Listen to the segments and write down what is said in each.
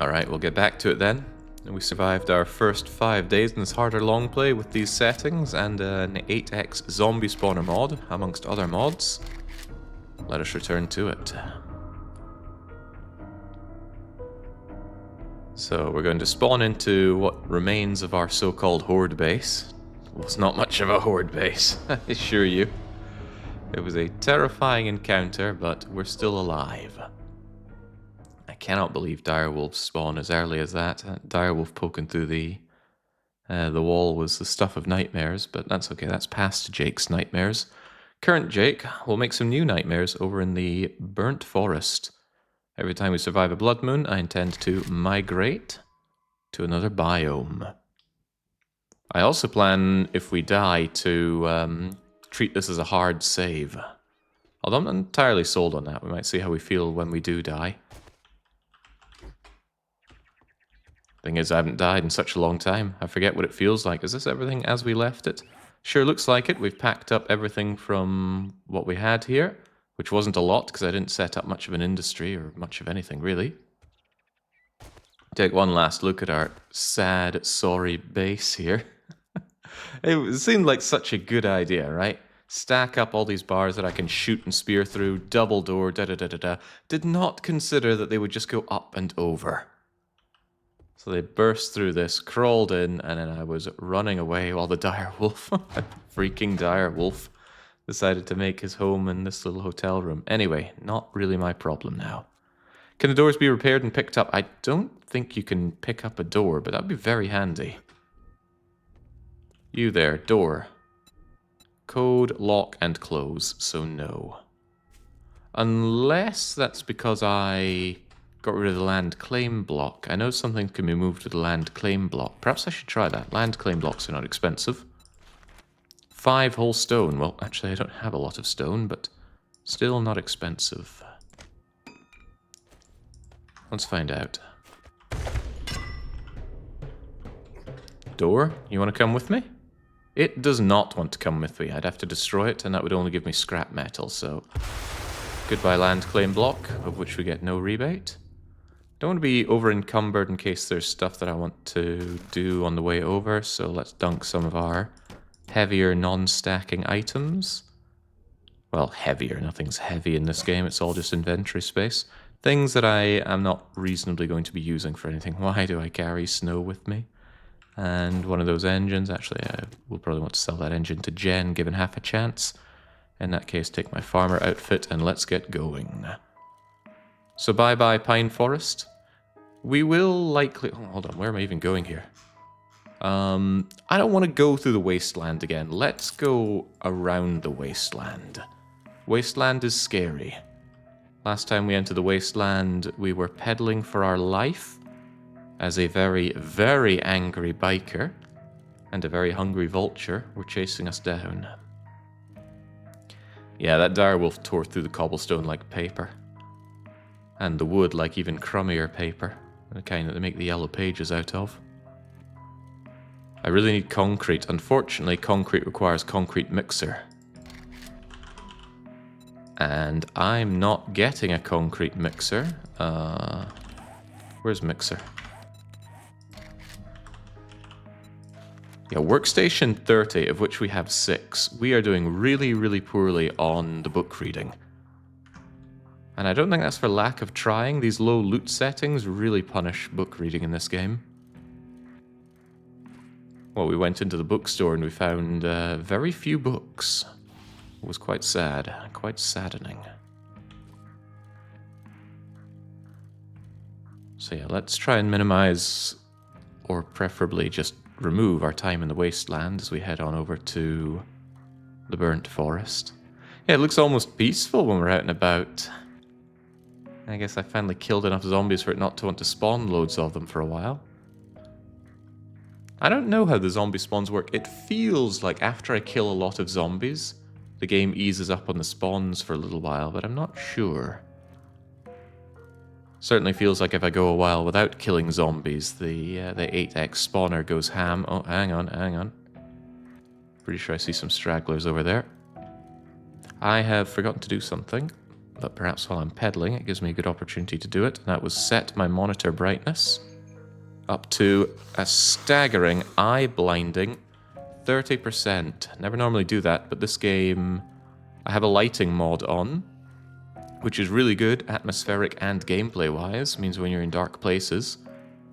Alright, we'll get back to it then. We survived our first 5 days in this harder long play with these settings and an 8x zombie spawner mod, amongst other mods. Let us return to it. So we're going to spawn into what remains of our so-called horde base. Well, it's not much of a horde base, I assure you. It was a terrifying encounter, but we're still alive. I cannot believe direwolves spawn as early as that. Direwolf poking through the wall was the stuff of nightmares, but that's okay. That's past Jake's nightmares. Current Jake will make some new nightmares over in the burnt forest. Every time we survive a blood moon, I intend to migrate to another biome. I also plan, if we die, to treat this as a hard save. Although I'm not entirely sold on that. We might see how we feel when we do die. Thing is, I haven't died in such a long time. I forget what it feels like. Is this everything as we left it? Sure looks like it. We've packed up everything from what we had here, which wasn't a lot because I didn't set up much of an industry or much of anything, really. Take one last look at our sad, sorry base here. It seemed like such a good idea, right? Stack up all these bars that I can shoot and spear through, double door, da-da-da-da-da. Did not consider that they would just go up and over. So they burst through this, crawled in, and then I was running away while the direwolf, freaking direwolf, decided to make his home in this little hotel room. Anyway, not really my problem now. Can the doors be repaired and picked up? I don't think you can pick up a door, but that'd be very handy. You there, door. Code, lock, and close, so no. Unless that's because I got rid of the land claim block. I know something can be moved with the land claim block. Perhaps I should try that. Land claim blocks are not expensive. 5 whole stone. Well, actually, I don't have a lot of stone, but still not expensive. Let's find out. Door, you want to come with me? It does not want to come with me. I'd have to destroy it, and that would only give me scrap metal, so goodbye land claim block, of which we get no rebate. Don't want to be over encumbered in case there's stuff that I want to do on the way over, so let's dunk some of our heavier non-stacking items. Well, heavier. Nothing's heavy in this game. It's all just inventory space. Things that I am not reasonably going to be using for anything. Why do I carry snow with me? And one of those engines. Actually, I will probably want to sell that engine to Jen, given half a chance. In that case, take my farmer outfit and let's get going. So bye-bye Pine Forest. We will likely... Oh, hold on, where am I even going here? I don't want to go through the wasteland again. Let's go around the wasteland. Wasteland is scary. Last time we entered the wasteland, we were peddling for our life as a very, very angry biker and a very hungry vulture were chasing us down. Yeah, that direwolf tore through the cobblestone like paper. And the wood like even crummier paper. The kind that they make the yellow pages out of. I really need concrete. Unfortunately, concrete requires concrete mixer. And I'm not getting a concrete mixer. Where's mixer? Yeah, workstation 30, of which we have 6. We are doing really, really poorly on the book reading. And I don't think that's for lack of trying. These low loot settings really punish book reading in this game. Well, we went into the bookstore and we found very few books. It was quite sad, quite saddening. So yeah, let's try and minimize, or preferably just remove our time in the wasteland as we head on over to the burnt forest. Yeah, it looks almost peaceful when we're out and about. I guess I finally killed enough zombies for it not to want to spawn loads of them for a while. I don't know how the zombie spawns work. It feels like after I kill a lot of zombies, the game eases up on the spawns for a little while, but I'm not sure. Certainly feels like if I go a while without killing zombies, the 8x spawner goes ham. Oh, hang on. Pretty sure I see some stragglers over there. I have forgotten to do something. But perhaps while I'm pedaling, it gives me a good opportunity to do it. And that was set my monitor brightness up to a staggering, eye-blinding 30%. Never normally do that, but this game, I have a lighting mod on, which is really good, atmospheric and gameplay-wise. Means when you're in dark places,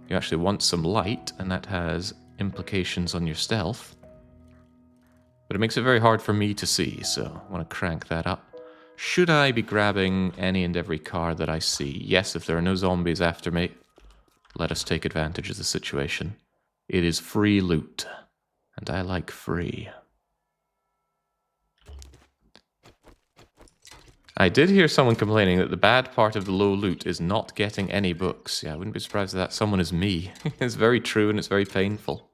you actually want some light, and that has implications on your stealth. But it makes it very hard for me to see, so I want to crank that up. Should I be grabbing any and every car that I see? Yes, if there are no zombies after me, let us take advantage of the situation. It is free loot, and I like free. I did hear someone complaining that the bad part of the low loot is not getting any books. Yeah, I wouldn't be surprised if that someone is me. It's very true and it's very painful.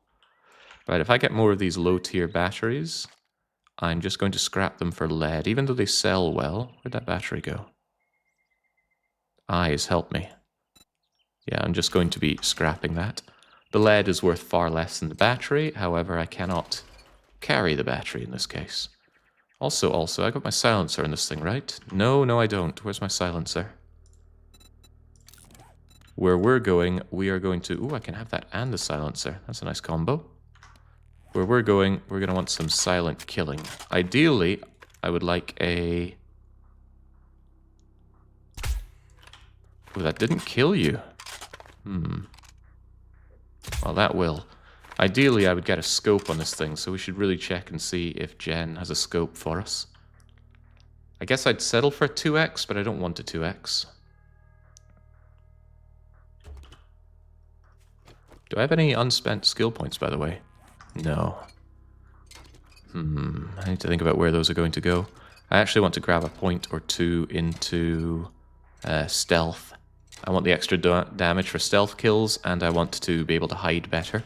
Right, if I get more of these low-tier batteries, I'm just going to scrap them for lead, even though they sell well. Where'd that battery go? Eyes, help me. Yeah, I'm just going to be scrapping that. The lead is worth far less than the battery, however, I cannot carry the battery in this case. Also, I got my silencer in this thing, right? No, I don't. Where's my silencer? Where we're going, we are going to... Ooh, I can have that and the silencer. That's a nice combo. Where we're going to want some silent killing. Ideally, I would like a... Ooh, that didn't kill you. Well, that will. Ideally, I would get a scope on this thing, so we should really check and see if Jen has a scope for us. I guess I'd settle for a 2x, but I don't want a 2x. Do I have any unspent skill points, by the way? No. I need to think about where those are going to go. I actually want to grab a point or two into stealth. I want the extra damage for stealth kills, and I want to be able to hide better.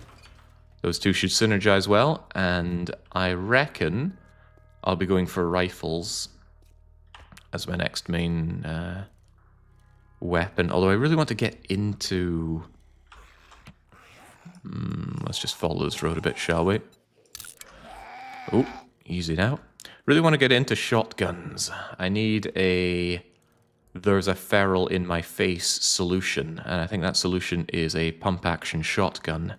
Those two should synergize well, and I reckon I'll be going for rifles as my next main weapon. Although I really want to get into... let's just follow this road a bit, shall we? Oh, easy now. Really want to get into shotguns. I need a... There's a feral in my face solution, and I think that solution is a pump-action shotgun.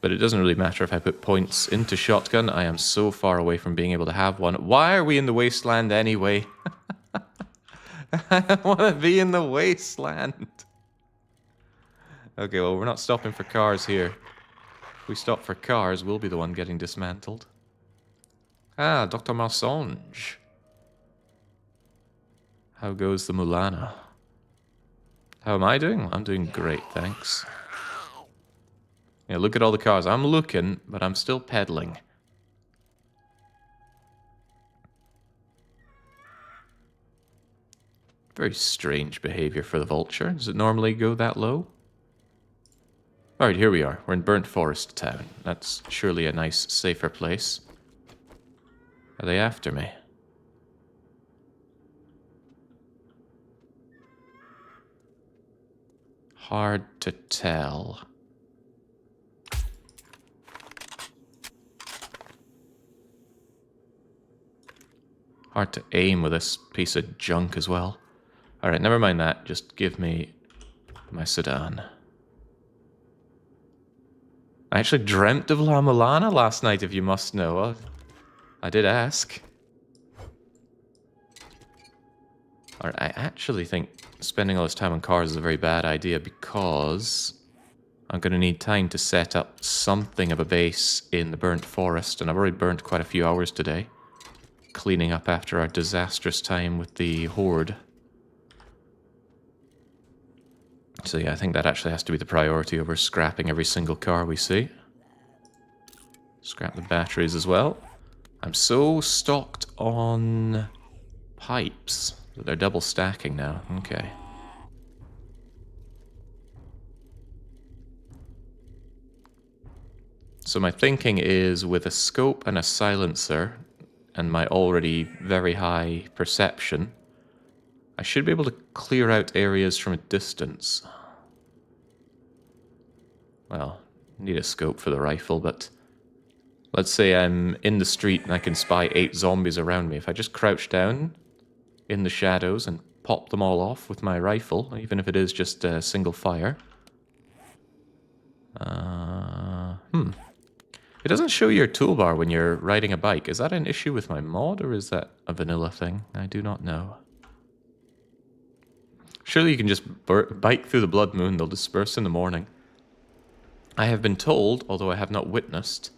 But it doesn't really matter if I put points into shotgun. I am so far away from being able to have one. Why are we in the wasteland anyway? I don't want to be in the wasteland. Okay, well, we're not stopping for cars here. If we stop for cars, we'll be the one getting dismantled. Ah, Dr. Mensonge. How goes the Mulana? How am I doing? I'm doing great, thanks. Yeah, look at all the cars. I'm looking, but I'm still pedaling. Very strange behavior for the vulture. Does it normally go that low? Alright, here we are. We're in Burnt Forest Town. That's surely a nice, safer place. Are they after me? Hard to tell. Hard to aim with this piece of junk as well. Alright, never mind that. Just give me my sedan. I actually dreamt of La Mulana last night, if you must know. I did ask. Alright, I actually think spending all this time on cars is a very bad idea because I'm going to need time to set up something of a base in the burnt forest, and I've already burnt quite a few hours today, cleaning up after our disastrous time with the Horde. So yeah, I think that actually has to be the priority over scrapping every single car we see. Scrap the batteries as well. I'm so stocked on pipes that they're double stacking now. Okay. So my thinking is with a scope and a silencer and my already very high perception, I should be able to clear out areas from a distance. Well, need a scope for the rifle, but let's say I'm in the street and I can spy 8 zombies around me. If I just crouch down in the shadows and pop them all off with my rifle, even if it is just a single fire. It doesn't show your toolbar when you're riding a bike. Is that an issue with my mod, or is that a vanilla thing? I do not know. Surely you can just bike through the blood moon, they'll disperse in the morning. I have been told, although I have not witnessed,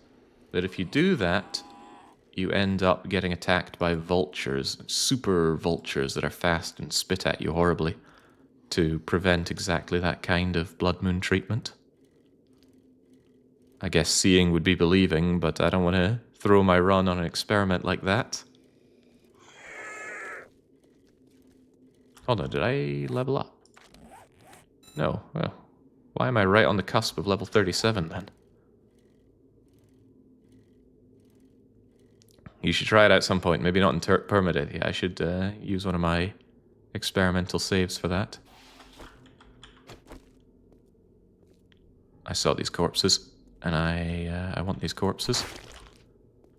that if you do that, you end up getting attacked by vultures, super vultures that are fast and spit at you horribly, to prevent exactly that kind of blood moon treatment. I guess seeing would be believing, but I don't want to throw my run on an experiment like that. Hold on, did I level up? No. Well, why am I right on the cusp of level 37 then? You should try it out some point. Maybe not in permadeath. Yeah, I should use one of my experimental saves for that. I saw these corpses, and I want these corpses.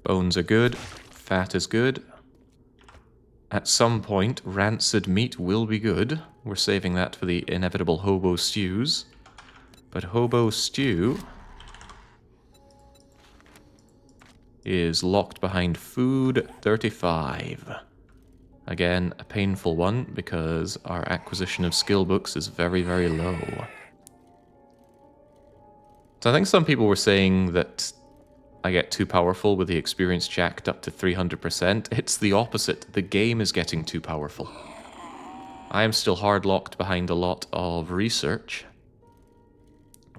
Bones are good. Fat is good. At some point, rancid meat will be good. We're saving that for the inevitable hobo stews. But hobo stew is locked behind food 35. Again, a painful one because our acquisition of skill books is very, very low. So I think some people were saying that I get too powerful with the experience jacked up to 300%. It's the opposite. The game is getting too powerful. I am still hard locked behind a lot of research.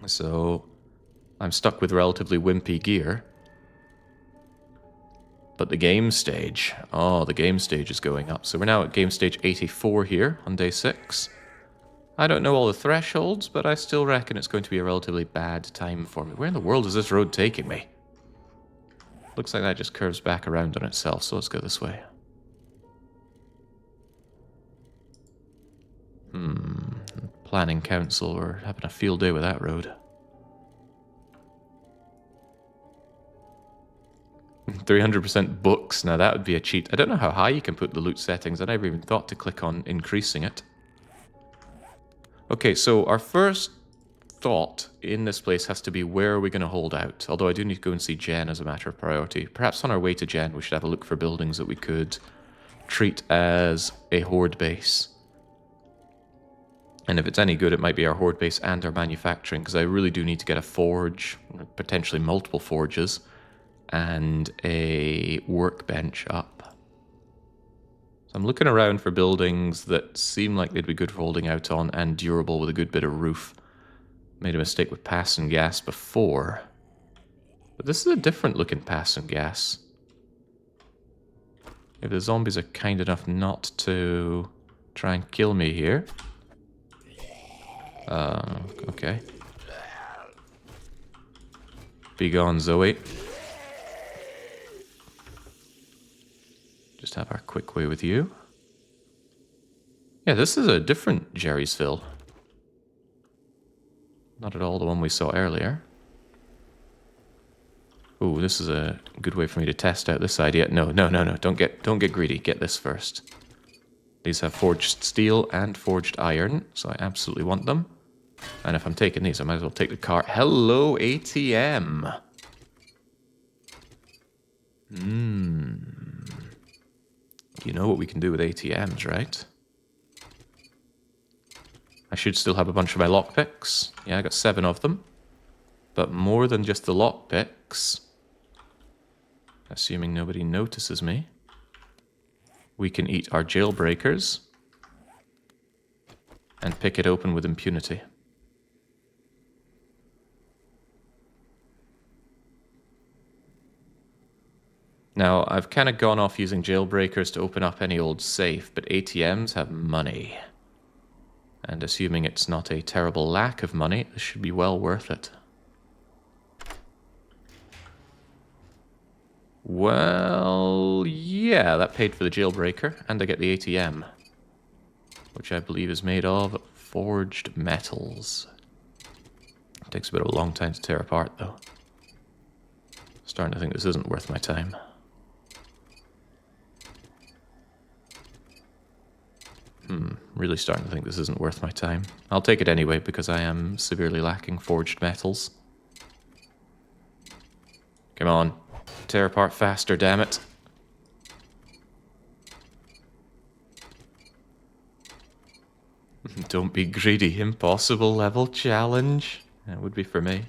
So I'm stuck with relatively wimpy gear. But the game stage, the game stage is going up. So we're now at game stage 84 here on day 6. I don't know all the thresholds, but I still reckon it's going to be a relatively bad time for me. Where in the world is this road taking me? Looks like that just curves back around on itself, so let's go this way. Planning council, we're having a field day with that road. 300% books, now that would be a cheat. I don't know how high you can put the loot settings. I never even thought to click on increasing it. Okay, so our first thought in this place has to be where are we going to hold out? Although I do need to go and see Jen as a matter of priority. Perhaps on our way to Jen we should have a look for buildings that we could treat as a horde base. And if it's any good, it might be our horde base and our manufacturing, because I really do need to get a forge, potentially multiple forges, and a workbench up. So I'm looking around for buildings that seem like they'd be good for holding out on and durable with a good bit of roof. Made a mistake with pass and gas before. But this is a different looking pass and gas. If the zombies are kind enough not to try and kill me here. Okay. Be gone, Zoe. Just have our quick way with you. Yeah, this is a different Jerry's Fill. Not at all the one we saw earlier. Ooh, this is a good way for me to test out this idea. No. Don't get greedy. Get this first. These have forged steel and forged iron, so I absolutely want them. And if I'm taking these, I might as well take the car. Hello, ATM. You know what we can do with ATMs, right? I should still have a bunch of my lockpicks. Yeah, I got 7 of them. But more than just the lockpicks, assuming nobody notices me, we can eat our jailbreakers and pick it open with impunity. Now, I've kind of gone off using jailbreakers to open up any old safe, but ATMs have money. And assuming it's not a terrible lack of money, this should be well worth it. Well, yeah, that paid for the jailbreaker, and I get the ATM, which I believe is made of forged metals. It takes a bit of a long time to tear apart, though. Starting to think this isn't worth my time. really starting to think this isn't worth my time. I'll take it anyway, because I am severely lacking forged metals. Come on. Tear apart faster, damn it. Don't be greedy. Impossible level challenge. That would be for me.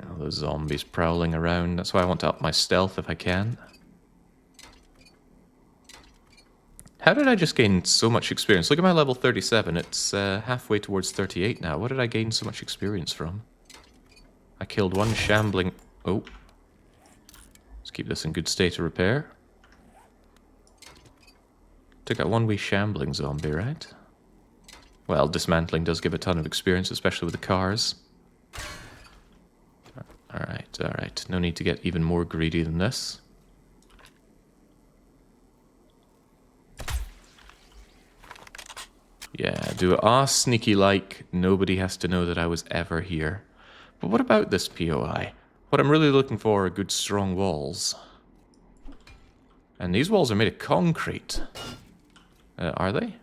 Oh, those zombies prowling around. That's why I want to up my stealth if I can. How did I just gain so much experience? Look at my level 37. It's halfway towards 38 now. What did I gain so much experience from? I killed one shambling... Oh. Let's keep this in good state of repair. Took out one wee shambling zombie, right? Well, dismantling does give a ton of experience, especially with the cars. Alright, alright. No need to get even more greedy than this. Yeah, do it sneaky like. Nobody has to know that I was ever here. But what about this POI? What I'm really looking for are good strong walls. And these walls are made of concrete. Are they?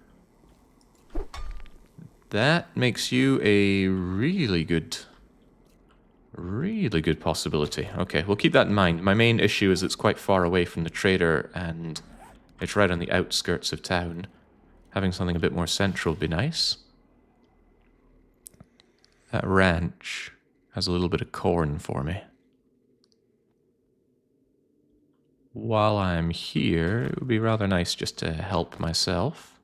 That makes you a really good possibility. Okay, we'll keep that in mind. My main issue is it's quite far away from the trader and it's right on the outskirts of town. Having something a bit more central would be nice. That ranch has a little bit of corn for me. While I'm here, it would be rather nice just to help myself.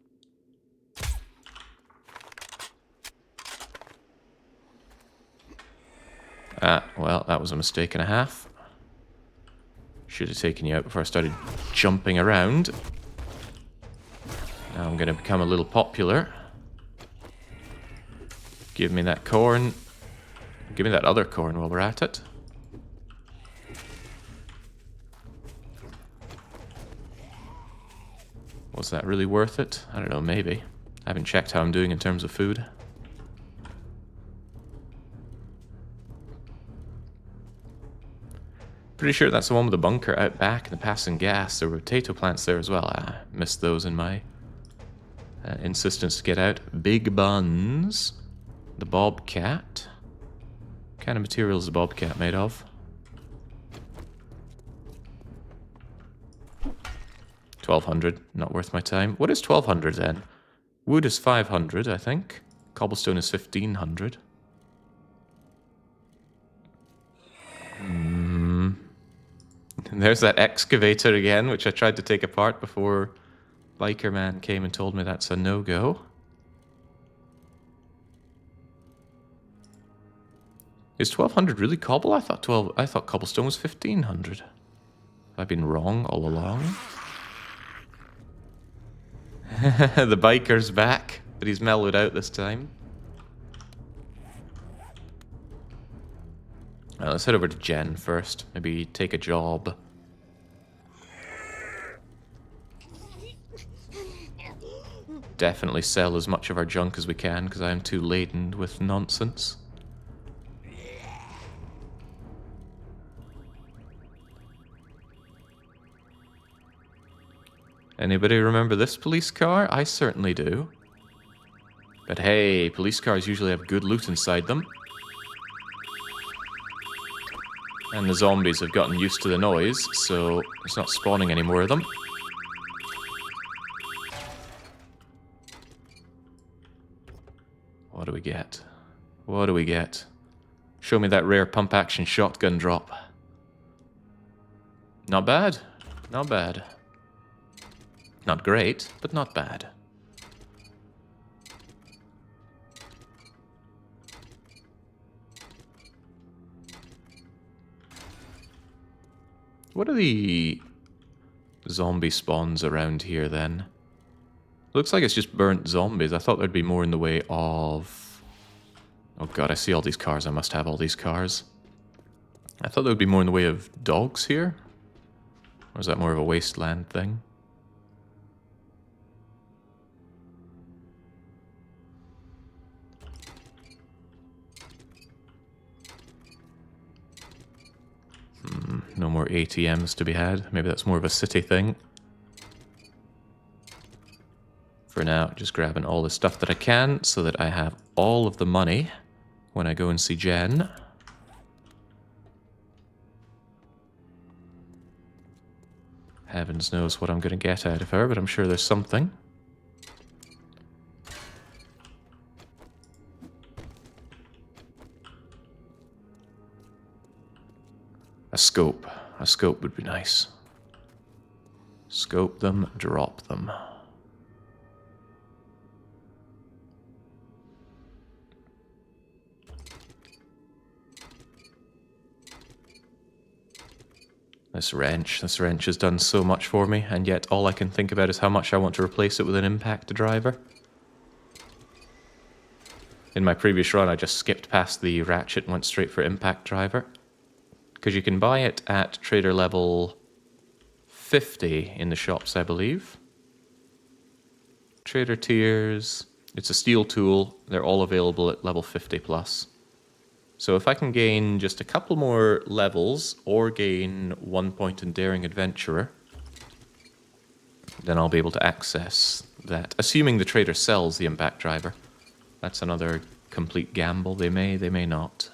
Well, that was a mistake and a half. Should have taken you out before I started jumping around. Now I'm going to become a little popular. Give me that corn. Give me that other corn while we're at it. Was that really worth it? I don't know, maybe. I haven't checked how I'm doing in terms of food. Pretty sure that's the one with the bunker out back and the passing gas. There were potato plants there as well. I missed those in my insistence to get out. Big buns. The bobcat. What kind of material is the bobcat made of? 1200, not worth my time. What is 1200 then? Wood is 500, I think. Cobblestone is 1500. And there's that excavator again, which I tried to take apart before Biker Man came and told me that's a no-go. Is 1200 really cobble? I thought cobblestone was 1500. Have I been wrong all along? The biker's back, but he's mellowed out this time. Let's head over to Jen first. Maybe take a job. Definitely sell as much of our junk as we can, because I am too laden with nonsense. Anybody remember this police car? I certainly do. But hey, police cars usually have good loot inside them. And the zombies have gotten used to the noise, so it's not spawning any more of them. What do we get? What do we get? Show me that rare pump-action shotgun drop. Not bad. Not bad. Not great, but not bad. What are the zombie spawns around here then? Looks like it's just burnt zombies. I thought there'd be more in the way of... Oh god, I see all these cars. I must have all these cars. I thought there would be more in the way of dogs here. Or is that more of a wasteland thing? No more ATMs to be had. Maybe that's more of a city thing. For now, just grabbing all the stuff that I can so that I have all of the money when I go and see Jen. Heavens knows what I'm going to get out of her, but I'm sure there's something. A scope. A scope would be nice. Scope them, drop them. This wrench has done so much for me, and yet all I can think about is how much I want to replace it with an impact driver. In my previous run, I just skipped past the ratchet and went straight for impact driver. Because you can buy it at trader level 50 in the shops, I believe. Trader tiers, it's a steel tool, they're all available at level 50 plus. So if I can gain just a couple more levels, or gain 1 point in Daring Adventurer, then I'll be able to access that. Assuming the trader sells the impact driver. That's another complete gamble. They may not.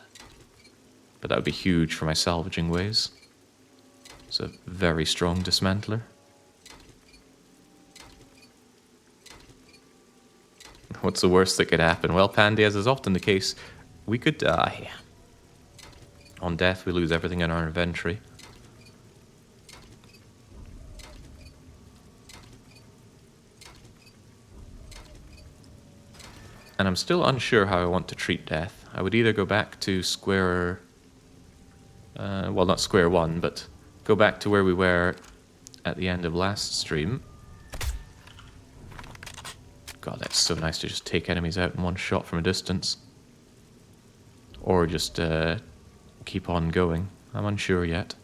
But that would be huge for my salvaging ways. It's a very strong dismantler. What's the worst that could happen? Well, Pandy, as is often the case, we could die. On death, we lose everything in our inventory. And I'm still unsure how I want to treat death. I would either go back to square... well, not square one, but go back to where we were at the end of last stream. God, that's so nice to just take enemies out in one shot from a distance. Or just keep on going. I'm unsure yet.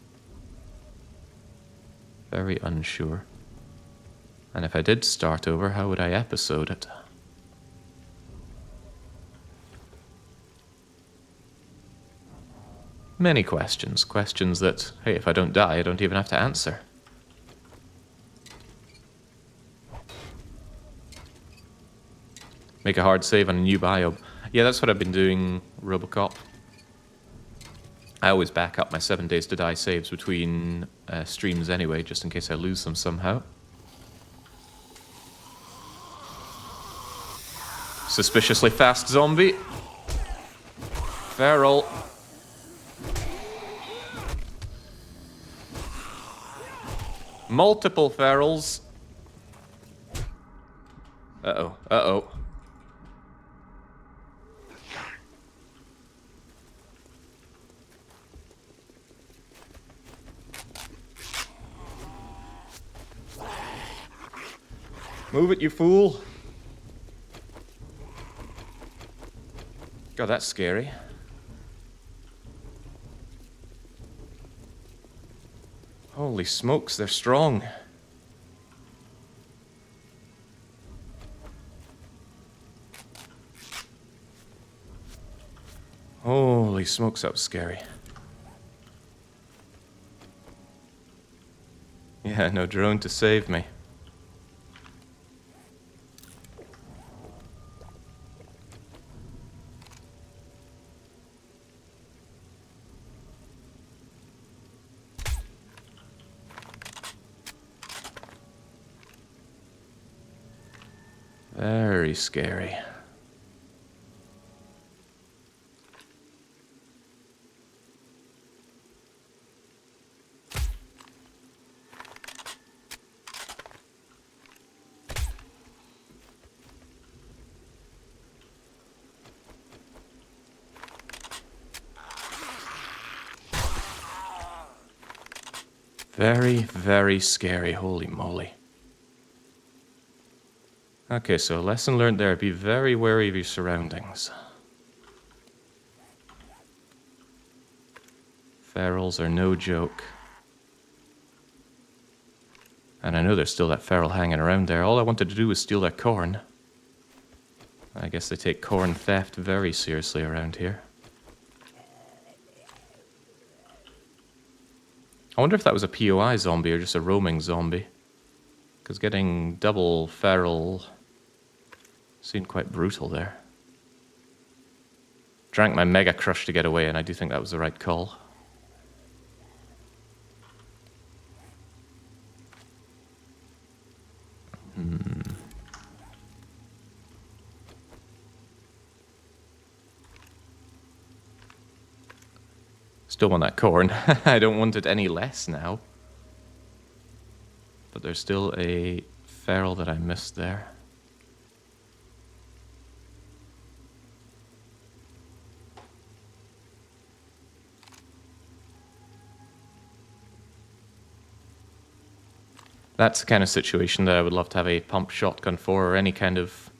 Very unsure. And if I did start over, how would I episode it? Many questions. Questions that, hey, if I don't die, I don't even have to answer. Make a hard save on a new biome. Yeah, that's what I've been doing, Robocop. I always back up my 7 days to die saves between streams anyway, just in case I lose them somehow. Suspiciously fast zombie. Feral. Multiple ferals. Uh-oh, uh-oh. Move it, you fool. God, that's scary. Holy smokes, they're strong. Holy smokes, that was scary. Yeah, no drone to save me. Very scary. Very, very scary, holy moly. Okay, so lesson learned there, be very wary of your surroundings. Ferals are no joke. And I know there's still that feral hanging around there. All I wanted to do was steal that corn. I guess they take corn theft very seriously around here. I wonder if that was a POI zombie or just a roaming zombie. Because getting double feral seemed quite brutal there. Drank my Mega Crush to get away, and I do think that was the right call. Still want that corn. I don't want it any less now. But there's still a feral that I missed there. That's the kind of situation that I would love to have a pump shotgun for, or any kind of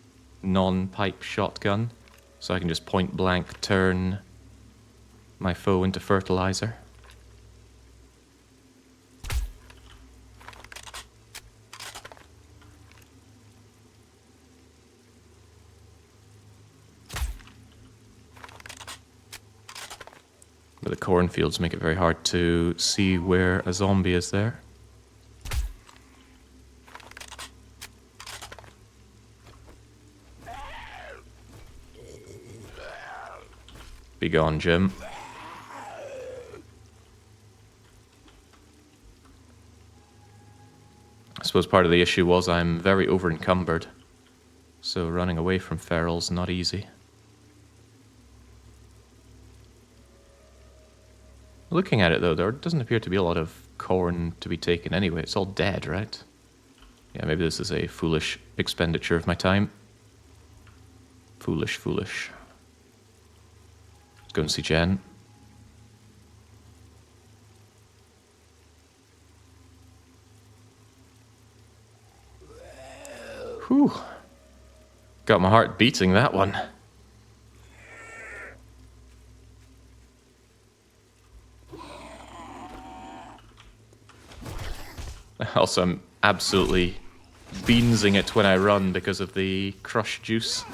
non-pipe shotgun. So I can just point blank turn my foe into fertilizer. But the cornfields make it very hard to see where a zombie is there. Be gone, Jim. I suppose part of the issue was I'm very over-encumbered, so running away from ferals not easy. Looking at it though, there doesn't appear to be a lot of corn to be taken anyway. It's all dead, right? Yeah, maybe this is a foolish expenditure of my time. Foolish, foolish. Let's go and see Jen. Whew. Got my heart beating, that one. Also, I'm absolutely beansing it when I run because of the crush juice.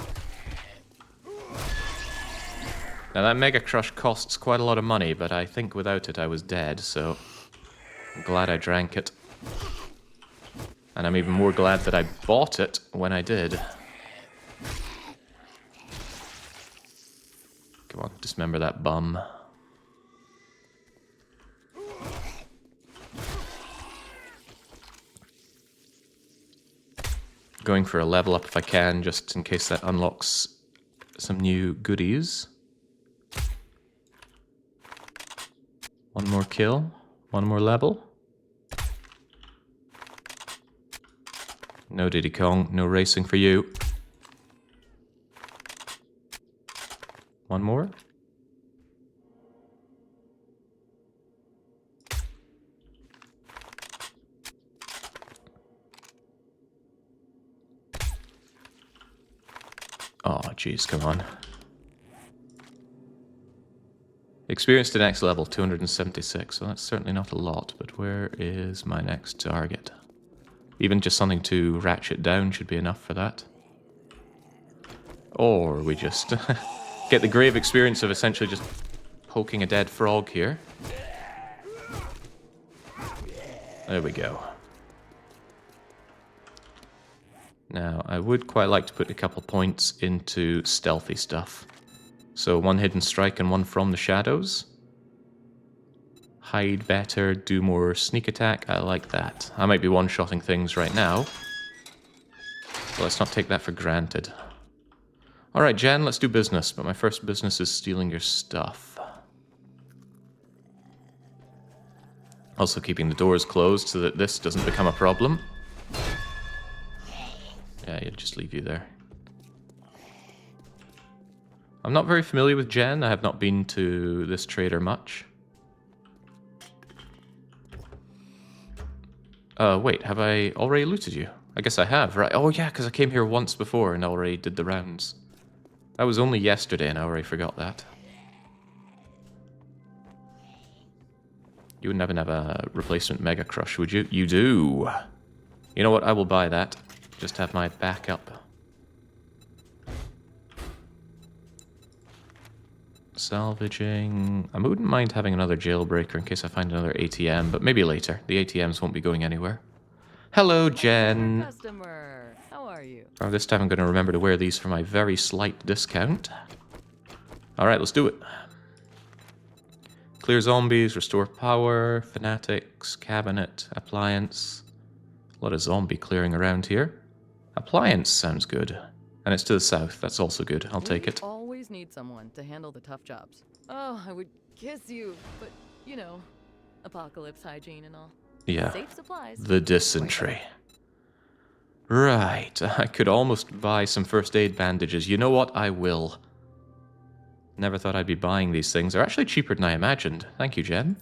Now that Mega Crush costs quite a lot of money, but I think without it I was dead, so I'm glad I drank it. And I'm even more glad that I bought it when I did. Come on, dismember that bum. Going for a level up if I can, just in case that unlocks some new goodies. One more kill, one more level. No Diddy Kong, no racing for you. One more. Oh, jeez, come on. Experience to next level, 276, so that's certainly not a lot, but where is my next target? Even just something to ratchet down should be enough for that. Or we just get the grave experience of essentially just poking a dead frog here. There we go. Now, I would quite like to put a couple points into stealthy stuff. So one hidden strike and one from the shadows. Hide better, do more sneak attack. I like that. I might be one-shotting things right now. So let's not take that for granted. Alright, Jen, let's do business. But my first business is stealing your stuff. Also keeping the doors closed so that this doesn't become a problem. Yeah, he'll just leave you there. I'm not very familiar with Jen. I have not been to this trader much. Wait, have I already looted you? I guess I have, right? Oh yeah, because I came here once before and already did the rounds. That was only yesterday and I already forgot that. You wouldn't happen to have a replacement Mega Crush, would you? You do! You know what, I will buy that. Just have my backup. salvaging. I wouldn't mind having another jailbreaker in case I find another ATM, but maybe later. The ATMs won't be going anywhere. Hello, Jen. Customer, how are you? Oh, this time I'm going to remember to wear these for my very slight discount. Alright, let's do it. Clear zombies, restore power, fanatics, cabinet, appliance. A lot of zombie clearing around here. Appliance sounds good. And it's to the south, that's also good. I'll take it. Always need someone to handle the tough jobs. Oh, I would kiss you, but you know, apocalypse hygiene and all. Yeah. Safe supplies. The dysentery. Right, I could almost buy some first aid bandages. You know what? I will. Never thought I'd be buying these things. They're actually cheaper than I imagined. Thank you, Jen.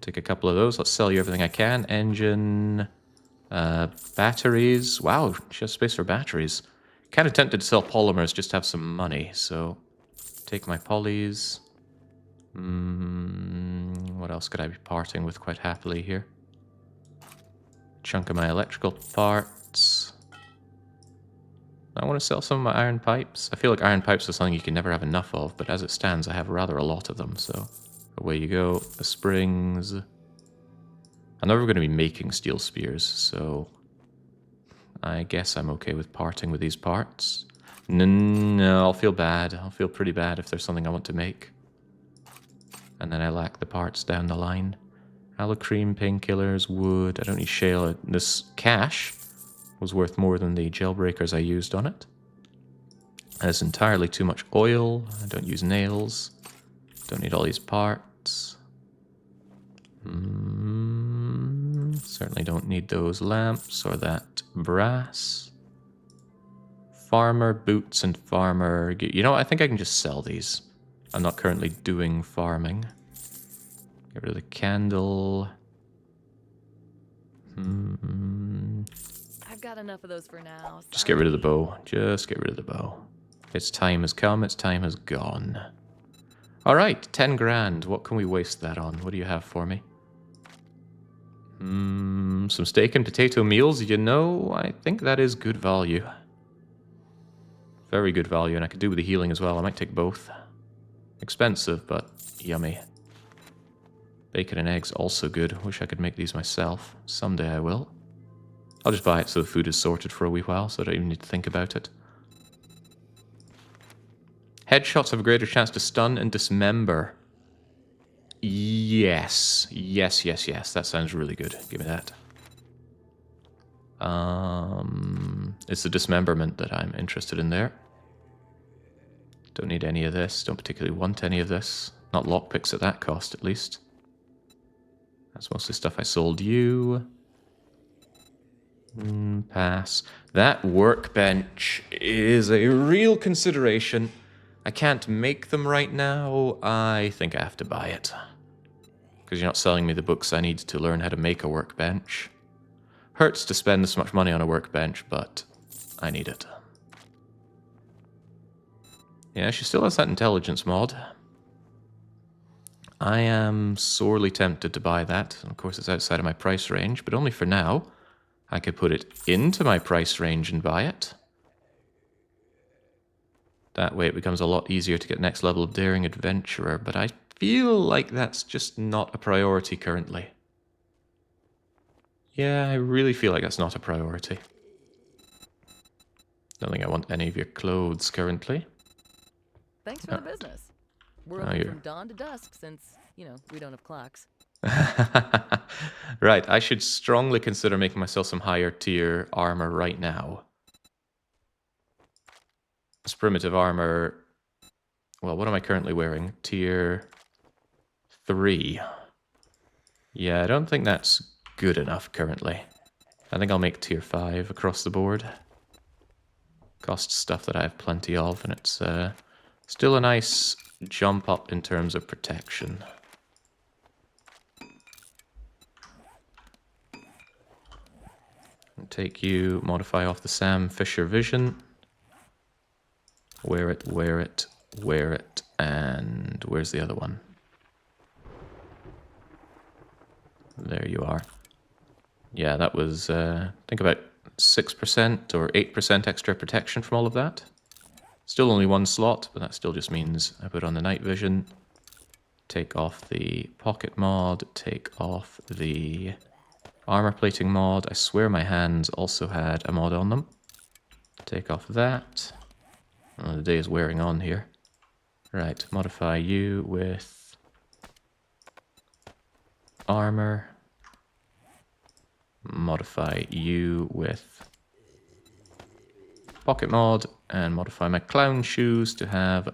Take a couple of those. Let's sell you everything I can. Engine, batteries. Wow, she has space for batteries. Kind of tempted to sell polymers just to have some money, so take my polys. What else could I be parting with quite happily here? Chunk of my electrical parts. I want to sell some of my iron pipes. I feel like iron pipes are something you can never have enough of, but as it stands, I have rather a lot of them, so away you go. The springs. I'm never going to be making steel spears, so I guess I'm okay with parting with these parts. No, I'll feel bad. I'll feel pretty bad if there's something I want to make. And then I lack the parts down the line. Allocream, painkillers, wood. I don't need shale. This cash was worth more than the jailbreakers I used on it. There's entirely too much oil. I don't use nails. Don't need all these parts. Certainly don't need those lamps or that brass. Farmer boots and farmer... You know what? I think I can just sell these. I'm not currently doing farming. Get rid of the candle. I've got enough of those for now. Just get rid of the bow. Just get rid of the bow. Its time has come, its time has gone. Alright, 10 grand. What can we waste that on? What do you have for me? Some steak and potato meals. You know, I think that is good value. Very good value, and I could do with the healing as well. I might take both. Expensive, but yummy. Bacon and eggs, also good. Wish I could make these myself. Someday I will. I'll just buy it so the food is sorted for a wee while, so I don't even need to think about it. Headshots have a greater chance to stun and dismember. Yes. Yes, yes, yes. That sounds really good. Give me that. It's the dismemberment that I'm interested in there. Don't need any of this. Don't particularly want any of this. Not lockpicks at that cost, at least. That's mostly stuff I sold you. Pass. That workbench is a real consideration. I can't make them right now. I think I have to buy it. Because you're not selling me the books I need to learn how to make a workbench. Hurts to spend this much money on a workbench, but I need it. Yeah, she still has that intelligence mod. I am sorely tempted to buy that. Of course, it's outside of my price range, but only for now. I could put it into my price range and buy it. That way it becomes a lot easier to get next level of Daring Adventurer, but I feel like that's just not a priority currently. Yeah, I really feel like that's not a priority. Don't think I want any of your clothes currently. Thanks for the business. We're open from dawn to dusk since, you know, we don't have clocks. Right, I should strongly consider making myself some higher tier armor right now. This primitive armor... Well, what am I currently wearing? Tier 3. Yeah, I don't think that's good enough currently. I think I'll make tier 5 across the board. Costs stuff that I have plenty of, and it's still a nice jump up in terms of protection. Take you, modify off the Sam Fisher vision. Wear it, wear it, wear it, and where's the other one? There you are. Yeah, that was, I think about 6% or 8% extra protection from all of that. Still only one slot, but that still just means I put on the night vision, take off the pocket mod, take off the armor plating mod. I swear my hands also had a mod on them. Take off that. Oh, the day is wearing on here. Right, modify you with armor. Modify you with pocket mod, and modify my clown shoes to have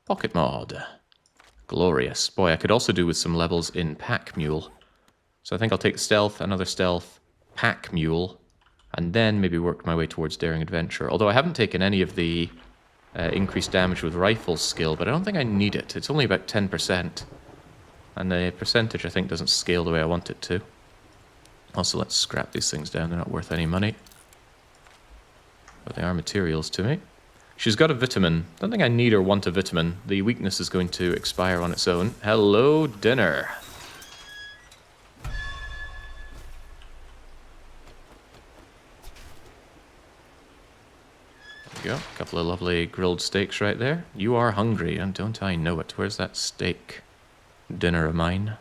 pocket mod. Glorious. Boy, I could also do with some levels in pack mule. So I think I'll take stealth, another stealth, pack mule, and then maybe work my way towards daring adventure. Although I haven't taken any of the increased damage with rifle skill, but I don't think I need it. It's only about 10%. And the percentage, I think, doesn't scale the way I want it to. Also, let's scrap these things down. They're not worth any money. But they are materials to me. She's got a vitamin. Don't think I need or want a vitamin. The weakness is going to expire on its own. Hello, dinner. There we go. A couple of lovely grilled steaks right there. You are hungry, and don't I know it. Where's that steak dinner of mine?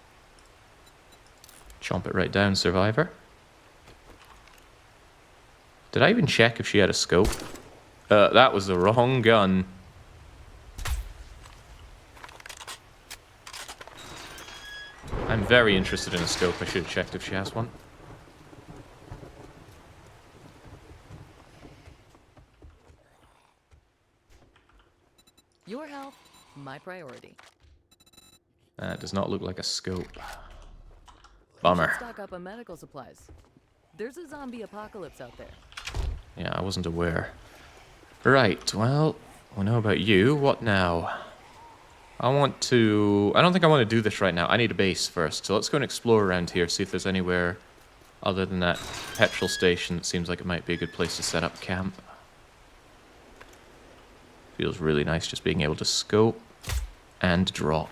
Chomp it right down, survivor. Did I even check if she had a scope? That was the wrong gun. I'm very interested in a scope. I should have checked if she has one. Your health, my priority. That does not look like a scope. You Bummer. should stock up on medical supplies. There's a zombie apocalypse out there. Yeah, I wasn't aware. Right, well, we know about you. What now? I don't think I want to do this right now. I need a base first. So let's go and explore around here, see if there's anywhere other than that petrol station that seems like it might be a good place to set up camp. Feels really nice just being able to scope and drop.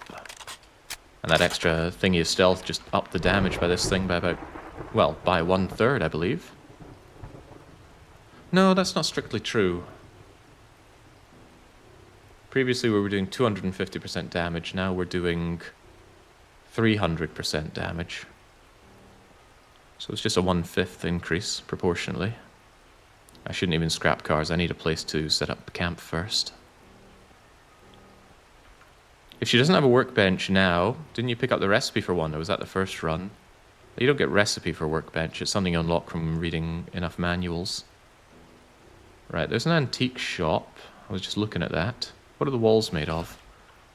And that extra thingy of stealth just upped the damage by this thing by about, well, by 1/3, I believe. No, that's not strictly true. Previously we were doing 250% damage, now we're doing 300% damage. So it's just a 1/5 increase, proportionally. I shouldn't even scrap cars, I need a place to set up camp first. If she doesn't have a workbench now, didn't you pick up the recipe for one, or was that the first run? You don't get recipe for workbench, it's something you unlock from reading enough manuals. Right, there's an antique shop. I was just looking at that. What are the walls made of?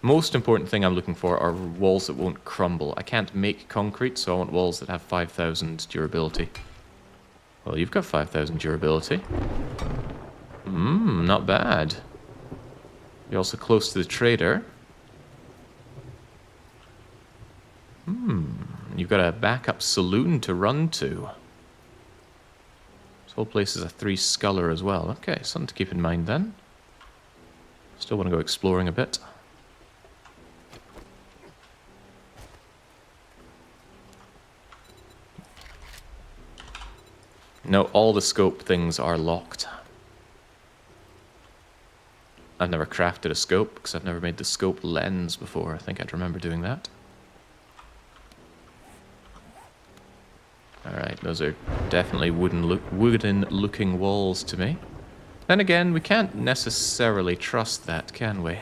Most important thing I'm looking for are walls that won't crumble. I can't make concrete, so I want walls that have 5,000 durability. Well, you've got 5,000 durability. Not bad. You're also close to the trader. You've got a backup saloon to run to. This whole place is a 3-sculler as well. Okay, something to keep in mind then. Still want to go exploring a bit. No, all the scope things are locked. I've never crafted a scope because I've never made the scope lens before. I think I'd remember doing that. Alright, those are definitely wooden-looking walls to me. Then again, we can't necessarily trust that, can we?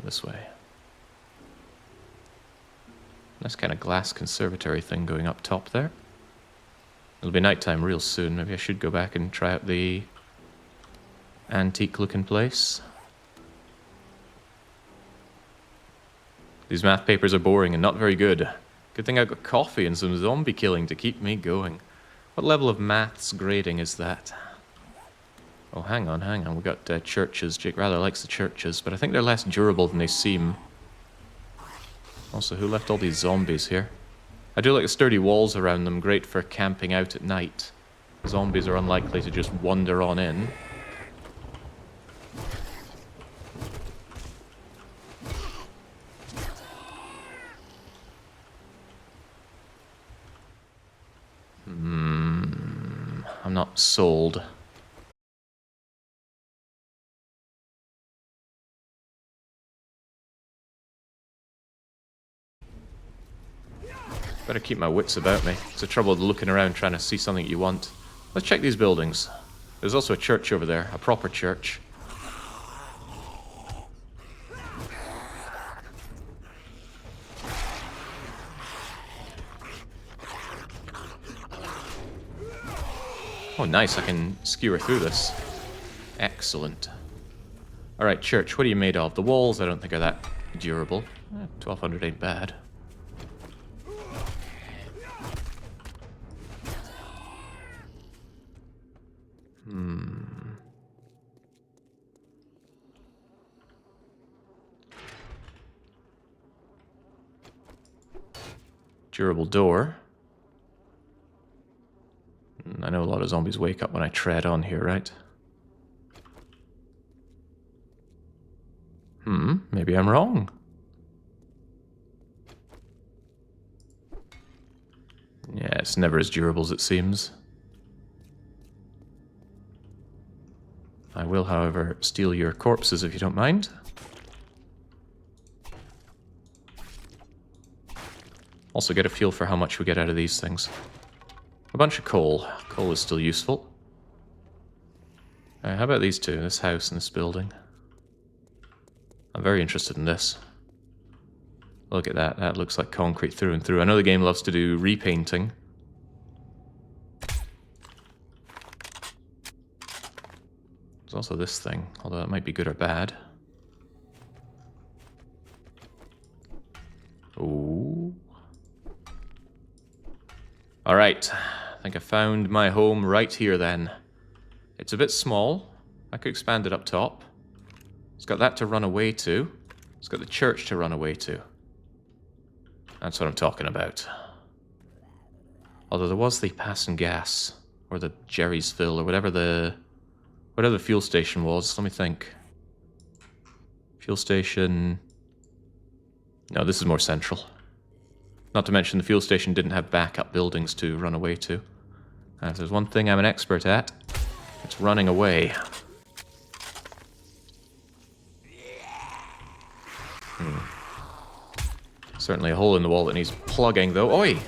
This way. Nice kind of glass conservatory thing going up top there. It'll be nighttime real soon. Maybe I should go back and try out the antique-looking place. These math papers are boring and not very good. Good thing I've got coffee and some zombie killing to keep me going. What level of maths grading is that? Oh, hang on. We've got churches. Jake rather likes the churches, but I think they're less durable than they seem. Also, who left all these zombies here? I do like the sturdy walls around them, great for camping out at night. Zombies are unlikely to just wander on in. I'm not sold. Better keep my wits about me. It's the trouble with looking around trying to see something you want. Let's check these buildings. There's also a church over there, a proper church. Oh, nice. I can skewer through this. Excellent. Alright, church, what are you made of? The walls I don't think are that durable. 1200 ain't bad. Durable door. I know a lot of zombies wake up when I tread on here, right? Maybe I'm wrong. Yeah, it's never as durable as it seems. I will, however, steal your corpses if you don't mind. Also get a feel for how much we get out of these things. A bunch of coal. Coal is still useful. How about these two? This house and this building. I'm very interested in this. Look at that. That looks like concrete through and through. I know the game loves to do repainting. There's also this thing, although that might be good or bad. Ooh. Alright. I think I found my home right here then. It's a bit small. I could expand it up top. It's got that to run away to. It's got the church to run away to. That's what I'm talking about. Although there was the Pass and Gas, or the Jerry'sville, or whatever the fuel station was. Let me think. Fuel station... No, this is more central. Not to mention the fuel station didn't have backup buildings to run away to. If there's one thing I'm an expert at, it's running away. Certainly a hole in the wall that needs plugging, though. Oi!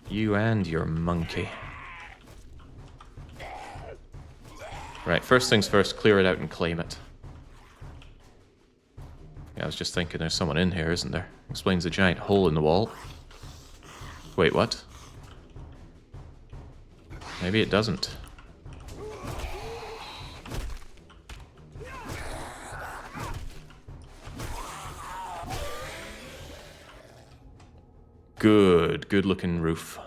You and your monkey. Right, first things first, clear it out and claim it. Yeah, I was just thinking there's someone in here, isn't there? Explains the giant hole in the wall. Wait, what? Maybe it doesn't. Good looking roof.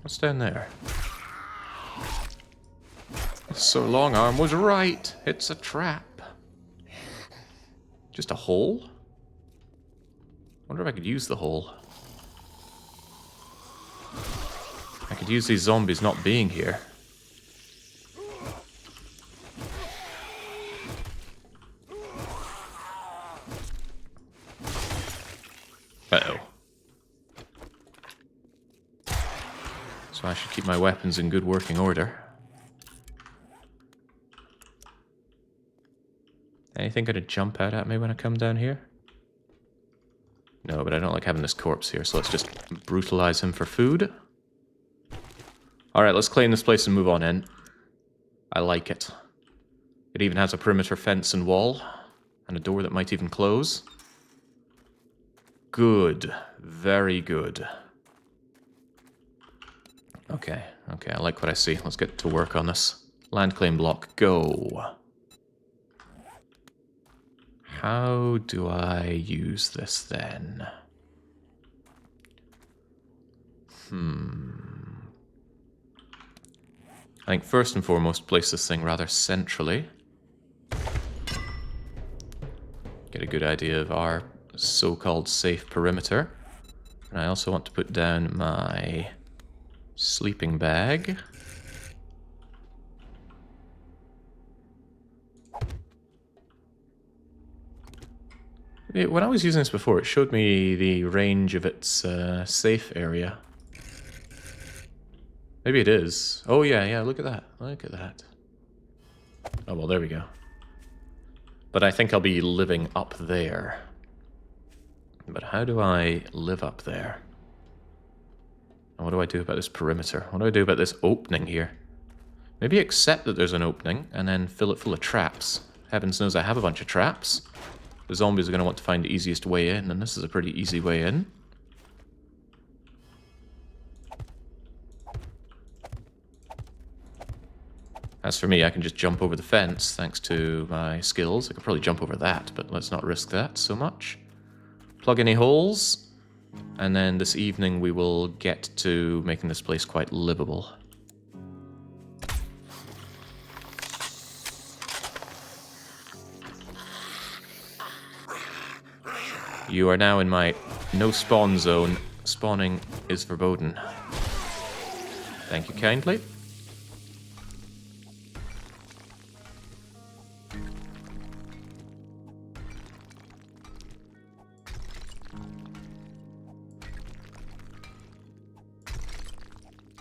What's down there? So Long Arm was right. It's a trap. Just a hole? Wonder if I could use the hole. I could use these zombies not being here. Uh-oh. So I should keep my weapons in good working order. Anything gonna jump out at me when I come down here? No, but I don't like having this corpse here, so let's just brutalize him for food. Alright, let's claim this place and move on in. I like it. It even has a perimeter fence and wall, and a door that might even close. Good. Very good. Okay, I like what I see. Let's get to work on this. Land claim block, go. How do I use this then? I think first and foremost, place this thing rather centrally. Get a good idea of our so-called safe perimeter. And I also want to put down my sleeping bag. When I was using this before, it showed me the range of its safe area. Maybe it is. Oh, yeah, look at that. Look at that. Oh, well, there we go. But I think I'll be living up there. But how do I live up there? And what do I do about this perimeter? What do I do about this opening here? Maybe accept that there's an opening and then fill it full of traps. Heavens knows I have a bunch of traps. The zombies are going to want to find the easiest way in, and this is a pretty easy way in. As for me, I can just jump over the fence, thanks to my skills. I could probably jump over that, but let's not risk that so much. Plug any holes, and then this evening we will get to making this place quite livable. You are now in my no spawn zone. Spawning is verboten. Thank you kindly.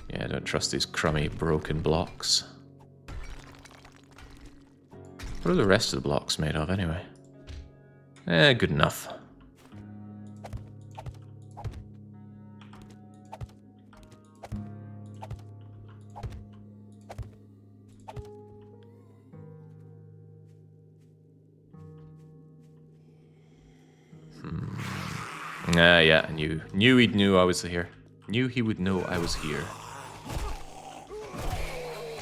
Yeah, I don't trust these crummy, broken blocks. What are the rest of the blocks made of, anyway? Good enough. Yeah, I knew he'd knew I was here. Knew he would know I was here.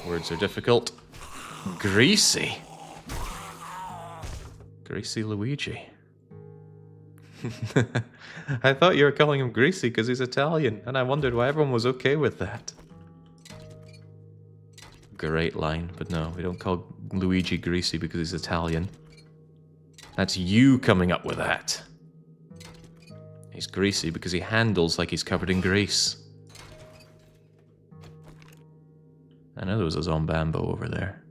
Words are difficult. Greasy. Greasy Luigi. I thought you were calling him Greasy because he's Italian, and I wondered why everyone was okay with that. Great line, but no, we don't call Luigi Greasy because he's Italian. That's you coming up with that. He's greasy because he handles like he's covered in grease. I know there was a Zombambo over there.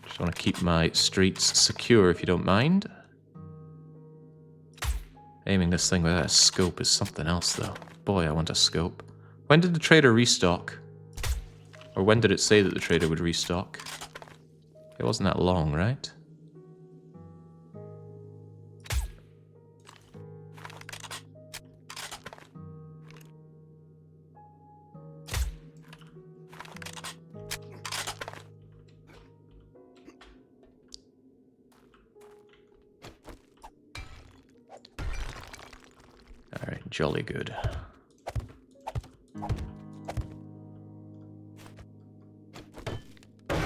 Just want to keep my streets secure if you don't mind. Aiming this thing without a scope is something else though. Boy, I want a scope. When did the trader restock? Or when did it say that the trader would restock? It wasn't that long, right? Alright, jolly good.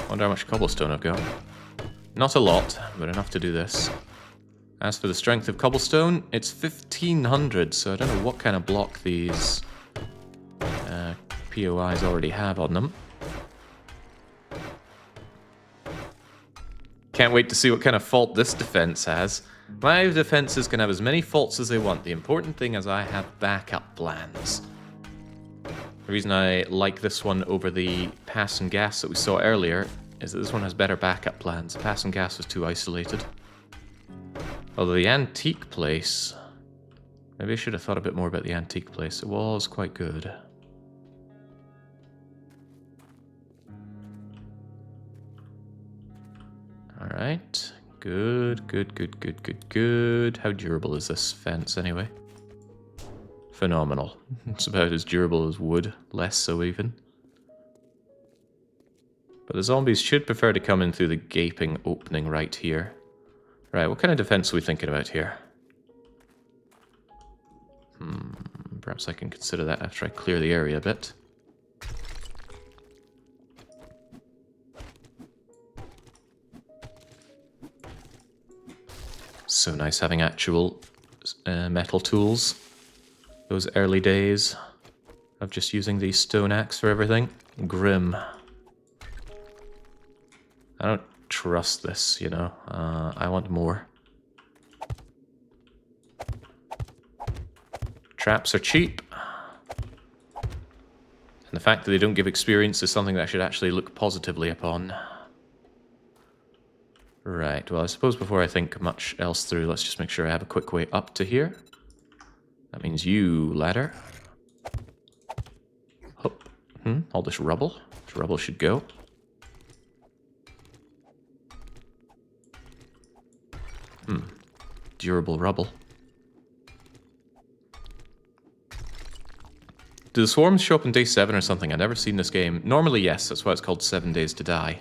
Wonder how much cobblestone I've got. Not a lot, but enough to do this. As for the strength of cobblestone, it's 1500, so I don't know what kind of block these POIs already have on them. Can't wait to see what kind of fault this defense has. My defenses can have as many faults as they want. The important thing is I have backup plans. The reason I like this one over the pass and gas that we saw earlier is that this one has better backup plans. Pass and gas was too isolated. Although the antique place... Maybe I should have thought a bit more about the antique place. It was quite good. Alright. Good, good, good, good, good, good. How durable is this fence anyway? Phenomenal. It's about as durable as wood, less so even. But the zombies should prefer to come in through the gaping opening right here. Right, what kind of defense are we thinking about here? Perhaps I can consider that after I clear the area a bit. So nice having actual metal tools. Those early days of just using the stone axe for everything. Grim. I don't trust this, you know. I want more. Traps are cheap. And the fact that they don't give experience is something that I should actually look positively upon. Right. Right, well, I suppose before I think much else through, let's just make sure I have a quick way up to here. That means you, ladder. Hup. All this rubble. This rubble should go. Durable rubble. Do the swarms show up on day 7 or something? I've never seen this game. Normally, yes. That's why it's called 7 Days to Die.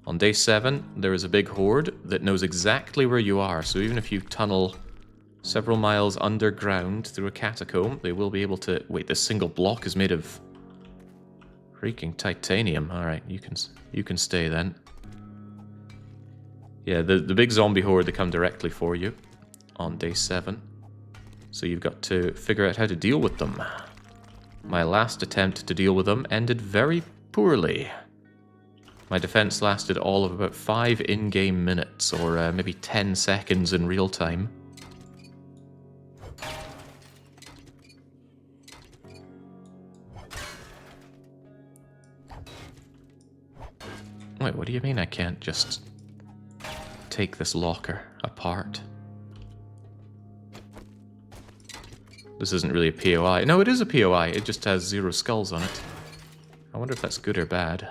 On day 7, there is a big horde that knows exactly where you are. So even if you tunnel several miles underground through a catacomb, they will be able to... Wait, this single block is made of freaking titanium. Alright, you can stay then. Yeah, the big zombie horde, they come directly for you on day 7. So you've got to figure out how to deal with them. My last attempt to deal with them ended very poorly. My defense lasted all of about 5 in-game minutes, or maybe 10 seconds in real time. Wait, what do you mean I can't just take this locker apart? This isn't really a POI. No, it is a POI. It just has 0 skulls on it. I wonder if that's good or bad.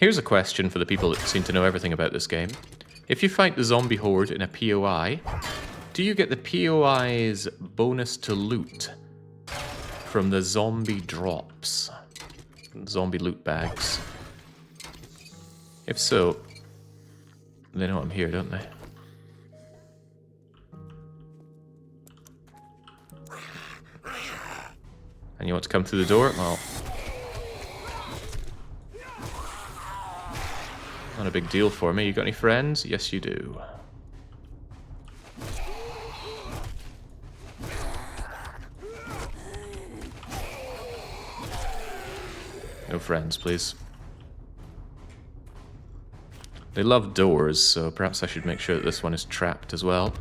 Here's a question for the people that seem to know everything about this game. If you fight the zombie horde in a POI, do you get the POI's bonus to loot from the zombie drops? Zombie loot bags. If so, they know I'm here, don't they? And you want to come through the door? Well, not a big deal for me. You got any friends? Yes, you do. No friends, please. They love doors, so perhaps I should make sure that this one is trapped as well.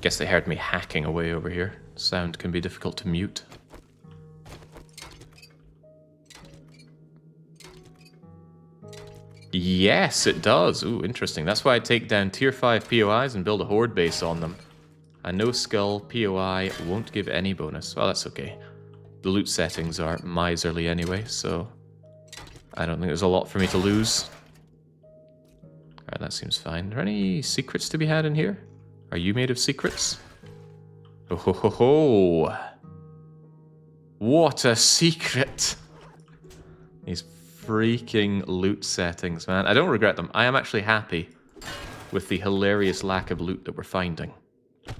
Guess they heard me hacking away over here. Sound can be difficult to mute. Yes, it does. Ooh, interesting. That's why I take down tier 5 POIs and build a horde base on them. A no skull POI won't give any bonus. Well, that's okay. The loot settings are miserly anyway, so I don't think there's a lot for me to lose. Alright, that seems fine. Are there any secrets to be had in here? Are you made of secrets? Oh ho ho ho! What a secret! These freaking loot settings, man. I don't regret them. I am actually happy with the hilarious lack of loot that we're finding. I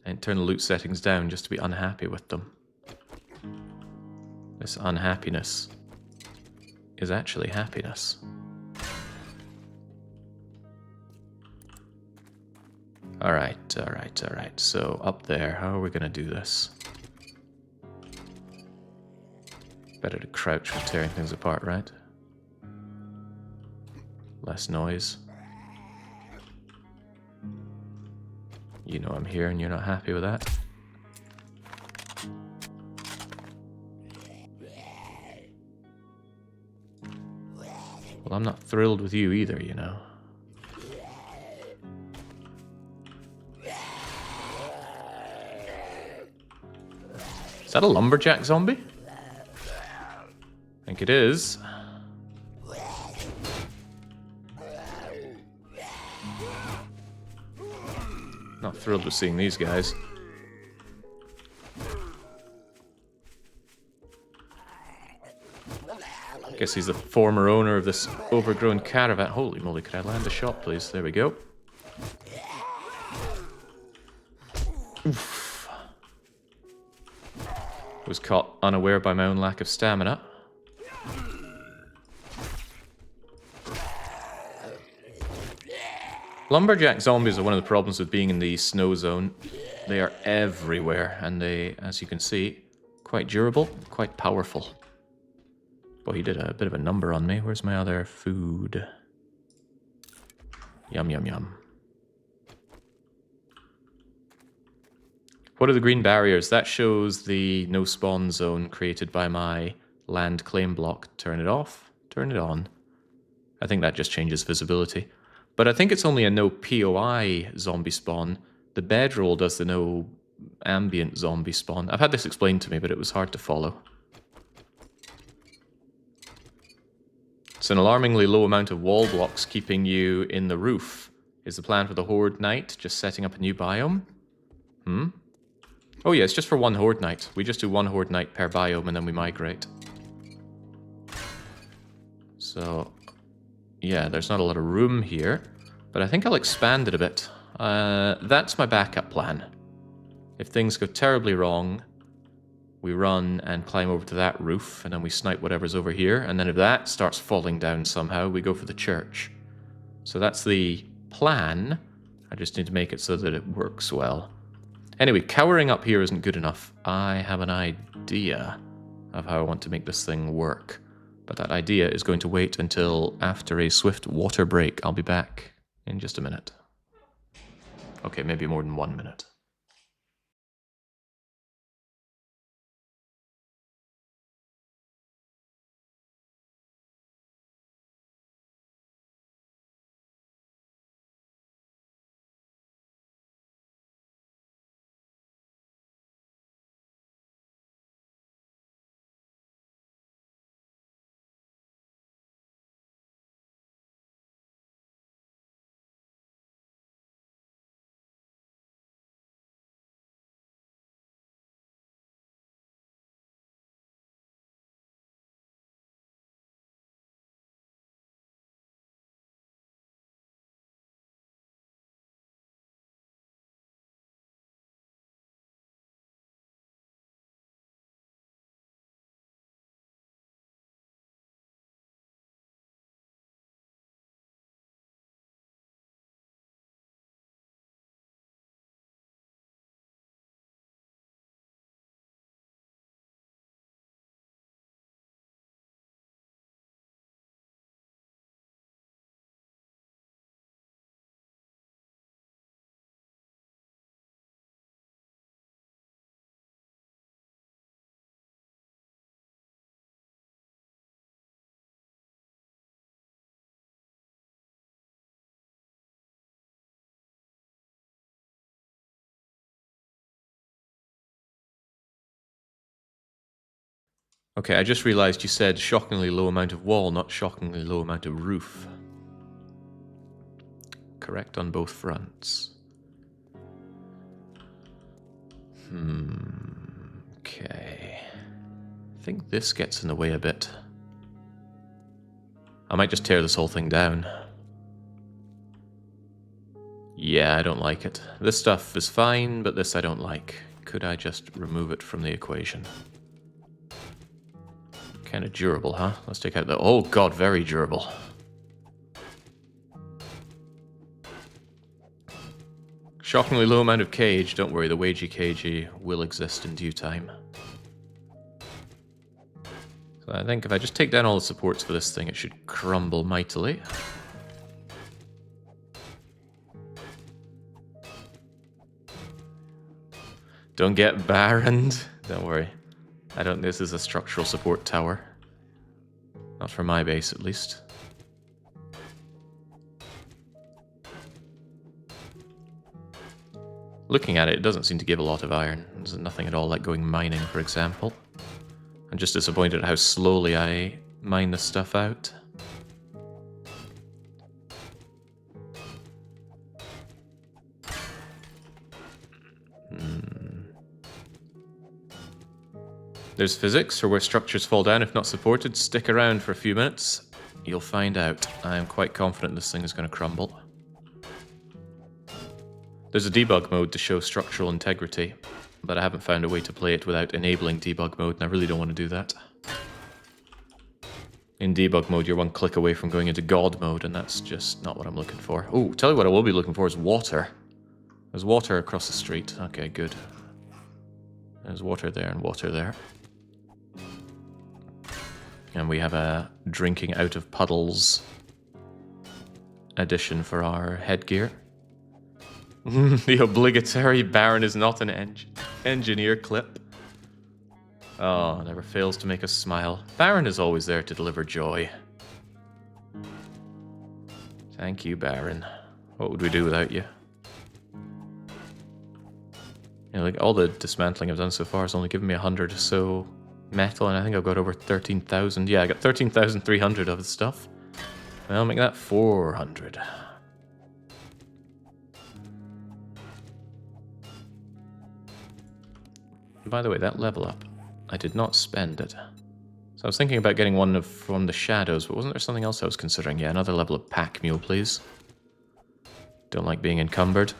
didn't turn the loot settings down just to be unhappy with them. This unhappiness is actually happiness. Alright, alright, alright. So, up there, how are we gonna do this? Better to crouch when tearing things apart, right? Less noise. You know I'm here and you're not happy with that. Well, I'm not thrilled with you either, you know. Is that a lumberjack zombie? I think it is. Not thrilled with seeing these guys. I guess he's the former owner of this overgrown caravan. Holy moly, could I land a shot, please? There we go. Oof. Was caught unaware by my own lack of stamina. Lumberjack zombies are one of the problems with being in the snow zone. They are everywhere, and they, as you can see, quite durable, quite powerful. Boy, he did a bit of a number on me. Where's my other food? Yum, yum, yum. What are the green barriers? That shows the no spawn zone created by my land claim block. Turn it off, turn it on. I think that just changes visibility. But I think it's only a no POI zombie spawn. The bedroll does the no ambient zombie spawn. I've had this explained to me, but it was hard to follow. It's an alarmingly low amount of wall blocks keeping you in the roof. Is the plan for the Horde Night just setting up a new biome? Oh yeah, it's just for one Horde Night. We just do one Horde Night per biome and then we migrate. So, yeah, there's not a lot of room here, but I think I'll expand it a bit. That's my backup plan. If things go terribly wrong, we run and climb over to that roof, and then we snipe whatever's over here, and then if that starts falling down somehow, we go for the church. So that's the plan. I just need to make it so that it works well. Anyway, cowering up here isn't good enough. I have an idea of how I want to make this thing work. But that idea is going to wait until after a swift water break. I'll be back in just a minute. Okay, maybe more than 1 minute. Okay, I just realized you said shockingly low amount of wall, not shockingly low amount of roof. Correct on both fronts. Okay. I think this gets in the way a bit. I might just tear this whole thing down. Yeah, I don't like it. This stuff is fine, but this I don't like. Could I just remove it from the equation? Kind of durable, huh? Let's take out the... Oh god, very durable. Shockingly low amount of cage. Don't worry, the wagey cagey will exist in due time. So I think if I just take down all the supports for this thing, it should crumble mightily. Don't get barrened. Don't worry. I don't... This is a structural support tower. Not for my base, at least. Looking at it, it doesn't seem to give a lot of iron. There's nothing at all like going mining, for example. I'm just disappointed at how slowly I mine this stuff out. There's physics for where structures fall down if not supported. Stick around for a few minutes. You'll find out. I am quite confident this thing is going to crumble. There's a debug mode to show structural integrity, but I haven't found a way to play it without enabling debug mode, and I really don't want to do that. In debug mode, you're one click away from going into God mode, and that's just not what I'm looking for. Oh, tell you what I will be looking for is water. There's water across the street. Okay, good. There's water there and water there. And we have a drinking out of puddles addition for our headgear. The obligatory Baron is not an engineer clip. Oh, never fails to make us smile. Baron is always there to deliver joy. Thank you, Baron. What would we do without you? You know, like all the dismantling I've done so far has only given me 100 or so metal, and I think I've got over 13,000. Yeah, I got 13,300 of the stuff. Well, make that 400. By the way, that level up, I did not spend it. So I was thinking about getting one from the shadows, but wasn't there something else I was considering? Yeah, another level of pack mule, please. Don't like being encumbered.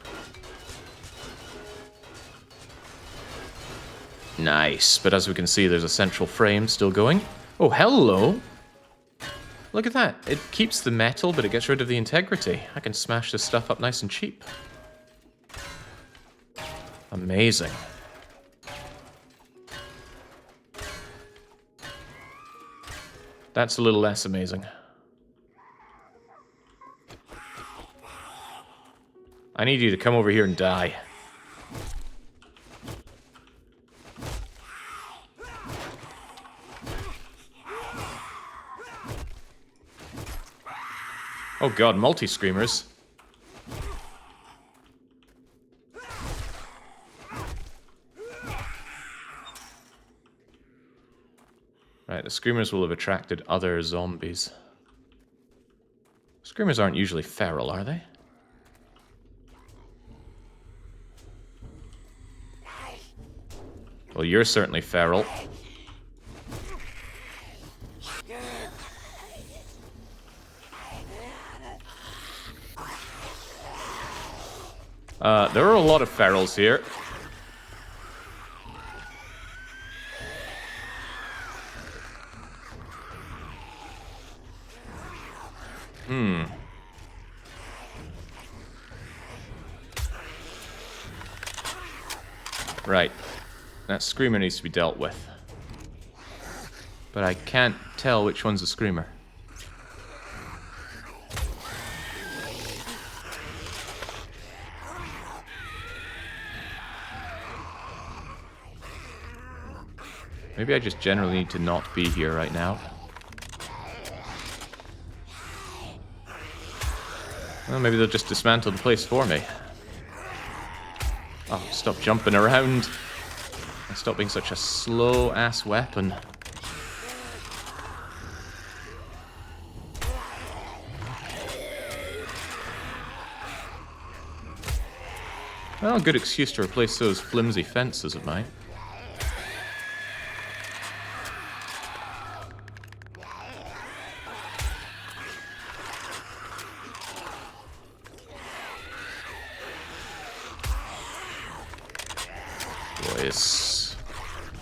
Nice, but as we can see, there's a central frame still going. Oh, hello! Look at that. It keeps the metal, but it gets rid of the integrity. I can smash this stuff up nice and cheap. Amazing. That's a little less amazing. I need you to come over here and die. Oh god, multi-screamers. Right, the screamers will have attracted other zombies. Screamers aren't usually feral, are they? Well, you're certainly feral. There are a lot of ferals here. Right. That screamer needs to be dealt with. But I can't tell which one's a screamer. Maybe I just generally need to not be here right now. Well, maybe they'll just dismantle the place for me. Oh, stop jumping around. And stop being such a slow-ass weapon. Well, good excuse to replace those flimsy fences of mine. This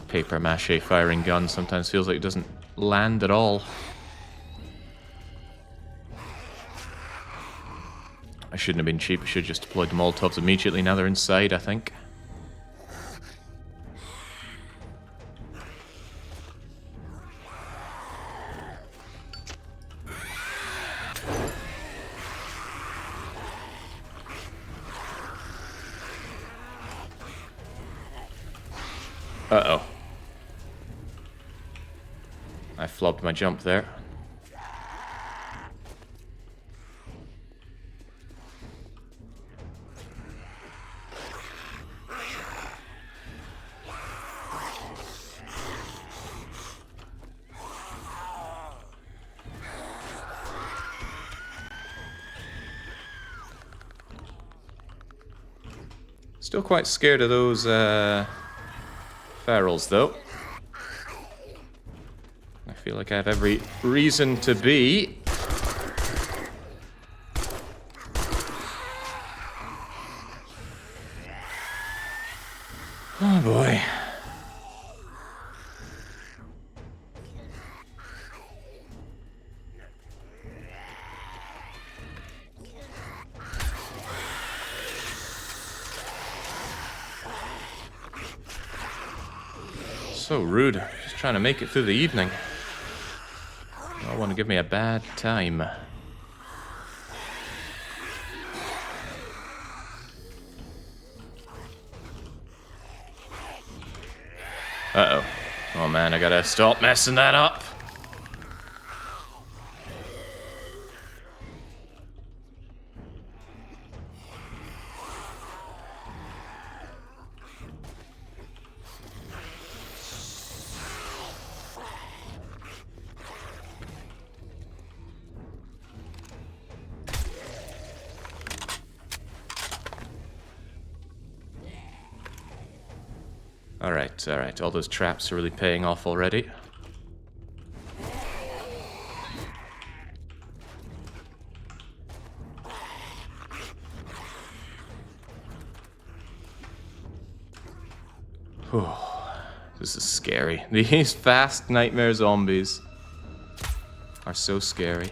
paper mache firing gun sometimes feels like it doesn't land at all. I shouldn't have been cheap. I should have just deployed the Molotovs immediately. Now they're inside, I think. Uh-oh. I flopped my jump there. Still quite scared of those, ferals, though. I feel like I have every reason to be. Oh boy. So rude. Just trying to make it through the evening. gonna give me a bad time. Uh-oh. Oh man, I gotta stop messing that up. Alright. All those traps are really paying off already. Whew. This is scary. These fast nightmare zombies are so scary.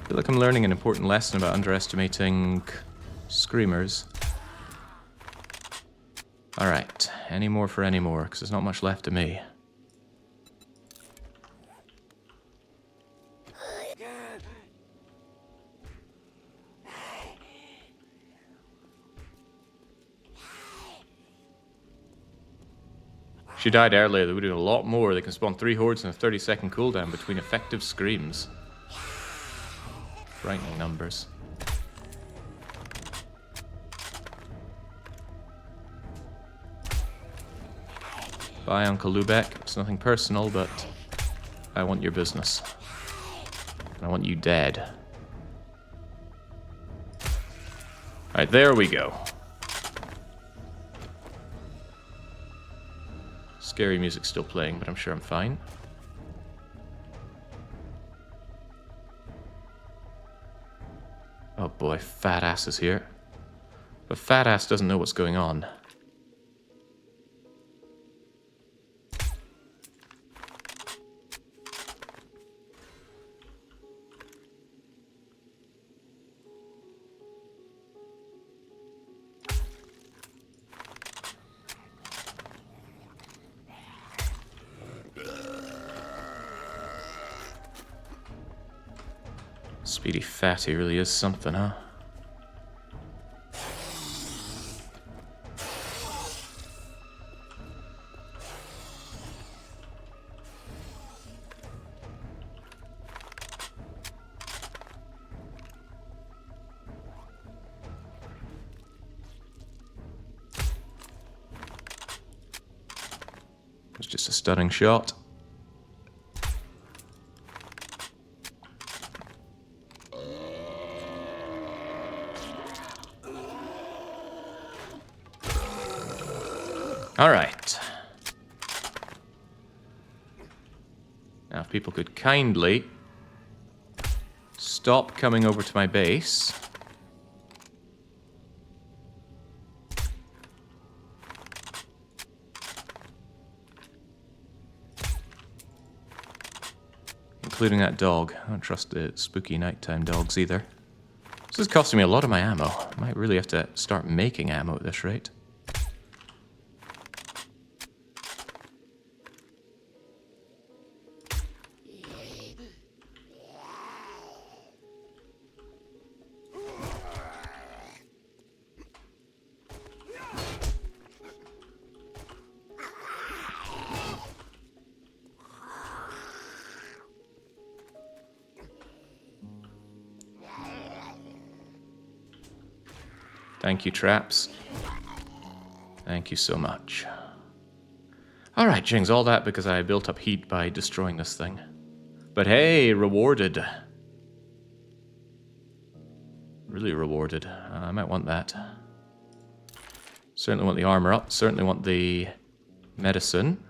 I feel like I'm learning an important lesson about underestimating screamers. Alright, any more for any more, because there's not much left of me. She died earlier, they would do a lot more. They can spawn 3 hordes in a 30-second cooldown between effective screams. Frightening numbers. Bye, Uncle Lubeck. It's nothing personal, but I want your business. And I want you dead. Alright, there we go. Scary music's still playing, but I'm sure I'm fine. Oh boy, Fat Ass is here. But Fat Ass doesn't know what's going on. Speedy Fatty really is something, huh? It's just a stunning shot. All right. Now, if people could kindly stop coming over to my base. Including that dog. I don't trust the spooky nighttime dogs either. This is costing me a lot of my ammo. I might really have to start making ammo at this rate. Thank you, traps. Thank you so much. Alright, Jings, all that because I built up heat by destroying this thing. But hey, rewarded. Really rewarded. I might want that. Certainly want the armor up. Certainly want the medicine.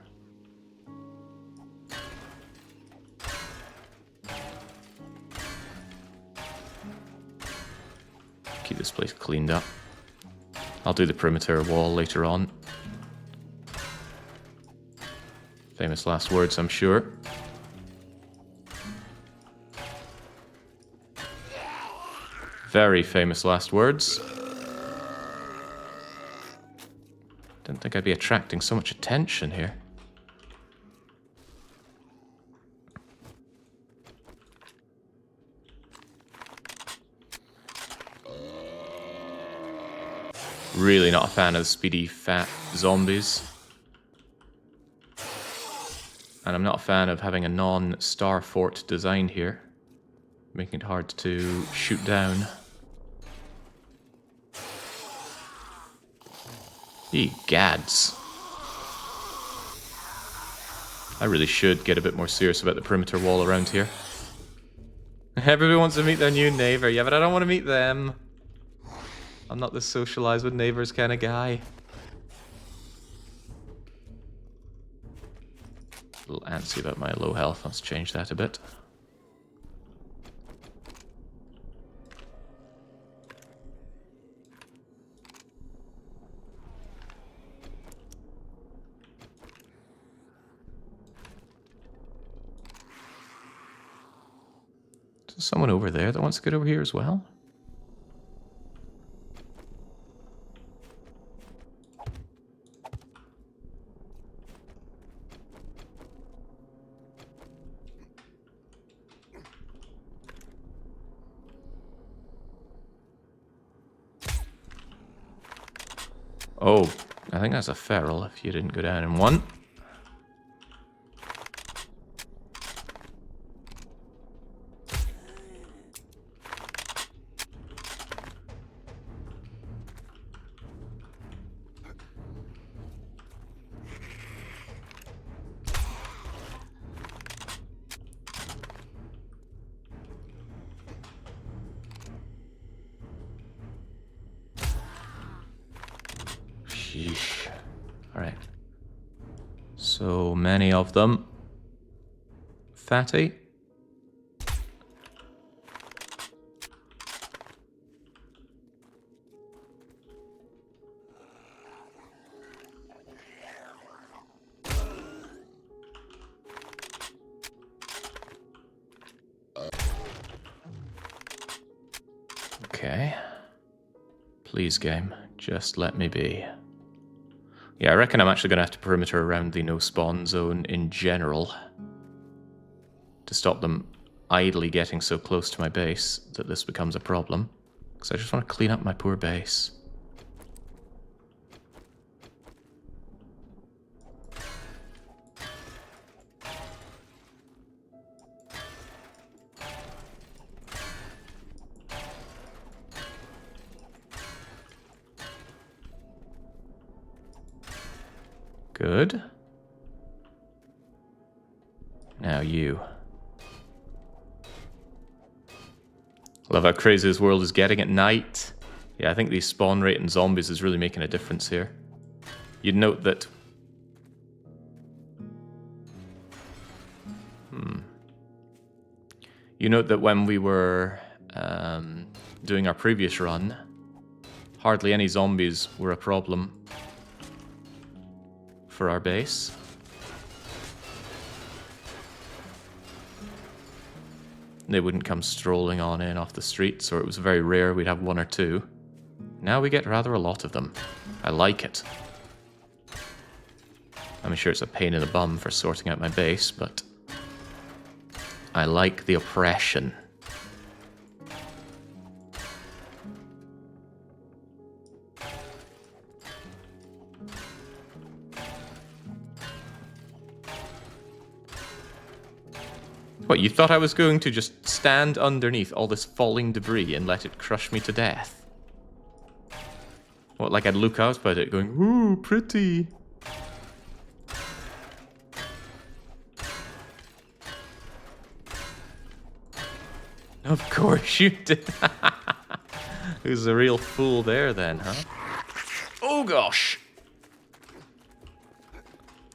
Keep this place cleaned up. I'll do the perimeter wall later on. Famous last words, I'm sure. Very famous last words. Didn't think I'd be attracting so much attention here. Really not a fan of speedy, fat zombies. And I'm not a fan of having a non-star fort design here, making it hard to shoot down. Gads. I really should get a bit more serious about the perimeter wall around here. Everybody wants to meet their new neighbor. Yeah, but I don't want to meet them. I'm not the socialize with neighbors kind of guy. A little antsy about my low health. Let's change that a bit. Is there someone over there that wants to get over here as well? Oh, I think that's a feral if you didn't go down in one. Sheesh. Alright. So many of them. Fatty. Okay. Please, game. Just let me be. Yeah, I reckon I'm actually going to have to perimeter around the no-spawn zone in general to stop them idly getting so close to my base that this becomes a problem. Because I just want to clean up my poor base. Good. Now you. Love how crazy this world is getting at night. Yeah, I think the spawn rate in zombies is really making a difference here. You'd note that... You note that when we were doing our previous run, hardly any zombies were a problem for our base. They wouldn't come strolling on in off the streets, or it was very rare we'd have one or two. Now we get rather a lot of them. I like it. I'm sure it's a pain in the bum for sorting out my base, but I like the oppression. What, you thought I was going to just stand underneath all this falling debris and let it crush me to death? What, like I'd look out at it going, ooh, pretty. Of course you did. Who's the real fool there then, huh? Oh gosh.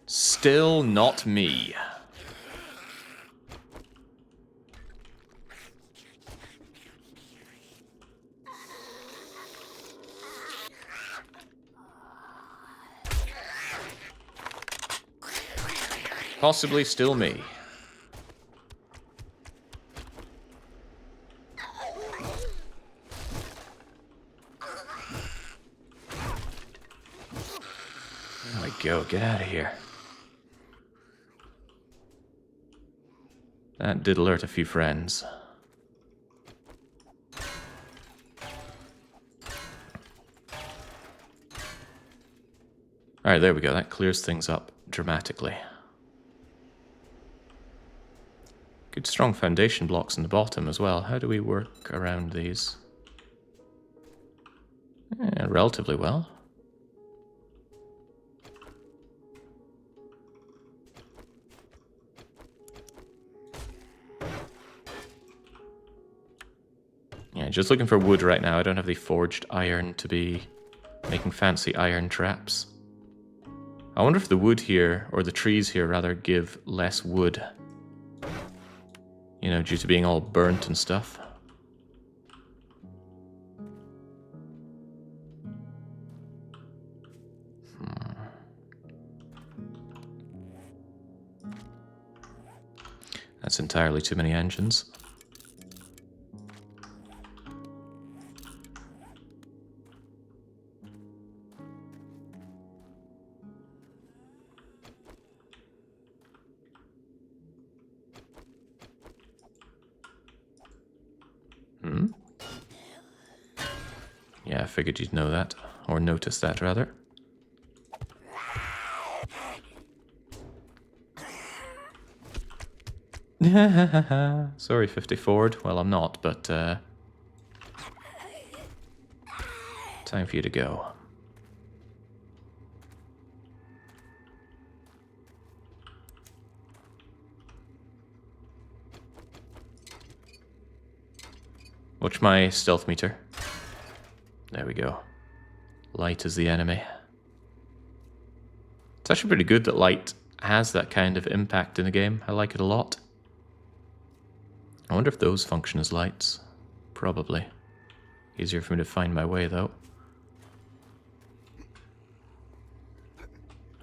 Still not me. Possibly still me. There we go, get out of here. That did alert a few friends. Alright, there we go. That clears things up dramatically. Good strong foundation blocks in the bottom as well. How do we work around these? Relatively well. Yeah, just looking for wood right now. I don't have the forged iron to be making fancy iron traps. I wonder if the wood here, or the trees here rather, give less wood. You know, due to being all burnt and stuff. That's entirely too many engines. Yeah, I figured you'd know that. Or notice that, rather. Sorry, 50 Ford. Well, I'm not, but time for you to go. Watch my stealth meter. There we go. Light is the enemy. It's actually pretty good that light has that kind of impact in the game. I like it a lot. I wonder if those function as lights. Probably. Easier for me to find my way, though.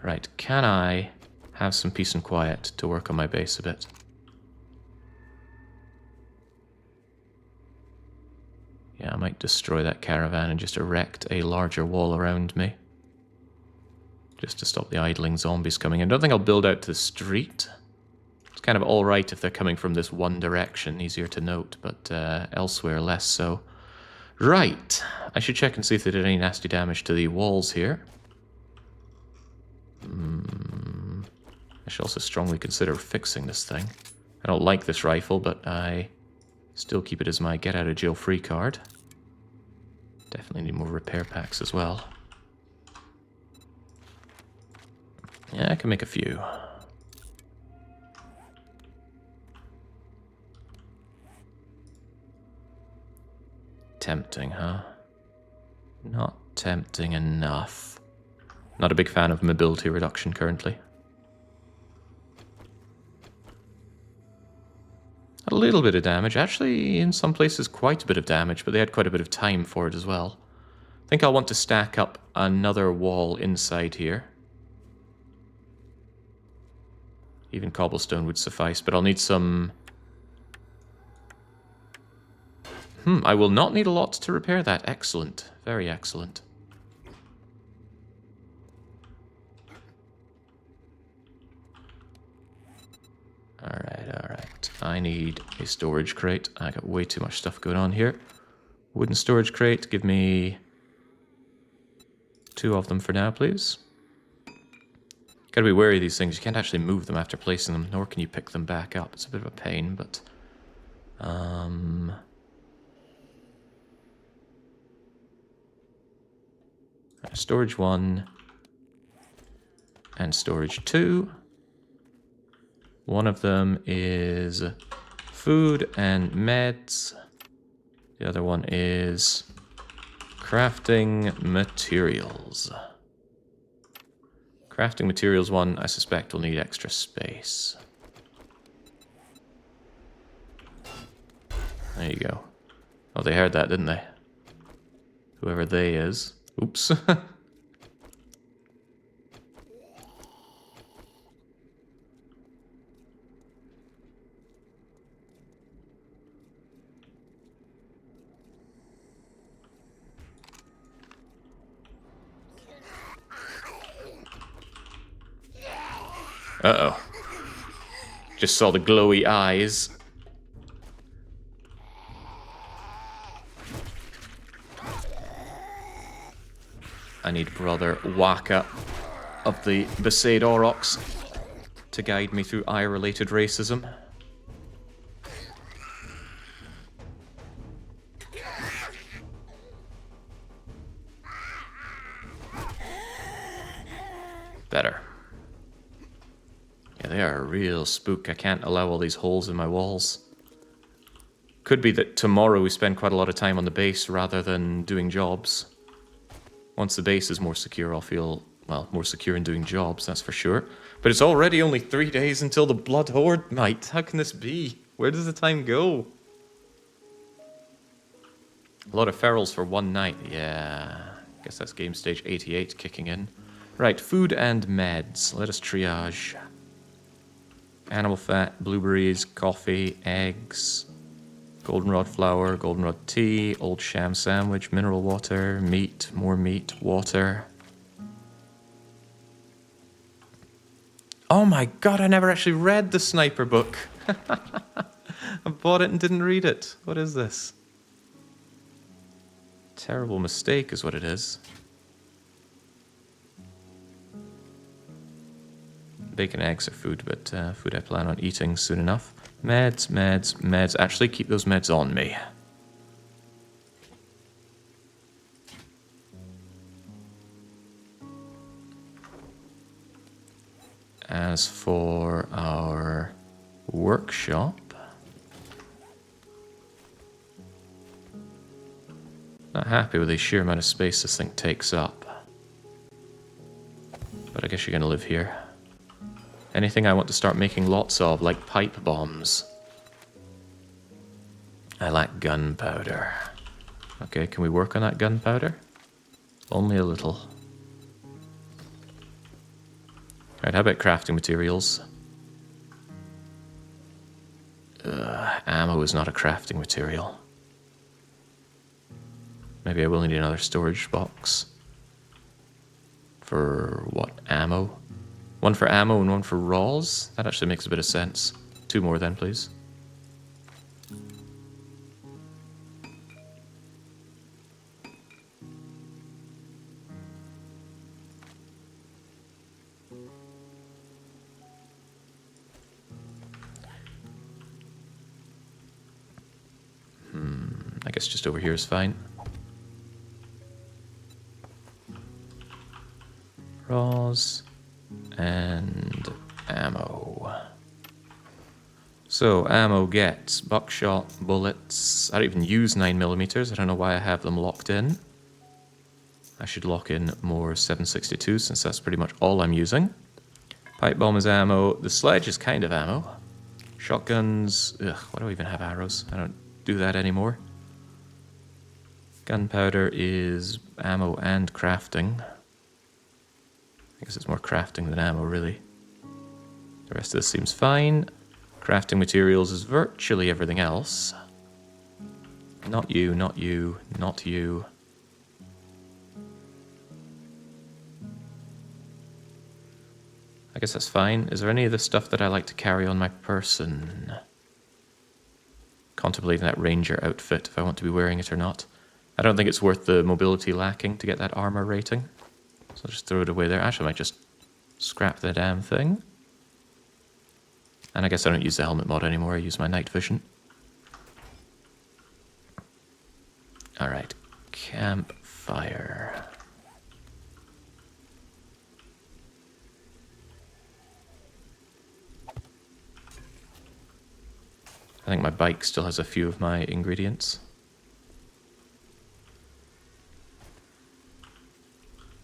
Right, can I have some peace and quiet to work on my base a bit? Yeah, I might destroy that caravan and just erect a larger wall around me. Just to stop the idling zombies coming in. I don't think I'll build out to the street. It's kind of alright if they're coming from this one direction, easier to note, but elsewhere less so. Right, I should check and see if they did any nasty damage to the walls here. I should also strongly consider fixing this thing. I don't like this rifle, but I still keep it as my get out of jail free card. Definitely need more repair packs as well. Yeah, I can make a few. Tempting, huh? Not tempting enough. Not a big fan of mobility reduction currently. A little bit of damage. Actually, in some places, quite a bit of damage, but they had quite a bit of time for it as well. I think I'll want to stack up another wall inside here. Even cobblestone would suffice, but I'll need some... I will not need a lot to repair that. Excellent. Very excellent. Alright. I need a storage crate. I got way too much stuff going on here. Wooden storage crate. Give me 2 of them for now, please. Gotta be wary of these things. You can't actually move them after placing them, nor can you pick them back up. It's a bit of a pain, but... Storage 1 and storage 2. One of them is food and meds. The other one is crafting materials. Crafting materials 1, I suspect, will need extra space. There you go. Oh, they heard that, didn't they? Whoever they is. Oops. Uh-oh. Just saw the glowy eyes. I need Brother Waka of the Besaid Aurochs to guide me through eye-related racism. Better. Yeah, they are a real spook. I can't allow all these holes in my walls. Could be that tomorrow we spend quite a lot of time on the base rather than doing jobs. Once the base is more secure, I'll feel, well, more secure in doing jobs, that's for sure. But it's already only 3 days until the Blood Horde night. How can this be? Where does the time go? A lot of ferals for one night. Yeah, guess that's game stage 88 kicking in. Right, food and meds. Let us triage. Animal fat, blueberries, coffee, eggs, goldenrod flour, goldenrod tea, old sham sandwich, mineral water, meat, more meat, water. Oh my god, I never actually read the sniper book. I bought it and didn't read it. What is this? Terrible mistake is what it is. Bacon, eggs are food, but food I plan on eating soon enough. Meds, meds, meds. Actually, keep those meds on me. As for our workshop, not happy with the sheer amount of space this thing takes up. But I guess you're gonna live here. Anything I want to start making lots of, like pipe bombs. I lack gunpowder. Okay, can we work on that gunpowder? Only a little. Alright, how about crafting materials? Ammo is not a crafting material. Maybe I will need another storage box. For what? Ammo? One for ammo and one for raws? That actually makes a bit of sense. 2 more then, please. I guess just over here is fine. Raws and ammo. So, ammo gets buckshot, bullets. I don't even use 9mm. I don't know why I have them locked in. I should lock in more 7.62 since that's pretty much all I'm using. Pipe bomb is ammo. The sledge is kind of ammo. Shotguns. Ugh, why do I even have arrows? I don't do that anymore. Gunpowder is ammo and crafting. I guess it's more crafting than ammo, really. The rest of this seems fine. Crafting materials is virtually everything else. Not you, not you, not you. I guess that's fine. Is there any of the stuff that I like to carry on my person? Contemplating that ranger outfit, if I want to be wearing it or not. I don't think it's worth the mobility lacking to get that armor rating. So I'll just throw it away there. Actually, I might just scrap the damn thing. And I guess I don't use the helmet mod anymore. I use my night vision. Alright. Campfire. I think my bike still has a few of my ingredients.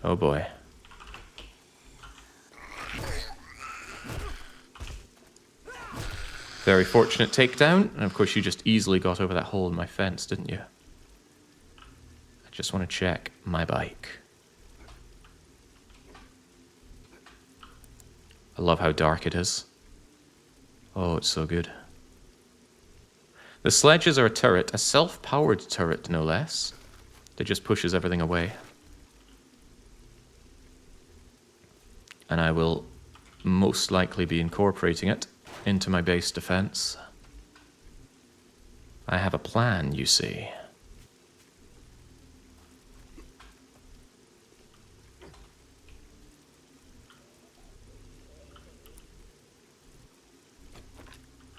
Oh boy. Very fortunate takedown, and of course you just easily got over that hole in my fence, didn't you? I just want to check my bike. I love how dark it is. Oh, it's so good. The sledges are a turret, a self-powered turret, no less. That just pushes everything away. And I will most likely be incorporating it into my base defense. I have a plan, you see.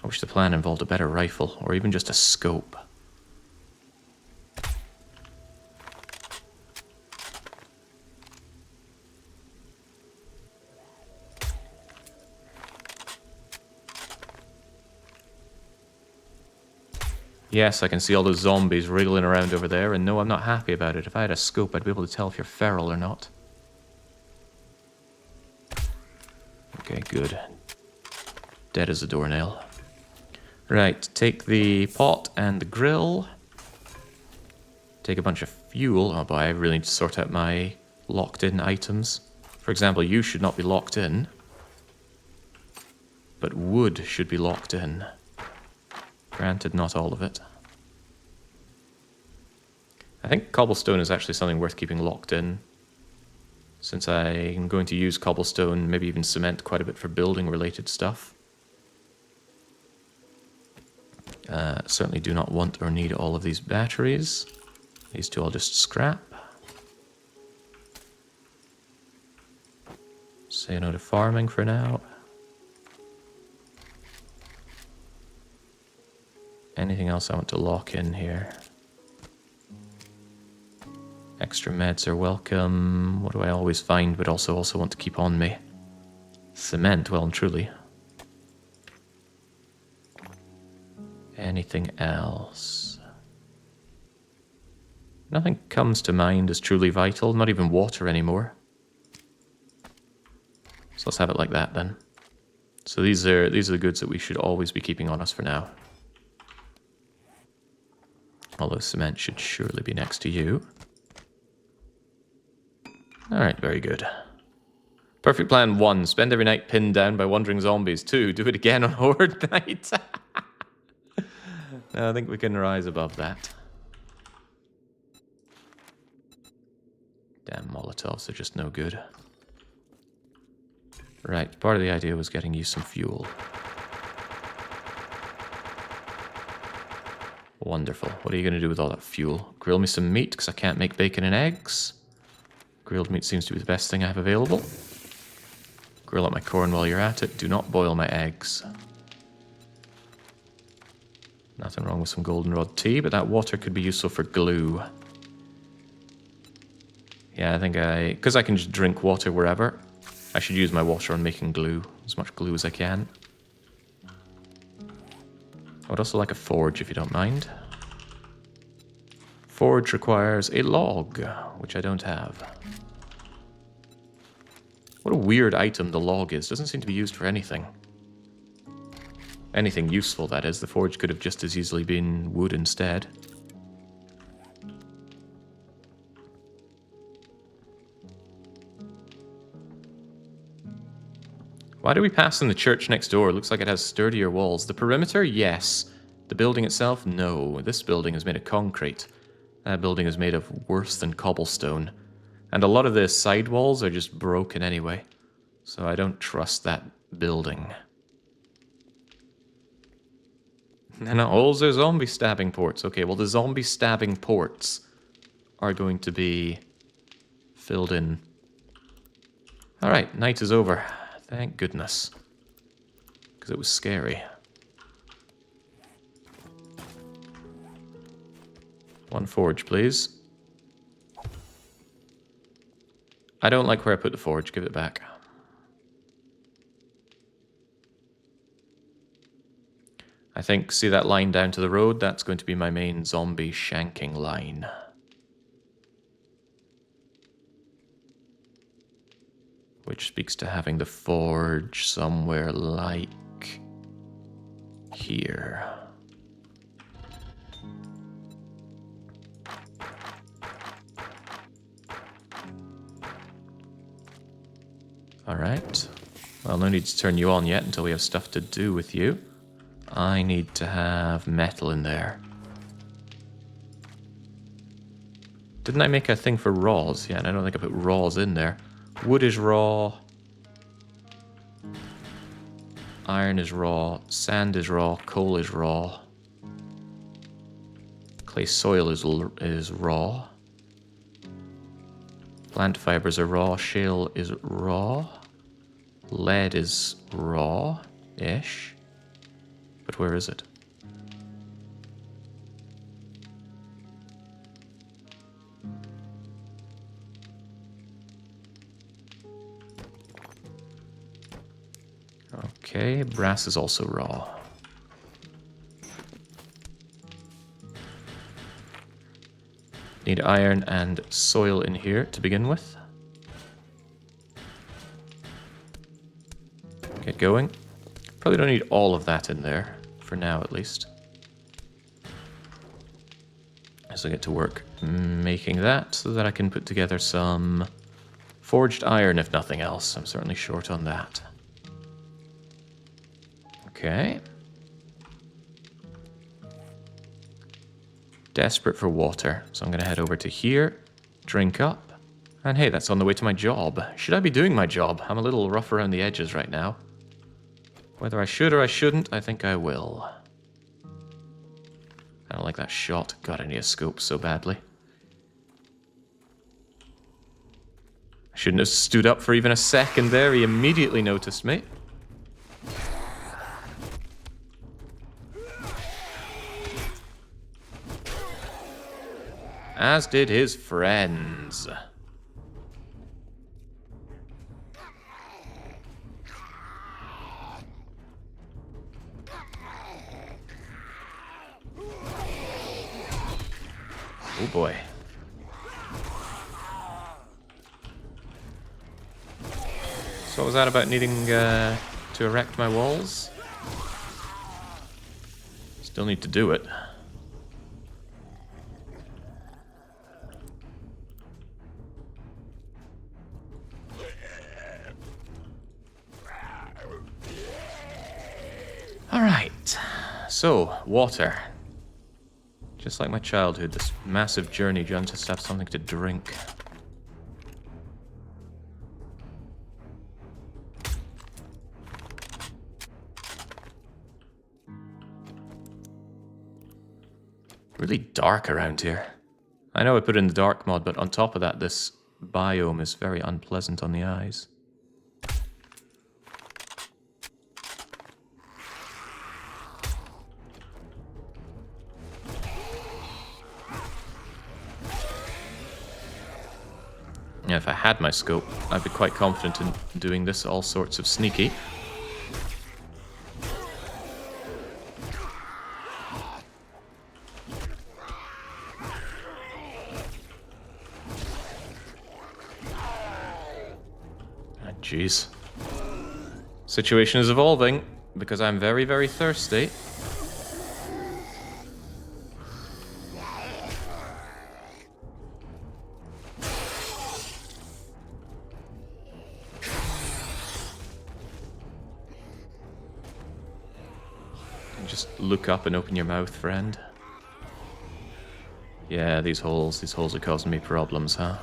I wish the plan involved a better rifle, or even just a scope. Yes, I can see all those zombies wriggling around over there, and no, I'm not happy about it. If I had a scope, I'd be able to tell if you're feral or not. Okay, good. Dead as a doornail. Right, take the pot and the grill. Take a bunch of fuel. Oh boy, I really need to sort out my locked-in items. For example, you should not be locked in. But wood should be locked in. Granted, not all of it. I think cobblestone is actually something worth keeping locked in, since I'm going to use cobblestone, maybe even cement, quite a bit for building-related stuff. Certainly do not want or need all of these batteries. These two I'll just scrap. Say no to farming for now. Anything else I want to lock in here? Extra meds are welcome. What do I always find but also want to keep on me? Cement, well and truly. Anything else? Nothing comes to mind as truly vital, not even water anymore. So let's have it like that then. So these are the goods that we should always be keeping on us for now. Although cement should surely be next to you. Alright, very good. Perfect plan 1. Spend every night pinned down by wandering zombies. 2. Do it again on Horde night. I think we can rise above that. Damn Molotovs are just no good. Right, part of the idea was getting you some fuel. Wonderful. What are you going to do with all that fuel? Grill me some meat, because I can't make bacon and eggs. Grilled meat seems to be the best thing I have available. Grill up my corn while you're at it. Do not boil my eggs. Nothing wrong with some goldenrod tea, but that water could be useful for glue. Yeah, I think because I can just drink water wherever, I should use my water on making glue. As much glue as I can. I would also like a forge, if you don't mind. Forge requires a log, which I don't have. What a weird item the log is. Doesn't seem to be used for anything. Anything useful, that is. The forge could have just as easily been wood instead. Why do we pass in the church next door? It looks like it has sturdier walls. The perimeter, yes. The building itself, no. This building is made of concrete. That building is made of worse than cobblestone. And a lot of the side walls are just broken anyway. So I don't trust that building. And all the zombie stabbing ports. Okay, well the zombie stabbing ports are going to be filled in. Alright, night is over. Thank goodness. Because it was scary. One forge, please. I don't like where I put the forge. Give it back. I think, see that line down to the road? That's going to be my main zombie shanking line. Which speaks to having the forge somewhere like here. Alright. Well, no need to turn you on yet until we have stuff to do with you. I need to have metal in there. Didn't I make a thing for raws? Yeah, and I don't think I put raws in there. Wood is raw. Iron is raw. Sand is raw. Coal is raw. Clay soil is raw. Plant fibers are raw. Shale is raw. Lead is raw-ish. But where is it? Okay, brass is also raw. Need iron and soil in here to begin with. Get going. Probably don't need all of that in there, for now at least. As I get to work making that so that I can put together some forged iron if nothing else. I'm certainly short on that. Okay. Desperate for water, so I'm going to head over to here, drink up, and hey, that's on the way to my job. Should I be doing my job? I'm a little rough around the edges right now. Whether I should or I shouldn't, I think I will. I don't like that shot. God, I need a scope so badly. I shouldn't have stood up for even a second there. He immediately noticed me. As did his friends. Oh boy. So what was that about needing to erect my walls? Still need to do it. Alright, so, water. Just like my childhood, this massive journey, you just have something to drink. Really dark around here. I know I put in the dark mod, but on top of that, this biome is very unpleasant on the eyes. Yeah, if I had my scope, I'd be quite confident in doing this all sorts of sneaky. Ah, jeez. Situation is evolving, because I'm very, very thirsty. Just look up and open your mouth, friend. Yeah, these holes are causing me problems, huh?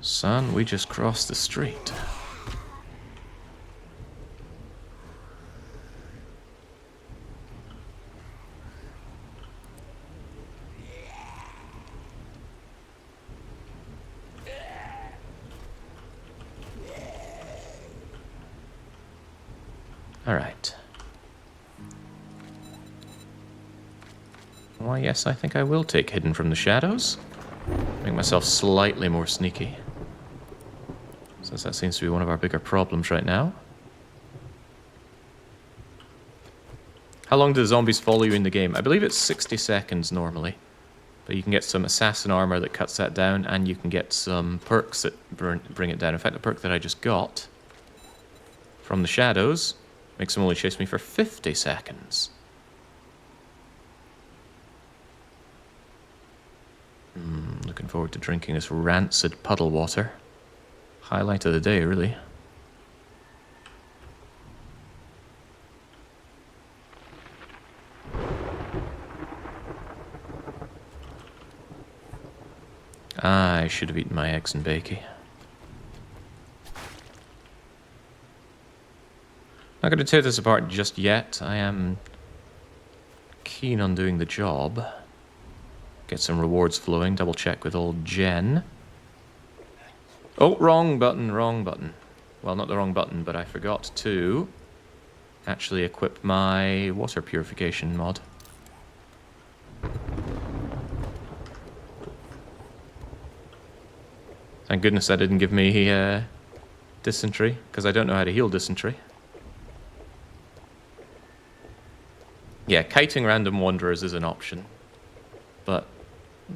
Son, we just crossed the street. Alright. Why, yes, I think I will take Hidden from the Shadows. Make myself slightly more sneaky. Since that seems to be one of our bigger problems right now. How long do the zombies follow you in the game? I believe it's 60 seconds normally. But you can get some assassin armor that cuts that down, and you can get some perks that bring it down. In fact, the perk that I just got from the shadows makes them only chase me for 50 seconds. Looking forward to drinking this rancid puddle water. highlight of the day, really. I should have eaten my eggs and bacon. Not going to tear this apart just yet. I am keen on doing the job. Get some rewards flowing. Double check with old Jen. Oh, wrong button, wrong button. Well, not the wrong button, but I forgot to actually equip my water purification mod. Thank goodness that didn't give me dysentery, because I don't know how to heal dysentery. Yeah, kiting random wanderers is an option, but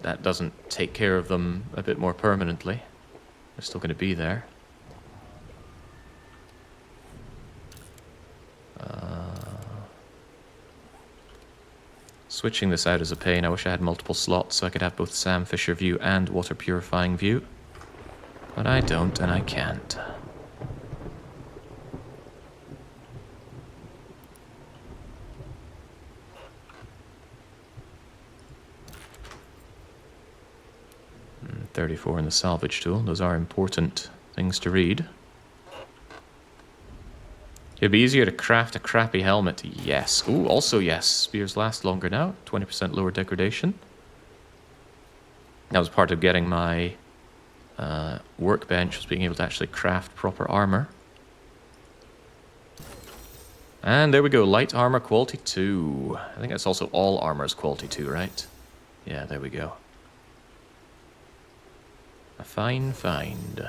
that doesn't take care of them a bit more permanently. They're still going to be there. Switching this out is a pain. I wish I had multiple slots so I could have both Sam Fisher view and water purifying view. But I don't, and I can't. Mm, 34 in the salvage tool. Those are important things to read. It'd be easier to craft a crappy helmet. Yes. Ooh, also yes. Spears last longer now. 20% lower degradation. That was part of getting my workbench, was being able to actually craft proper armor. And there we go. Light armor quality 2. I think that's also all armor is quality 2, right? Yeah, there we go. A fine find.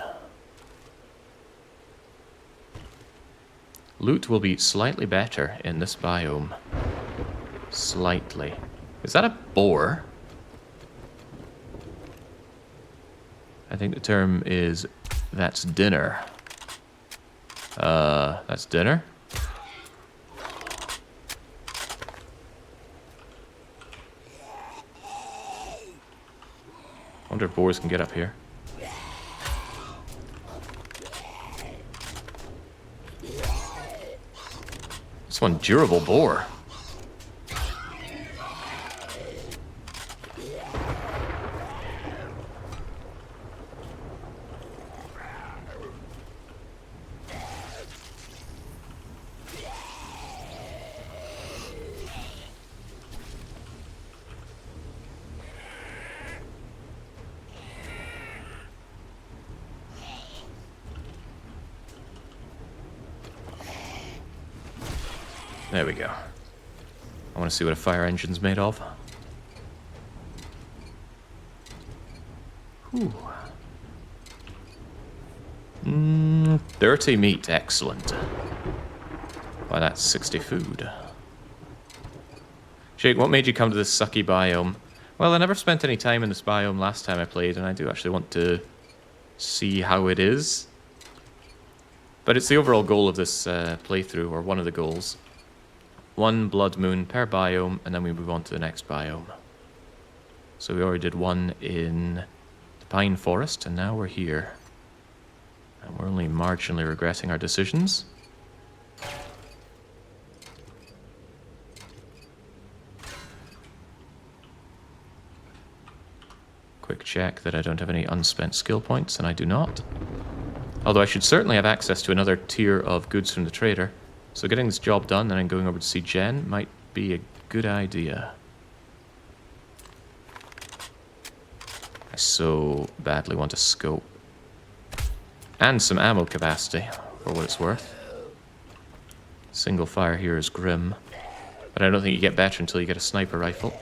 Loot will be slightly better in this biome. Slightly. Is that a boar? I think the term is, that's dinner. That's dinner? I wonder if boars can get up here. This one, durable boar. There we go. I want to see what a fire engine's made of. Whew. 30 meat, excellent. Why, that's 60 food. Jake, what made you come to this sucky biome? Well, I never spent any time in this biome last time I played, and I do actually want to see how it is. But it's the overall goal of this playthrough, or one of the goals. 1 blood moon per biome, and then we move on to the next biome. So we already did one in the pine forest, and now we're here. And we're only marginally regretting our decisions. Quick check that I don't have any unspent skill points, and I do not. Although I should certainly have access to another tier of goods from the trader. So getting this job done and then going over to see Jen might be a good idea. I so badly want a scope. And some ammo capacity, for what it's worth. Single fire here is grim. But I don't think you get better until you get a sniper rifle.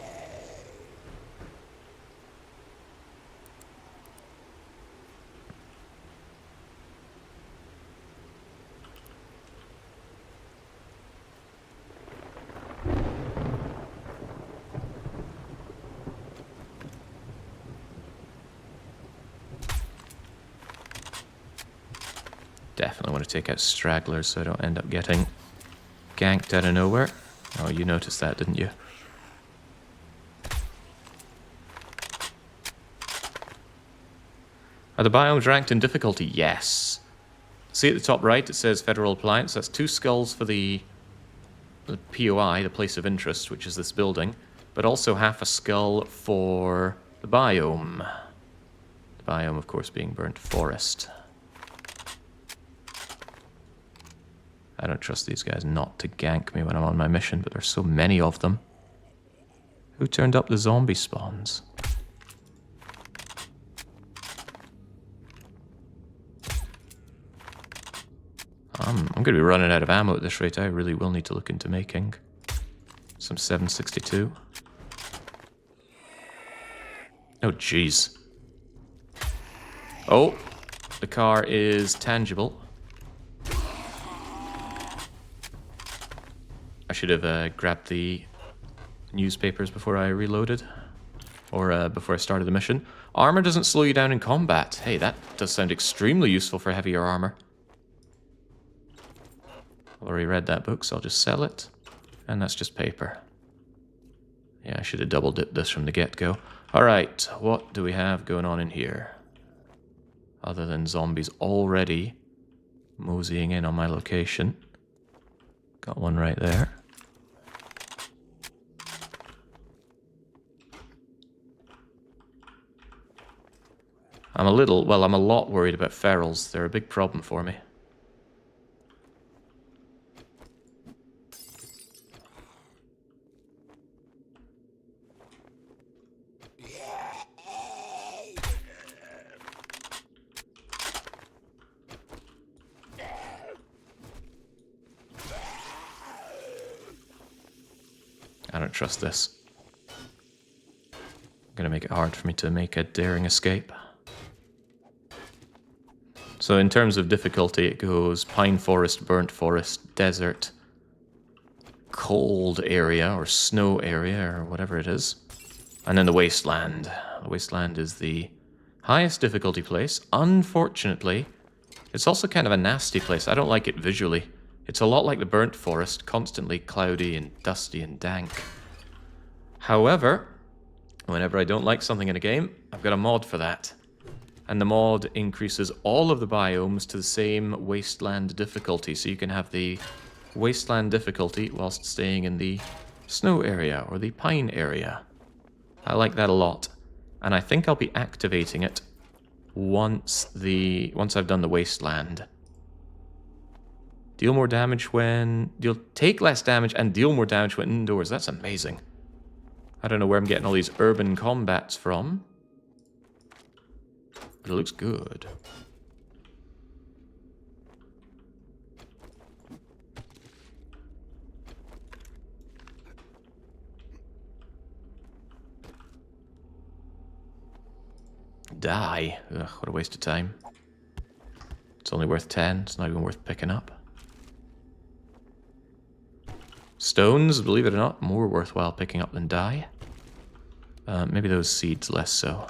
Definitely want to take out stragglers so I don't end up getting ganked out of nowhere. Oh, you noticed that, didn't you? Are the biomes ranked in difficulty? Yes. See at the top right, it says Federal Appliance. That's 2 skulls for the POI, the place of interest, which is this building, but also half a skull for the biome. The biome, of course, being burnt forest. I don't trust these guys not to gank me when I'm on my mission, but there's so many of them. Who turned up the zombie spawns? I'm going to be running out of ammo at this rate. I really will need to look into making some 7.62. Oh, jeez. Oh, the car is tangible. I should have grabbed the newspapers before I reloaded. Or before I started the mission. Armor doesn't slow you down in combat. Hey, that does sound extremely useful for heavier armor. I've already read that book, so I'll just sell it. And that's just paper. Yeah, I should have double dipped this from the get-go. Alright, what do we have going on in here? Other than zombies already moseying in on my location. Got one right there. I'm a lot worried about ferals. They're a big problem for me. I don't trust this. Gonna make it hard for me to make a daring escape. So in terms of difficulty, it goes pine forest, burnt forest, desert, cold area, or snow area, or whatever it is. And then the wasteland. The wasteland is the highest difficulty place. Unfortunately, it's also kind of a nasty place. I don't like it visually. It's a lot like the burnt forest, constantly cloudy and dusty and dank. However, whenever I don't like something in a game, I've got a mod for that. And the mod increases all of the biomes to the same wasteland difficulty. So you can have the wasteland difficulty whilst staying in the snow area or the pine area. I like that a lot. And I think I'll be activating it once I've done the wasteland. Deal more damage when... take less damage and deal more damage when indoors. That's amazing. I don't know where I'm getting all these urban combats from. But it looks good. Die. Ugh, what a waste of time. It's only worth 10. It's not even worth picking up. Stones, believe it or not, more worthwhile picking up than die. Maybe those seeds less so.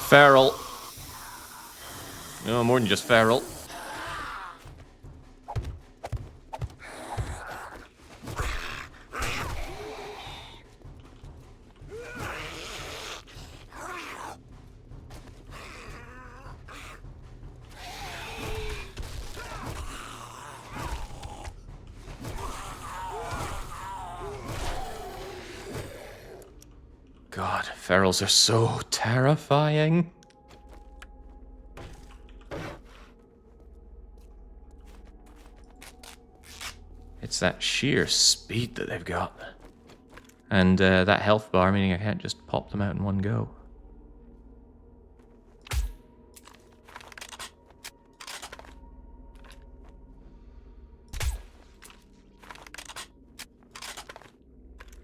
Feral. No, more than just feral. God, ferals are so terrifying. It's that sheer speed that they've got. And that health bar, meaning I can't just pop them out in one go.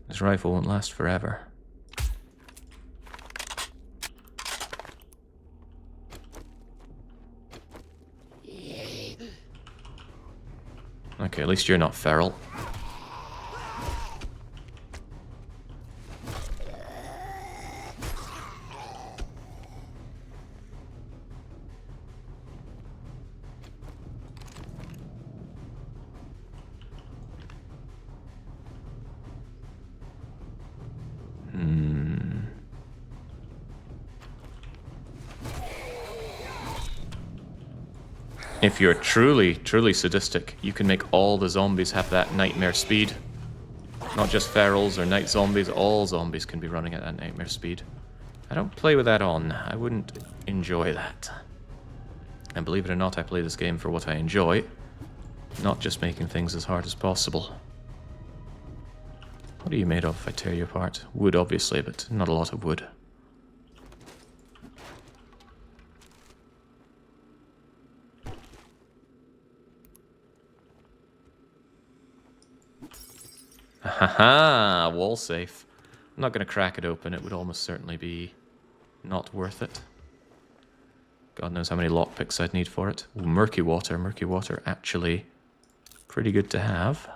This rifle won't last forever. Okay, at least you're not feral. If you're truly, truly sadistic, you can make all the zombies have that nightmare speed. Not just ferals or night zombies, all zombies can be running at that nightmare speed. I don't play with that on. I wouldn't enjoy that. And believe it or not, I play this game for what I enjoy, not just making things as hard as possible. What are you made of if I tear you apart? Wood, obviously, but not a lot of wood. Haha, wall safe. I'm not going to crack it open. It would almost certainly be not worth it. God knows how many lockpicks I'd need for it. Ooh, murky water. Murky water actually pretty good to have.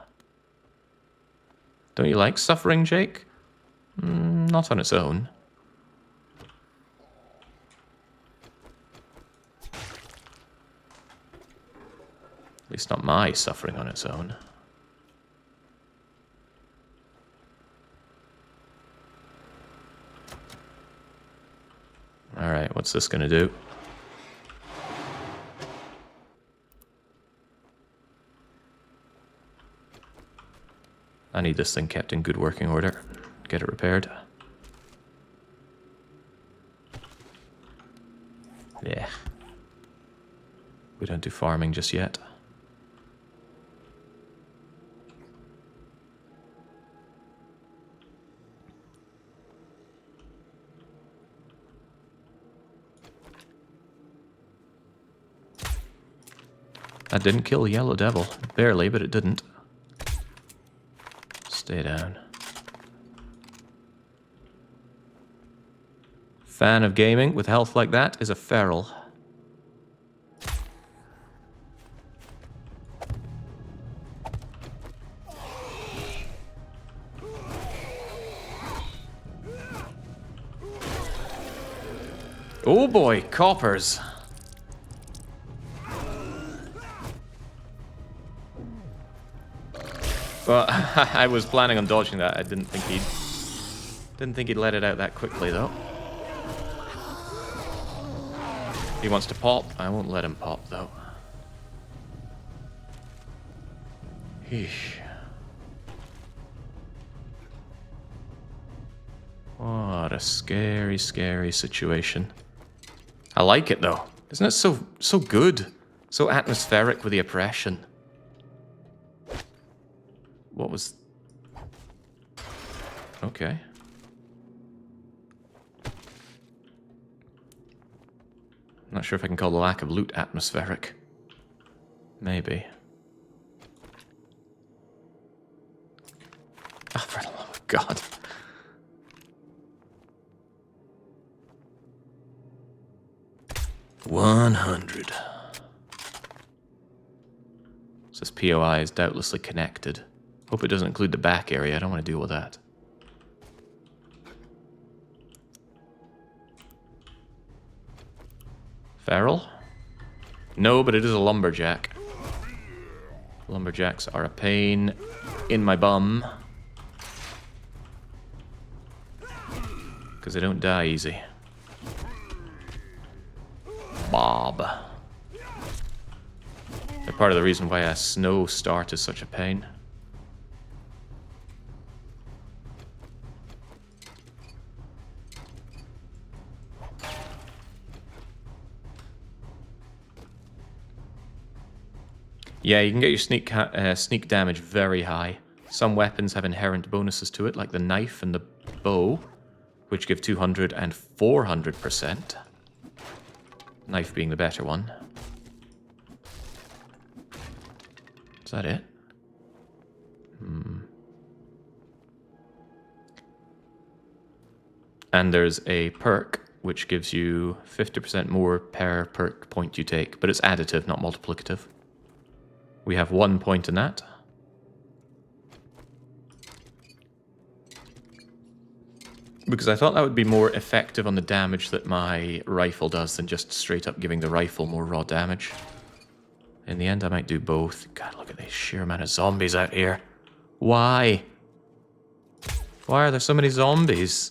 Don't you like suffering, Jake? Not on its own. At least not my suffering on its own. Alright, what's this gonna do? I need this thing kept in good working order. Get it repaired. Yeah. We don't do farming just yet. That didn't kill the Yellow Devil. Barely, but it didn't. Stay down. Fan of gaming with health like that is a feral. Oh boy, coppers. Well, I was planning on dodging that. I didn't think he'd let it out that quickly though. He wants to pop. I won't let him pop though. Eesh. What a scary, scary situation. I like it though. Isn't it so good? So atmospheric with the oppression. What was... Okay. Not sure if I can call the lack of loot atmospheric. Maybe. Oh, for the love of God. $100. So this POI is doubtlessly connected. Hope it doesn't include the back area. I don't want to deal with that. Feral? No, but it is a lumberjack. Lumberjacks are a pain in my bum. Because they don't die easy. Bob. They're part of the reason why a snow start is such a pain. Yeah, you can get your sneak damage very high. Some weapons have inherent bonuses to it, like the knife and the bow, which give 200 and 400%. Knife being the better one. Is that it? And there's a perk, which gives you 50% more per perk point you take, but it's additive, not multiplicative. We have 1 point in that. Because I thought that would be more effective on the damage that my rifle does than just straight up giving the rifle more raw damage. In the end, I might do both. God, look at the sheer amount of zombies out here. Why? Why are there so many zombies?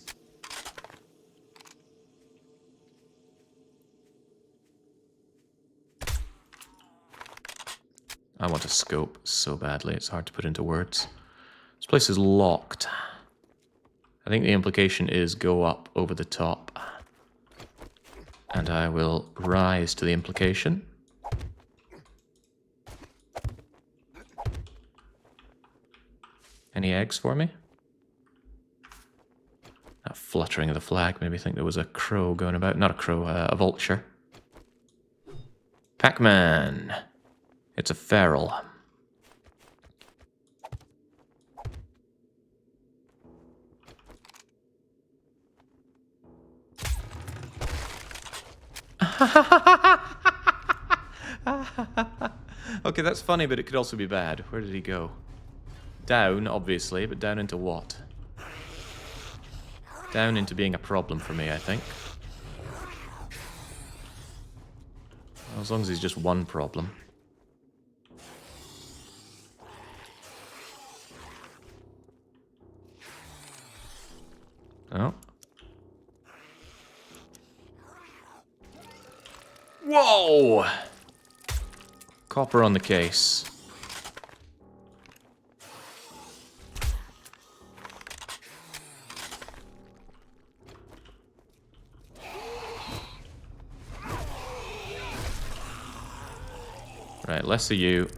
want to scope so badly, it's hard to put into words. This place is locked. I think the implication is go up over the top. And I will rise to the implication. Any eggs for me? That fluttering of the flag made me think there was a crow going about. Not a crow, a vulture. Pac-Man. It's a feral. Okay, that's funny, but it could also be bad. Where did he go? Down, obviously, but down into what? Down into being a problem for me, I think. Well, as long as he's just one problem. Oh. Whoa! Copper on the case. Right, less of you.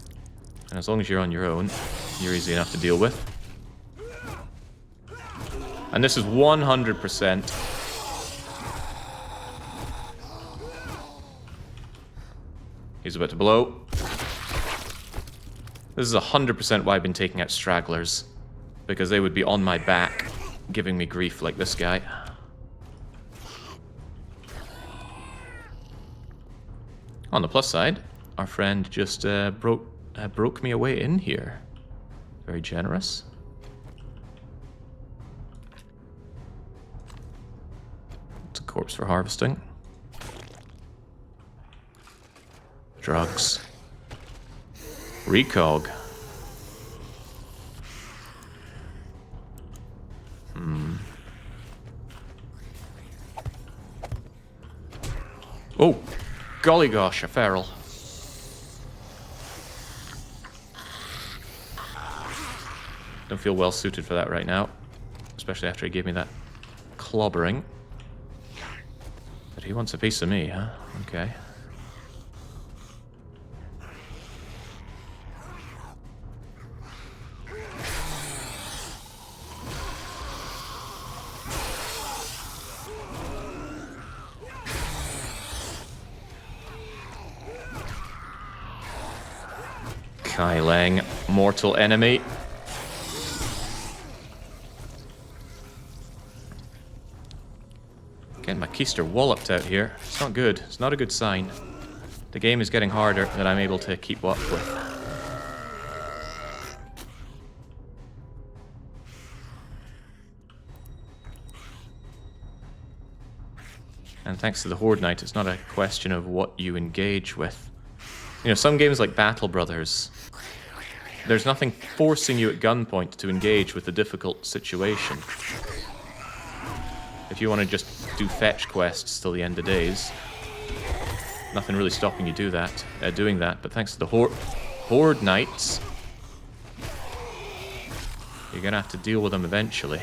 And as long as you're on your own, you're easy enough to deal with. And this is 100%. He's about to blow. This is 100% why I've been taking out stragglers. Because they would be on my back, giving me grief like this guy. On the plus side, our friend just broke me away in here. Very generous. It's a corpse for harvesting. Drugs. Recog. Oh, golly gosh, a feral. Don't feel well suited for that right now, especially after he gave me that clobbering. But he wants a piece of me, huh? Okay. Kai Lang, mortal enemy. Getting my keister walloped out here. It's not good. It's not a good sign. The game is getting harder than I'm able to keep up with. And thanks to the Horde Knight, it's not a question of what you engage with. You know, some games like Battle Brothers, there's nothing forcing you at gunpoint to engage with a difficult situation. If you want to just do fetch quests till the end of days, nothing really stopping you doing that. But thanks to the Horde Knights, you're gonna have to deal with them eventually.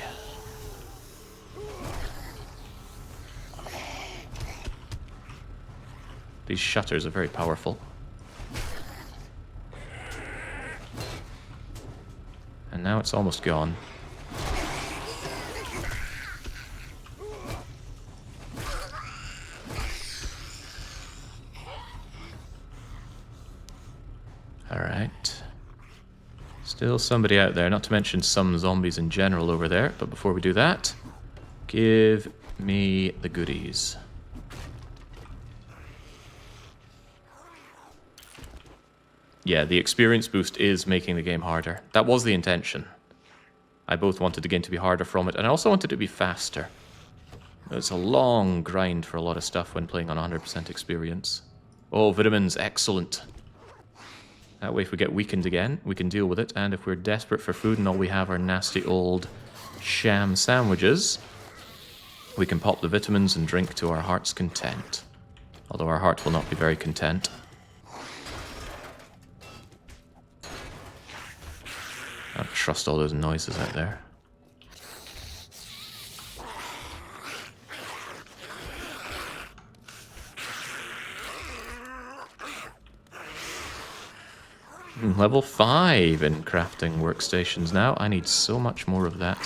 These shutters are very powerful. And now it's almost gone. Alright. Still somebody out there, not to mention some zombies in general over there. But before we do that, give me the goodies. Yeah, the experience boost is making the game harder. That was the intention. I both wanted the game to be harder from it, and I also wanted it to be faster. It's a long grind for a lot of stuff when playing on 100% experience. Oh, vitamins, excellent. That way if we get weakened again, we can deal with it, and if we're desperate for food and all we have are nasty old sham sandwiches, we can pop the vitamins and drink to our heart's content. Although our heart will not be very content. trust all those noises out there. Level 5 in crafting workstations now. I need so much more of that.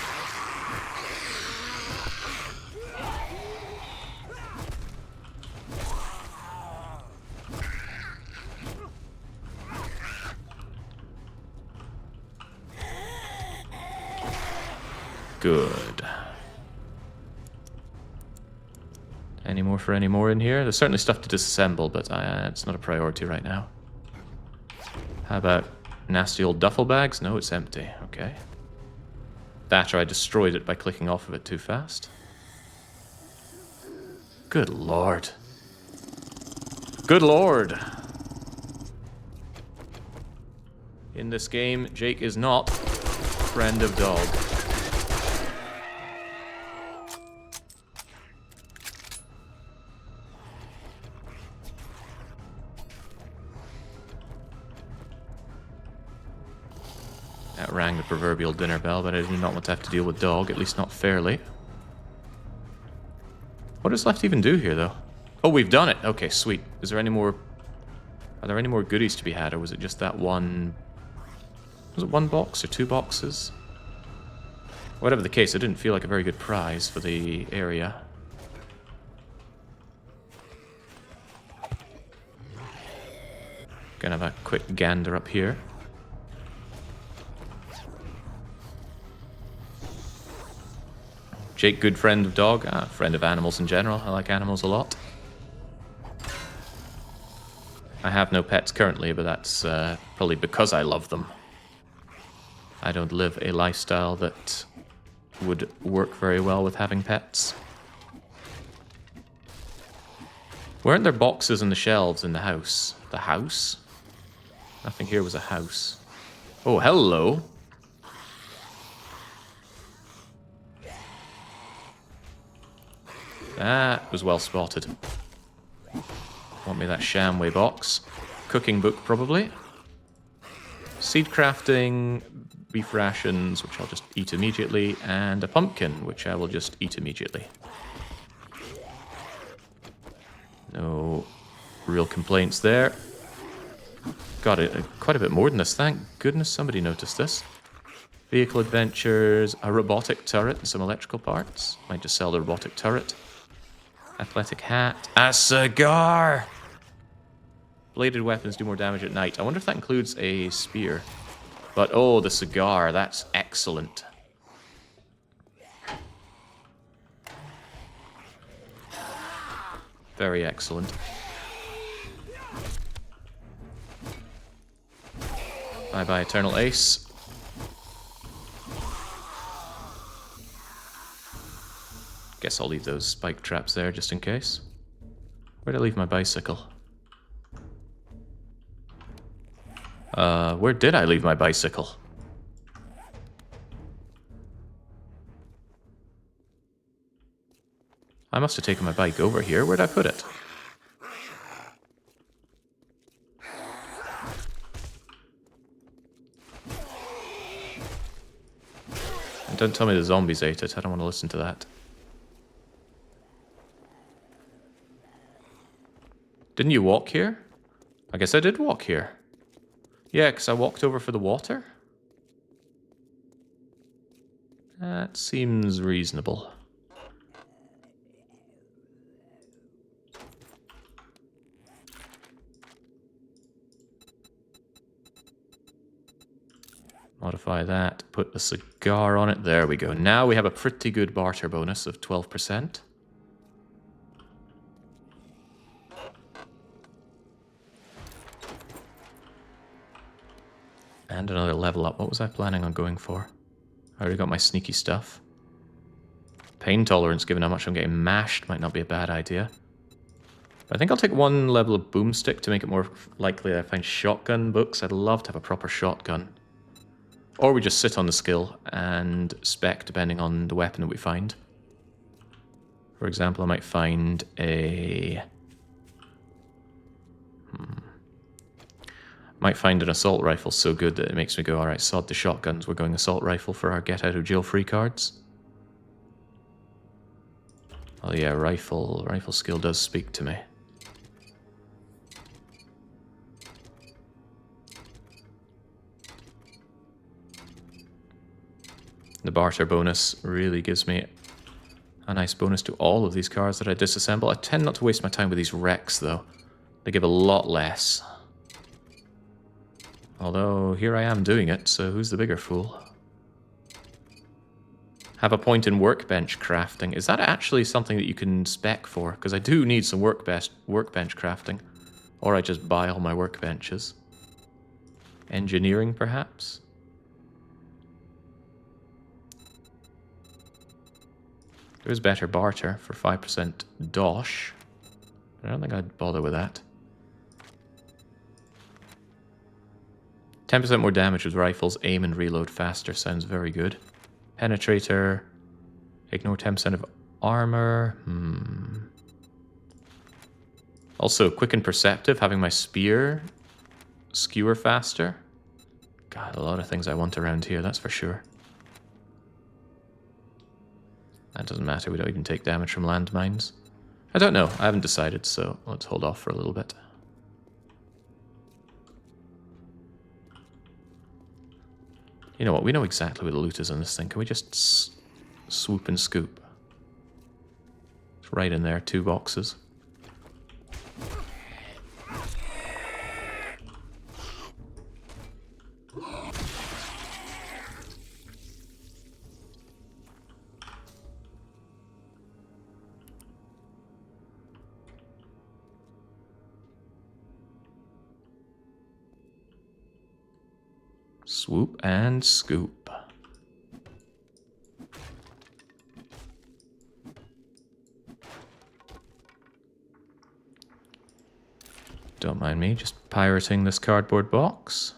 Good. Any more for any more in here? There's certainly stuff to disassemble, but it's not a priority right now. How about nasty old duffel bags? No, it's empty. Okay. That, or I destroyed it by clicking off of it too fast. Good lord. Good lord. In this game, Jake is not friend of dog. That rang the proverbial dinner bell, but I do not want to have to deal with dog, at least not fairly. What does left even do here, though? Oh, we've done it! Okay, sweet. Is there any more... Are there any more goodies to be had, or was it just that one... Was it one box or 2 boxes? Whatever the case, it didn't feel like a very good prize for the area. Gonna have a quick gander up here. Jake, good friend of dog, friend of animals in general. I like animals a lot. I have no pets currently, but that's probably because I love them. I don't live a lifestyle that would work very well with having pets. Weren't there boxes on the shelves in the house? The house? Nothing here was a house. Oh, hello. That was well spotted. Want me that Shamway box. Cooking book, probably. Seed crafting, beef rations, which I'll just eat immediately, and a pumpkin, which I will just eat immediately. No real complaints there. Got it, quite a bit more than this. Thank goodness somebody noticed this. Vehicle adventures, a robotic turret, and some electrical parts. Might just sell the robotic turret. Athletic hat. A cigar! Bladed weapons do more damage at night. I wonder if that includes a spear. But, oh, the cigar. That's excellent. Very excellent. Bye-bye, Eternal Ace. Guess I'll leave those spike traps there just in case. Where'd I leave my bicycle? Where did I leave my bicycle? I must have taken my bike over here. Where'd I put it? And don't tell me the zombies ate it. I don't want to listen to that. Didn't you walk here? I guess I did walk here. Yeah, because I walked over for the water. That seems reasonable. Modify that, put the cigar on it. There we go. Now we have a pretty good barter bonus of 12%. And another level up. What was I planning on going for? I already got my sneaky stuff. Pain tolerance, given how much I'm getting mashed, might not be a bad idea. But I think I'll take 1 level of boomstick to make it more likely I find shotgun books. I'd love to have a proper shotgun. Or we just sit on the skill and spec depending on the weapon that we find. For example, I might find a... Might find an assault rifle so good that it makes me go, alright, sod the shotguns, we're going assault rifle for our get out of jail free cards. Oh yeah, rifle skill does speak to me. The barter bonus really gives me a nice bonus to all of these cards that I disassemble. I tend not to waste my time with these wrecks, though. They give a lot less. Although, here I am doing it, so who's the bigger fool? Have a point in workbench crafting. Is that actually something that you can spec for? Because I do need some workbench crafting. Or I just buy all my workbenches. Engineering, perhaps? There is better barter for 5% dosh. I don't think I'd bother with that. 10% more damage with rifles, aim and reload faster. Sounds very good. Penetrator. Ignore 10% of armor. Also, quick and perceptive, having my spear skewer faster. God, a lot of things I want around here, that's for sure. That doesn't matter, we don't even take damage from landmines. I don't know, I haven't decided, so let's hold off for a little bit. You know what, we know exactly where the loot is on this thing. Can we just swoop and scoop? It's right in there, 2 boxes. Swoop and scoop. Don't mind me, just pirating this cardboard box.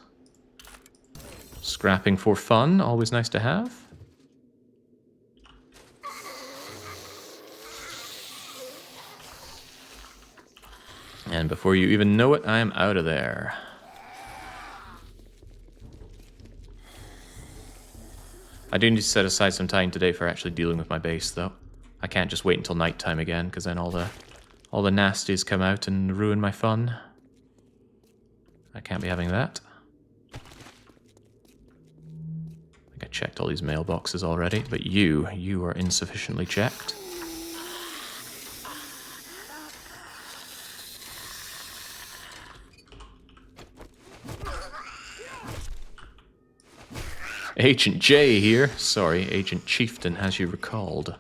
Scrapping for fun, always nice to have. And before you even know it, I am out of there. I do need to set aside some time today for actually dealing with my base, though. I can't just wait until nighttime again, because then all the nasties come out and ruin my fun. I can't be having that. I think I checked all these mailboxes already, but you are insufficiently checked. Agent J here. Sorry, Agent Chieftain has you recalled.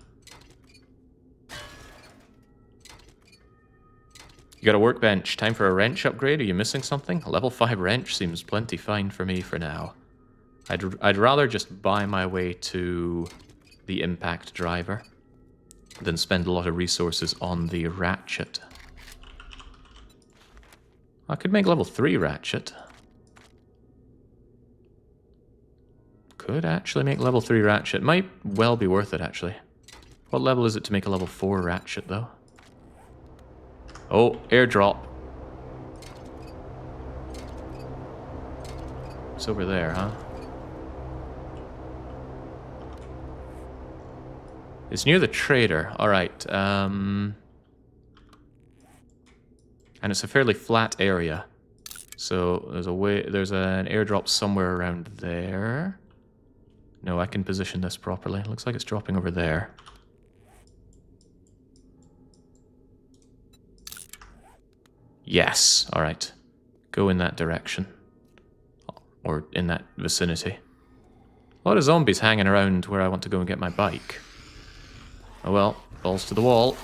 You got a workbench. Time for a wrench upgrade? Are you missing something? A level 5 wrench seems plenty fine for me for now. I'd rather just buy my way to the impact driver than spend a lot of resources on the ratchet. I could make level 3 ratchet. Could actually make level 3 ratchet. Might well be worth it, actually. What level is it to make a level 4 ratchet, though? Oh, airdrop. It's over there, huh? It's near the trader. Alright, and it's a fairly flat area. So there's an airdrop somewhere around there. No, I can position this properly. Looks like it's dropping over there. Yes, alright. Go in that direction. Or in that vicinity. A lot of zombies hanging around where I want to go and get my bike. Oh well, balls to the wall.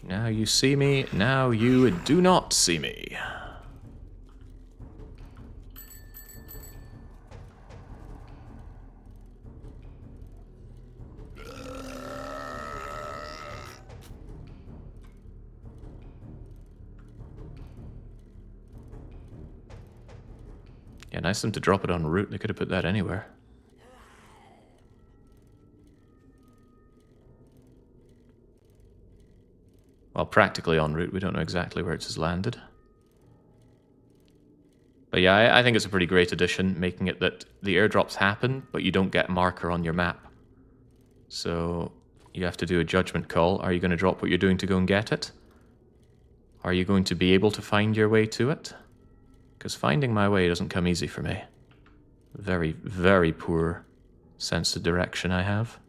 Now you see me, now you do not see me. Yeah, nice of them to drop it en route. They could have put that anywhere. Well, practically en route. We don't know exactly where it has landed. But yeah, I think it's a pretty great addition, making it that the airdrops happen, but you don't get a marker on your map. So you have to do a judgment call. Are you going to drop what you're doing to go and get it? Are you going to be able to find your way to it? Because finding my way doesn't come easy for me. Very, very poor sense of direction I have.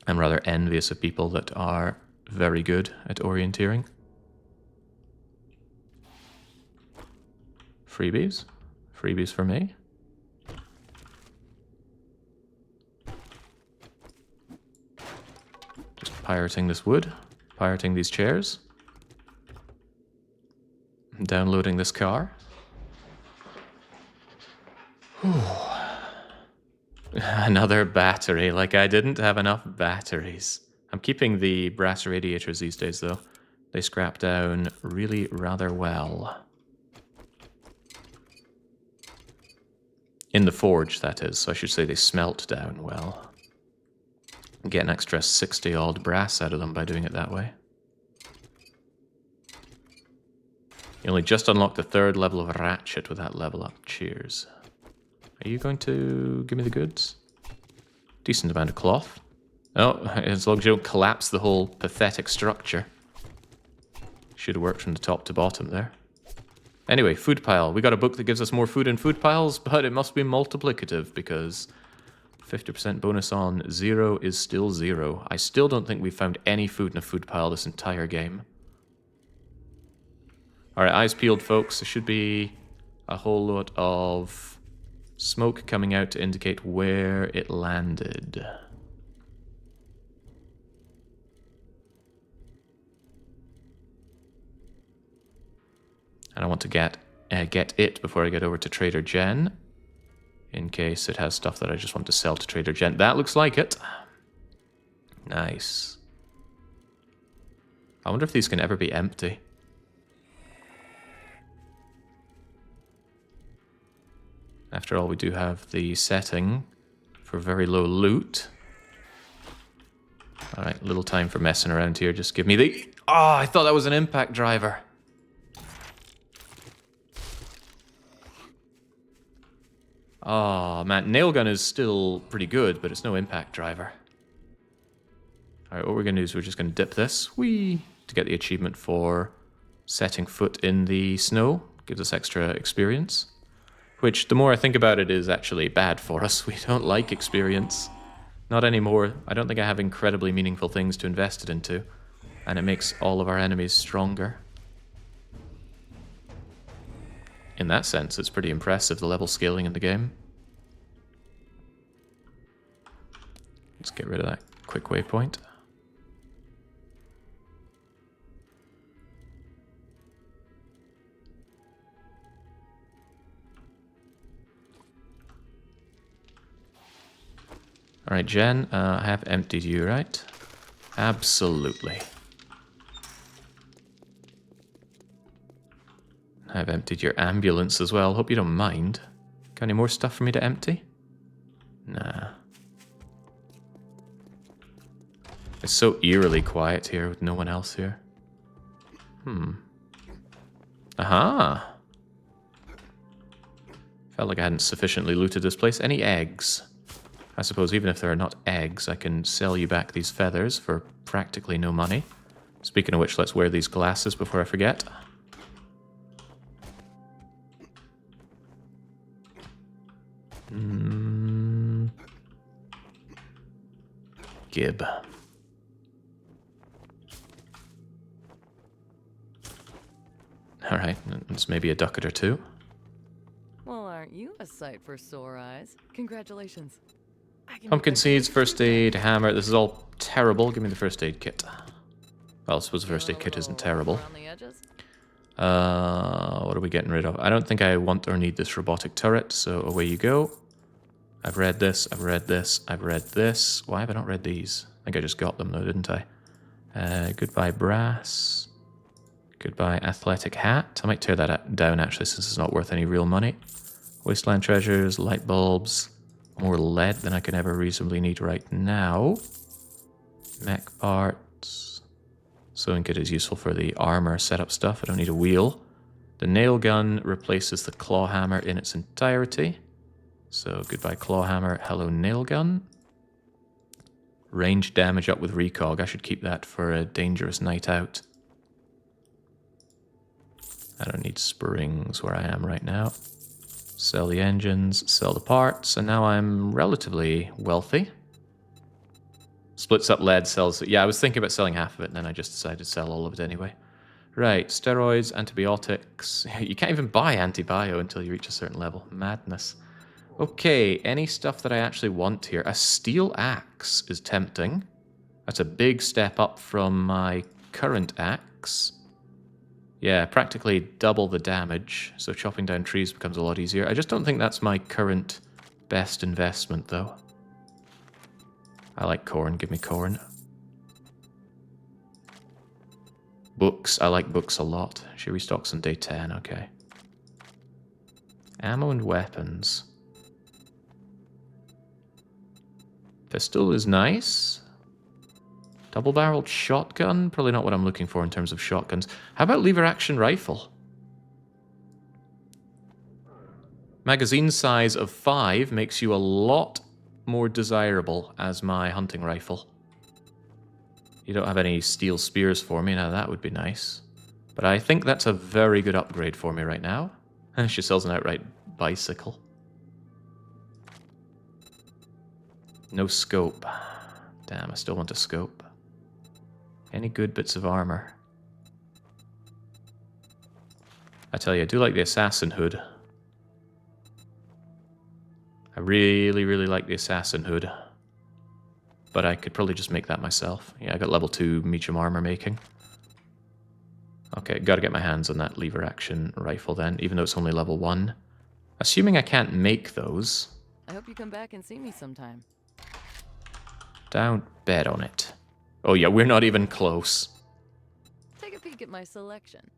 I'm rather envious of people that are very good at orienteering. Freebies? Freebies for me? Just pirating this wood. Pirating these chairs. Downloading this car. Another battery. Like, I didn't have enough batteries. I'm keeping the brass radiators these days, though. They scrap down really rather well. In the forge, that is. So I should say they smelt down well. Get an extra 60-odd brass out of them by doing it that way. You only just unlocked the 3rd level of Ratchet with that level up. Cheers. Are you going to give me the goods? Decent amount of cloth. Oh, as long as you don't collapse the whole pathetic structure. Should have worked from the top to bottom there. Anyway, food pile. We got a book that gives us more food in food piles, but it must be multiplicative because 50% bonus on 0 is still 0. I still don't think we've found any food in a food pile this entire game. Alright, eyes peeled, folks. There should be a whole lot of smoke coming out to indicate where it landed. And I want to get it before I get over to Trader Jen, in case it has stuff that I just want to sell to Trader Jen. That looks like it. Nice. I wonder if these can ever be empty. After all, we do have the setting for very low loot. Alright, little time for messing around here. Just give me the... Oh, I thought that was an impact driver. Oh, man. Nailgun is still pretty good, but it's no impact driver. Alright, what we're going to do is we're just going to dip this. Whee! To get the achievement for setting foot in the snow. Gives us extra experience. Which, the more I think about it, is actually bad for us. We don't like experience. Not anymore. I don't think I have incredibly meaningful things to invest it into. And it makes all of our enemies stronger. In that sense, it's pretty impressive, the level scaling in the game. Let's get rid of that quick waypoint. Alright, Jen, I have emptied you, right? Absolutely. I've emptied your ambulance as well. Hope you don't mind. Got any more stuff for me to empty? Nah. It's so eerily quiet here with no one else here. Aha! Felt like I hadn't sufficiently looted this place. Any eggs? I suppose even if there are not eggs, I can sell you back these feathers for practically no money. Speaking of which, let's wear these glasses before I forget. Gib. Alright, there's maybe a ducat or two. Well, aren't you a sight for sore eyes? Congratulations. Pumpkin seeds, first aid, hammer. This is all terrible. Give me the first aid kit. Well, I suppose the first aid kit isn't terrible. What are we getting rid of? I don't think I want or need this robotic turret, so away you go. I've read this, I've read this, I've read this. Why have I not read these? I think I just got them though, didn't I? Goodbye brass. Goodbye athletic hat. I might tear that down actually since it's not worth any real money. Wasteland treasures, light bulbs. More lead than I can ever reasonably need right now. Mech parts. Sewing kit is useful for the armor setup stuff. I don't need a wheel. The nail gun replaces the claw hammer in its entirety. So goodbye claw hammer, hello nail gun. Range damage up with recog. I should keep that for a dangerous night out. I don't need springs where I am right now. Sell the engines, sell the parts, and now I'm relatively wealthy. Splits up lead, sells... Yeah, I was thinking about selling half of it, and then I just decided to sell all of it anyway. Right, steroids, antibiotics. You can't even buy antibio until you reach a certain level. Madness. Okay, any stuff that I actually want here. A steel axe is tempting. That's a big step up from my current axe. Yeah, practically double the damage, so chopping down trees becomes a lot easier. I just don't think that's my current best investment, though. I like corn, give me corn. Books, I like books a lot. She restocks on day 10, okay. Ammo and weapons. Pistol is nice. Double-barreled shotgun? Probably not what I'm looking for in terms of shotguns. How about lever-action rifle? Magazine size of 5 makes you a lot more desirable as my hunting rifle. You don't have any steel spears for me, now that would be nice. But I think that's a very good upgrade for me right now. She sells an outright bicycle. No scope. Damn, I still want a scope. Any good bits of armor? I tell you, I do like the assassin hood. I really, really like the assassin hood. But I could probably just make that myself. Yeah, I got level 2 medium armor making. Okay, gotta get my hands on that lever action rifle then, even though it's only level 1. Assuming I can't make those. I hope you come back and see me sometime. Don't bet on it. Oh yeah, we're not even close. Take a peek at my selection.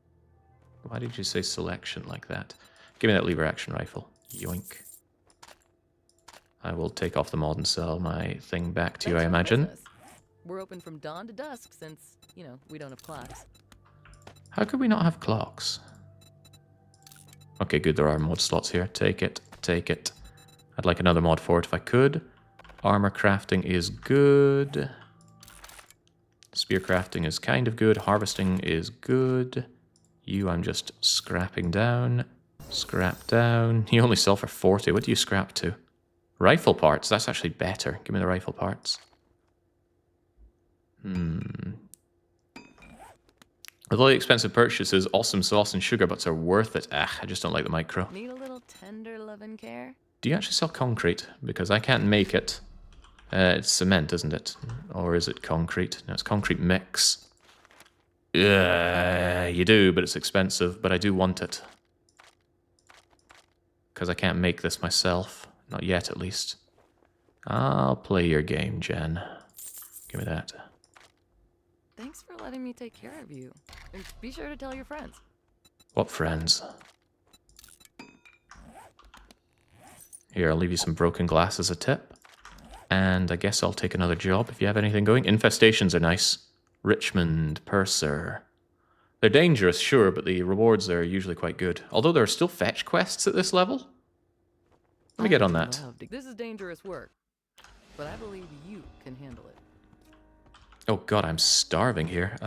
Why did you say selection like that? Give me that lever action rifle. Yoink. I will take off the mod and sell my thing back to you, I imagine. Business. We're open from dawn to dusk since, you know, we don't have clocks. How could we not have clocks? Okay, good, there are mod slots here. Take it, take it. I'd like another mod for it if I could. Armor crafting is good. Spear crafting is kind of good. Harvesting is good. You, I'm just scrapping down. Scrap down. You only sell for 40. What do you scrap to? Rifle parts. That's actually better. Give me the rifle parts. With all the expensive purchases, awesome sauce and sugar butts are worth it. Ah, I just don't like the micro. Need a little tender loving care? Do you actually sell concrete? Because I can't make it. It's cement, isn't it? Or is it concrete? No, it's concrete mix. You do, but it's expensive. But I do want it. Because I can't make this myself. Not yet, at least. I'll play your game, Jen. Give me that. Thanks for letting me take care of you. And be sure to tell your friends. What friends? Here, I'll leave you some broken glass as a tip. And I guess I'll take another job if you have anything going. Infestations are nice. Richmond, Purser. They're dangerous, sure, but the rewards are usually quite good. Although there are still fetch quests at this level. Let me get on that. This is dangerous work, but I believe you can handle it. Oh god, I'm starving here.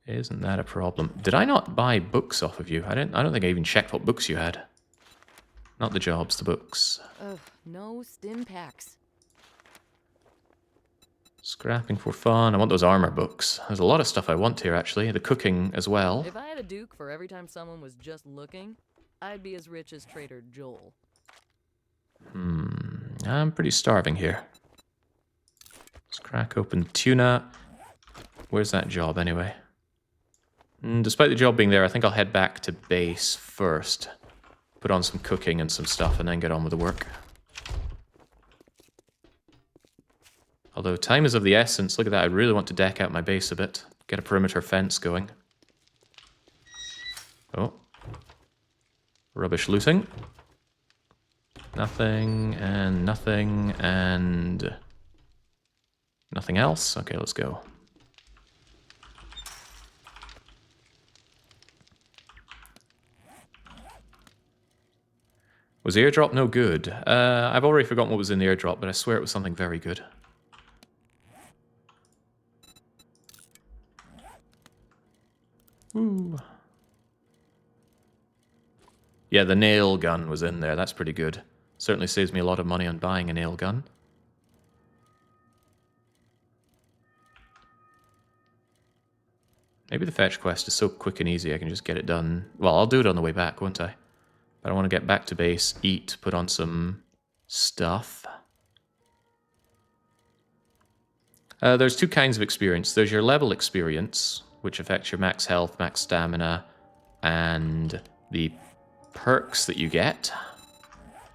Isn't that a problem? Did I not buy books off of you? I don't think I even checked what books you had. Not the jobs, the books. Ugh, no stim packs. Scrapping for fun. I want those armor books. There's a lot of stuff I want here, actually. The cooking as well. If I had a duke for every time someone was just looking, I'd be as rich as Trader Joel. I'm pretty starving here. Let's crack open tuna. Where's that job, anyway? Despite the job being there, I think I'll head back to base first. Put on some cooking and some stuff, and then get on with the work. Although time is of the essence. Look at that, I really want to deck out my base a bit. Get a perimeter fence going. Oh. Rubbish looting. Nothing, and nothing, and... Nothing else? Okay, let's go. Was the airdrop no good? I've already forgotten what was in the airdrop, but I swear it was something very good. Ooh. Yeah, the nail gun was in there. That's pretty good. Certainly saves me a lot of money on buying a nail gun. Maybe the fetch quest is so quick and easy I can just get it done. Well, I'll do it on the way back, won't I? But I want to get back to base, eat, put on some stuff. There's two kinds of experience. There's your level experience, which affects your max health, max stamina, and the perks that you get.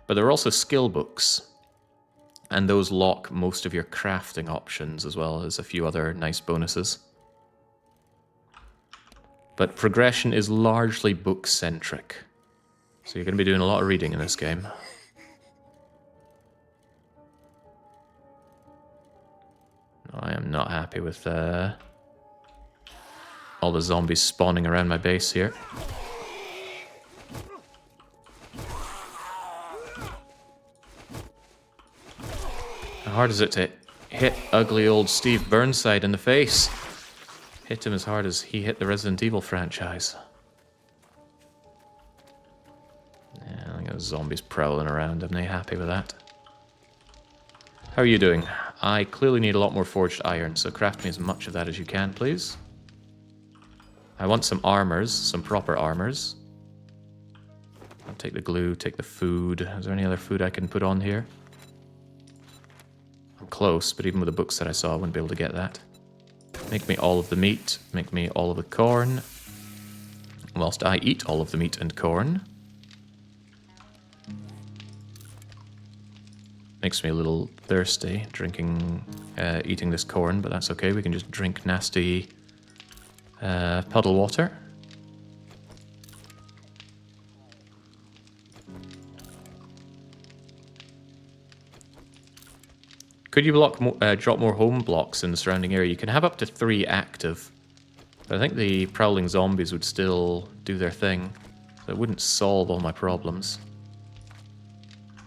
But there are also skill books, and those lock most of your crafting options as well as a few other nice bonuses. But progression is largely book-centric, so you're going to be doing a lot of reading in this game. I am not happy with all the zombies spawning around my base here. How hard is it to hit ugly old Steve Burnside in the face? Hit him as hard as he hit the Resident Evil franchise. Yeah, I think those zombies prowling around. Am they happy with that? How are you doing? I clearly need a lot more forged iron, so craft me as much of that as you can, please. I want some armors, some proper armors. I'll take the glue, take the food. Is there any other food I can put on here? I'm close, but even with the books that I saw, I wouldn't be able to get that. Make me all of the meat, make me all of the corn, whilst I eat all of the meat and corn. Makes me a little thirsty, eating this corn, but that's okay. We can just drink nasty puddle water. Could you drop more home blocks in the surrounding area? You can have up to 3 active, but I think the prowling zombies would still do their thing, so it wouldn't solve all my problems.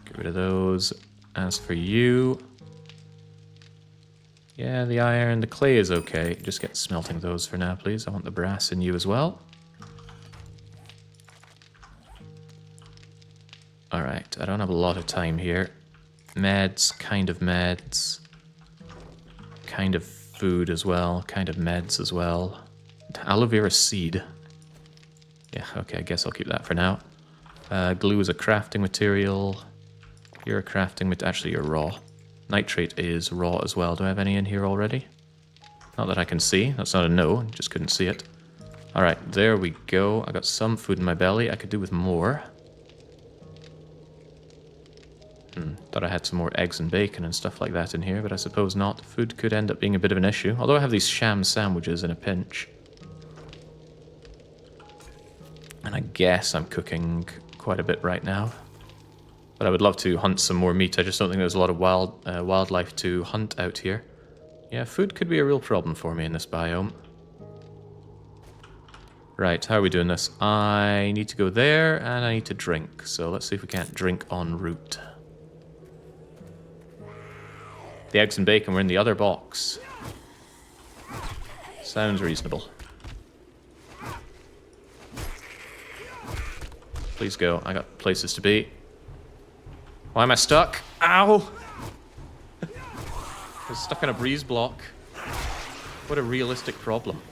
Get rid of those. As for you... Yeah, the iron, the clay is okay. Just get smelting those for now, please. I want the brass in you as well. Alright, I don't have a lot of time here. Meds, kind of food as well, kind of meds as well. Aloe vera seed. Yeah, okay, I guess I'll keep that for now. Glue is a crafting material. You're a crafting material. Actually, you're raw. Nitrate is raw as well. Do I have any in here already? Not that I can see. That's not a no, just couldn't see it. Alright, there we go. I got some food in my belly. I could do with more. Thought I had some more eggs and bacon and stuff like that in here, but I suppose not. Food could end up being a bit of an issue. Although I have these sham sandwiches in a pinch. And I guess I'm cooking quite a bit right now. But I would love to hunt some more meat. I just don't think there's a lot of wildlife to hunt out here. Yeah, food could be a real problem for me in this biome. Right, how are we doing this? I need to go there, and I need to drink. So let's see if we can't drink en route. The eggs and bacon were in the other box. Sounds reasonable. Please go. I got places to be. Why am I stuck? Ow! I was stuck in a breeze block. What a realistic problem.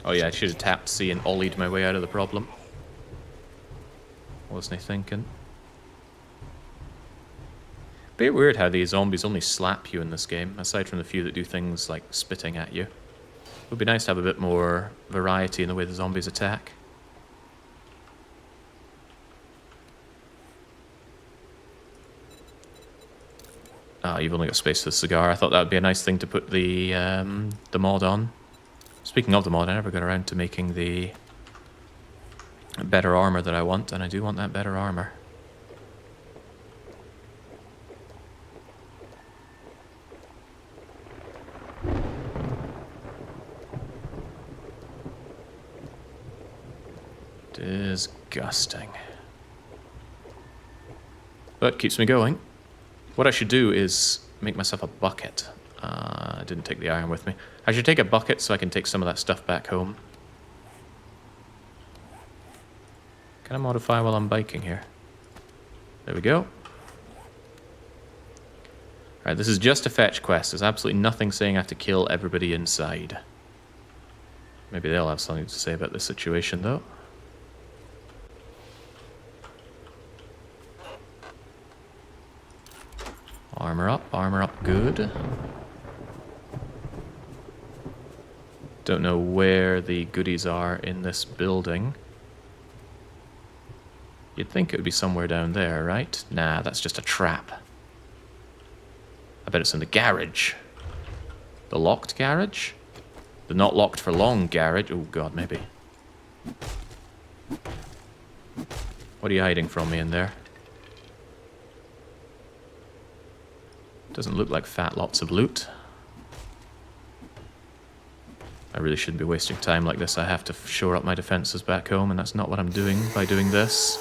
Oh yeah, I should have tapped C and ollied my way out of the problem. Wasn't I thinking? Bit weird how these zombies only slap you in this game, aside from the few that do things like spitting at you. It would be nice to have a bit more variety in the way the zombies attack. Ah, you've only got space for the cigar. I thought that would be a nice thing to put the mod on. Speaking of the mod, I never got around to making the better armor that I want, and I do want that better armor. Disgusting. But keeps me going. What I should do is make myself a bucket. I didn't take the iron with me. I should take a bucket so I can take some of that stuff back home. Can I modify while I'm biking here? There we go. Alright, this is just a fetch quest. There's absolutely nothing saying I have to kill everybody inside. Maybe they'll have something to say about this situation, though. Armor up, good. Don't know where the goodies are in this building. You'd think it would be somewhere down there, right? Nah, that's just a trap. I bet it's in the garage. The locked garage? The not locked for long garage? Oh god, maybe. What are you hiding from me in there? Doesn't look like fat lots of loot. I really shouldn't be wasting time like this. I have to shore up my defenses back home, and that's not what I'm doing by doing this.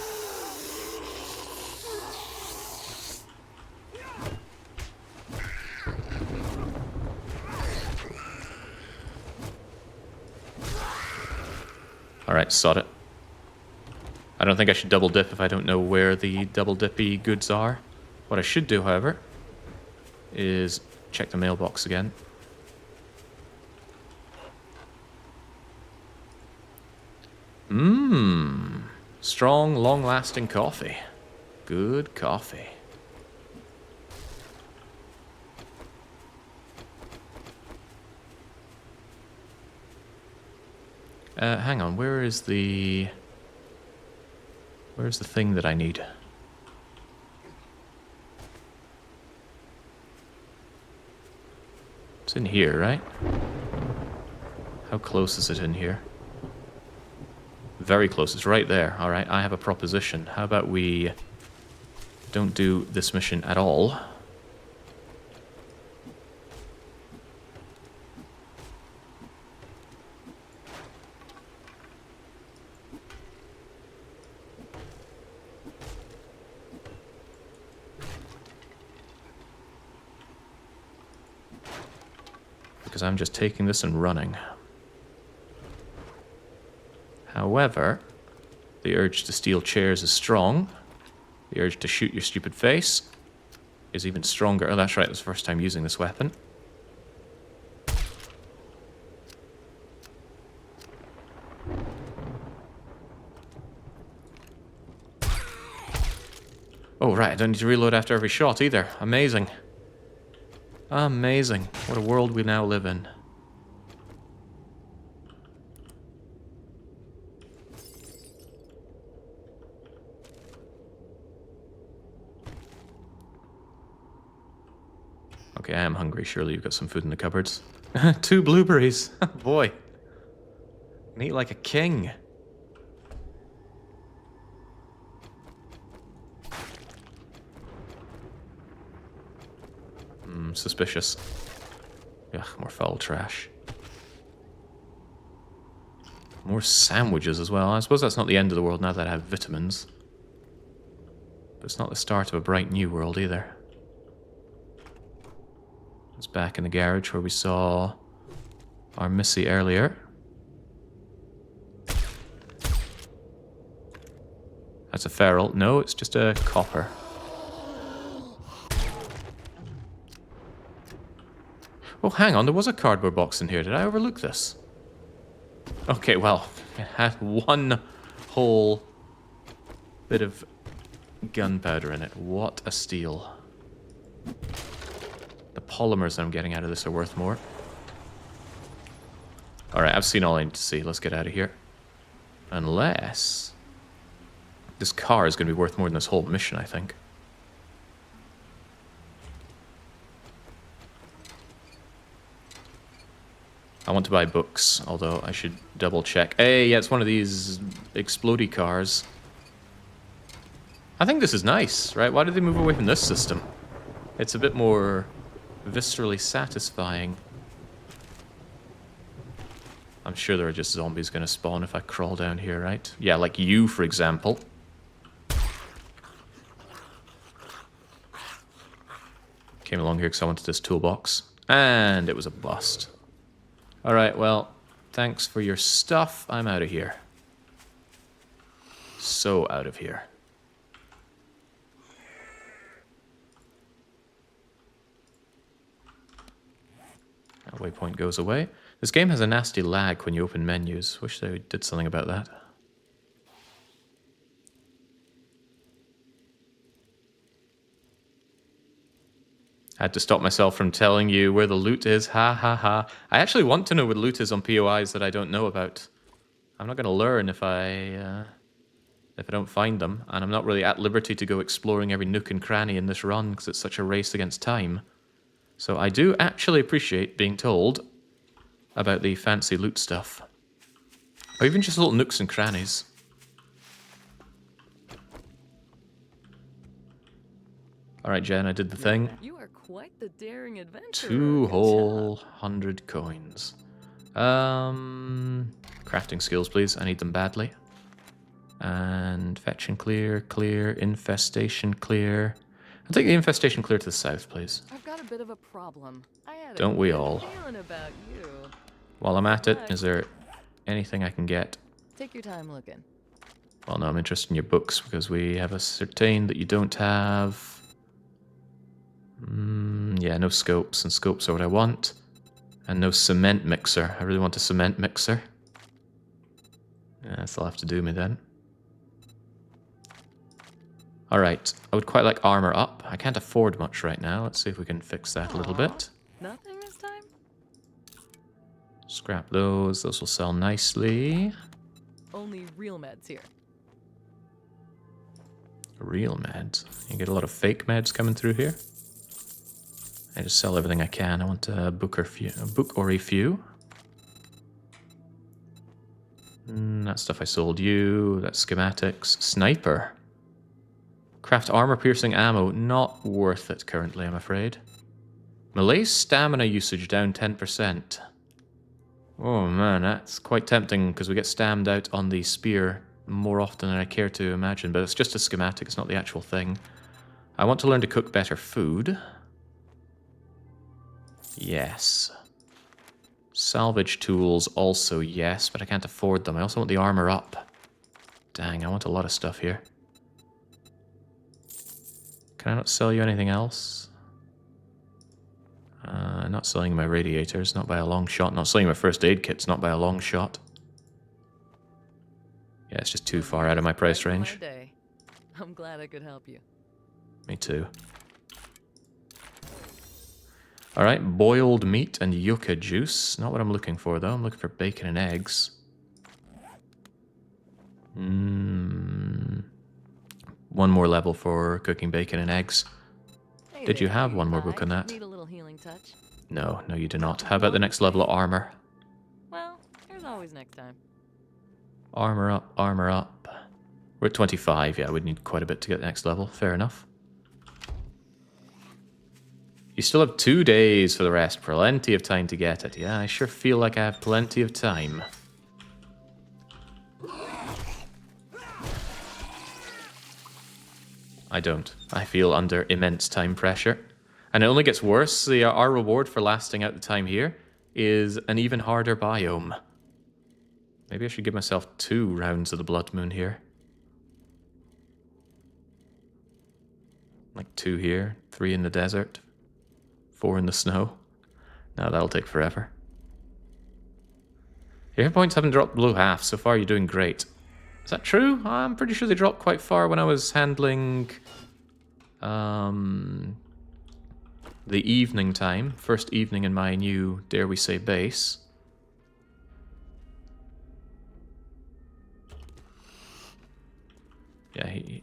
Alright, sod it. I don't think I should double dip if I don't know where the double dippy goods are. What I should do, however, is check the mailbox again. Mmm. Strong, long-lasting coffee. Good coffee. Hang on, where's the thing that I need? It's in here, right? How close is it in here? Very close, it's right there. Alright, I have a proposition. How about we don't do this mission at all? Because I'm just taking this and running. However, the urge to steal chairs is strong. The urge to shoot your stupid face is even stronger. Oh, that's right, it's the first time using this weapon. Oh, right, I don't need to reload after every shot either. Amazing. Amazing. What a world we now live in. Okay, I am hungry. Surely you've got some food in the cupboards. 2 blueberries. Boy. I can eat like a king. Suspicious. Ugh, more foul trash. More sandwiches as well. I suppose that's not the end of the world now that I have vitamins. But it's not the start of a bright new world either. It's back in the garage where we saw our Missy earlier. That's a feral. No, it's just a copper. Oh, hang on, there was a cardboard box in here. Did I overlook this? Okay, well, it had one whole bit of gunpowder in it. What a steal. The polymers I'm getting out of this are worth more. Alright, I've seen all I need to see. Let's get out of here. Unless this car is going to be worth more than this whole mission, I think. I want to buy books, although I should double check. Hey, yeah, it's one of these explodey cars. I think this is nice, right? Why did they move away from this system? It's a bit more viscerally satisfying. I'm sure there are just zombies going to spawn if I crawl down here, right? Yeah, like you, for example. Came along here because I wanted this toolbox. And it was a bust. Alright, well, thanks for your stuff. I'm out of here. So out of here. That waypoint goes away. This game has a nasty lag when you open menus. Wish they did something about that. I had to stop myself from telling you where the loot is. Ha ha ha. I actually want to know where the loot is on POIs that I don't know about. I'm not going to learn if I don't find them. And I'm not really at liberty to go exploring every nook and cranny in this run because it's such a race against time. So I do actually appreciate being told about the fancy loot stuff. Or even just little nooks and crannies. Alright, Jen, I did the thing. You are quite the daring adventurer. 2 Good whole job. 100 coins. Crafting skills, please. I need them badly. And fetch and clear, clear, infestation, clear. I'll take the infestation clear to the south, please. I've got a bit of a problem. I had Don't we all? feeling about you. While I'm at it, is there anything I can get? Take your time looking. Well, no, I'm interested in your books because we have ascertained that you don't have... yeah, no scopes, and scopes are what I want. And no cement mixer. I really want a cement mixer. Yeah, that'll have to do me then. Alright, I would quite like armor up. I can't afford much right now. Let's see if we can fix that a little bit. Nothing this time? Scrap those. Those will sell nicely. Only real meds here. Real meds. You get a lot of fake meds coming through here. I just sell everything I can. I want a book or a few. That stuff I sold you. That's schematics. Sniper. Craft armor-piercing ammo. Not worth it currently, I'm afraid. Melee stamina usage down 10%. Oh man, that's quite tempting because we get stammed out on the spear more often than I care to imagine, but it's just a schematic, it's not the actual thing. I want to learn to cook better food. Yes. Salvage tools also yes, but I can't afford them. I also want the armor up. Dang, I want a lot of stuff here. Can I not sell you anything else? Not selling my radiators, not by a long shot. Not selling my first aid kits, not by a long shot. Yeah, it's just too far out of my price range. I'm glad I could help you. Me too. Alright, boiled meat and yucca juice. Not what I'm looking for, though. I'm looking for bacon and eggs. One more level for cooking bacon and eggs. Hey Did you there, have cutie one more pie. book on that? Need a little healing touch? No, no you do not. How about the next level of armor? Well, there's always next time. Armor up, armor up. We're at 25, yeah, we'd need quite a bit to get the next level. Fair enough. You still have 2 days for the rest. Plenty of time to get it. Yeah, I sure feel like I have plenty of time. I don't. I feel under immense time pressure. And it only gets worse. Our reward for lasting out the time here is an even harder biome. Maybe I should give myself 2 rounds of the Blood Moon here. Like 2 here, 3 in the desert, 4 in the snow. Now that'll take forever. Your hit points haven't dropped below half. So far you're doing great. Is that true? I'm pretty sure they dropped quite far when I was handling the evening time. First evening in my new, dare we say, base. Yeah, I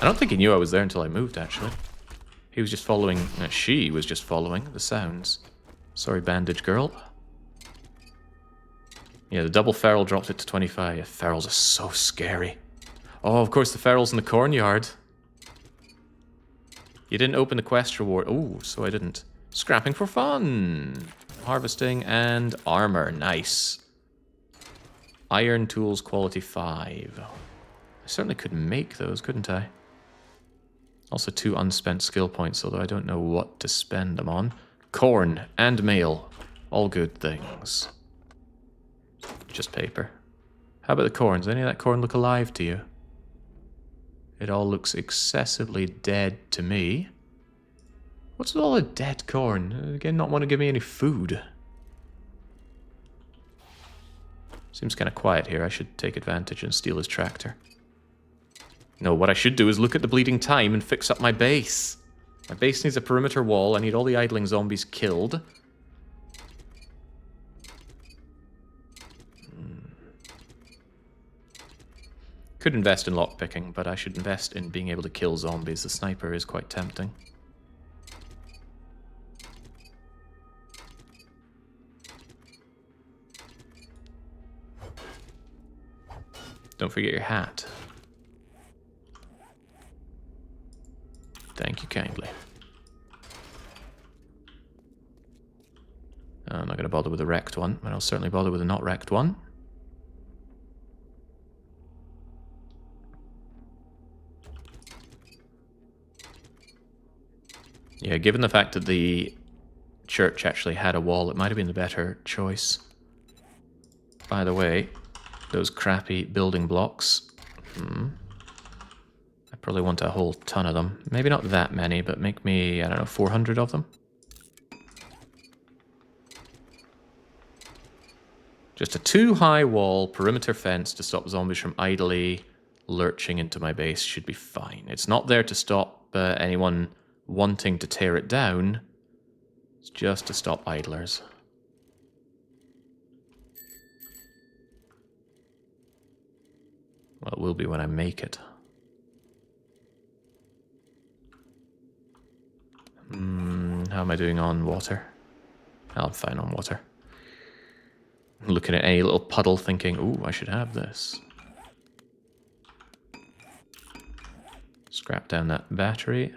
don't think he knew I was there until I moved, actually. He was just following... she was just following the sounds. Sorry, bandage girl. Yeah, the double feral dropped it to 25. Ferals are so scary. Oh, of course, the ferals in the cornyard. You didn't open the quest reward. Oh, so I didn't. Scrapping for fun. Harvesting and armor. Nice. Iron tools quality 5. I certainly could make those, couldn't I? Also 2 unspent skill points, although I don't know what to spend them on. Corn and mail. All good things. Just paper. How about the corn? Does any of that corn look alive to you? It all looks excessively dead to me. What's with all the dead corn? Again, not want to give me any food. Seems kind of quiet here. I should take advantage and steal his tractor. No, what I should do is look at the bleeding time and fix up my base. My base needs a perimeter wall. I need all the idling zombies killed. Could invest in lockpicking, but I should invest in being able to kill zombies. The sniper is quite tempting. Don't forget your hat. Thank you kindly. I'm not going to bother with a wrecked one, but I'll certainly bother with a not wrecked one. Yeah, given the fact that the church actually had a wall, it might have been the better choice. By the way, those crappy building blocks. I probably want a whole ton of them. Maybe not that many, but make me, I don't know, 400 of them. Just a 2-high wall, perimeter fence to stop zombies from idly lurching into my base should be fine. It's not there to stop anyone wanting to tear it down. It's just to stop idlers. Well, it will be when I make it. How am I doing on water? Oh, I'm fine on water. Looking at any little puddle thinking, ooh, I should have this. Scrap down that battery.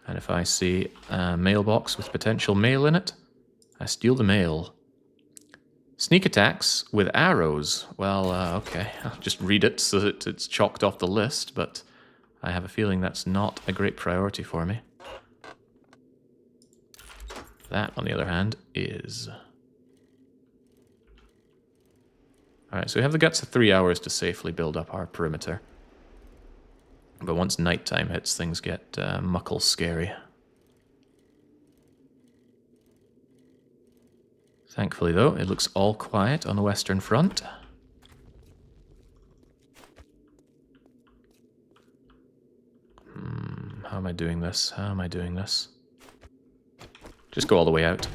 And if I see a mailbox with potential mail in it, I steal the mail. Sneak attacks with arrows. Well, okay, I'll just read it so that it's chalked off the list, but I have a feeling that's not a great priority for me. That, on the other hand, is. Alright, so we have the guts of 3 hours to safely build up our perimeter. But once nighttime hits, things get muckle scary. Thankfully, though, it looks all quiet on the Western Front. How am I doing this? How am I doing this? Just go all the way out.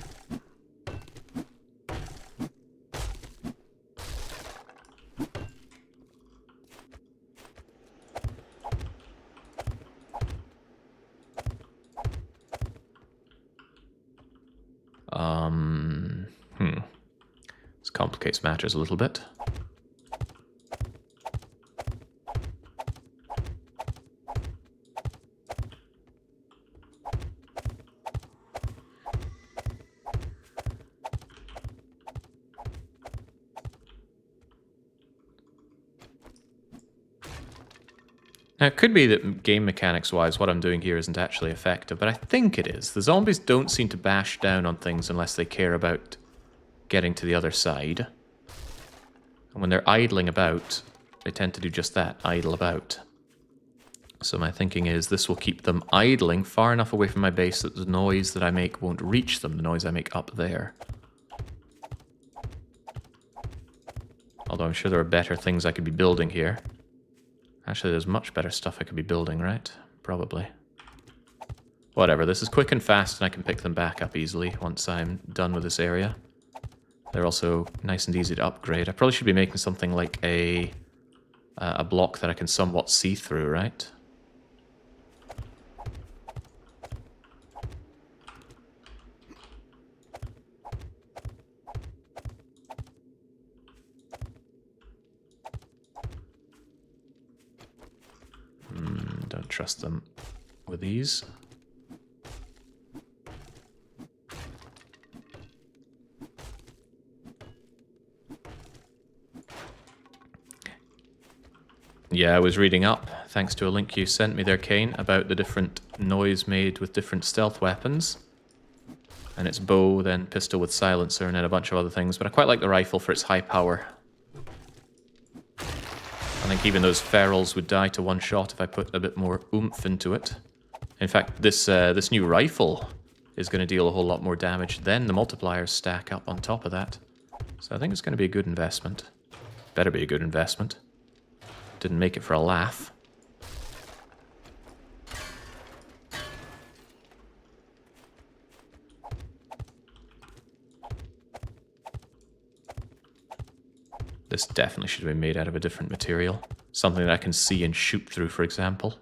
This complicates matters a little bit. Now, it could be that game mechanics-wise, what I'm doing here isn't actually effective, but I think it is. The zombies don't seem to bash down on things unless they care about getting to the other side. And when they're idling about, they tend to do just that, idle about. So my thinking is this will keep them idling far enough away from my base that the noise that I make won't reach them, the noise I make up there. Although I'm sure there are better things I could be building here. Actually, there's much better stuff I could be building, right? Probably. Whatever, this is quick and fast and I can pick them back up easily once I'm done with this area. They're also nice and easy to upgrade. I probably should be making something like a block that I can somewhat see through, right? trust them with these. Yeah, I was reading up, thanks to a link you sent me there, Kane, about the different noise made with different stealth weapons. And it's bow, then pistol with silencer, and then a bunch of other things. But I quite like the rifle for its high power. I think even those ferals would die to one shot if I put a bit more oomph into it. In fact, this new rifle is going to deal a whole lot more damage. Then the multipliers stack up on top of that. So I think it's going to be a good investment. Better be a good investment. Didn't make it for a laugh. This definitely should have been made out of a different material. Something that I can see and shoot through, for example.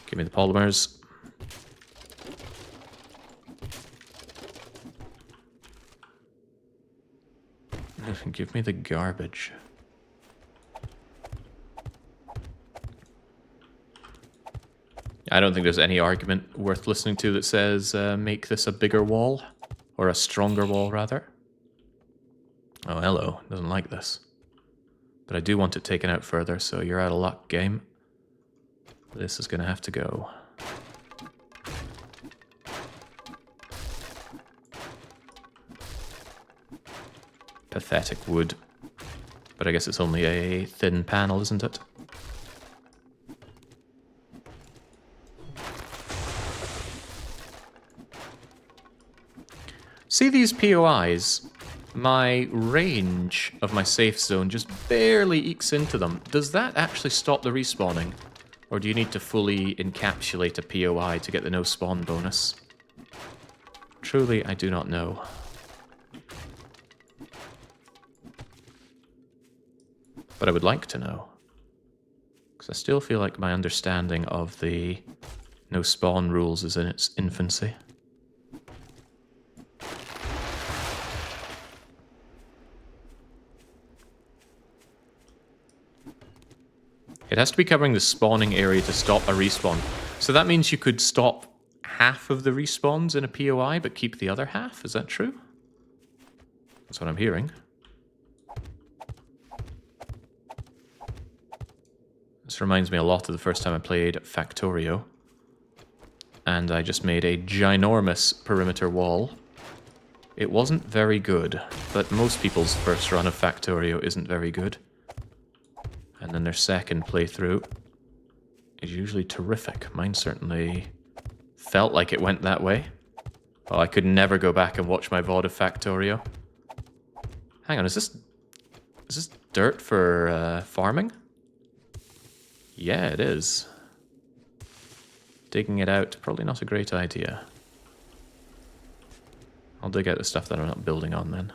Give me the polymers. Give me the garbage. I don't think there's any argument worth listening to that says make this a bigger wall. Or a stronger wall, rather. Oh, hello. Doesn't like this. But I do want it taken out further, so you're out of luck, game. This is going to have to go. Pathetic wood. But I guess it's only a thin panel, isn't it? See these POIs? My range of my safe zone just barely ekes into them. Does that actually stop the respawning? Or do you need to fully encapsulate a POI to get the no spawn bonus? Truly, I do not know. But I would like to know. Because I still feel like my understanding of the no spawn rules is in its infancy. It has to be covering the spawning area to stop a respawn. So that means you could stop half of the respawns in a POI, but keep the other half? Is that true? That's what I'm hearing. This reminds me a lot of the first time I played Factorio. And I just made a ginormous perimeter wall. It wasn't very good, but most people's first run of Factorio isn't very good. And then their second playthrough is usually terrific. Mine certainly felt like it went that way. Well, I could never go back and watch my VOD of Factorio. Hang on, is this dirt for farming? Yeah, it is. Digging it out, probably not a great idea. I'll dig out the stuff that I'm not building on then.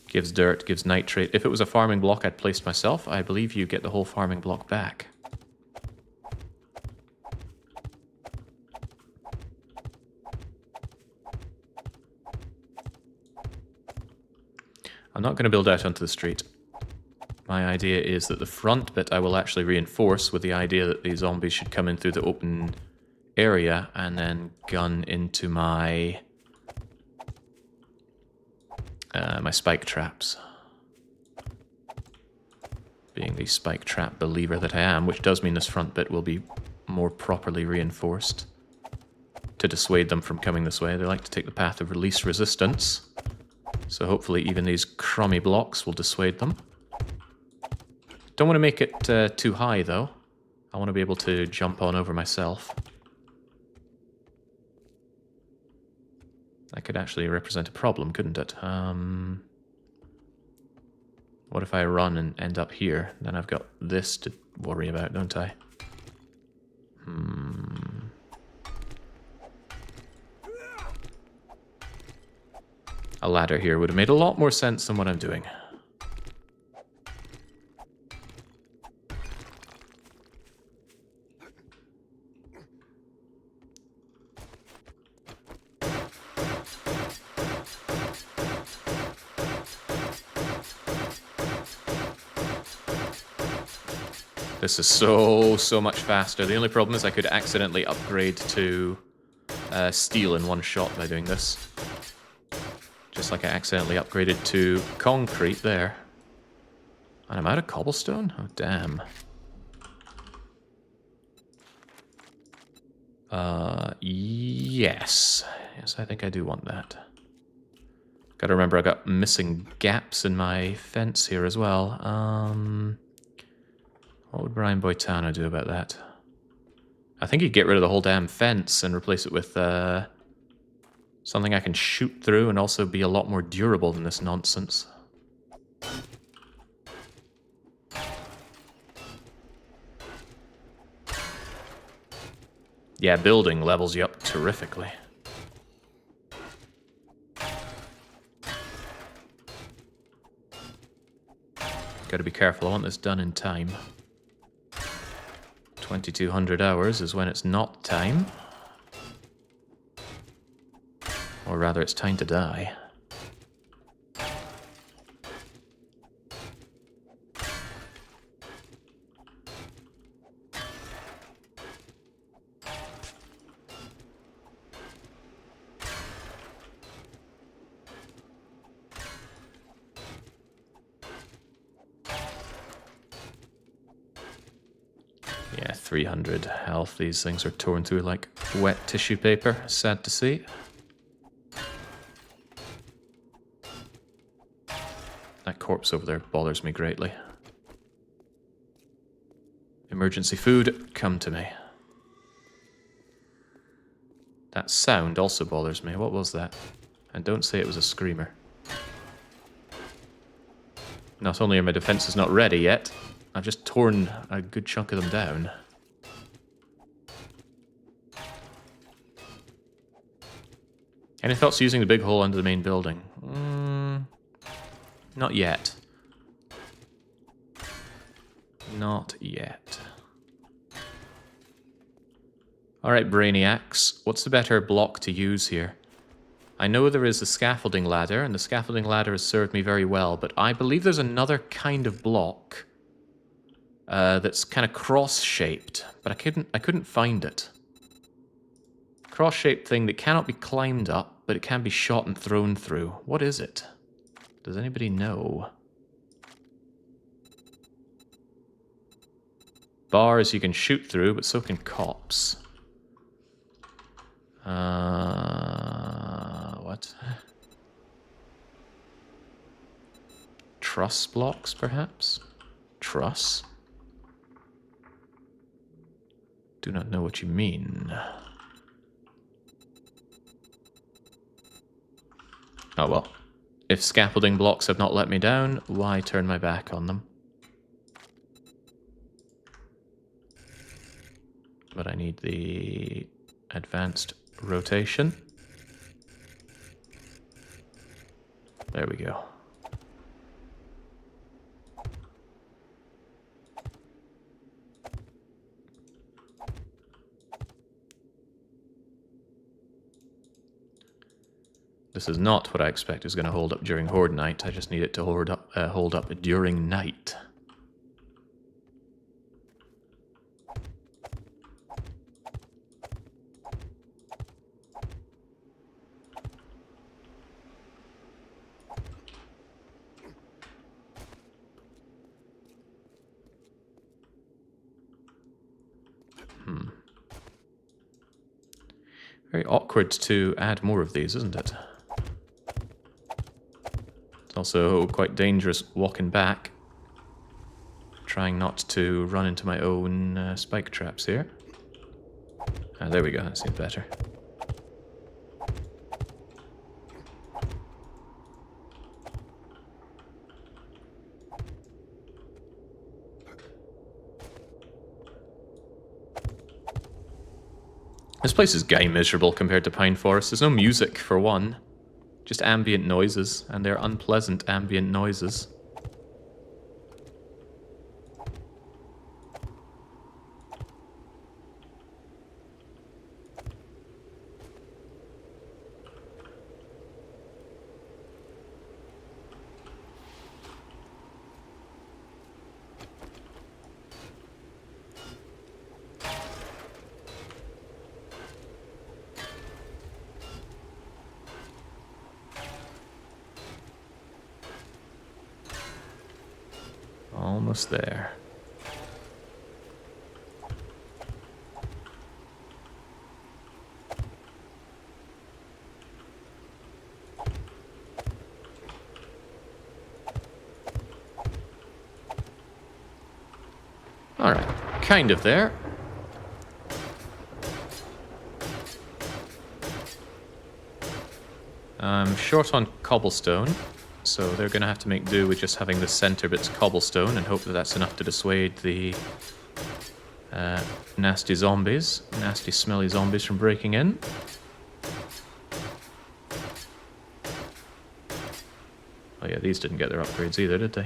Gives dirt, gives nitrate. If it was a farming block I'd placed myself, I believe you get the whole farming block back. I'm not going to build out onto the street. My idea is that the front bit I will actually reinforce with the idea that the zombies should come in through the open area and then gun into my my spike traps. Being the spike trap believer that I am, which does mean this front bit will be more properly reinforced to dissuade them from coming this way. They like to take the path of least resistance, so hopefully even these crummy blocks will dissuade them. Don't want to make it too high though. I want to be able to jump on over myself. That could actually represent a problem, couldn't it? What if I run and end up here? Then I've got this to worry about, don't I? A ladder here would have made a lot more sense than what I'm doing. This is so much faster. The only problem is I could accidentally upgrade to steel in one shot by doing this. Just like I accidentally upgraded to concrete there. And I'm out of cobblestone? Oh, damn. Yes. Yes, I think I do want that. Gotta remember I got missing gaps in my fence here as well. What would Brian Boitano do about that? I think he'd get rid of the whole damn fence and replace it with something I can shoot through and also be a lot more durable than this nonsense. Yeah, building levels you up terrifically. Gotta be careful, I want this done in time. 2200 hours is when it's not time. Or rather, it's time to die. Yeah, 300 health. These things are torn through like wet tissue paper. Sad to see. That corpse over there bothers me greatly. Emergency food, come to me. That sound also bothers me. What was that? And don't say it was a screamer. Not only are my defenses not ready yet, I've just torn a good chunk of them down. Any thoughts using the big hole under the main building? Not yet. Not yet. Alright, Brainiacs. What's the better block to use here? I know there is the scaffolding ladder, and the scaffolding ladder has served me very well, but I believe there's another kind of block that's kind of cross-shaped, but I couldn't find it. Cross-shaped thing that cannot be climbed up, but it can be shot and thrown through. What is it? Does anybody know? Bars you can shoot through, but so can cops. What? Truss blocks, perhaps? Truss? Do not know what you mean. Oh well. If scaffolding blocks have not let me down, why turn my back on them? But I need the advanced rotation. There we go. This is not what I expect is going to hold up during Horde Night. I just need it to hold up during night. Very awkward to add more of these, isn't it? It's also quite dangerous walking back. Trying not to run into my own spike traps here. Ah, there we go, that seems better. This place is gay miserable compared to Pine Forest. There's no music, for one. Just ambient noises, and they're unpleasant ambient noises. Almost there. Alright, kind of there. I'm short on cobblestone, so they're going to have to make do with just having the center bits cobblestone and hope that that's enough to dissuade the nasty zombies, nasty smelly zombies from breaking in. Oh yeah, these didn't get their upgrades either, did they?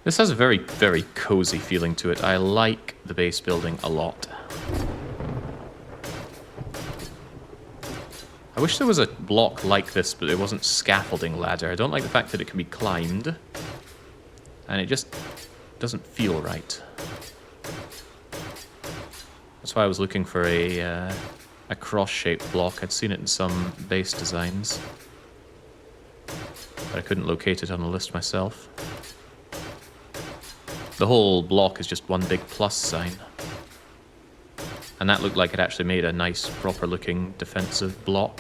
This has a very, very cozy feeling to it. I like the base building a lot. I wish there was a block like this, but it wasn't scaffolding ladder. I don't like the fact that it can be climbed. And it just doesn't feel right. That's why I was looking for a cross-shaped block. I'd seen it in some base designs. But I couldn't locate it on the list myself. The whole block is just one big plus sign. And that looked like it actually made a nice, proper-looking defensive block.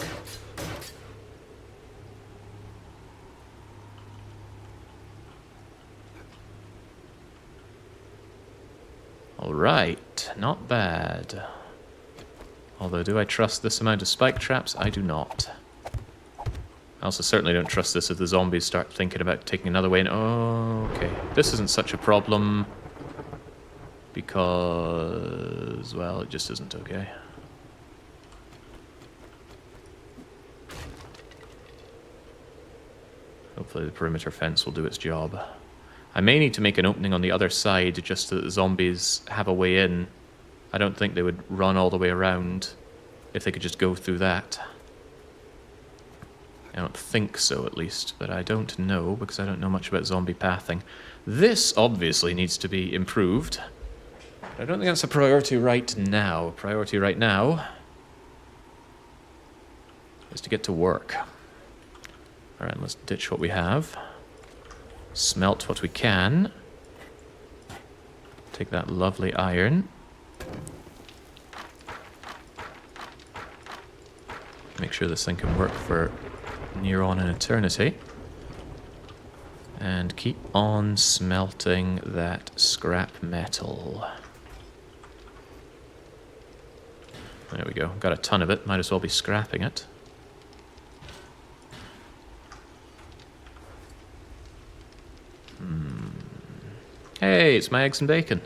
Alright, not bad. Although, do I trust this amount of spike traps? I do not. I also certainly don't trust this if the zombies start thinking about taking another way in. Oh, okay. This isn't such a problem because, well, it just isn't okay. Hopefully the perimeter fence will do its job. I may need to make an opening on the other side just so that the zombies have a way in. I don't think they would run all the way around if they could just go through that. I don't think so, at least, but I don't know because I don't know much about zombie pathing. This obviously needs to be improved. But I don't think that's a priority right now. Priority right now is to get to work. Alright, let's ditch what we have. Smelt what we can. Take that lovely iron. Make sure this thing can work for near on an eternity. And keep on smelting that scrap metal. There we go. Got a ton of it. Might as well be scrapping it. Hey, it's my eggs and bacon.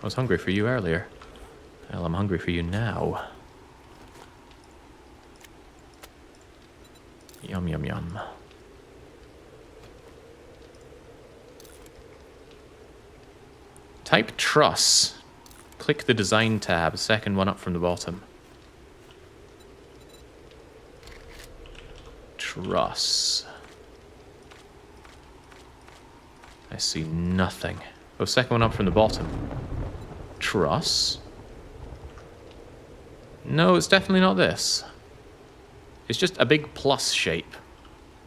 I was hungry for you earlier. Well, I'm hungry for you now. Yum, yum, yum. Type truss. Click the design tab, second one up from the bottom. Truss. I see nothing. Oh, second one up from the bottom. Truss. No, it's definitely not this. It's just a big plus shape.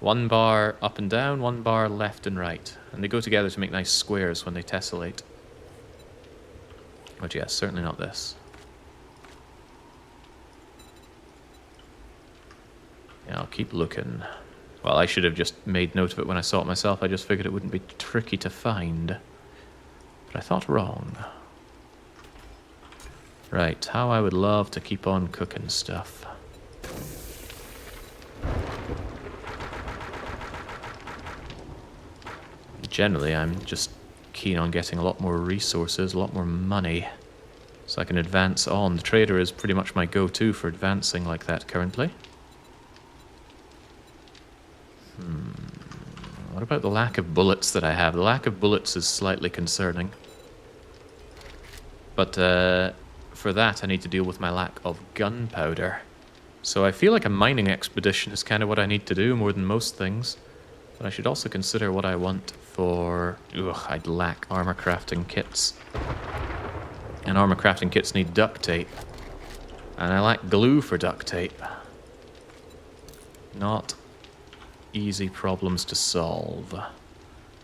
One bar up and down, one bar left and right. And they go together to make nice squares when they tessellate. But yes, certainly not this. Yeah, I'll keep looking. Well, I should have just made note of it when I saw it myself. I just figured it wouldn't be tricky to find. But I thought wrong. Right, how I would love to keep on cooking stuff. Generally, I'm just keen on getting a lot more resources, a lot more money, so I can advance on. The trader is pretty much my go-to for advancing like that currently. What about the lack of bullets that I have? The lack of bullets is slightly concerning. But for that, I need to deal with my lack of gunpowder. So I feel like a mining expedition is kind of what I need to do more than most things. But I should also consider what I want for... Ugh, I'd lack armor crafting kits. And armor crafting kits need duct tape. And I lack glue for duct tape. Not easy problems to solve.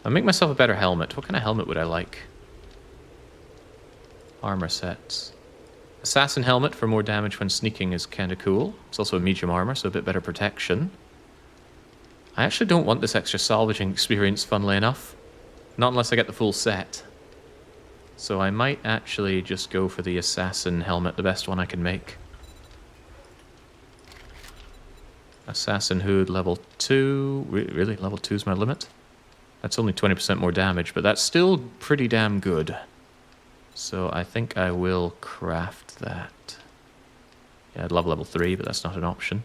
I'll make myself a better helmet. What kind of helmet would I like? Armor sets. Assassin helmet for more damage when sneaking is kind of cool. It's also a medium armor, so a bit better protection. I actually don't want this extra salvaging experience, funnily enough. Not unless I get the full set. So I might actually just go for the assassin helmet, the best one I can make. Assassin hood level 2. Really? Level 2 is my limit? That's only 20% more damage, but that's still pretty damn good. So I think I will craft that. Yeah, I'd love level 3, but that's not an option.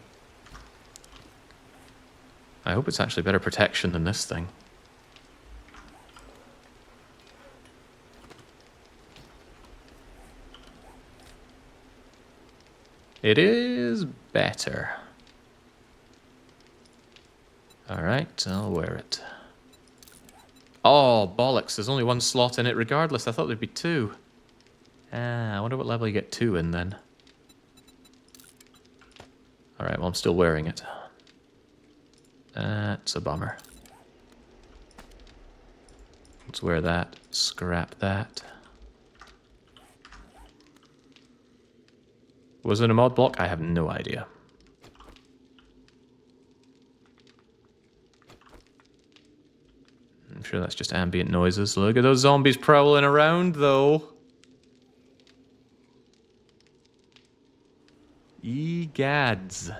I hope it's actually better protection than this thing. It is better. Alright, I'll wear it. Oh, bollocks, there's only one slot in it regardless. I thought there'd be 2. I wonder what level you get 2 in then. Alright, well I'm still wearing it. That's a bummer. Let's wear that, scrap that. Was it a mod block? I have no idea. I'm sure that's just ambient noises. Look at those zombies prowling around, though. Egads.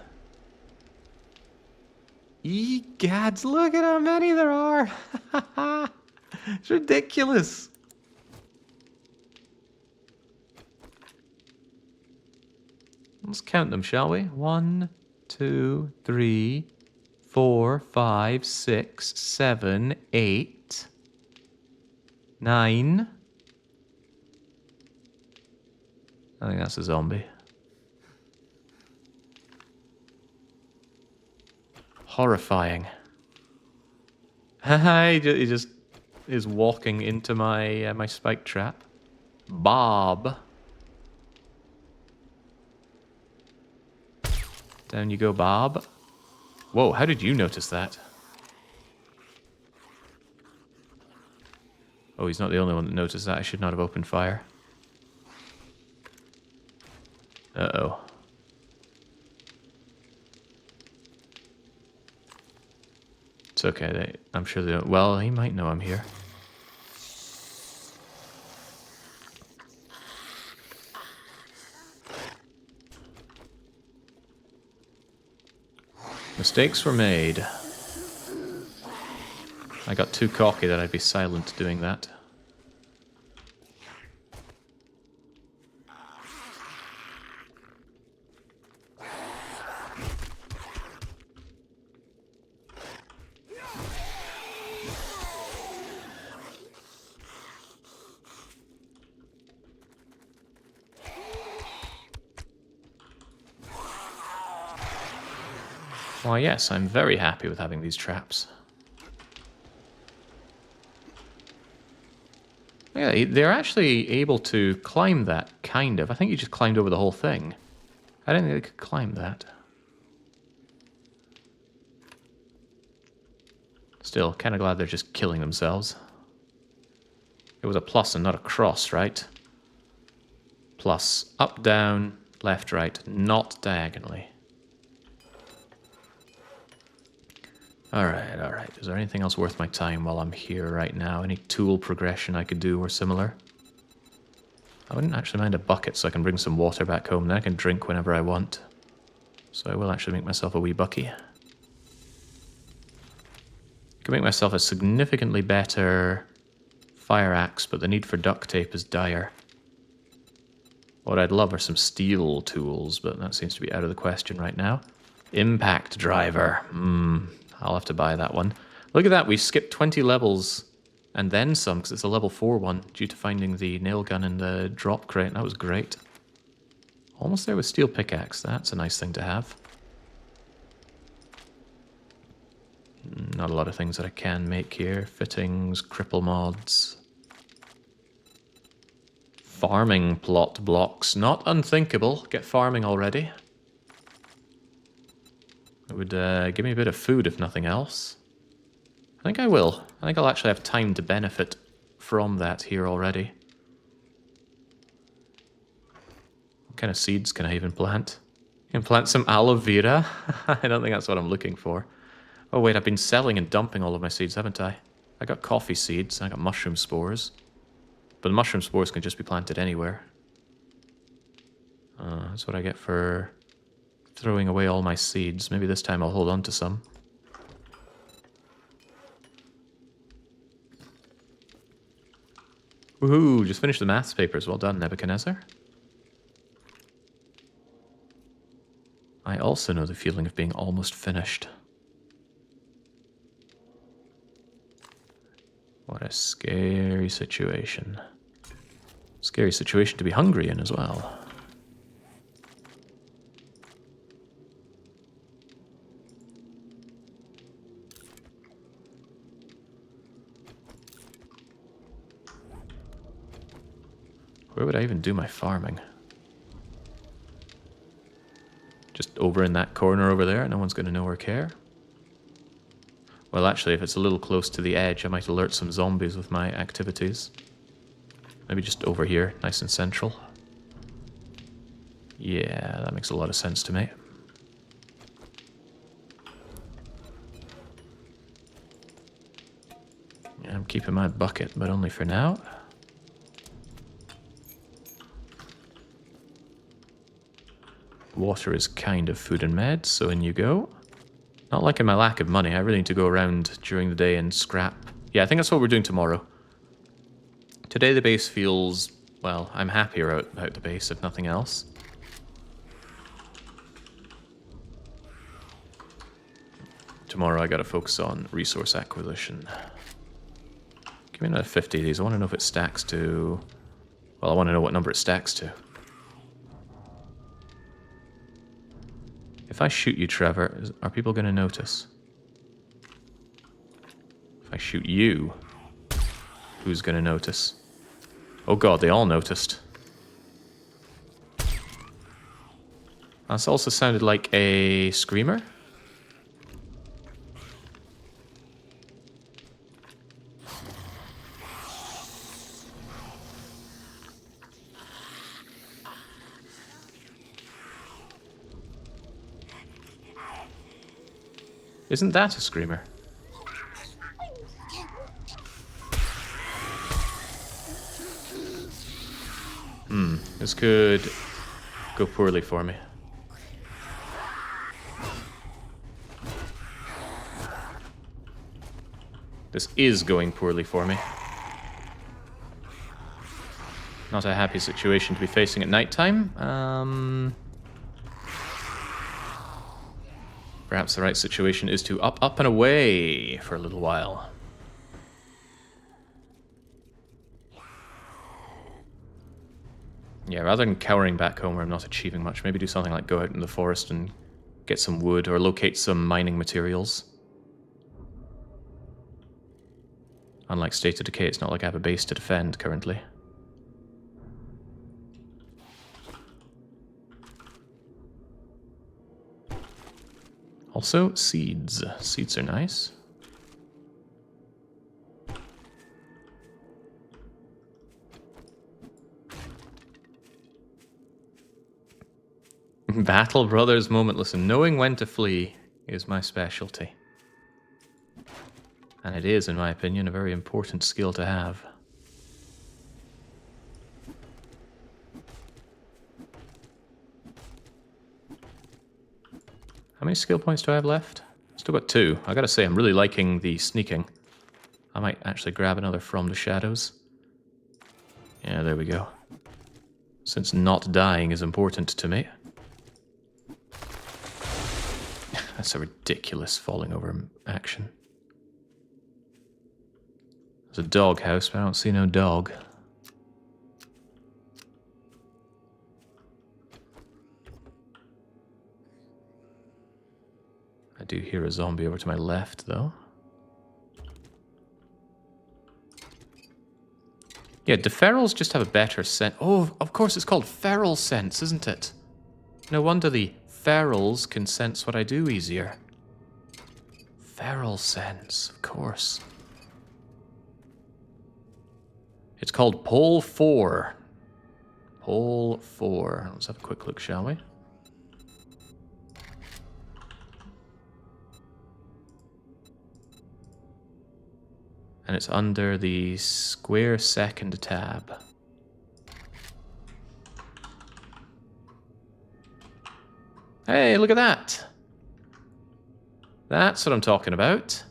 Egads, look at how many there are. It's ridiculous. Let's count them, shall we? 1, 2, 3, 4, 5, 6, 7, 8, 9. I think that's a zombie. Horrifying. He just is walking into my my spike trap. Bob. Down you go, Bob. Whoa, how did you notice that? Oh, he's not the only one that noticed that. I should not have opened fire. Uh-oh. It's okay. I'm sure they don't... Well, he might know I'm here. Mistakes were made. I got too cocky that I'd be silent doing that. Why, yes, I'm very happy with having these traps. Yeah, they're actually able to climb that, kind of. I think you just climbed over the whole thing. I didn't think they could climb that. Still, kind of glad they're just killing themselves. It was a plus and not a cross, right? Plus, up, down, left, right, not diagonally. Alright, alright. Is there anything else worth my time while I'm here right now? Any tool progression I could do or similar? I wouldn't actually mind a bucket so I can bring some water back home. Then I can drink whenever I want. So I will actually make myself a wee bucky. I can make myself a significantly better fire axe, but the need for duct tape is dire. What I'd love are some steel tools, but that seems to be out of the question right now. Impact driver. I'll have to buy that one. Look at that, we skipped 20 levels and then some, because it's a level 4 one, due to finding the nail gun in the drop crate. That was great. Almost there with steel pickaxe. That's a nice thing to have. Not a lot of things that I can make here. Fittings, cripple mods. Farming plot blocks. Not unthinkable. Get farming already. It would give me a bit of food, if nothing else. I think I will. I think I'll actually have time to benefit from that here already. What kind of seeds can I even plant? I can plant some aloe vera? I don't think that's what I'm looking for. Oh wait, I've been selling and dumping all of my seeds, haven't I? I got coffee seeds, I got mushroom spores. But the mushroom spores can just be planted anywhere. That's what I get for throwing away all my seeds. Maybe this time I'll hold on to some. Woohoo! Just finished the maths papers. Well done, Nebuchadnezzar. I also know the feeling of being almost finished. What a scary situation. Scary situation to be hungry in as well. Where would I even do my farming? Just over in that corner over there, no one's going to know or care. Well, actually, if it's a little close to the edge, I might alert some zombies with my activities. Maybe just over here, nice and central. Yeah, that makes a lot of sense to me. Yeah, I'm keeping my bucket, but only for now. Water is kind of food and meds, so in you go. Not liking my lack of money. I really need to go around during the day and scrap. Yeah, I think that's what we're doing tomorrow. Today the base feels, well, I'm happier about the base, if nothing else. Tomorrow I gotta focus on resource acquisition. Give me another 50 of these. I want to know if it stacks to... Well, I want to know what number it stacks to. If I shoot you, Trevor, are people going to notice? If I shoot you, who's going to notice? Oh god, they all noticed. That's also sounded like a screamer. Isn't that a screamer? This could go poorly for me. This is going poorly for me. Not a happy situation to be facing at nighttime. Perhaps the right situation is to up and away for a little while. Yeah, rather than cowering back home where I'm not achieving much, maybe do something like go out in the forest and get some wood or locate some mining materials. Unlike State of Decay, it's not like I have a base to defend currently. Also, seeds. Seeds are nice. Battle Brothers moment. Listen, knowing when to flee is my specialty. And it is, in my opinion, a very important skill to have. How many skill points do I have left? Still got 2. I gotta say, I'm really liking the sneaking. I might actually grab another From the Shadows. Yeah, there we go. Since not dying is important to me. That's a ridiculous falling over action. There's a dog house, but I don't see no dog. I do hear a zombie over to my left, though. Yeah, do ferals just have a better scent? Oh, of course it's called feral sense, isn't it? No wonder the ferals can sense what I do easier. Feral sense, of course. It's called Pole 4. Pole 4. Let's have a quick look, shall we? And it's under the square second tab. Hey, look at that! That's what I'm talking about.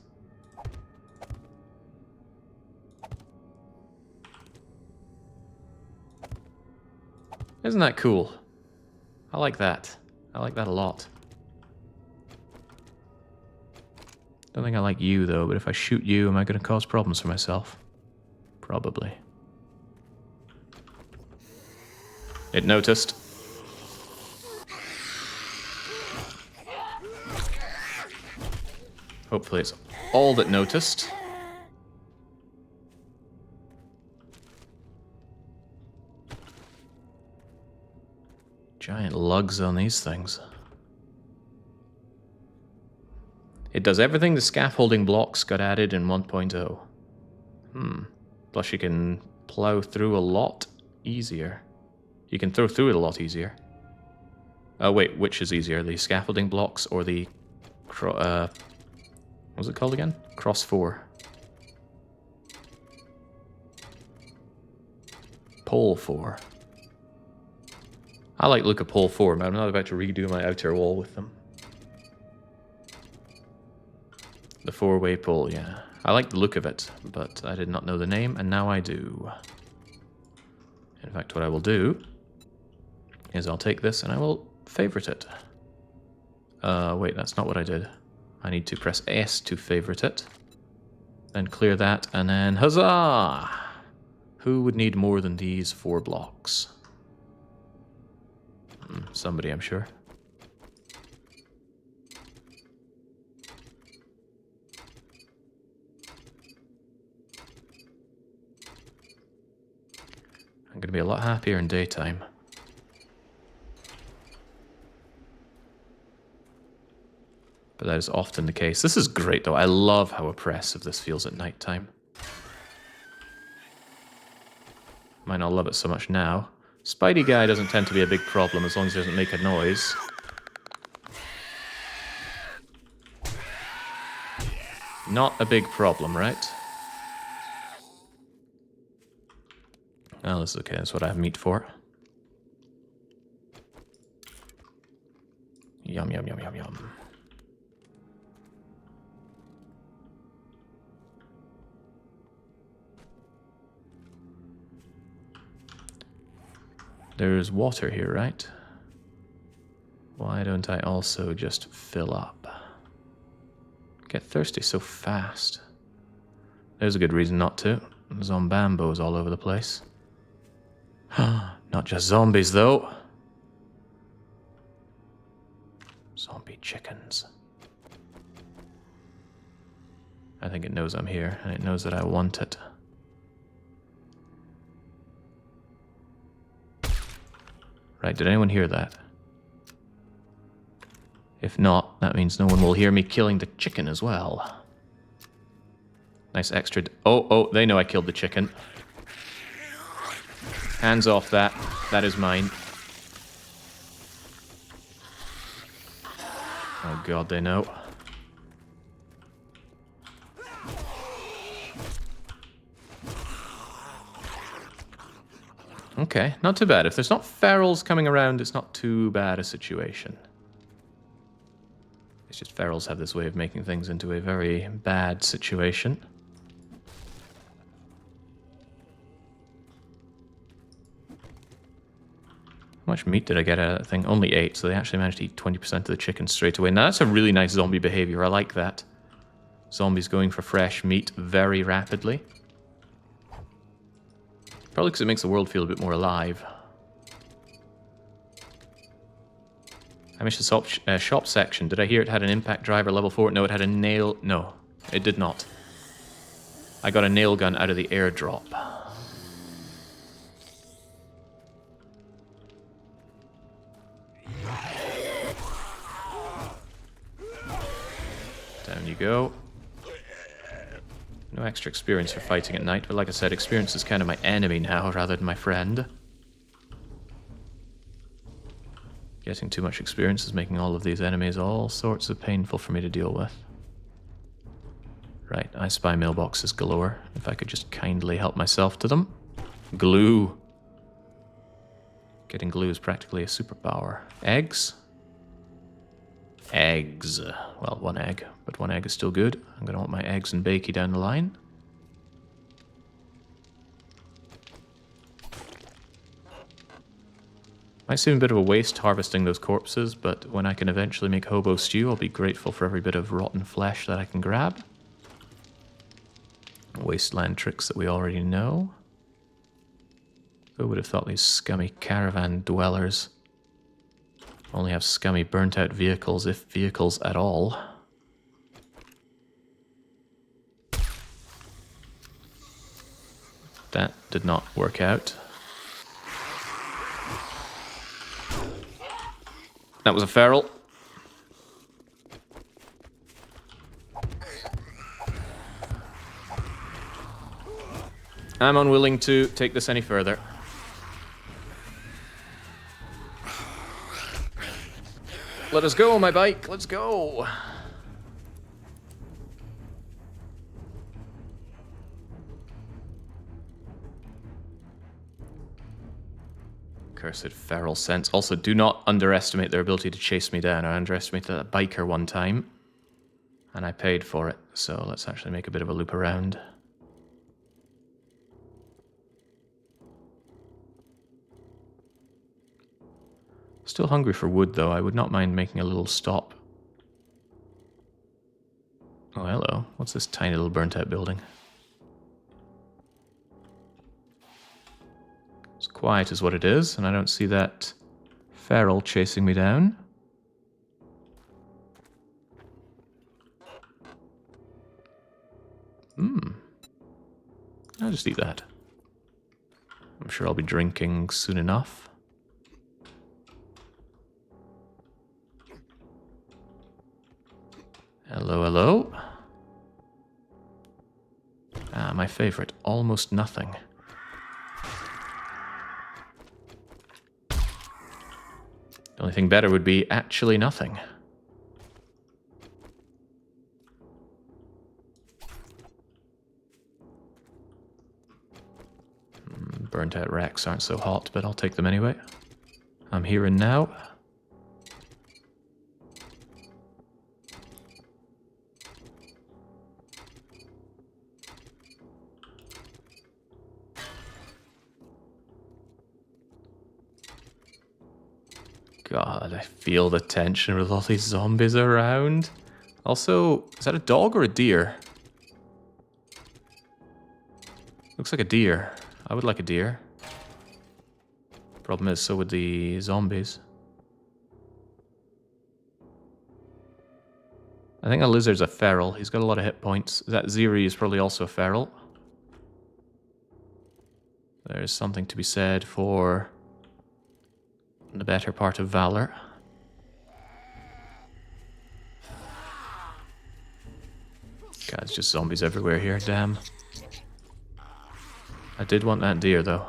Isn't that cool? I like that. I like that a lot. Don't think I like you, though, but if I shoot you, am I going to cause problems for myself? Probably. It noticed. Hopefully it's all that noticed. Giant lugs on these things. It does everything the scaffolding blocks got added in 1.0. Plus you can plow through a lot easier. You can throw through it a lot easier. Oh wait, which is easier? The scaffolding blocks or the... what was it called again? Cross 4. Pole 4. I like the look of Pole 4, but I'm not about to redo my outer wall with them. The 4-way pole, yeah. I like the look of it, but I did not know the name, and now I do. In fact, what I will do is I'll take this and I will favorite it. Wait, that's not what I did. I need to press S to favorite it. Then clear that, and then huzzah! Who would need more than these 4 blocks? Somebody, I'm sure. I'm going to be a lot happier in daytime. But that is often the case. This is great, though. I love how oppressive this feels at nighttime. Might not love it so much now. Spidey guy doesn't tend to be a big problem as long as he doesn't make a noise. Not a big problem, right? Oh, this is okay. That's what I have meat for. Yum, yum, yum, yum, yum. There's water here, right? Why don't I also just fill up? Get thirsty so fast. There's a good reason not to. Zombambos all over the place. Not just zombies, though. Zombie chickens. I think it knows I'm here, and it knows that I want it. Right, did anyone hear that? If not, that means no one will hear me killing the chicken as well. Nice extra... Oh, they know I killed the chicken. Hands off that. That is mine. Oh god, they know. Okay, not too bad. If there's not ferals coming around, it's not too bad a situation. It's just ferals have this way of making things into a very bad situation. How much meat did I get out of that thing? Only 8, so they actually managed to eat 20% of the chicken straight away. Now that's a really nice zombie behavior. I like that. Zombies going for fresh meat very rapidly. Probably because it makes the world feel a bit more alive. I missed the shop section. Did I hear it had an impact driver level 4? No, it had a nail... No, it did not. I got a nail gun out of the airdrop. go. No extra experience for fighting at night, but like I said, experience is kind of my enemy now rather than my friend. Getting too much experience is making all of these enemies all sorts of painful for me to deal with. Right, I spy mailboxes galore. If I could just kindly help myself to them. Glue. Getting glue is practically a superpower. Eggs? Eggs. Well, one egg, but one egg is still good. I'm going to want my eggs and bakey down the line. Might seem a bit of a waste harvesting those corpses, but when I can eventually make hobo stew, I'll be grateful for every bit of rotten flesh that I can grab. Wasteland tricks that we already know. Who would have thought these scummy caravan dwellers only have scummy burnt out vehicles, if vehicles at all. That did not work out. That was a feral. I'm unwilling to take this any further. Let us go, my bike. Let's go. Cursed feral sense. Also, do not underestimate their ability to chase me down. I underestimated that biker one time, and I paid for it. So let's actually make a bit of a loop around. Still hungry for wood, though. I would not mind making a little stop. Oh, hello. What's this tiny little burnt-out building? It's quiet is what it is, and I don't see that feral chasing me down. I'll just eat that. I'm sure I'll be drinking soon enough. Hello, hello. Ah, my favorite. Almost nothing. The only thing better would be actually nothing. Burnt out racks aren't so hot, but I'll take them anyway. I'm here and now. God, I feel the tension with all these zombies around. Also, is that a dog or a deer? Looks like a deer. I would like a deer. Problem is, so would the zombies. I think a lizard's a feral. He's got a lot of hit points. That Ziri is probably also a feral. There's something to be said for the better part of valor. God, it's just zombies everywhere here, damn. I did want that deer, though.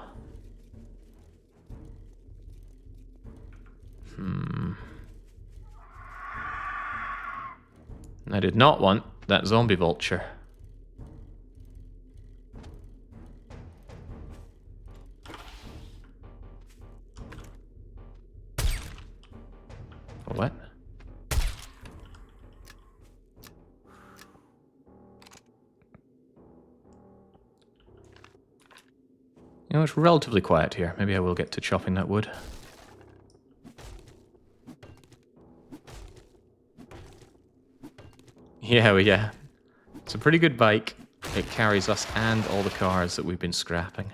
I did not want that zombie vulture. What? You know, it's relatively quiet here. Maybe I will get to chopping that wood. Yeah. It's a pretty good bike. It carries us and all the cars that we've been scrapping.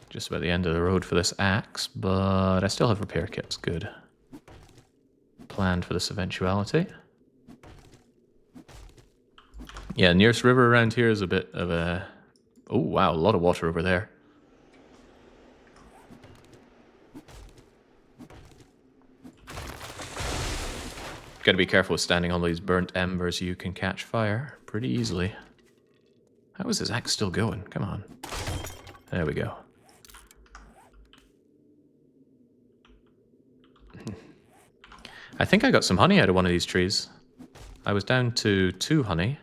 Just about the end of the road for this axe, but I still have repair kits. Good. Planned for this eventuality. Yeah, nearest river around here is a bit of a... Oh, wow, a lot of water over there. Gotta be careful with standing on these burnt embers. You can catch fire pretty easily. How is this axe still going? Come on. There we go. I think I got some honey out of one of these trees. I was down to 2 honey.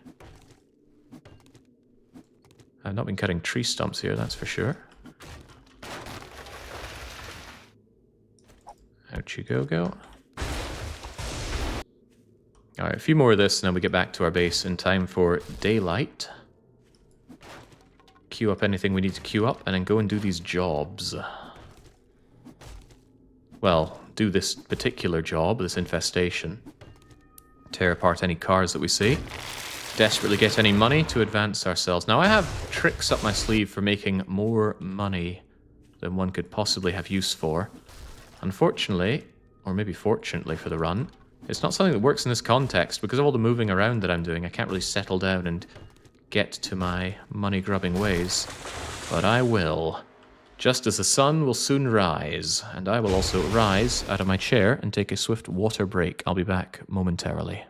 I've not been cutting tree stumps here, that's for sure. Out you go. Alright, a few more of this and then we get back to our base in time for daylight. Queue up anything we need to queue up and then go and do these jobs. Well, do this particular job, this infestation. Tear apart any cars that we see. Desperately get any money to advance ourselves. Now I have tricks up my sleeve for making more money than one could possibly have use for. Unfortunately, or maybe fortunately for the run, it's not something that works in this context. Because of all the moving around that I'm doing, I can't really settle down and get to my money-grubbing ways. But I will. Just as the sun will soon rise, and I will also rise out of my chair and take a swift water break. I'll be back momentarily.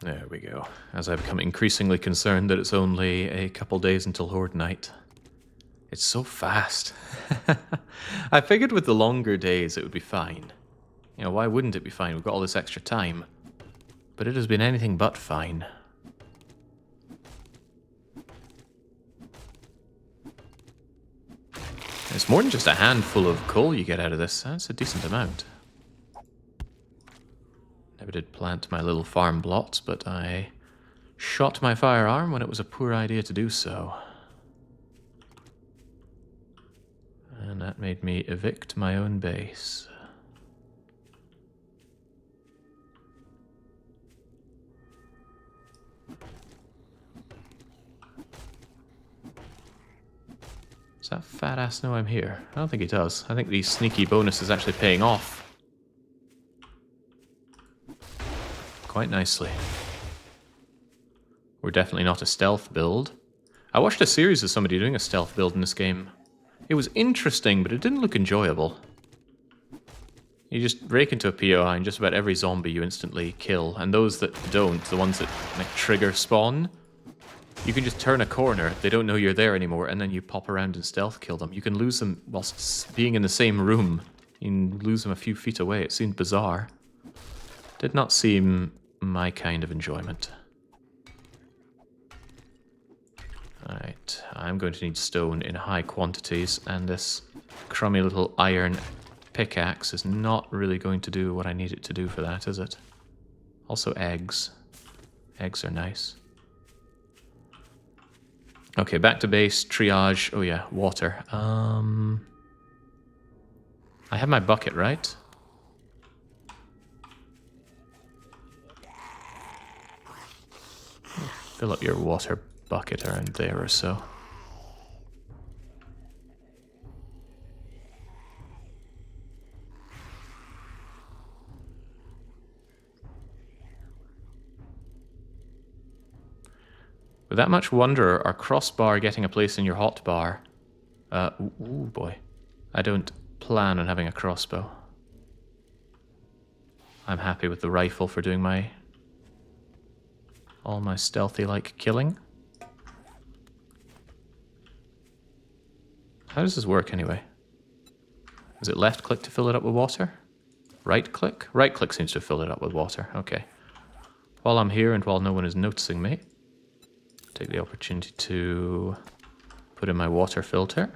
There we go. As I become increasingly concerned that it's only a couple days until Horde Night. It's so fast. I figured with the longer days it would be fine. You know, why wouldn't it be fine? We've got all this extra time. But it has been anything but fine. It's more than just a handful of coal you get out of this. That's a decent amount. Never did plant my little farm plots, but I shot my firearm when it was a poor idea to do so. And that made me evict my own base. Does that fat ass know I'm here? I don't think he does. I think the sneaky bonus is actually paying off. Quite nicely. We're definitely not a stealth build. I watched a series of somebody doing a stealth build in this game. It was interesting, but it didn't look enjoyable. You just rake into a POI and just about every zombie you instantly kill. And those that don't, the ones that like trigger spawn, you can just turn a corner, they don't know you're there anymore, and then you pop around and stealth kill them. You can lose them whilst being in the same room. You can lose them a few feet away. It seemed bizarre. Did not seem my kind of enjoyment. Alright, I'm going to need stone in high quantities, and this crummy little iron pickaxe is not really going to do what I need it to do for that, is it? Also eggs. Eggs are nice. Okay, back to base, triage. Oh yeah, water. I have my bucket, right? Fill up your water bucket around there or so. With that much wonder, our crossbar getting a place in your hotbar. Ooh boy. I don't plan on having a crossbow. I'm happy with the rifle for doing all my stealthy-like killing. How does this work anyway? Is it left click to fill it up with water? Right click? Right click seems to fill it up with water. Okay. While I'm here and while no one is noticing me, take the opportunity to put in my water filter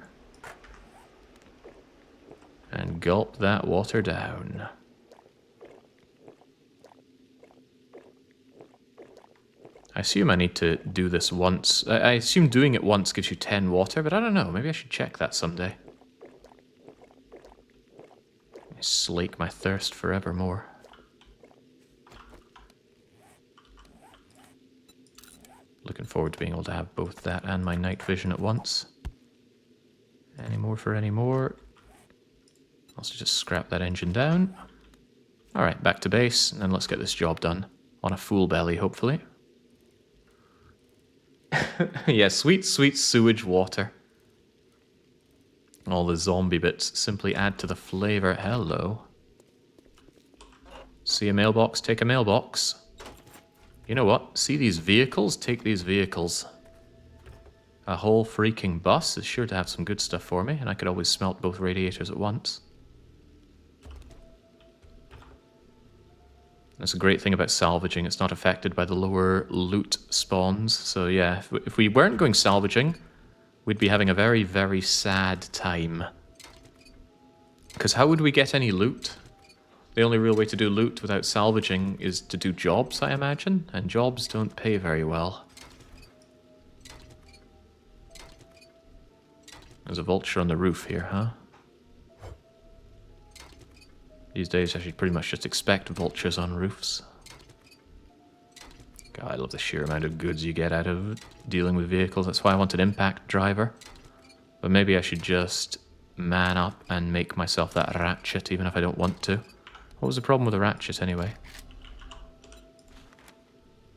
and gulp that water down. I assume I need to do this once. I assume doing it once gives you 10 water, but I don't know. Maybe I should check that someday. Slake my thirst forevermore. Looking forward to being able to have both that and my night vision at once. Any more for any more? Also just scrap that engine down. Alright, back to base, and then let's get this job done. On a full belly, hopefully. Yeah, sweet, sweet sewage water. All the zombie bits simply add to the flavor. Hello. See a mailbox, take a mailbox. You know what? See these vehicles? Take these vehicles. A whole freaking bus is sure to have some good stuff for me, and I could always smelt both radiators at once. That's a great thing about salvaging. It's not affected by the lower loot spawns. So yeah, if we weren't going salvaging, we'd be having a very, very sad time. Because how would we get any loot? The only real way to do loot without salvaging is to do jobs, I imagine. And jobs don't pay very well. There's a vulture on the roof here, huh? These days I should pretty much just expect vultures on roofs. God, I love the sheer amount of goods you get out of dealing with vehicles. That's why I want an impact driver. But maybe I should just man up and make myself that ratchet even if I don't want to. What was the problem with the ratchet anyway?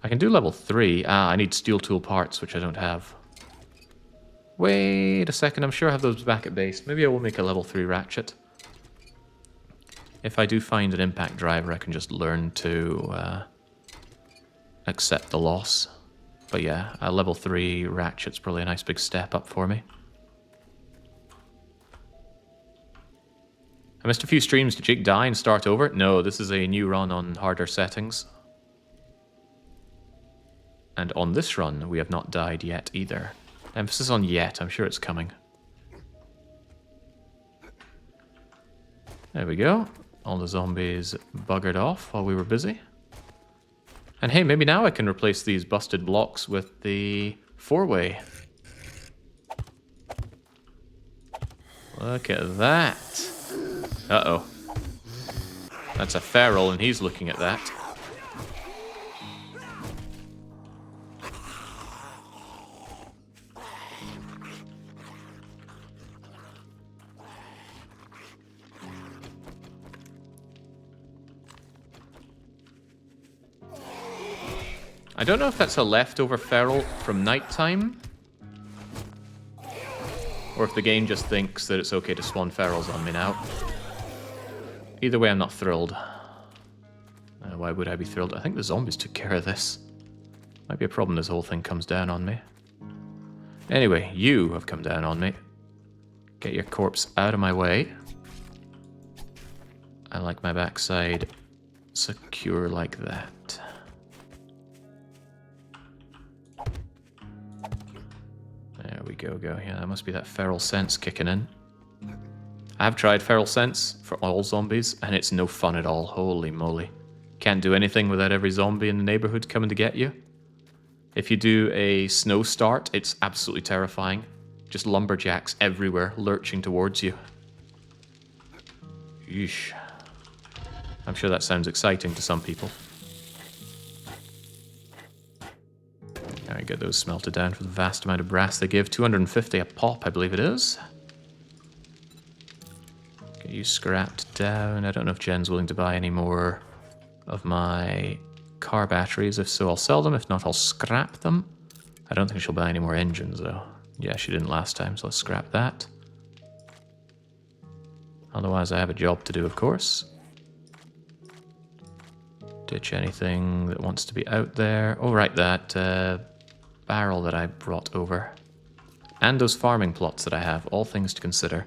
I can do level 3. Ah, I need steel tool parts, which I don't have. Wait a second, I'm sure I have those back at base. Maybe I will make a level 3 ratchet. If I do find an impact driver, I can just learn to accept the loss. But yeah, a level 3 ratchet's probably a nice big step up for me. I missed a few streams. Did Jake die and start over? No, this is a new run on harder settings. And on this run, we have not died yet either. Emphasis on yet, I'm sure it's coming. There we go. All the zombies buggered off while we were busy. And hey, maybe now I can replace these busted blocks with the 4-way. Look at that. Uh-oh. That's a feral and he's looking at that. I don't know if that's a leftover feral from nighttime, or if the game just thinks that it's okay to spawn ferals on me now. Either way, I'm not thrilled. Why would I be thrilled? I think the zombies took care of this. Might be a problem this whole thing comes down on me. Anyway, you have come down on me. Get your corpse out of my way. I like my backside secure like that. There we go. Yeah, that must be that feral sense kicking in. I have tried feral sense for all zombies, and it's no fun at all. Holy moly. Can't do anything without every zombie in the neighborhood coming to get you. If you do a snow start, it's absolutely terrifying. Just lumberjacks everywhere, lurching towards you. Yeesh. I'm sure that sounds exciting to some people. There we get those smelted down for the vast amount of brass they give. 250 a pop, I believe it is. Get you scrapped down. I don't know if Jen's willing to buy any more of my car batteries. If so, I'll sell them. If not, I'll scrap them. I don't think she'll buy any more engines, though. Yeah, she didn't last time, so let's scrap that. Otherwise, I have a job to do, of course. Ditch anything that wants to be out there. Oh, right, that barrel that I brought over. And those farming plots that I have. All things to consider.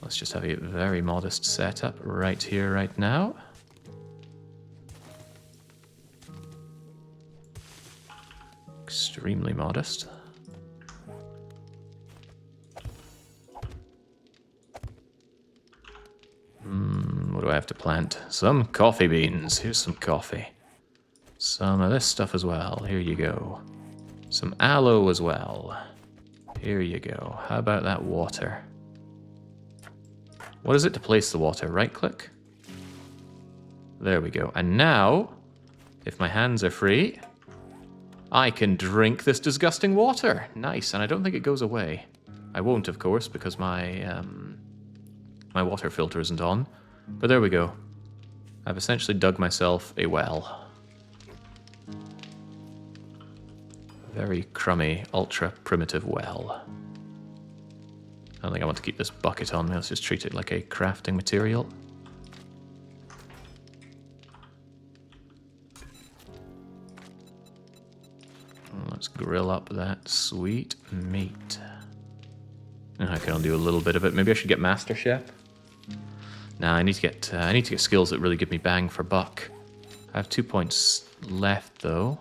Let's just have a very modest setup right here, right now. Extremely modest. What do I have to plant? Some coffee beans. Here's some coffee. Some of this stuff as well. Here you go. Some aloe as well. Here you go. How about that water? What is it to place the water? Right click? There we go. And now, if my hands are free, I can drink this disgusting water. Nice, and I don't think it goes away. I won't, of course, because my my water filter isn't on. But there we go. I've essentially dug myself a well. Very crummy, ultra primitive well. I don't think I want to keep this bucket on me. Let's just treat it like a crafting material. Let's grill up that sweet meat. I can only do a little bit of it. Maybe I should get Master Chef. Nah, I need to get skills that really give me bang for buck. I have 2 points left though.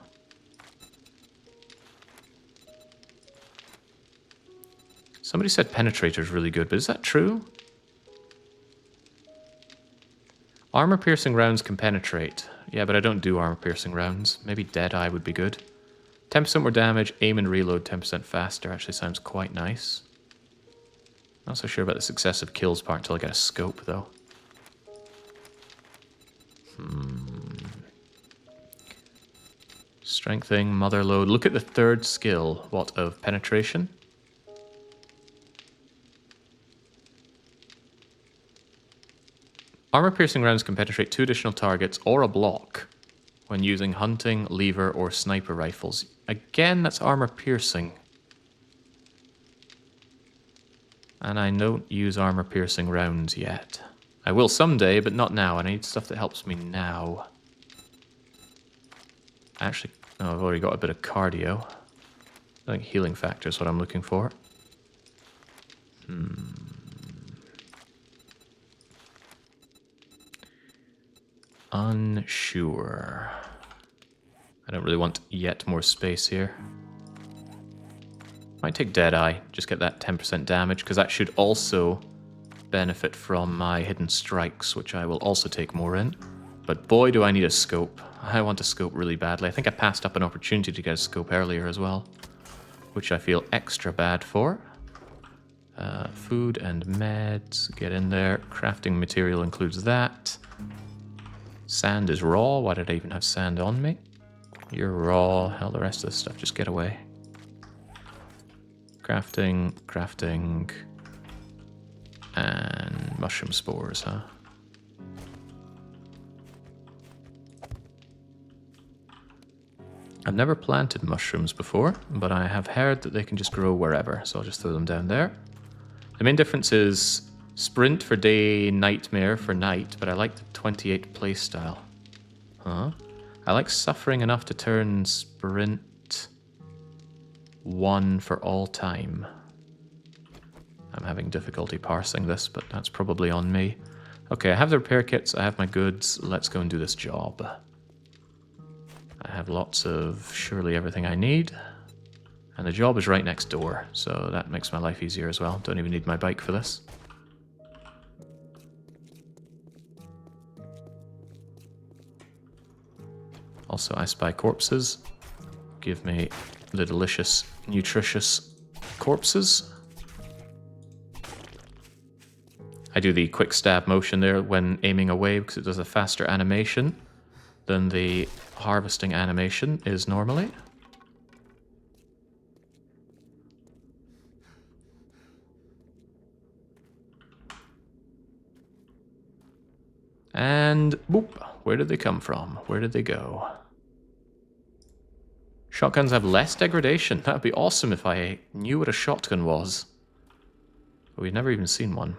Somebody said Penetrator is really good, but is that true? Armor-piercing rounds can penetrate. Yeah, but I don't do armor-piercing rounds. Maybe Deadeye would be good. 10% more damage, aim and reload 10% faster. Actually sounds quite nice. Not so sure about the successive kills part until I get a scope, though. Strengthening, mother load. Look at the third skill. What, of penetration? Armor-piercing rounds can penetrate 2 additional targets or a block when using hunting, lever, or sniper rifles. Again, that's armor-piercing. And I don't use armor-piercing rounds yet. I will someday, but not now. I need stuff that helps me now. Actually, no, I've already got a bit of cardio. I think healing factor is what I'm looking for. Unsure. I don't really want yet more space here. Might take Deadeye, just get that 10% damage, because that should also benefit from my hidden strikes, which I will also take more in. But boy, do I need a scope. I want a scope really badly. I think I passed up an opportunity to get a scope earlier as well, which I feel extra bad for. Food and meds, get in there. Crafting material includes that. Sand is raw. Why did I even have sand on me? You're raw. Hell, the rest of this stuff, just get away. Crafting, crafting, and mushroom spores, huh? I've never planted mushrooms before, but I have heard that they can just grow wherever, so I'll just throw them down there. The main difference is sprint for day, nightmare for night, but I like the 28 playstyle. Huh? I like suffering enough to turn sprint 1 for all time. I'm having difficulty parsing this, but that's probably on me. Okay, I have the repair kits, I have my goods, let's go and do this job. I have lots of surely everything I need. And the job is right next door, so that makes my life easier as well. Don't even need my bike for this. Also, I spy corpses. Give me the delicious, nutritious corpses. I do the quick stab motion there when aiming away because it does a faster animation than the harvesting animation is normally. And boop, where did they come from? Where did they go? Shotguns have less degradation. That would be awesome if I knew what a shotgun was. But we've never even seen one.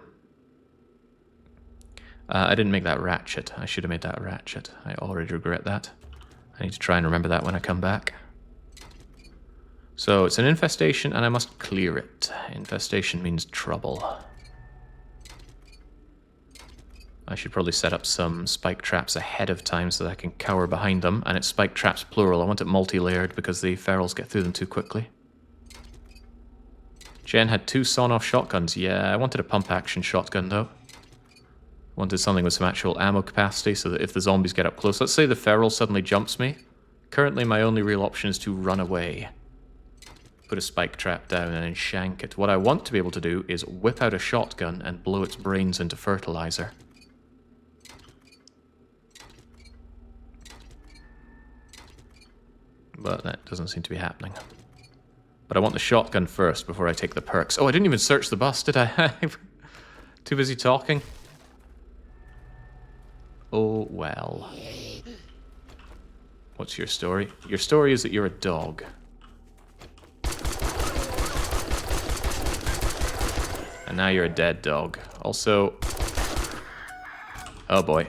I didn't make that ratchet. I should have made that ratchet. I already regret that. I need to try and remember that when I come back. So it's an infestation and I must clear it. Infestation means trouble. I should probably set up some spike traps ahead of time so that I can cower behind them. And it's spike traps plural. I want it multi-layered because the ferals get through them too quickly. Jen had 2 sawn-off shotguns. Yeah, I wanted a pump-action shotgun though. Wanted something with some actual ammo capacity so that if the zombies get up close... Let's say the feral suddenly jumps me. Currently my only real option is to run away. Put a spike trap down and then shank it. What I want to be able to do is whip out a shotgun and blow its brains into fertilizer. But that doesn't seem to be happening. But I want the shotgun first before I take the perks. Oh, I didn't even search the bus, did I? Too busy talking. Oh, well. What's your story? Your story is that you're a dog. And now you're a dead dog. Also... Oh boy.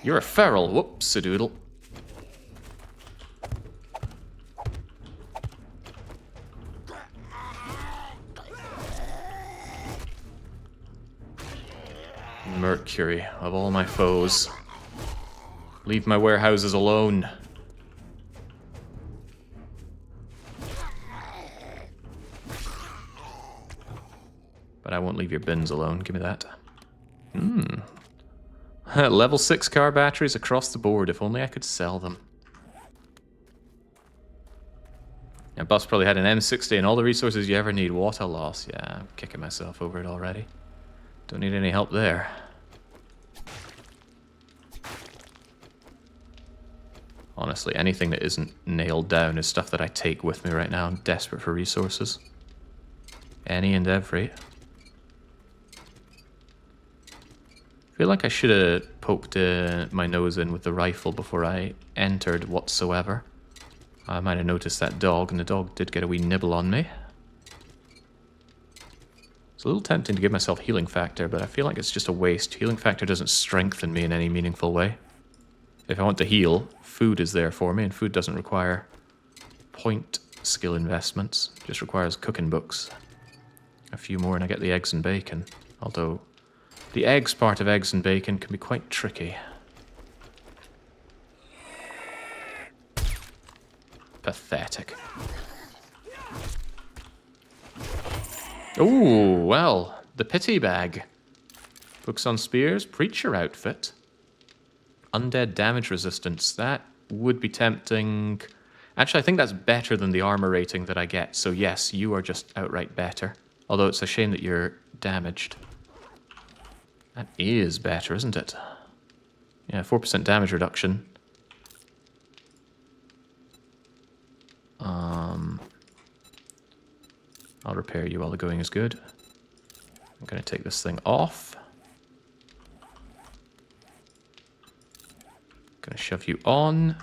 You're a feral. Whoops-a-doodle. Mercury, of all my foes. Leave my warehouses alone. But I won't leave your bins alone. Give me that. Level 6 car batteries across the board. If only I could sell them. Yeah, Bus probably had an M60 and all the resources you ever need. What a loss. Yeah, I'm kicking myself over it already. Don't need any help there. Honestly, anything that isn't nailed down is stuff that I take with me right now. I'm desperate for resources. Any and every. I feel like I should have poked my nose in with the rifle before I entered whatsoever. I might have noticed that dog, and the dog did get a wee nibble on me. It's a little tempting to give myself healing factor, but I feel like it's just a waste. Healing factor doesn't strengthen me in any meaningful way. If I want to heal, food is there for me, and food doesn't require point skill investments. It just requires cooking books. A few more and I get the eggs and bacon. Although, the eggs part of eggs and bacon can be quite tricky. Pathetic. Ooh, well, the pity bag. Books on spears, preacher outfit. Undead damage resistance, that would be tempting. Actually, I think that's better than the armor rating that I get. So yes, you are just outright better. Although it's a shame that you're damaged. That is better, isn't it? Yeah, 4% damage reduction. I'll repair you while the going is good. I'm going to take this thing off. Going to shove you on.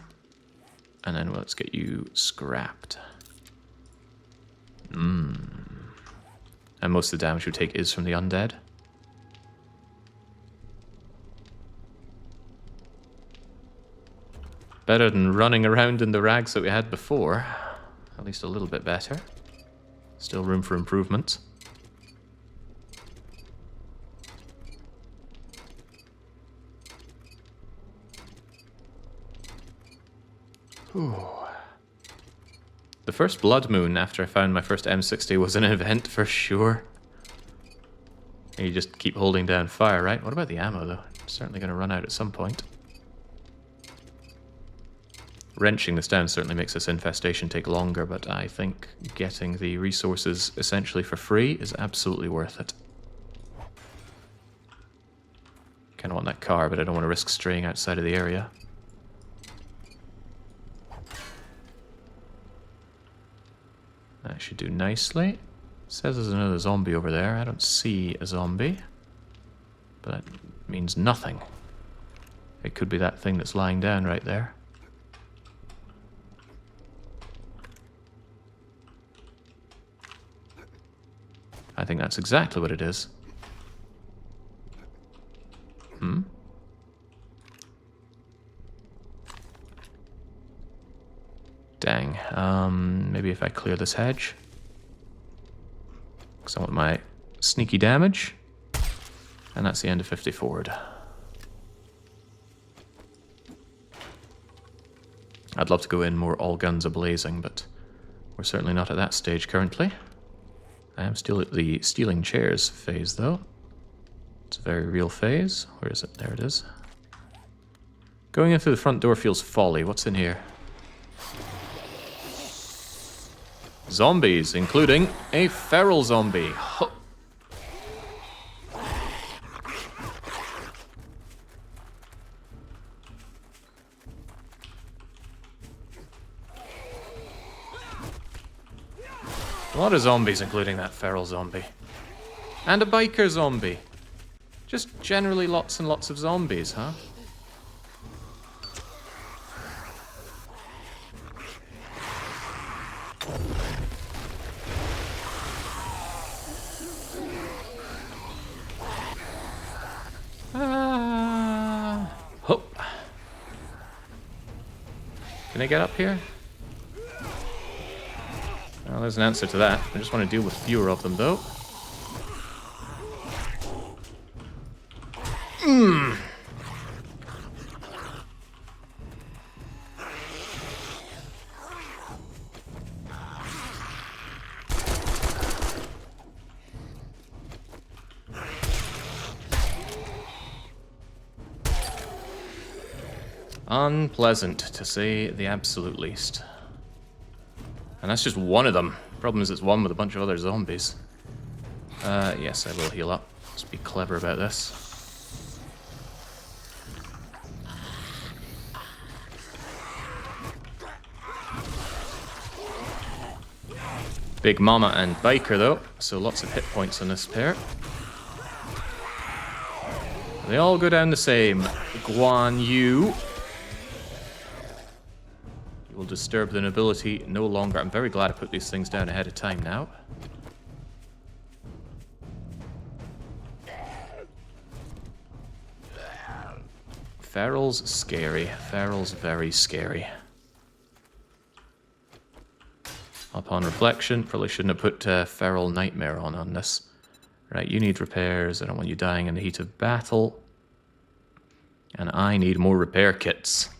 And then let's get you scrapped. And most of the damage we take is from the undead. Better than running around in the rags that we had before. At least a little bit better. Still room for improvement. Ooh. The first blood moon after I found my first M60 was an event for sure. And you just keep holding down fire, right? What about the ammo though? I'm certainly going to run out at some point. Wrenching this down certainly makes this infestation take longer, but I think getting the resources essentially for free is absolutely worth it. Kind of want that car, but I don't want to risk straying outside of the area. That should do nicely. Says there's another zombie over there. I don't see a zombie. But that means nothing. It could be that thing that's lying down right there. I think that's exactly what it is. Dang. Maybe if I clear this hedge. Because I want my sneaky damage. And that's the end of 50 forward. I'd love to go in more all guns a-blazing, but we're certainly not at that stage currently. I am still at the stealing chairs phase, though. It's a very real phase. Where is it? There it is. Going in through the front door feels folly. What's in here? Zombies, including a feral zombie. Ho. A lot of zombies, including that feral zombie. And a biker zombie. Just generally lots and lots of zombies, huh? Oh. Can I get up here? Well, there's an answer to that. I just want to deal with fewer of them, though. Unpleasant, to say the absolute least. And that's just one of them. Problem is it's one with a bunch of other zombies. Yes, I will heal up. Let's be clever about this. Big Mama and Biker, though, so lots of hit points on this pair. They all go down the same. Guan Yu. Will disturb the nobility no longer. I'm very glad I put these things down ahead of time now. Feral's scary. Feral's very scary. Upon reflection, probably shouldn't have put Feral Nightmare on this. Right, you need repairs. I don't want you dying in the heat of battle. And I need more repair kits.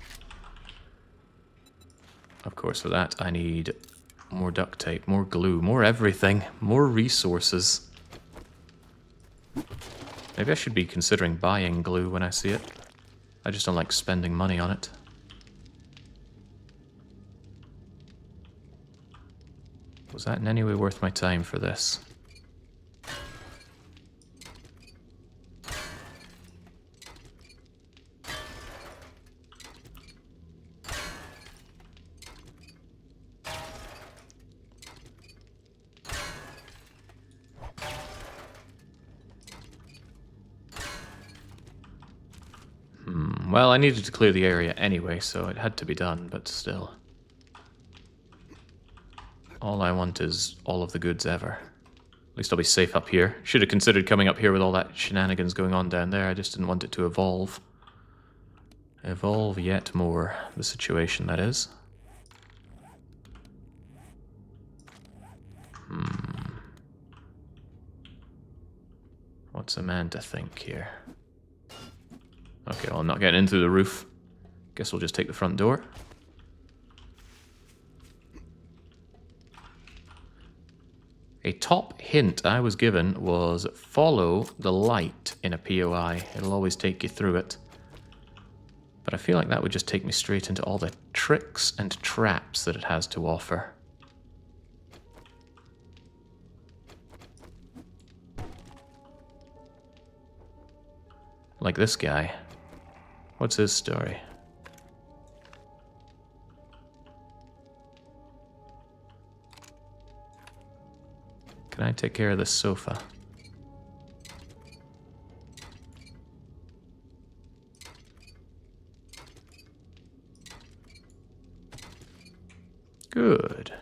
Of course, for that, I need more duct tape, more glue, more everything, more resources. Maybe I should be considering buying glue when I see it. I just don't like spending money on it. Was that in any way worth my time for this? Well, I needed to clear the area anyway, so it had to be done, but still. All I want is all of the goods ever. At least I'll be safe up here. Should have considered coming up here with all that shenanigans going on down there. I just didn't want it to evolve. Evolve yet more. The situation, that is. What's a man to think here? Okay, well, I'm not getting in through the roof. Guess we'll just take the front door. A top hint I was given was follow the light in a POI. It'll always take you through it. But I feel like that would just take me straight into all the tricks and traps that it has to offer. Like this guy. What's his story? Can I take care of this sofa? Good.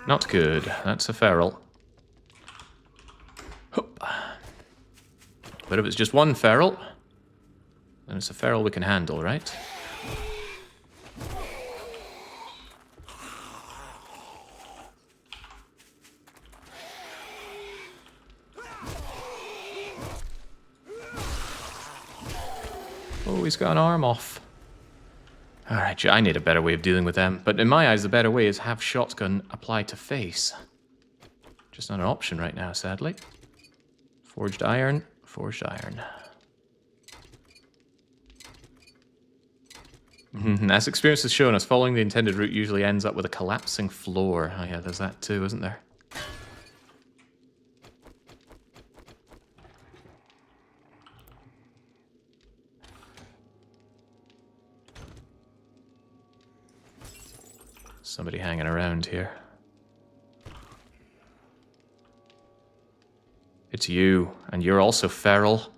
Not good. That's a feral. Hup. But if it's just one feral, then it's a feral we can handle, right? Oh, he's got an arm off. Alright, I need a better way of dealing with them. But in my eyes, the better way is have shotgun apply to face. Just not an option right now, sadly. Forged iron, forged iron. As experience has shown us, following the intended route usually ends up with a collapsing floor. Oh yeah, there's that too, isn't there? Somebody hanging around here. It's you, and you're also feral.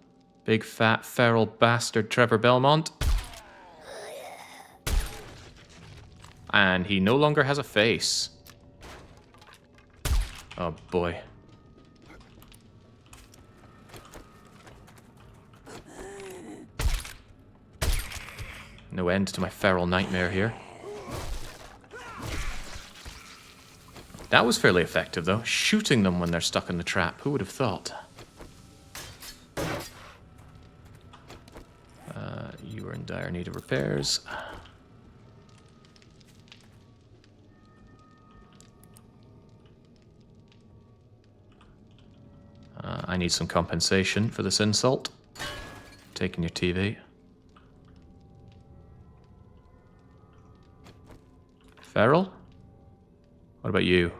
Big fat feral bastard Trevor Belmont. And he no longer has a face. Oh boy. No end to my feral nightmare here. That was fairly effective, though. Shooting them when they're stuck in the trap. Who would have thought? You are in dire need of repairs. I need some compensation for this insult. Taking your TV. Feral? What about you?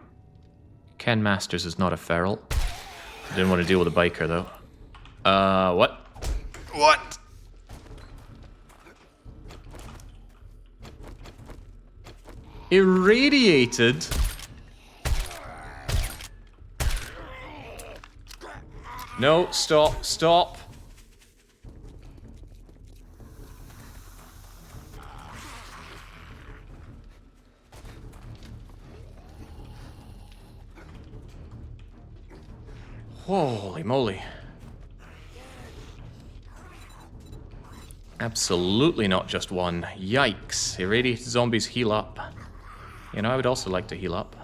Ken Masters is not a feral. I didn't want to deal with a biker, though. What? What? Irradiated? No, stop, stop. Holy moly. Absolutely not just one. Yikes. Irradiated zombies heal up. You know, I would also like to heal up.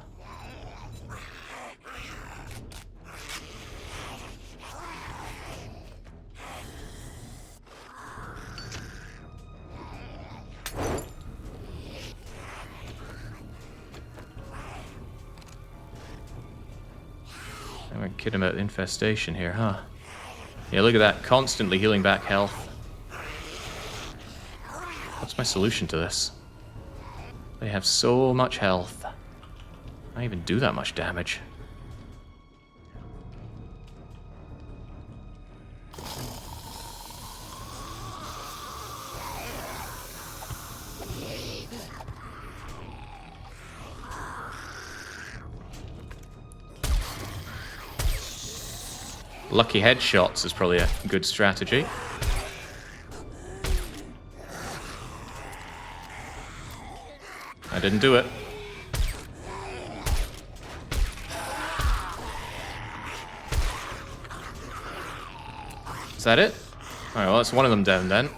I'm kidding about infestation here, huh? Yeah, look at that. Constantly healing back health. What's my solution to this? They have so much health. I even do that much damage. Lucky headshots is probably a good strategy. I didn't do it. Is that it? Alright, well, that's one of them down then.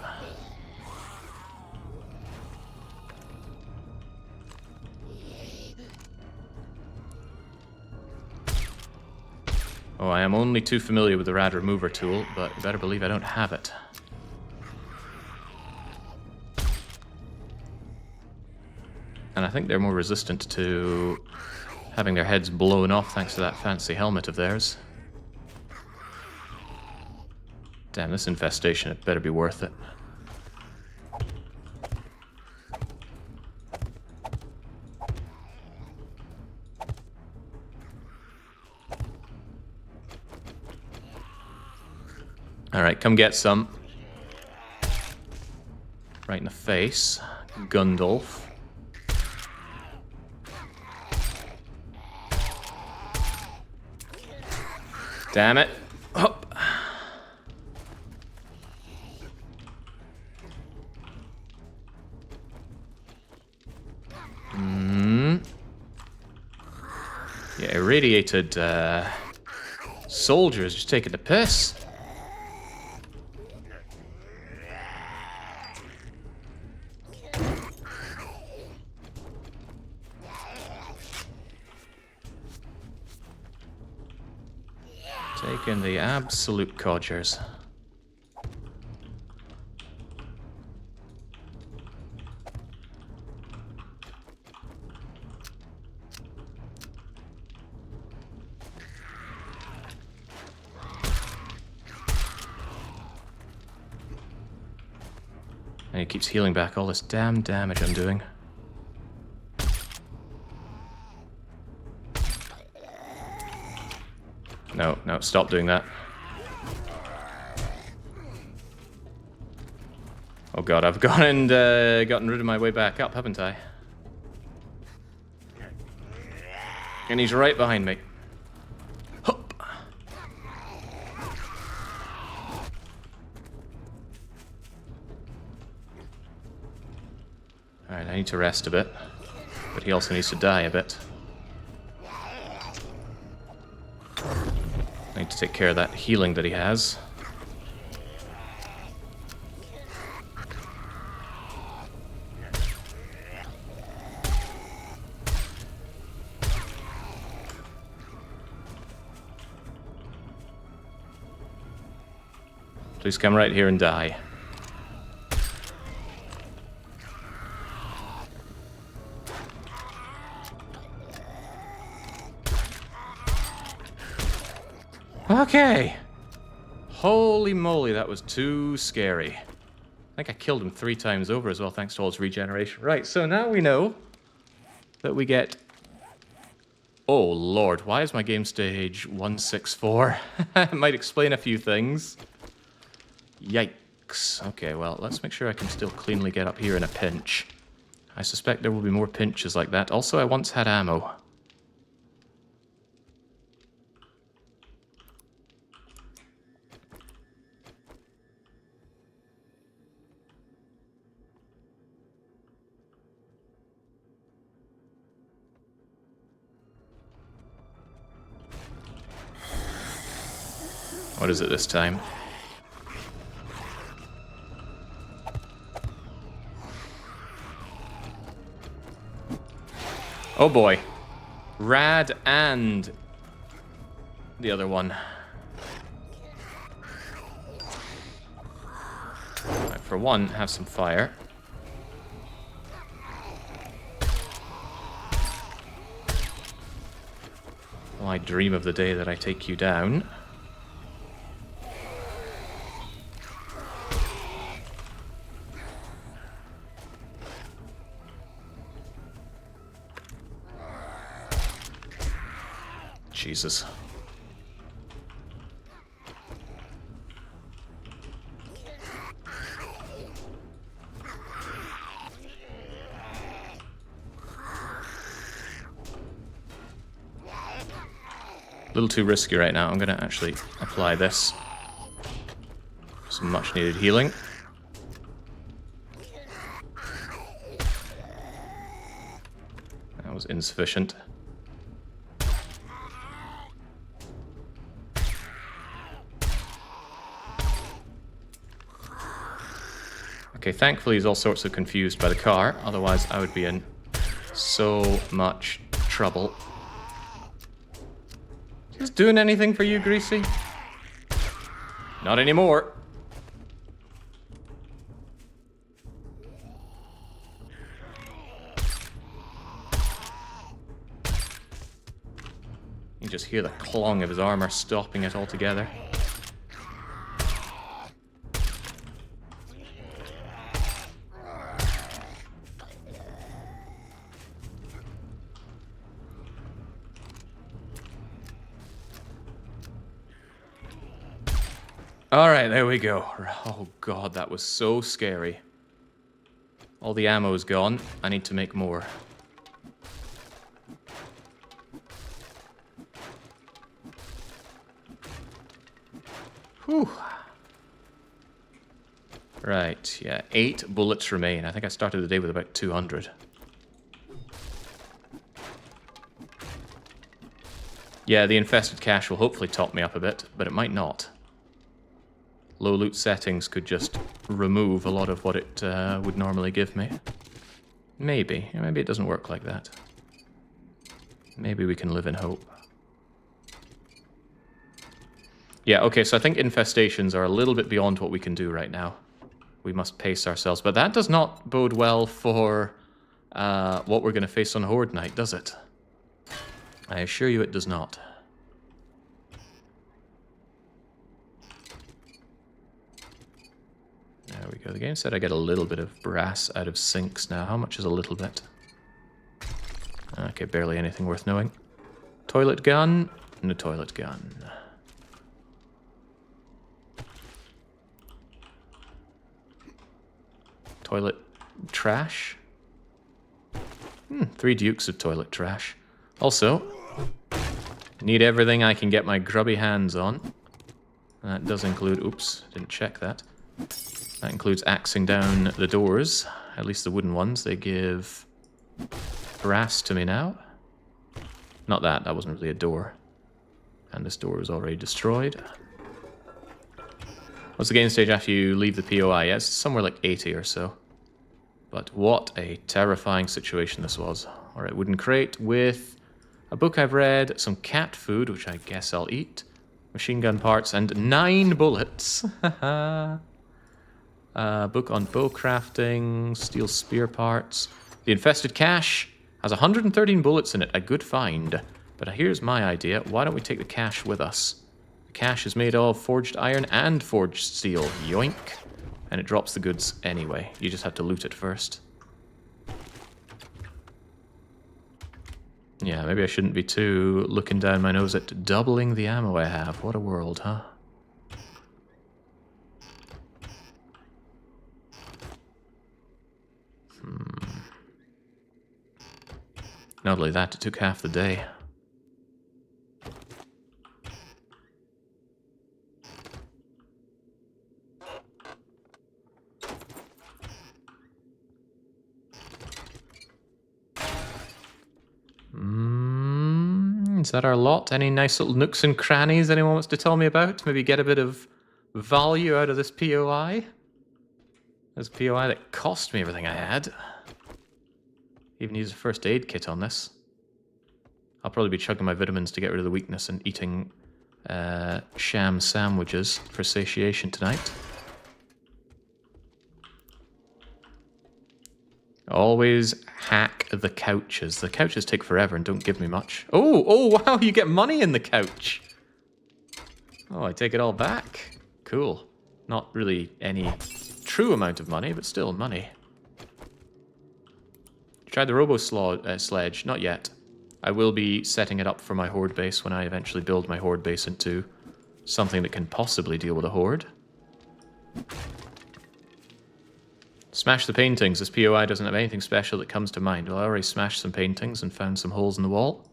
Oh, I am only too familiar with the Rad Remover tool, but you better believe I don't have it. And I think they're more resistant to having their heads blown off thanks to that fancy helmet of theirs. Damn, this infestation, it better be worth it. Alright, come get some. Right in the face. Gundulf. Damn it. Up. Yeah, irradiated soldiers just taking the piss. Taking the absolute codgers. And he keeps healing back all this damn damage I'm doing. No, no, stop doing that. Oh god, I've gone and gotten rid of my way back up, haven't I? And he's right behind me. Hup. Alright, I need to rest a bit. But he also needs to die a bit. I need to take care of that healing that he has. Please come right here and die. Okay. Holy moly, that was too scary. I think I killed him 3 times over as well, thanks to all his regeneration. Right, so now we know that we get... Oh lord, why is my game stage 164? It might explain a few things. Yikes. Okay, well, let's make sure I can still cleanly get up here in a pinch. I suspect there will be more pinches like that. Also, I once had ammo. What is it this time? Oh boy. Rad and the other one. Right, for one, have some fire. Well, I dream of the day that I take you down. Jesus. A little too risky right now. I'm going to actually apply this. Some much needed healing. That was insufficient. Okay, thankfully he's all sorts of confused by the car, otherwise I would be in so much trouble. Is this doing anything for you, Greasy? Not anymore. You just hear the clong of his armor stopping it altogether. Alright, there we go. Oh god, that was so scary. All the ammo's gone. I need to make more. Whew. Right, yeah, 8 bullets remain. I think I started the day with about 200. Yeah, the infested cache will hopefully top me up a bit, but it might not. Low loot settings could just remove a lot of what it would normally give me. Maybe. Maybe it doesn't work like that. Maybe we can live in hope. Yeah, okay, so I think infestations are a little bit beyond what we can do right now. We must pace ourselves, but that does not bode well for what we're going to face on Horde Night, does it? I assure you it does not. There we go. The game said I get a little bit of brass out of sinks now. How much is a little bit? Okay, barely anything worth knowing. Toilet gun? No toilet gun. Toilet trash? 3 dukes of toilet trash. Also, need everything I can get my grubby hands on. That does include... Oops, didn't check that. That includes axing down the doors. At least the wooden ones. They give brass to me now. Not that. That wasn't really a door. And this door was already destroyed. What's the game stage after you leave the POI? Yeah, it's somewhere like 80 or so. But what a terrifying situation this was. Alright, wooden crate with a book I've read, some cat food, which I guess I'll eat, machine gun parts, and 9 bullets. Book on bow crafting, steel spear parts. The infested cache has 113 bullets in it, a good find. But here's my idea. Why don't we take the cache with us? The cache is made of forged iron and forged steel. Yoink. And it drops the goods anyway. You just have to loot it first. Yeah, maybe I shouldn't be too looking down my nose at doubling the ammo I have. What a world, huh? Not only that, it took half the day. Is that our lot? Any nice little nooks and crannies anyone wants to tell me about? Maybe get a bit of value out of this POI? This POI that cost me everything I had. Even used a first aid kit on this. I'll probably be chugging my vitamins to get rid of the weakness and eating sham sandwiches for satiation tonight. Always hack the couches. The couches take forever and don't give me much. Oh, wow, you get money in the couch. Oh, I take it all back. Cool. Not really any true amount of money, but still money. Tried the robo sledge? Not yet. I will be setting it up for my horde base when I eventually build my horde base into something that can possibly deal with a horde. Smash the paintings. This POI doesn't have anything special that comes to mind. Well, I already smashed some paintings and found some holes in the wall.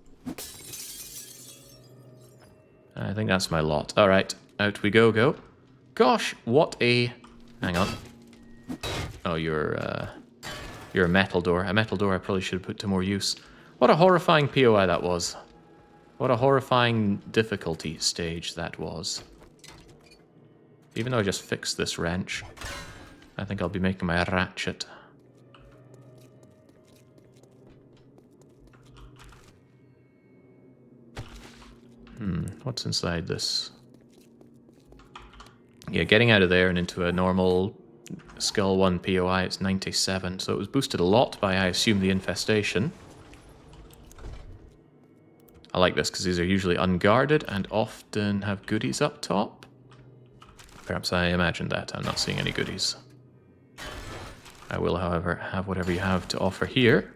I think that's my lot. Alright, out we go. Gosh, what a... Hang on. Oh, you're a metal door. A metal door I probably should have put to more use. What a horrifying POI that was. What a horrifying difficulty stage that was. Even though I just fixed this wrench, I think I'll be making my ratchet. What's inside this? Yeah, getting out of there and into a normal Skull 1 POI, it's 97, so it was boosted a lot by, I assume, the infestation. I like this because these are usually unguarded and often have goodies up top. Perhaps I imagined that. I'm not seeing any goodies. I will, however, have whatever you have to offer here,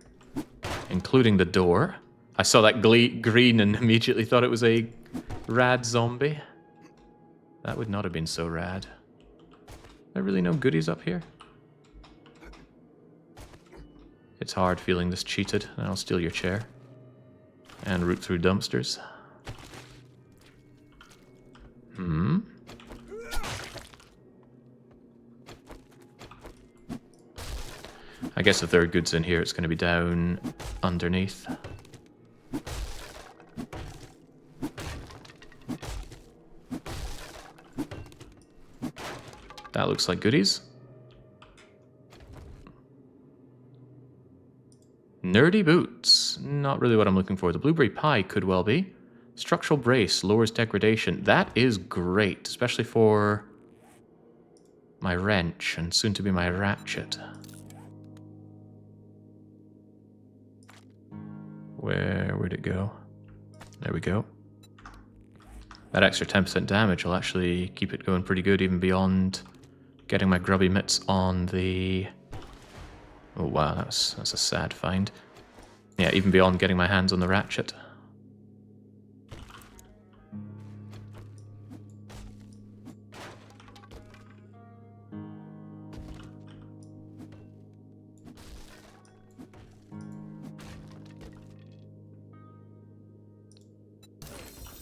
including the door. I saw that green and immediately thought it was a Rad Zombie. That would not have been so rad. There really no goodies up here? It's hard feeling this cheated, and I'll steal your chair. And root through dumpsters. Hmm? I guess if there are goods in here, it's going to be down underneath. That looks like goodies. Nerdy boots. Not really what I'm looking for. The blueberry pie could well be. Structural brace lowers degradation. That is great, especially for my wrench and soon to be my ratchet. Where'd it go? There we go. That extra 10% damage will actually keep it going pretty good even beyond getting my grubby mitts on the... Oh wow, that's a sad find. Yeah, even beyond getting my hands on the ratchet.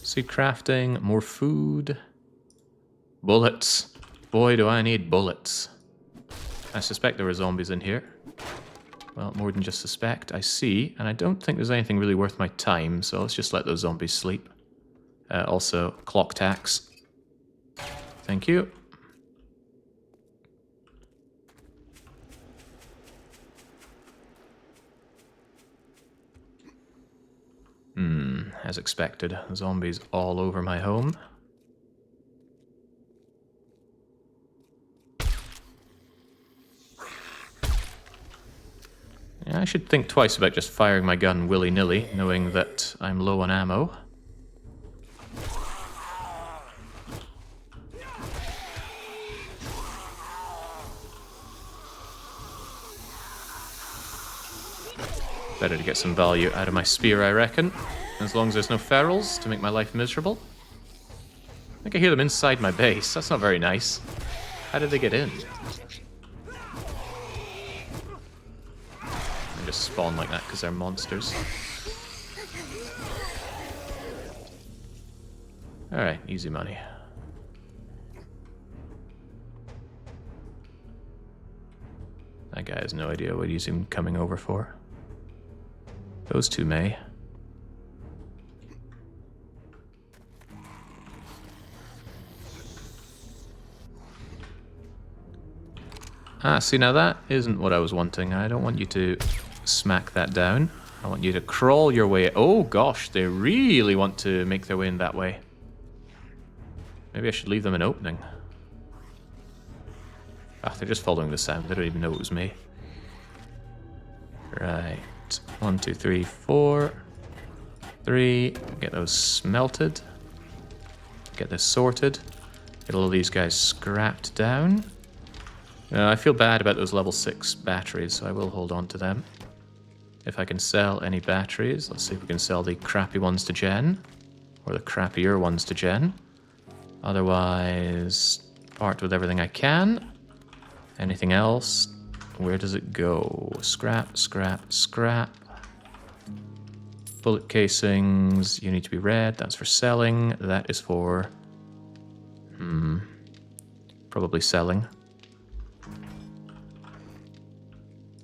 Seed crafting, more food. Bullets. Boy, do I need bullets. I suspect there were zombies in here. Well, more than just suspect, I see. And I don't think there's anything really worth my time, so let's just let those zombies sleep. Also, clock tax. Thank you. As expected, zombies all over my home. Yeah, I should think twice about just firing my gun willy-nilly, knowing that I'm low on ammo. Better to get some value out of my spear, I reckon. As long as there's no ferals to make my life miserable. I think I hear them inside my base. That's not very nice. How did they get in? They just spawn like that because they're monsters. Alright, easy money. That guy has no idea what he's even coming over for. Those two may. Ah, see, now that isn't what I was wanting. I don't want you to smack that down. I want you to crawl your way. Oh gosh, they really want to make their way in that way. Maybe I should leave them an opening. Ah, they're just following the sound. They don't even know it was me. Right. 1, 2, 3, 4. 3. Get those smelted. Get this sorted. Get all of these guys scrapped down. I feel bad about those level 6 batteries, so I will hold on to them. If I can sell any batteries, let's see if we can sell the crappy ones to Jen. Or the crappier ones to Jen. Otherwise, part with everything I can. Anything else? Where does it go? Scrap, scrap, scrap. Bullet casings, you need to be red. That's for selling. That is for... probably selling.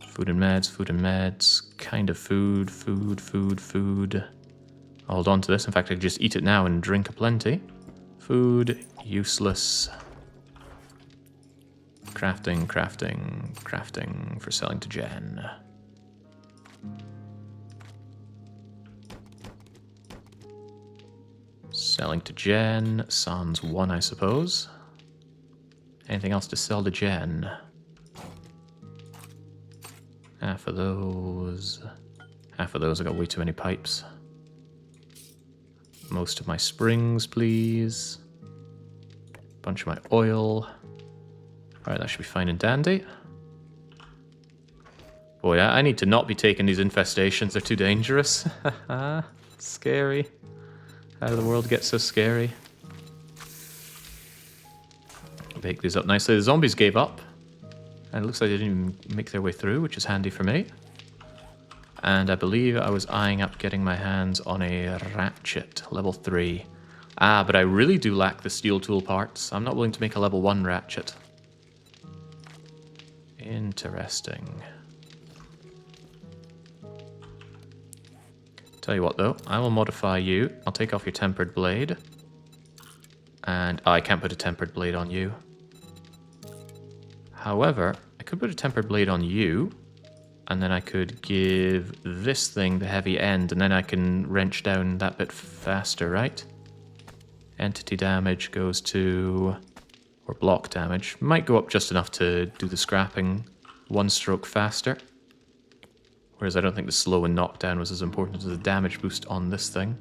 Food and meds, food and meds. Kind of food, food, food, food. I'll hold on to this. In fact, I could just eat it now and drink aplenty. Food, useless. Crafting, crafting, crafting for selling to Jen. Selling to Jen. Sans 1, I suppose. Anything else to sell to Jen? Half of those. Half of those, I got way too many pipes. Most of my springs, please. Bunch of my oil. Alright, that should be fine and dandy. Boy, I need to not be taking these infestations. They're too dangerous. Scary. How did the world get so scary? Bake these up nicely. The zombies gave up. And it looks like they didn't even make their way through, which is handy for me. And I believe I was eyeing up getting my hands on a ratchet, level 3. Ah, but I really do lack the steel tool parts. I'm not willing to make a level 1 ratchet. Interesting. Tell you what though, I will modify you. I'll take off your tempered blade. And I can't put a tempered blade on you. However, I could put a tempered blade on you, and then I could give this thing the heavy end, and then I can wrench down that bit faster, right? Entity damage goes to... or block damage. Might go up just enough to do the scrapping one stroke faster. Whereas I don't think the slow and knockdown was as important as the damage boost on this thing.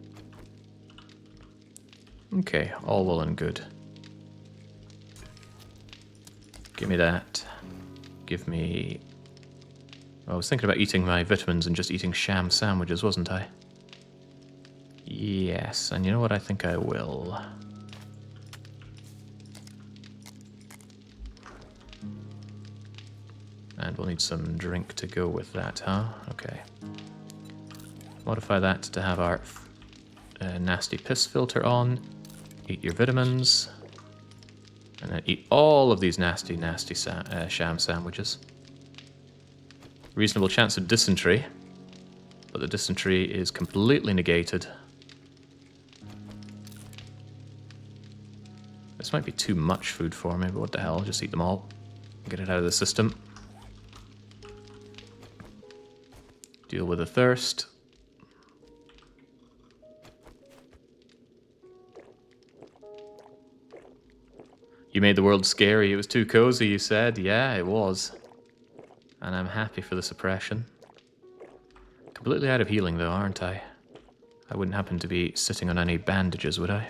Okay, all well and good. Give me that. Give me... I was thinking about eating my vitamins and just eating sham sandwiches, wasn't I? Yes, and you know what? I think I will. And we'll need some drink to go with that, huh? Okay. Modify that to have our nasty piss filter on. Eat your vitamins. And then eat all of these nasty sham sandwiches. Reasonable chance of dysentery. But the dysentery is completely negated. This might be too much food for me, but what the hell, just eat them all. Get it out of the system. Deal with the thirst. You made the world scary. It was too cozy, you said. Yeah, it was. And I'm happy for the suppression. Completely out of healing, though, aren't I? I wouldn't happen to be sitting on any bandages, would I?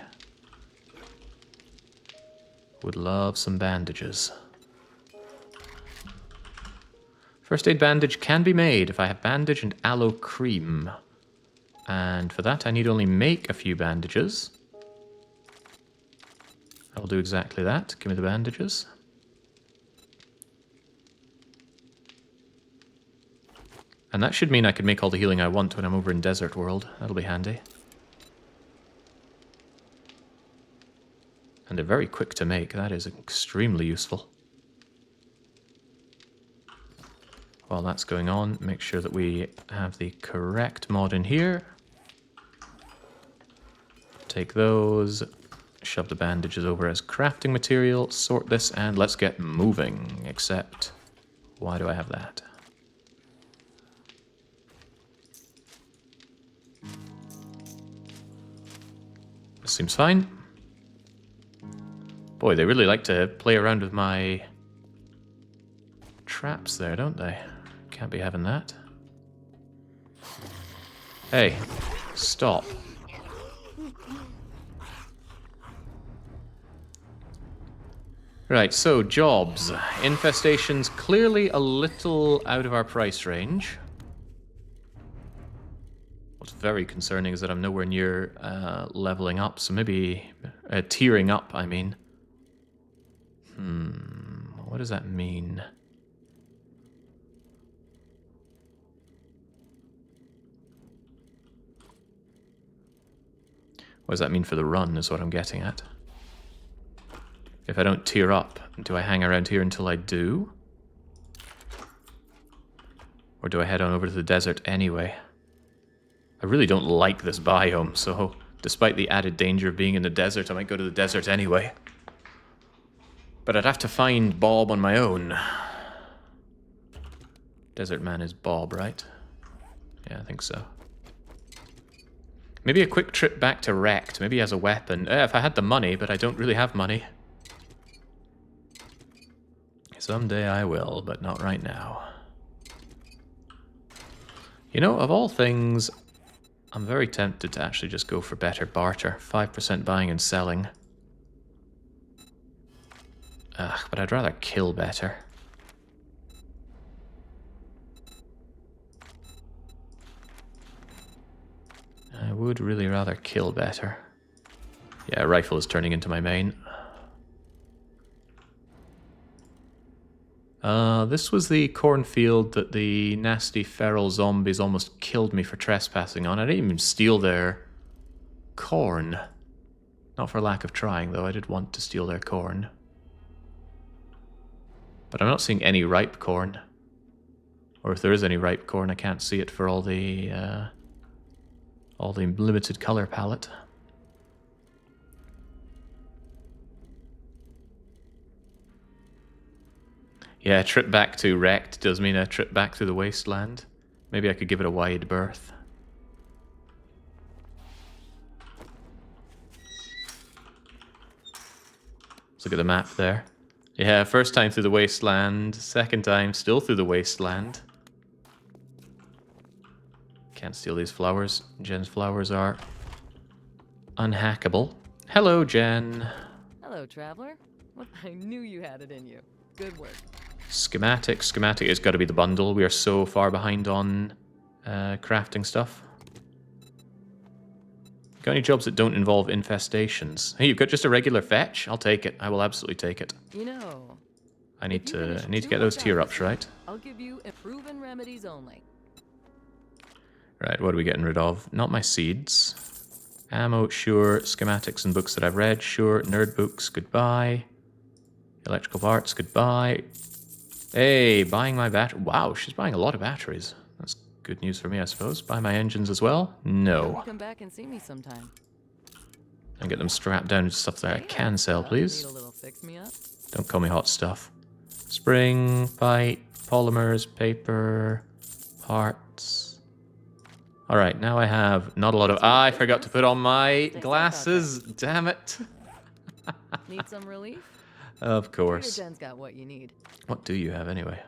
Would love some bandages. First aid bandage can be made if I have bandage and aloe cream. And for that I need only make a few bandages. I will do exactly that. Give me the bandages. And that should mean I can make all the healing I want when I'm over in Desert World. That'll be handy. And they're very quick to make. That is extremely useful. While that's going on, make sure that we have the correct mod in here. Take those, shove the bandages over as crafting material, sort this, and let's get moving. Except, why do I have that? This seems fine. Boy, they really like to play around with my traps there, don't they? Can't be having that. Hey, stop. Right, so jobs. Infestation's clearly a little out of our price range. What's very concerning is that I'm nowhere near leveling up, so maybe tiering up, I mean. What does that mean? What does that mean for the run is what I'm getting at. If I don't tier up, do I hang around here until I do? Or do I head on over to the desert anyway? I really don't like this biome, so despite the added danger of being in the desert, I might go to the desert anyway. But I'd have to find Bob on my own. Desert Man is Bob, right? Yeah, I think so. Maybe a quick trip back to Wrecked. Maybe he has a weapon. If I had the money, but I don't really have money. Someday I will, but not right now. You know, of all things, I'm very tempted to actually just go for better barter. 5% buying and selling. Ugh, but I'd rather kill better. I would really rather kill better. Yeah, rifle is turning into my main. This was the cornfield that the nasty feral zombies almost killed me for trespassing on. I didn't even steal their corn. Not for lack of trying, though. I did want to steal their corn. But I'm not seeing any ripe corn. Or if there is any ripe corn, I can't see it for all the limited color palette. Yeah, a trip back to Wrecked does mean a trip back to the wasteland. Maybe I could give it a wide berth. Let's look at the map there. Yeah, first time through the wasteland, second time still through the wasteland. Can't steal these flowers. Jen's flowers are unhackable. Hello, Jen. Hello, traveler. What? I knew you had it in you. Good work. Schematic has got to be the bundle. We are so far behind on crafting stuff. Got any jobs that don't involve infestations? Hey, you've got just a regular fetch? I'll take it. I will absolutely take it. You know, I need to get those tier ups right. I'll give you proven remedies only. Right, what are we getting rid of? Not my seeds. Ammo, sure. Schematics and books that I've read, sure. Nerd books, goodbye. Electrical parts, goodbye. Hey, buying my battery. Wow, she's buying a lot of batteries. That's good news for me, I suppose. Buy my engines as well? No. Come back and see me sometime. And get them strapped down to stuff that I can sell, please. Need a little fix me up? Don't call me hot stuff. Spring, pipe, polymers, paper, parts. Alright, now I have not a lot of... I forgot to put on my glasses. Damn it. Need some relief? Of course. Jen's got what you need. What do you have anyway?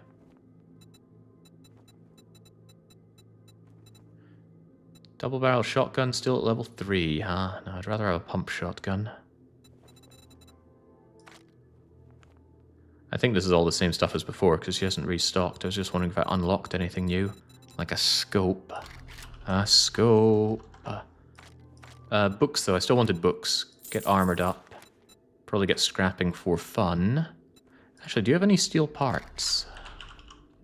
Double barrel shotgun still at level 3, huh? No, I'd rather have a pump shotgun. I think this is all the same stuff as before because she hasn't restocked. I was just wondering if I unlocked anything new. Like a scope. A scope. Books though, I still wanted books. Get armored up. Probably get scrapping for fun. Actually, do you have any steel parts?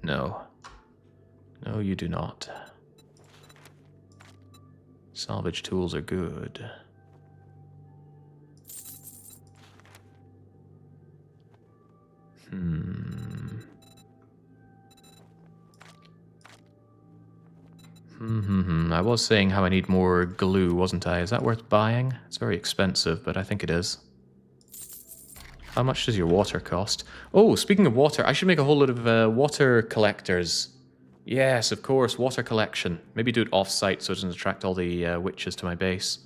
No. No, you do not. Salvage tools are good. I was saying how I need more glue, wasn't I? Is that worth buying? It's very expensive, but I think it is. How much does your water cost? Oh, speaking of water, I should make a whole lot of water collectors. Yes, of course, water collection. Maybe do it off-site so it doesn't attract all the witches to my base.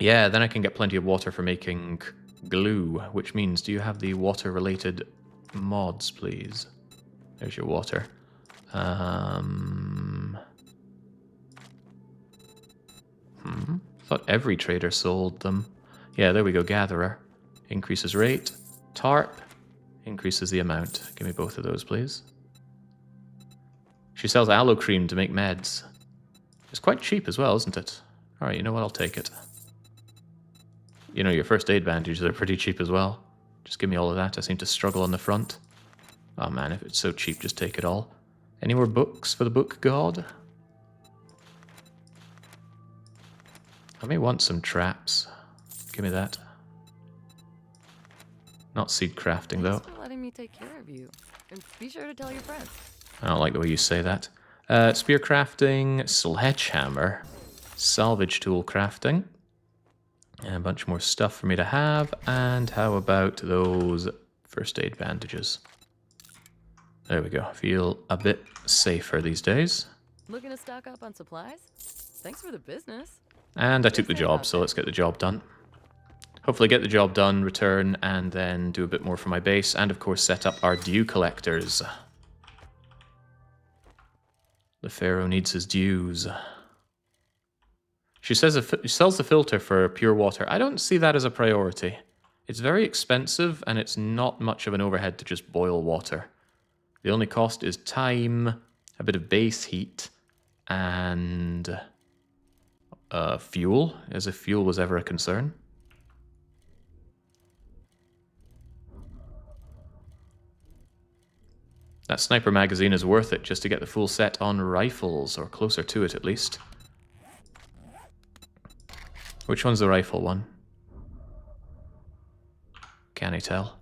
Yeah, then I can get plenty of water for making glue, which means, do you have the water-related mods, please? There's your water. Thought every trader sold them. Yeah, there we go, gatherer. Increases rate. Tarp. Increases the amount. Give me both of those, please. She sells aloe cream to make meds. It's quite cheap as well, isn't it? Alright, you know what? I'll take it. You know, your first aid bandages are pretty cheap as well. Just give me all of that. I seem to struggle on the front. Oh man, if it's so cheap, just take it all. Any more books for the book god? I may want some traps. Give me that. Not seed crafting, though. Thanks for letting me take care of you. And be sure to tell your friends. I don't like the way you say that. Spear crafting, sledgehammer, salvage tool crafting, and a bunch more stuff for me to have. And how about those first aid bandages? There we go. Feel a bit safer these days. Looking to stock up on supplies? Thanks for the business. And I took the job, so let's get the job done. Hopefully get the job done, return, and then do a bit more for my base, and of course set up our dew collectors. The Pharaoh needs his dews. She says she sells the filter for pure water. I don't see that as a priority. It's very expensive, and it's not much of an overhead to just boil water. The only cost is time, a bit of base heat, and fuel, as if fuel was ever a concern. That sniper magazine is worth it just to get the full set on rifles, or closer to it at least. Which one's the rifle one? Can I tell?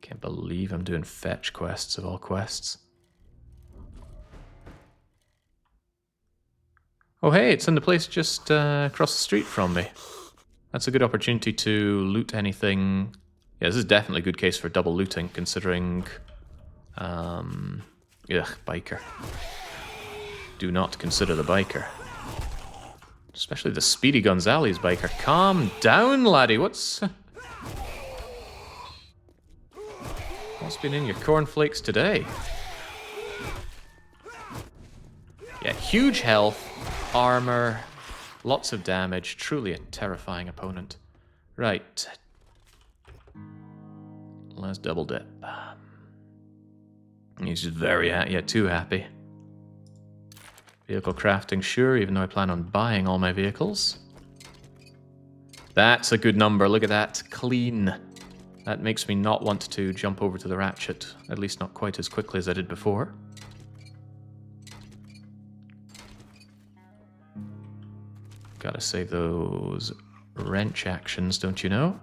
Can't believe I'm doing fetch quests of all quests. Oh hey, it's in the place just across the street from me. That's a good opportunity to loot anything. Yeah, this is definitely a good case for double looting, considering... biker. Do not consider the biker. Especially the Speedy Gonzales biker. Calm down, laddie. What's been in your cornflakes today? Yeah, huge health, armor, lots of damage. Truly a terrifying opponent. Right. Let's double dip. He's just very happy. Yeah, too happy. Vehicle crafting, sure, even though I plan on buying all my vehicles. That's a good number. Look at that. Clean. That makes me not want to jump over to the ratchet. At least not quite as quickly as I did before. Gotta save those wrench actions, don't you know?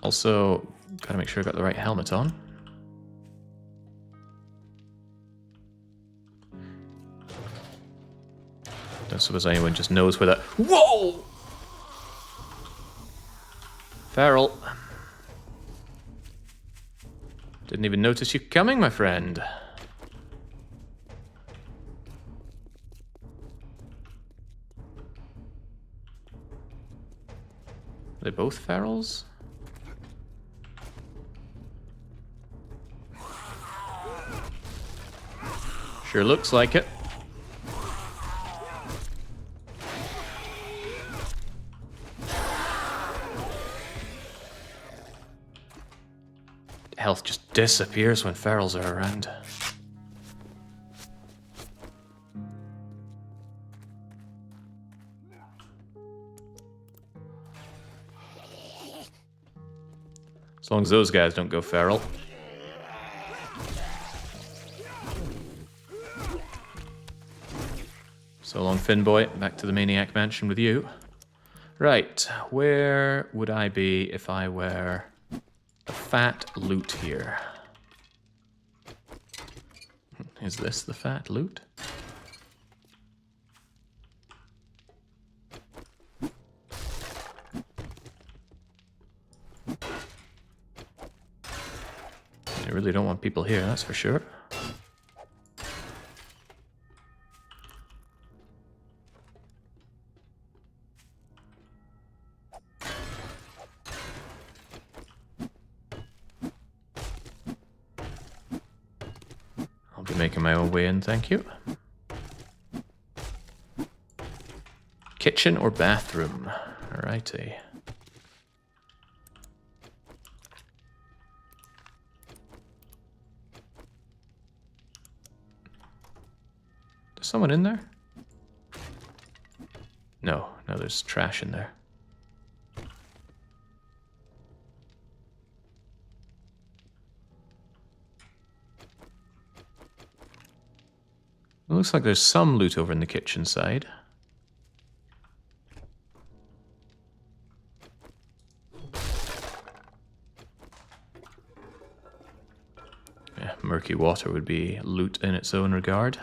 Also, gotta make sure I got the right helmet on. Don't suppose anyone just knows where that... Whoa! Feral. Didn't even notice you coming, my friend. Are they both ferals? Sure looks like it. Health just disappears when ferals are around. As long as those guys don't go feral. So long, Finboy. Back to the Maniac Mansion with you. Right, where would I be if I were the fat loot here? Is this the fat loot? I really don't want people here, that's for sure. I'll be making my own way in, thank you. Kitchen or bathroom? Alrighty. There's someone in there? No, there's trash in there. It looks like there's some loot over in the kitchen side. Yeah, murky water would be loot in its own regard.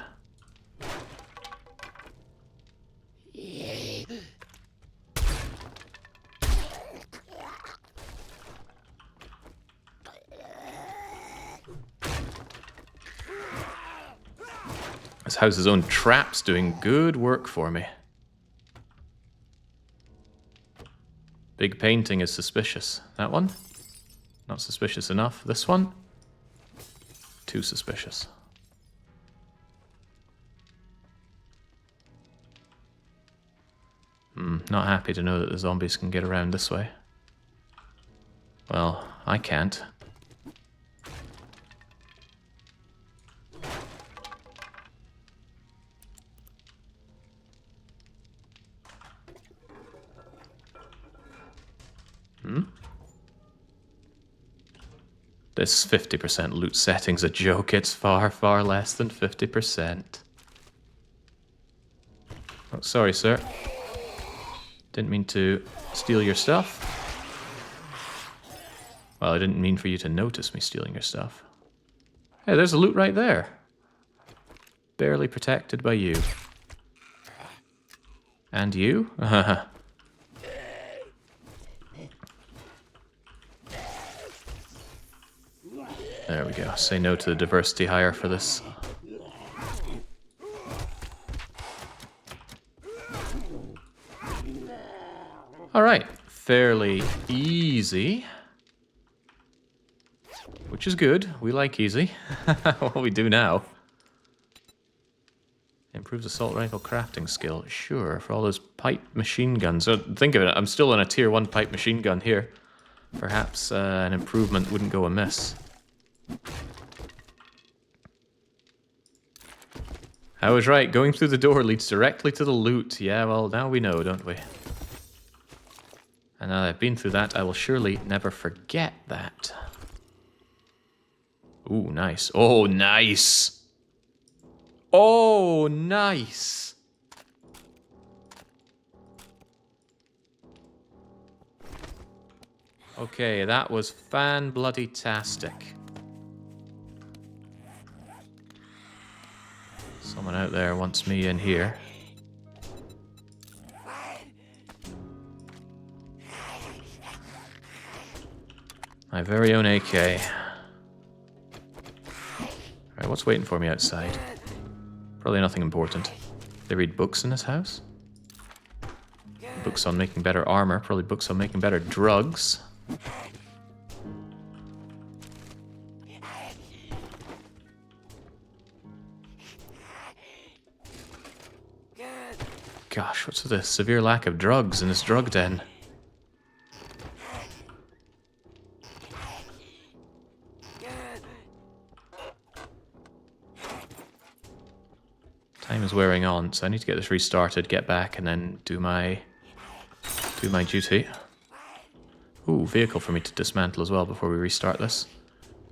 This house's own traps doing good work for me. Big painting is suspicious. That one? Not suspicious enough. This one? Too suspicious. Not happy to know that the zombies can get around this way. Well, I can't. This 50% loot setting's a joke. It's far, far less than 50%. Oh, sorry, sir. Didn't mean to steal your stuff. Well, I didn't mean for you to notice me stealing your stuff. Hey, there's a loot right there. Barely protected by you. And you? There we go. Say no to the diversity hire for this. Alright, fairly easy. Which is good. We like easy. What do we do now? Improves assault rifle crafting skill. Sure, for all those pipe machine guns. So think of it, I'm still on a tier 1 pipe machine gun here. Perhaps an improvement wouldn't go amiss. I was right, going through the door leads directly to the loot. Yeah, well, now we know, don't we? And now that I've been through that, I will surely never forget that. Ooh, nice. Oh, nice! Oh, nice! Okay, that was fan-bloody-tastic. Someone out there wants me in here. My very own AK. Alright, what's waiting for me outside? Probably nothing important. They read books in this house? Books on making better armor, probably books on making better drugs. Gosh, what's with the severe lack of drugs in this drug den? Time is wearing on, so I need to get this restarted, get back, and then do my duty. Ooh, vehicle for me to dismantle as well before we restart this.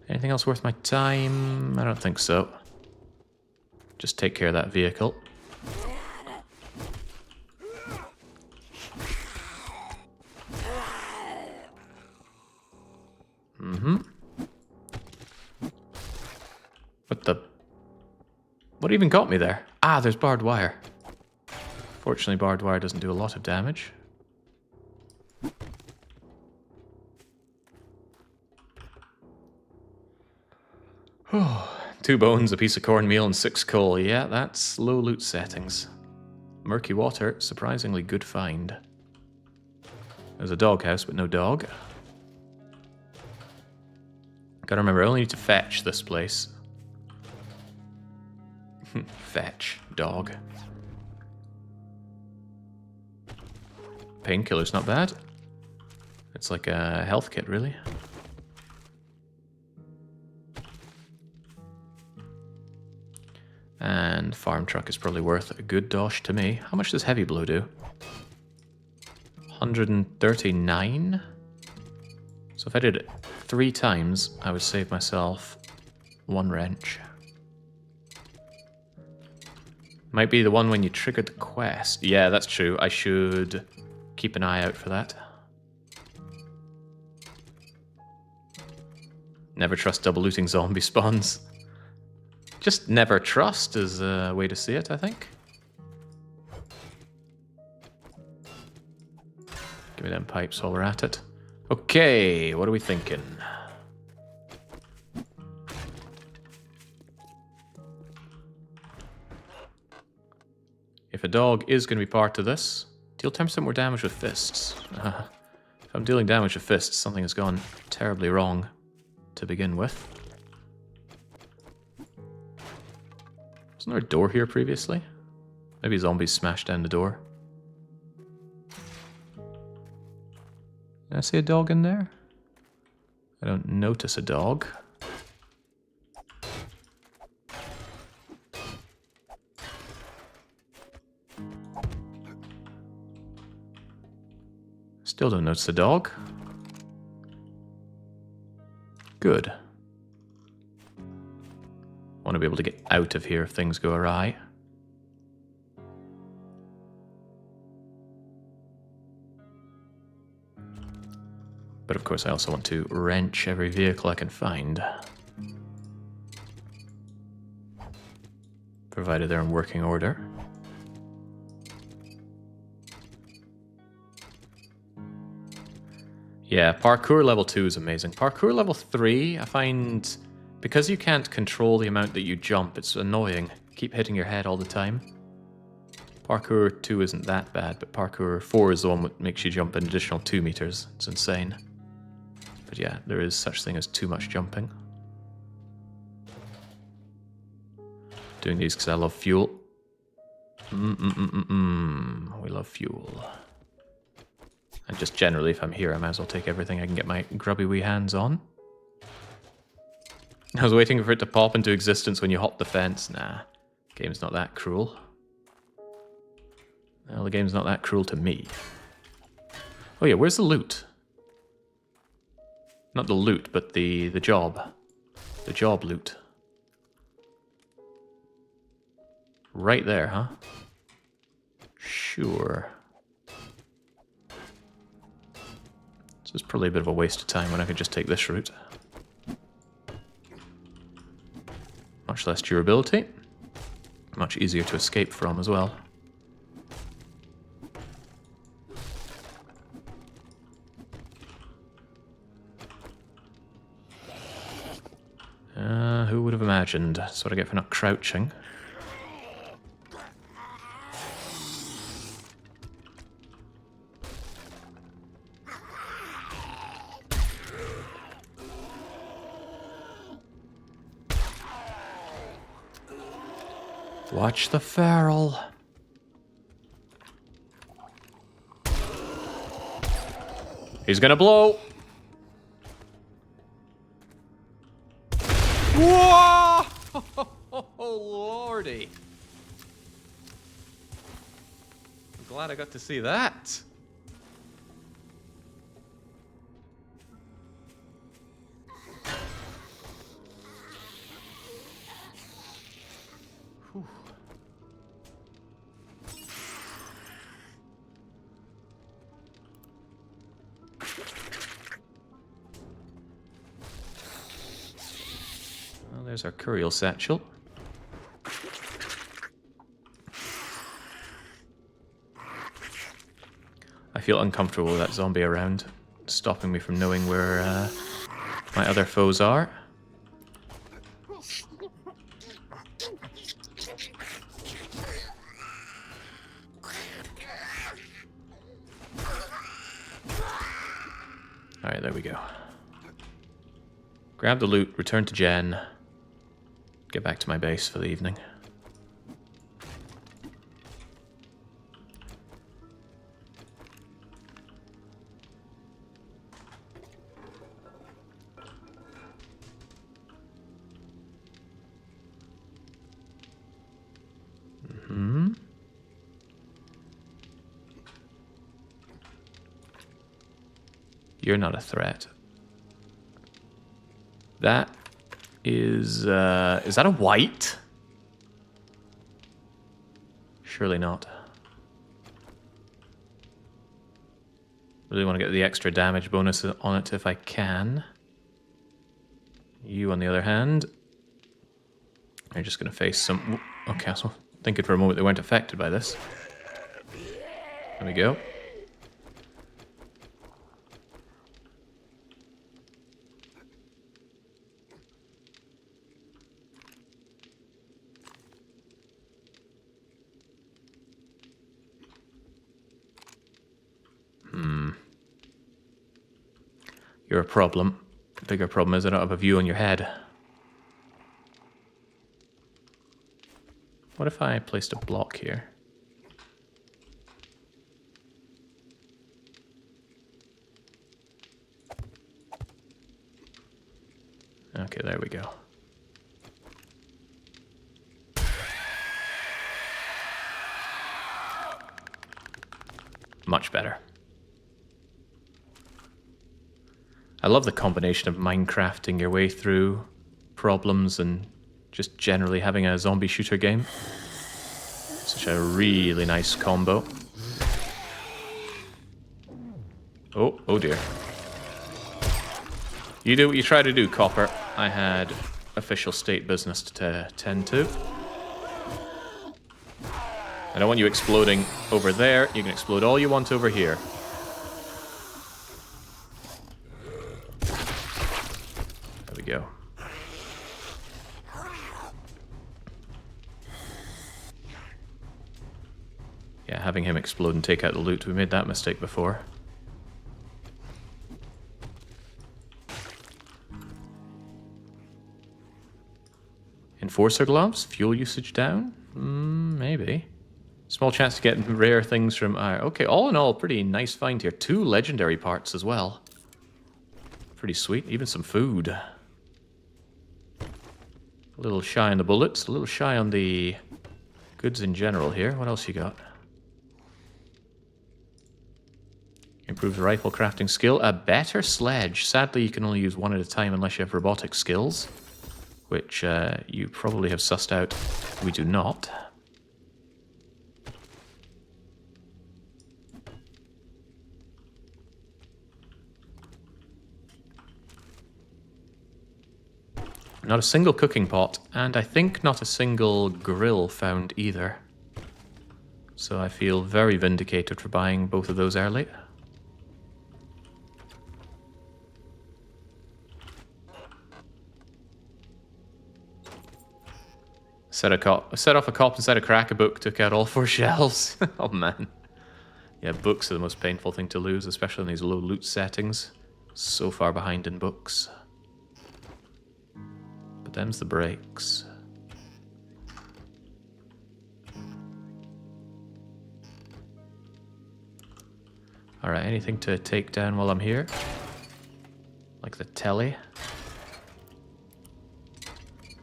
Anything else worth my time? I don't think so. Just take care of that vehicle. What even got me there? Ah, there's barbed wire. Fortunately, barbed wire doesn't do a lot of damage. Oh, 2 bones, a piece of cornmeal, and 6 coal. Yeah, that's low loot settings. Murky water, surprisingly good find. There's a doghouse, but no dog. Gotta remember, I only need to fetch this place. Fetch, dog. Painkiller's not bad. It's like a health kit, really. And farm truck is probably worth a good dosh to me. How much does heavy blow do? 139? So if I did it 3 times, I would save myself 1 wrench. Might be the one when you triggered the quest. Yeah, that's true. I should keep an eye out for that. Never trust double looting zombie spawns. Just never trust is a way to see it, I think. Give me them pipes while we're at it. Okay, what are we thinking? If a dog is going to be part of this, deal 10% more damage with fists. If I'm dealing damage with fists, something has gone terribly wrong to begin with. Wasn't there a door here previously? Maybe zombies smashed down the door. Did I see a dog in there? I don't notice a dog. Still don't notice a dog. Good. Want to be able to get out of here if things go awry. But of course I also want to wrench every vehicle I can find. Provided they're in working order. Yeah, parkour level 2 is amazing. Parkour level 3, I find, because you can't control the amount that you jump, it's annoying. Keep hitting your head all the time. Parkour 2 isn't that bad, but parkour 4 is the one that makes you jump an additional 2 meters. It's insane. But yeah, there is such thing as too much jumping. Doing these because I love fuel. We love fuel. And just generally, if I'm here, I might as well take everything I can get my grubby wee hands on. I was waiting for it to pop into existence when you hop the fence. Nah, game's not that cruel. Well, the game's not that cruel to me. Oh yeah, where's the loot? Not the loot, but the job. The job loot. Right there, huh? Sure. This is probably a bit of a waste of time when I could just take this route. Much less durability. Much easier to escape from as well. Who would have imagined? That's what I get for not crouching. Watch the feral. He's gonna blow. Whoa! Oh, lordy. I'm glad I got to see that. Whew. Well, there's our courier satchel. I feel uncomfortable with that zombie around, stopping me from knowing where my other foes are. Alright, there we go. Grab the loot, return to Jen, get back to my base for the evening. You're not a threat. That is that a white? Surely not. Really want to get the extra damage bonus on it if I can. You, on the other hand, are just going to face some... Okay, so thinking for a moment they weren't affected by this. There we go. You're a problem. The bigger problem is I don't have a view on your head. What if I placed a block here? Okay, there we go. Much better. I love the combination of Minecrafting your way through problems and just generally having a zombie shooter game. Such a really nice combo. Oh, oh dear. You do what you try to do, Copper. I had official state business to tend to. I don't want you exploding over there. You can explode all you want over here. There we go. Yeah, having him explode and take out the loot. We made that mistake before. Enforcer gloves? Fuel usage down? Maybe. Small chance to get rare things from... okay, all in all, pretty nice find here. 2 legendary parts as well. Pretty sweet. Even some food. A little shy on the bullets. A little shy on the goods in general here. What else you got? Improves rifle crafting skill. A better sledge. Sadly, you can only use one at a time unless you have robotic skills. Which you probably have sussed out. We do not. Not a single cooking pot, and I think not a single grill found either. So I feel very vindicated for buying both of those early. Set off a cop inside a crack a book, took out all 4 shells. Oh man. Yeah, books are the most painful thing to lose, especially in these low loot settings. So far behind in books. But them's the breaks. Alright, anything to take down while I'm here? Like the telly?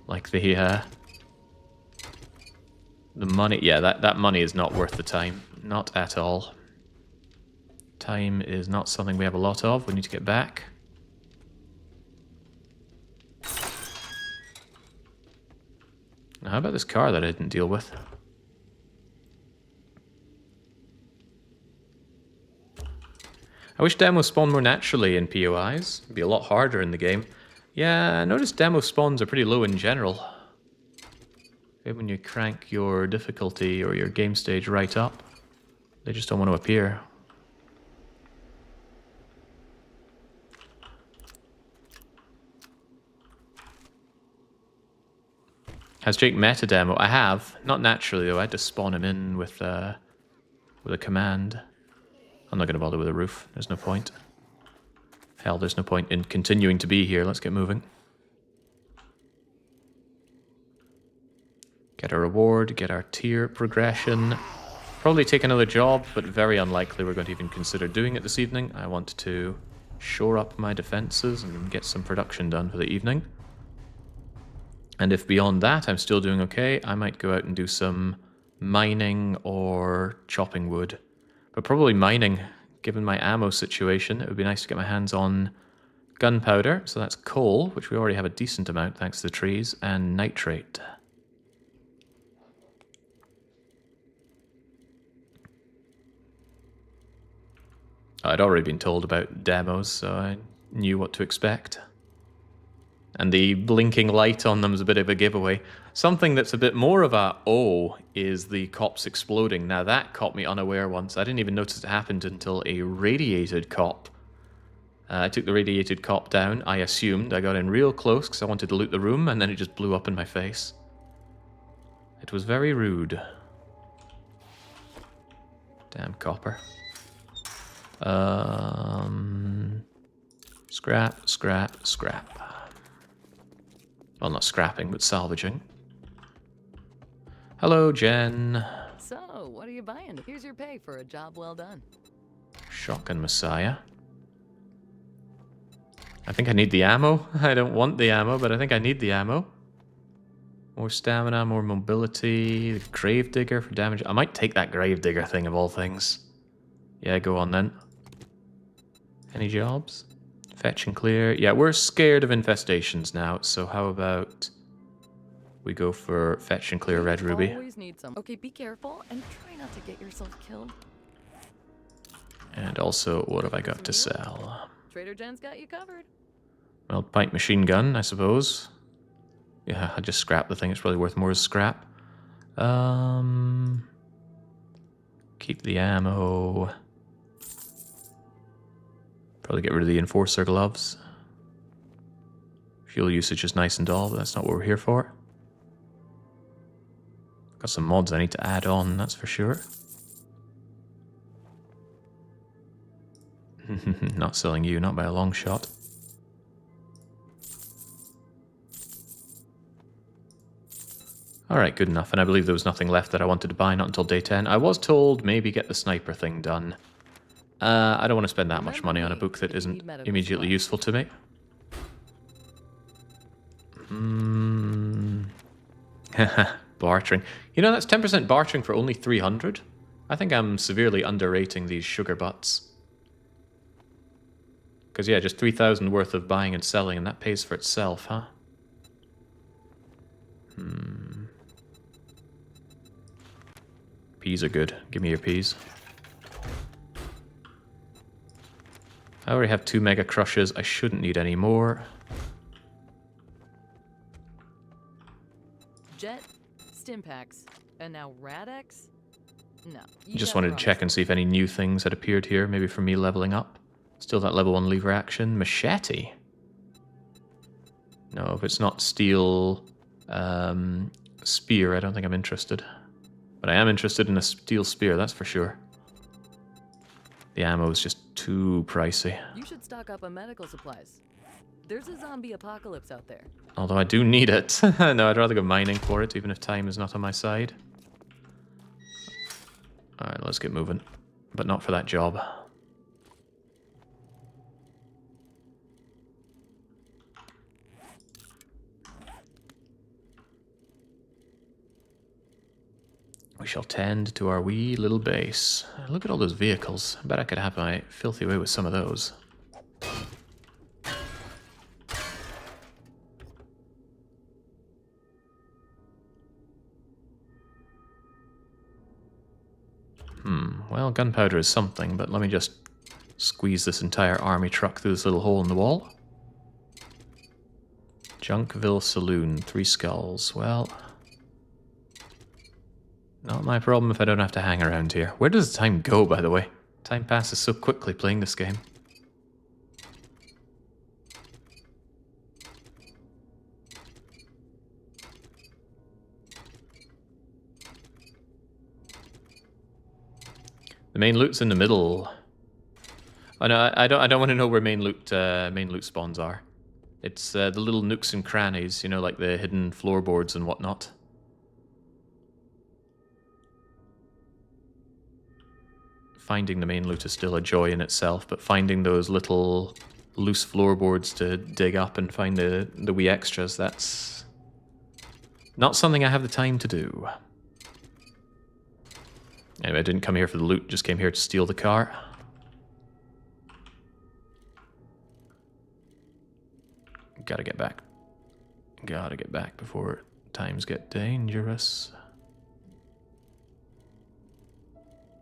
Like the money? Yeah, that money is not worth the time. Not at all. Time is not something we have a lot of. We need to get back. Now, how about this car that I didn't deal with? I wish demos spawn more naturally in POIs. It'd be a lot harder in the game. Yeah, I noticed demo spawns are pretty low in general. Maybe when you crank your difficulty or your game stage right up, they just don't want to appear. Has Jake met a demo? I have. Not naturally, though. I had to spawn him in with a command. I'm not going to bother with a roof. There's no point. Hell, there's no point in continuing to be here. Let's get moving. Get a reward, get our tier progression. Probably take another job, but very unlikely we're going to even consider doing it this evening. I want to shore up my defenses and get some production done for the evening. And if beyond that I'm still doing okay, I might go out and do some mining or chopping wood. But probably mining, given my ammo situation. It would be nice to get my hands on gunpowder. So that's coal, which we already have a decent amount thanks to the trees, and nitrate. I'd already been told about demos, so I knew what to expect. And the blinking light on them is a bit of a giveaway. Something that's a bit more of a oh is the cops exploding. Now that caught me unaware once. I didn't even notice it happened until a radiated cop. I took the radiated cop down. I assumed. I got in real close because I wanted to loot the room, and then it just blew up in my face. It was very rude. Damn copper. Scrap, scrap, scrap. Well, not scrapping, but salvaging. Hello, Jen. So, what are you buying? Here's your pay for a job well done. Shotgun Messiah. I think I need the ammo. I don't want the ammo, but I think I need the ammo. More stamina, more mobility. The Gravedigger for damage. I might take that Gravedigger thing of all things. Yeah, go on then. Any jobs? Fetch and clear. Yeah, we're scared of infestations now, so how about we go for fetch and clear red ruby. Always need some. Okay, be careful and try not to get yourself killed. And also, what have I got to sell? Trader Jen's got you covered. Well, pint machine gun, I suppose. Yeah, I just scrap the thing. It's probably worth more as scrap. Keep the ammo. Probably get rid of the enforcer gloves. Fuel usage is nice and all, but that's not what we're here for. Got some mods I need to add on, that's for sure. Not selling you, not by a long shot. Alright, good enough. And I believe there was nothing left that I wanted to buy, not until day 10. I was told maybe get the sniper thing done. I don't want to spend that much money on a book that isn't immediately useful to me. Bartering. You know, that's 10% bartering for only 300? I think I'm severely underrating these sugar butts. Because, yeah, just 3,000 worth of buying and selling, and that pays for itself, huh? Peas are good. Give me your peas. I already have 2 mega crushes. I shouldn't need any more. Jet, Stimpaks, and now Radex? No. Just wanted to check and see if any new things had appeared here, maybe for me leveling up. Still that level 1 lever action. Machete? No, if it's not steel spear, I don't think I'm interested. But I am interested in a steel spear, that's for sure. The ammo is just too pricey. You should stock up on medical supplies. There's a zombie apocalypse out there. Although I do need it. No, I'd rather go mining for it, even if time is not on my side. Alright, let's get moving. But not for that job. We shall tend to our wee little base. Look at all those vehicles. I bet I could have my filthy way with some of those. Well, gunpowder is something, but let me just squeeze this entire army truck through this little hole in the wall. Junkville Saloon, 3 skulls. Well, not my problem if I don't have to hang around here. Where does the time go, by the way? Time passes so quickly playing this game. The main loot's in the middle. Oh no, I don't want to know where main loot spawns are. It's the little nooks and crannies, you know, like the hidden floorboards and whatnot. Finding the main loot is still a joy in itself, but finding those little loose floorboards to dig up and find the wee extras, that's not something I have the time to do. Anyway, I didn't come here for the loot, just came here to steal the car. Gotta get back. Gotta get back before times get dangerous.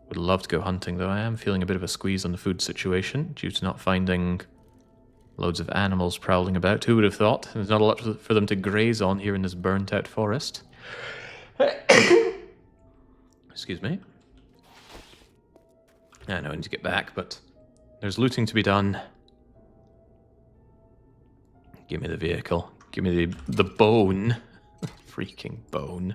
Would love to go hunting, though I am feeling a bit of a squeeze on the food situation due to not finding loads of animals prowling about. Who would have thought? There's not a lot for them to graze on here in this burnt-out forest. Excuse me. I know I need to get back, but there's looting to be done. Give me the vehicle. Give me the bone. Freaking bone.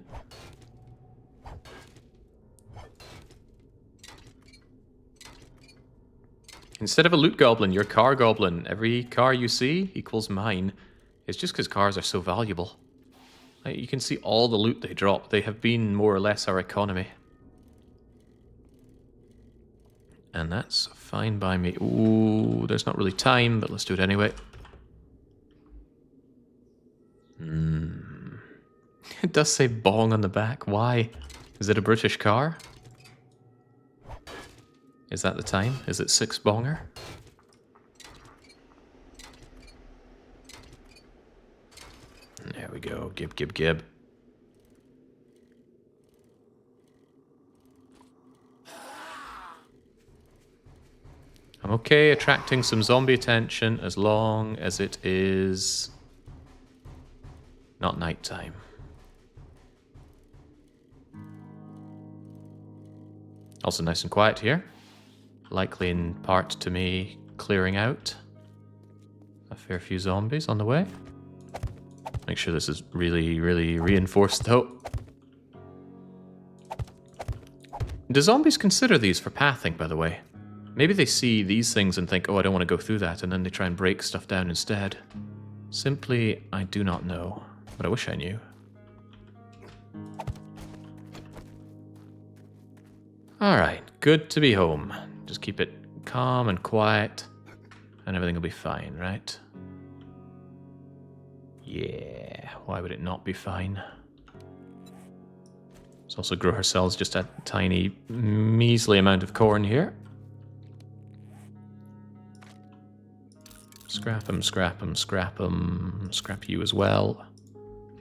Instead of a loot goblin, you're a car goblin. Every car you see equals mine. It's just because cars are so valuable. You can see all the loot they drop. They have been more or less our economy. And that's fine by me. Ooh, there's not really time, but let's do it anyway. It does say bong on the back. Why? Is it a British car? Is that the time? Is it 6 bonger? There we go. Gib, gib, gib. Okay, attracting some zombie attention as long as it is not nighttime. Also nice and quiet here. Likely in part to me clearing out a fair few zombies on the way. Make sure this is really, really reinforced though. Do zombies consider these for pathing, by the way? Maybe they see these things and think, oh, I don't want to go through that, and then they try and break stuff down instead. Simply, I do not know, but I wish I knew. Alright, good to be home. Just keep it calm and quiet, and everything will be fine, right? Yeah, why would it not be fine? Let's also grow ourselves just a tiny, measly amount of corn here. Scrap 'em, scrap 'em, scrap 'em. Scrap you as well.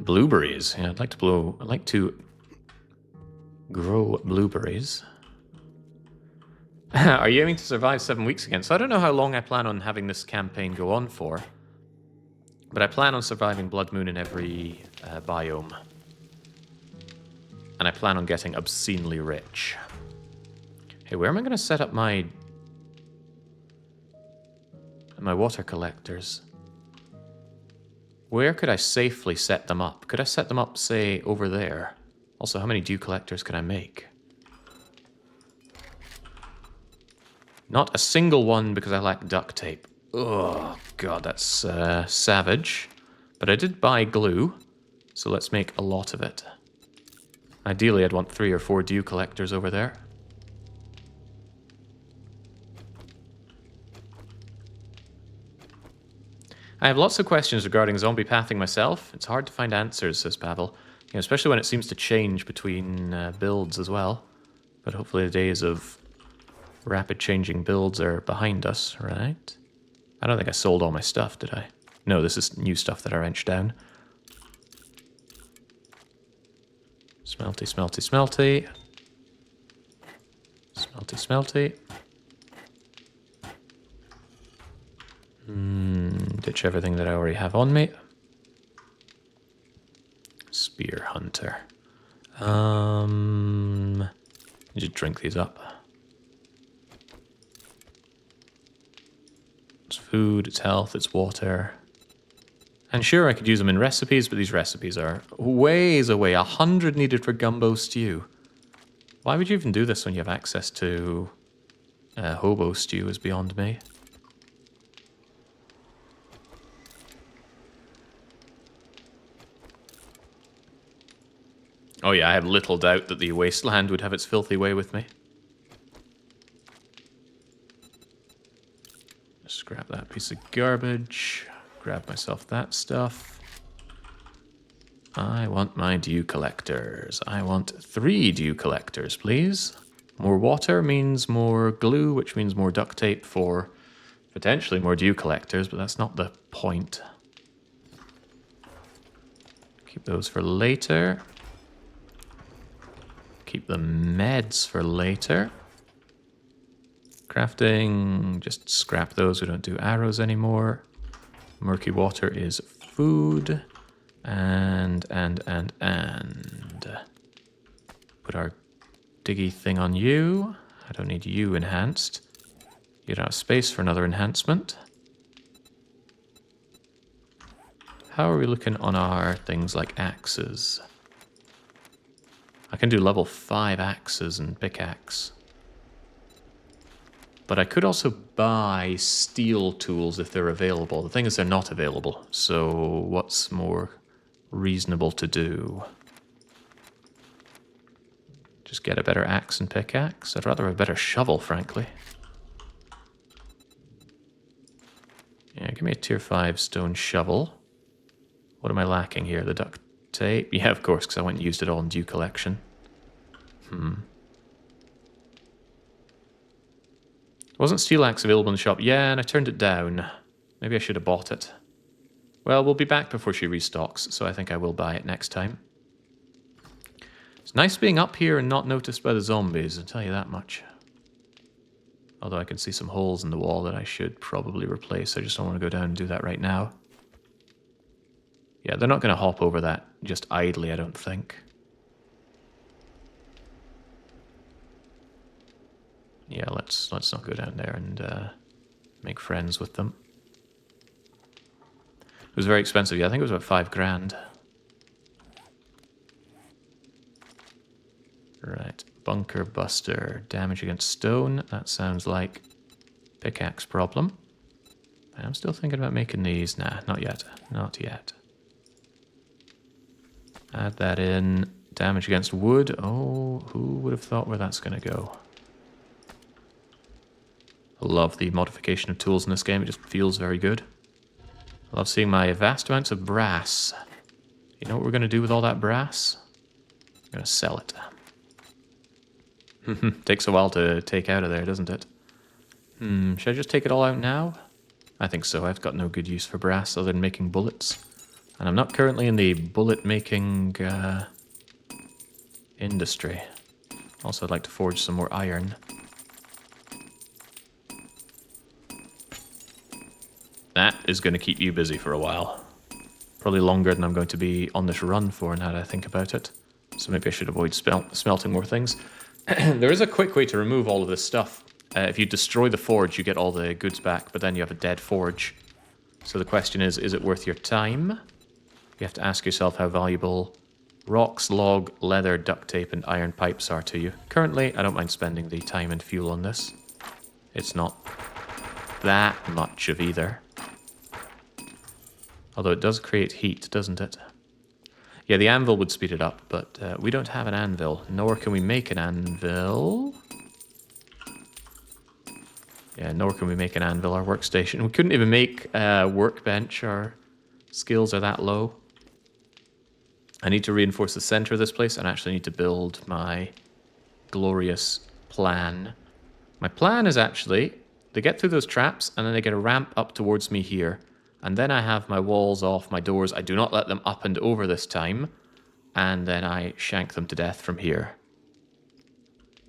Blueberries. Yeah, I'd like to grow blueberries. Are you aiming to survive 7 weeks again? So I don't know how long I plan on having this campaign go on for. But I plan on surviving Blood Moon in every biome. And I plan on getting obscenely rich. Hey, where am I going to set up my water collectors? Where could I safely set them up? Could I set them up, say, over there? Also, how many dew collectors could I make? Not a single one because I lack duct tape. Oh, God, that's savage. But I did buy glue, so let's make a lot of it. Ideally, I'd want 3 or 4 dew collectors over there. I have lots of questions regarding zombie pathing myself. It's hard to find answers, says Pavel. You know, especially when it seems to change between builds as well. But hopefully the days of rapid changing builds are behind us, right? I don't think I sold all my stuff, did I? No, this is new stuff that I wrenched down. Smelty, smelty, smelty. Smelty, smelty. Ditch everything that I already have on me. Spear hunter. Just drink these up. It's food, it's health, it's water. And sure, I could use them in recipes, but these recipes are ways away. 100 needed for gumbo stew. Why would you even do this when you have access to hobo stew is beyond me. Oh yeah, I have little doubt that the wasteland would have its filthy way with me. Just grab that piece of garbage. Grab myself that stuff. I want my dew collectors. I want 3 dew collectors, please. More water means more glue, which means more duct tape for potentially more dew collectors, but that's not the point. Keep those for later. Keep the meds for later. Crafting, just scrap those. We don't do arrows anymore. Murky water is food. And. Put our diggy thing on you. I don't need you enhanced. You don't have space for another enhancement. How are we looking on our things like axes? I can do level 5 axes and pickaxe. But I could also buy steel tools if they're available. The thing is, they're not available. So what's more reasonable to do? Just get a better axe and pickaxe? I'd rather have a better shovel, frankly. Yeah, give me a tier 5 stone shovel. What am I lacking here? The duct tape? Yeah, of course, because I went and used it all in dew collection. Wasn't steel axe available in the shop? Yeah, and I turned it down. Maybe I should have bought it. Well, we'll be back before she restocks, so I think I will buy it next time. It's nice being up here and not noticed by the zombies, I'll tell you that much. Although I can see some holes in the wall that I should probably replace. I just don't want to go down and do that right now. Yeah, they're not going to hop over that just idly, I don't think. Yeah, let's not go down there and make friends with them. It was very expensive. Yeah, I think it was about 5 grand. Right, bunker buster, damage against stone. That sounds like pickaxe problem. I'm still thinking about making these. Nah, not yet. Not yet. Add that in. Damage against wood. Oh, who would have thought where that's going to go? I love the modification of tools in this game. It just feels very good. I love seeing my vast amounts of brass. You know what we're going to do with all that brass? We're going to sell it. Takes a while to take out of there, doesn't it? Should I just take it all out now? I think so. I've got no good use for brass other than making bullets. And I'm not currently in the bullet-making industry. Also, I'd like to forge some more iron. That is going to keep you busy for a while. Probably longer than I'm going to be on this run for now that I think about it. So maybe I should avoid smelting more things. There is a quick way to remove all of this stuff. If you destroy the forge, you get all the goods back, but then you have a dead forge. So the question is it worth your time? You have to ask yourself how valuable rocks, log, leather, duct tape, and iron pipes are to you. Currently, I don't mind spending the time and fuel on this. It's not that much of either. Although it does create heat, doesn't it? Yeah, the anvil would speed it up, but we don't have an anvil, nor can we make an anvil. Yeah, nor can we make an anvil, our workstation. We couldn't even make a workbench, our skills are that low. I need to reinforce the center of this place, and actually need to build my glorious plan. My plan is actually, they get through those traps, and then they get a ramp up towards me here. And then I have my walls off, my doors. I do not let them up and over this time. And then I shank them to death from here.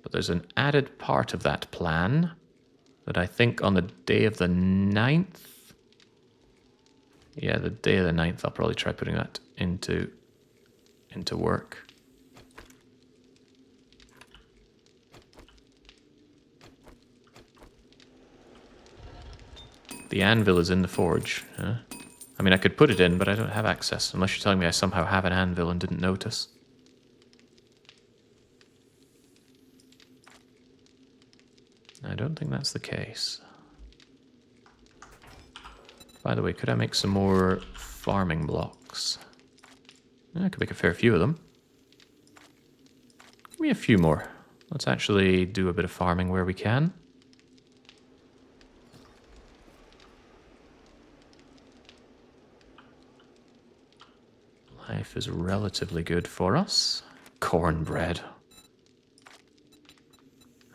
But there's an added part of that plan that I think on the day of the 9th... Yeah, the day of the 9th, I'll probably try putting that into work. The anvil is in the forge. Huh? I mean, I could put it in, but I don't have access, unless you're telling me I somehow have an anvil and didn't notice. I don't think that's the case. By the way, could I make some more farming blocks? Yeah, I could make a fair few of them. Give me a few more. Let's actually do a bit of farming where we can. Life is relatively good for us. Cornbread.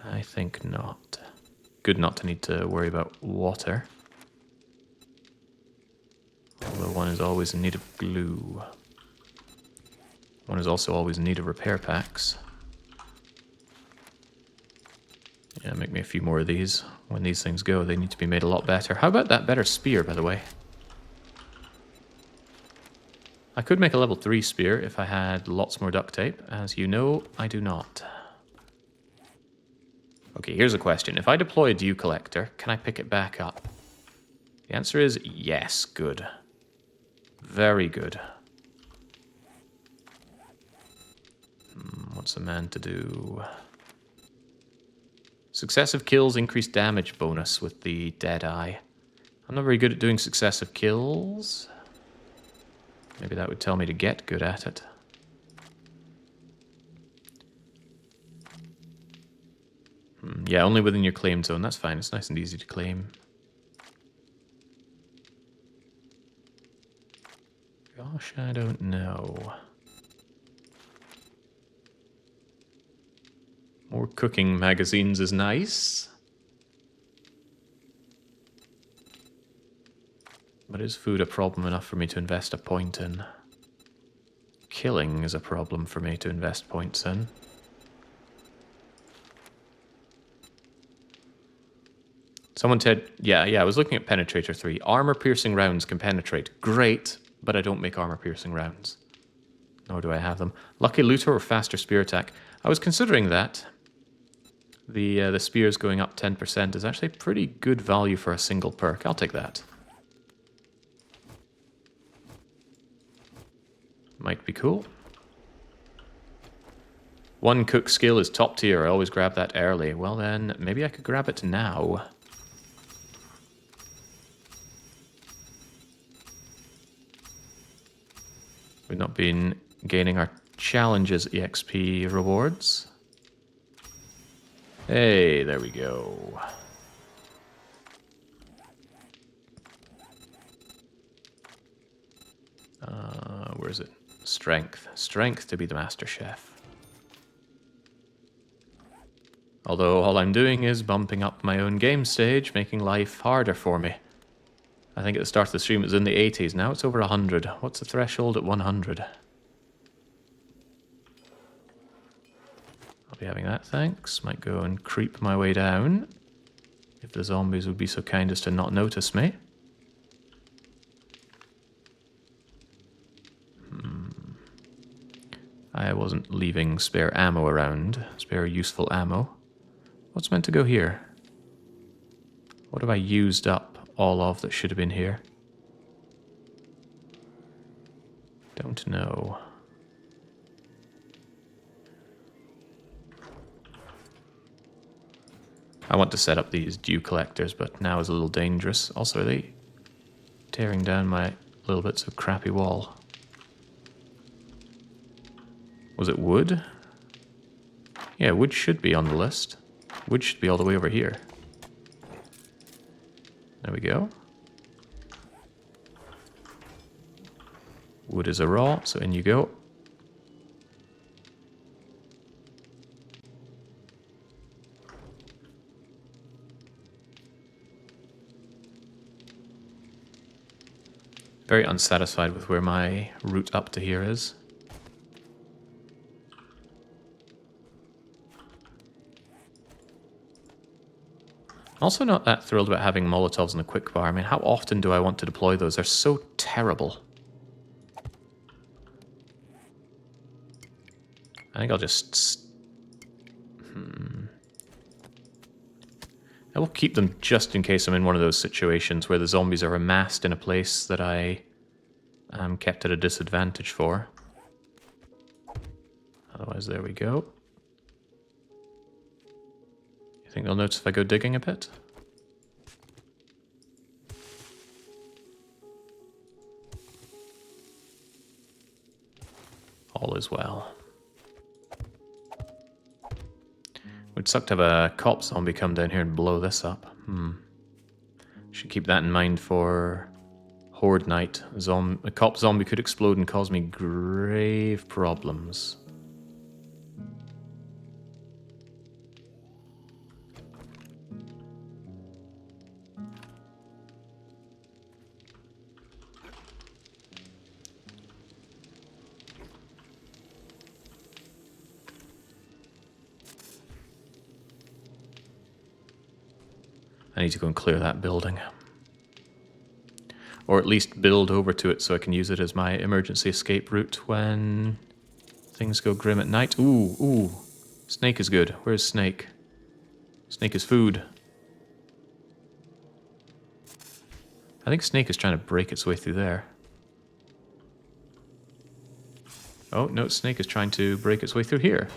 I think not. Good not to need to worry about water. Although one is always in need of glue. One is also always in need of repair packs. Yeah, make me a few more of these. When these things go, they need to be made a lot better. How about that better spear, by the way? I could make a level 3 spear if I had lots more duct tape. As you know, I do not. Okay, here's a question. If I deploy a dew collector, can I pick it back up? The answer is yes. Good. Very good. What's a man to do? Successive kills increase damage bonus with the Deadeye. I'm not very good at doing successive kills. Maybe that would tell me to get good at it. Yeah, only within your claim zone. That's fine. It's nice and easy to claim. Gosh, I don't know. More cooking magazines is nice. But is food a problem enough for me to invest a point in? Killing is a problem for me to invest points in. Someone said, yeah, I was looking at Penetrator 3. Armor-piercing rounds can penetrate. Great, but I don't make armor-piercing rounds. Nor do I have them. Lucky Looter or faster spear attack. I was considering that. The spears going up 10% is actually pretty good value for a single perk. I'll take that. Might be cool. One cook skill is top tier. I always grab that early. Well then, maybe I could grab it now. We've not been gaining our challenges EXP rewards. Hey, there we go. Where is it? Strength. Strength to be the master chef. Although all I'm doing is bumping up my own game stage, making life harder for me. I think at the start of the stream it was in the 80s, now it's over 100. What's the threshold at 100? I'll be having that, thanks. Might go and creep my way down, if the zombies would be so kind as to not notice me. I wasn't leaving spare ammo around, spare useful ammo. What's meant to go here? What have I used up all of that should have been here? Don't know. I want to set up these dew collectors, but now is a little dangerous. Also, are they tearing down my little bits of crappy wall? Was it wood? Yeah, wood should be on the list. Wood should be all the way over here. There we go. Wood is a raw, so in you go. Very unsatisfied with where my route up to here is. Also not that thrilled about having Molotovs in the quick bar. I mean, how often do I want to deploy those? They're so terrible. I think I'll just... I will keep them just in case I'm in one of those situations where the zombies are amassed in a place that I am kept at a disadvantage for. Otherwise, there we go. You think they'll notice if I go digging a bit? All is well. Would suck to have a cop zombie come down here and blow this up. Should keep that in mind for Horde Night. A cop zombie could explode and cause me grave problems. I need to go and clear that building. Or at least build over to it so I can use it as my emergency escape route when things go grim at night. Ooh. Snake is good. Where's Snake? Snake is food. I think Snake is trying to break its way through there. Oh, no, Snake is trying to break its way through here.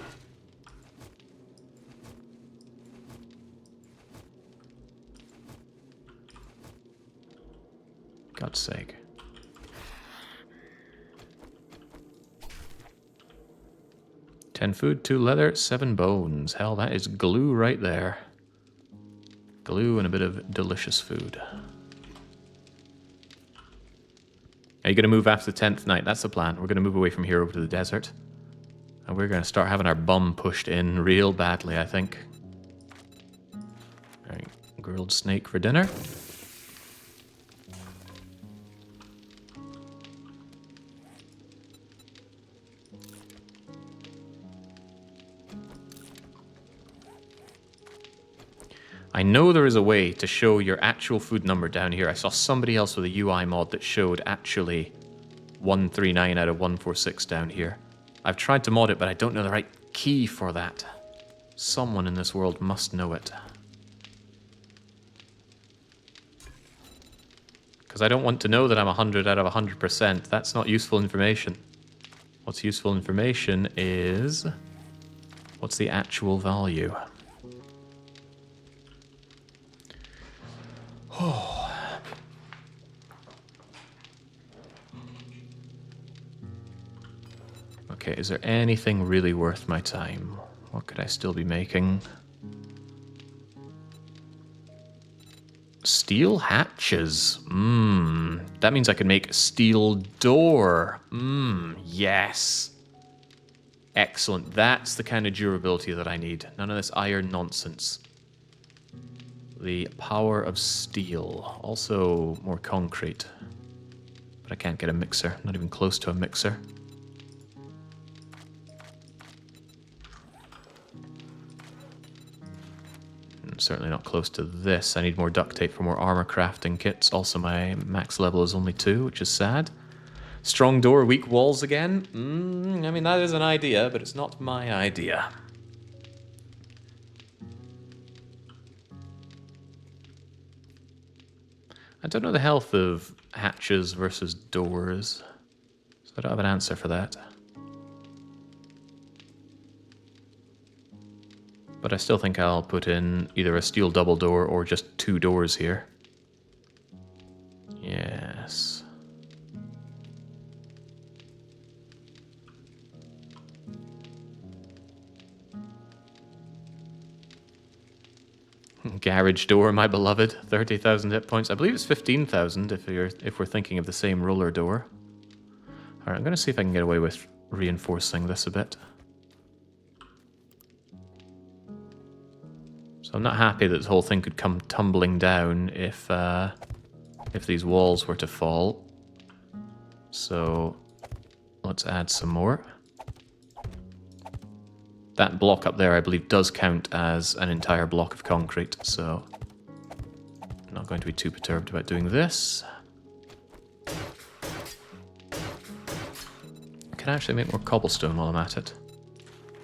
God's sake. Ten food, 2 leather, 7 bones. Hell, that is glue right there. Glue and a bit of delicious food. Are you going to move after the 10th night? That's the plan. We're going to move away from here over to the desert. And we're going to start having our bum pushed in real badly, I think. Alright, grilled snake for dinner. I know there is a way to show your actual food number down here. I saw somebody else with a UI mod that showed actually 139 out of 146 down here. I've tried to mod it, but I don't know the right key for that. Someone in this world must know it. Because I don't want to know that I'm 100 out of 100%. That's not useful information. What's useful information is... what's the actual value? Oh. Okay, is there anything really worth my time? What could I still be making? Steel hatches. That means I can make a steel door. Yes. Excellent. That's the kind of durability that I need. None of this iron nonsense. The power of steel. Also more concrete. But I can't get a mixer. Not even close to a mixer. Certainly not close to this. I need more duct tape for more armor crafting kits. Also, my max level is only 2, which is sad. Strong door, weak walls again? I mean, that is an idea, but it's not my idea. I don't know the health of hatches versus doors, so I don't have an answer for that. But I still think I'll put in either a steel double door or just 2 doors here. Yes. Garage door, my beloved. 30,000 hit points. I believe it's 15,000 if we're thinking of the same roller door. Alright, I'm going to see if I can get away with reinforcing this a bit. So I'm not happy that this whole thing could come tumbling down if these walls were to fall. So let's add some more. That block up there, I believe, does count as an entire block of concrete, so I'm not going to be too perturbed about doing this. I can actually make more cobblestone while I'm at it.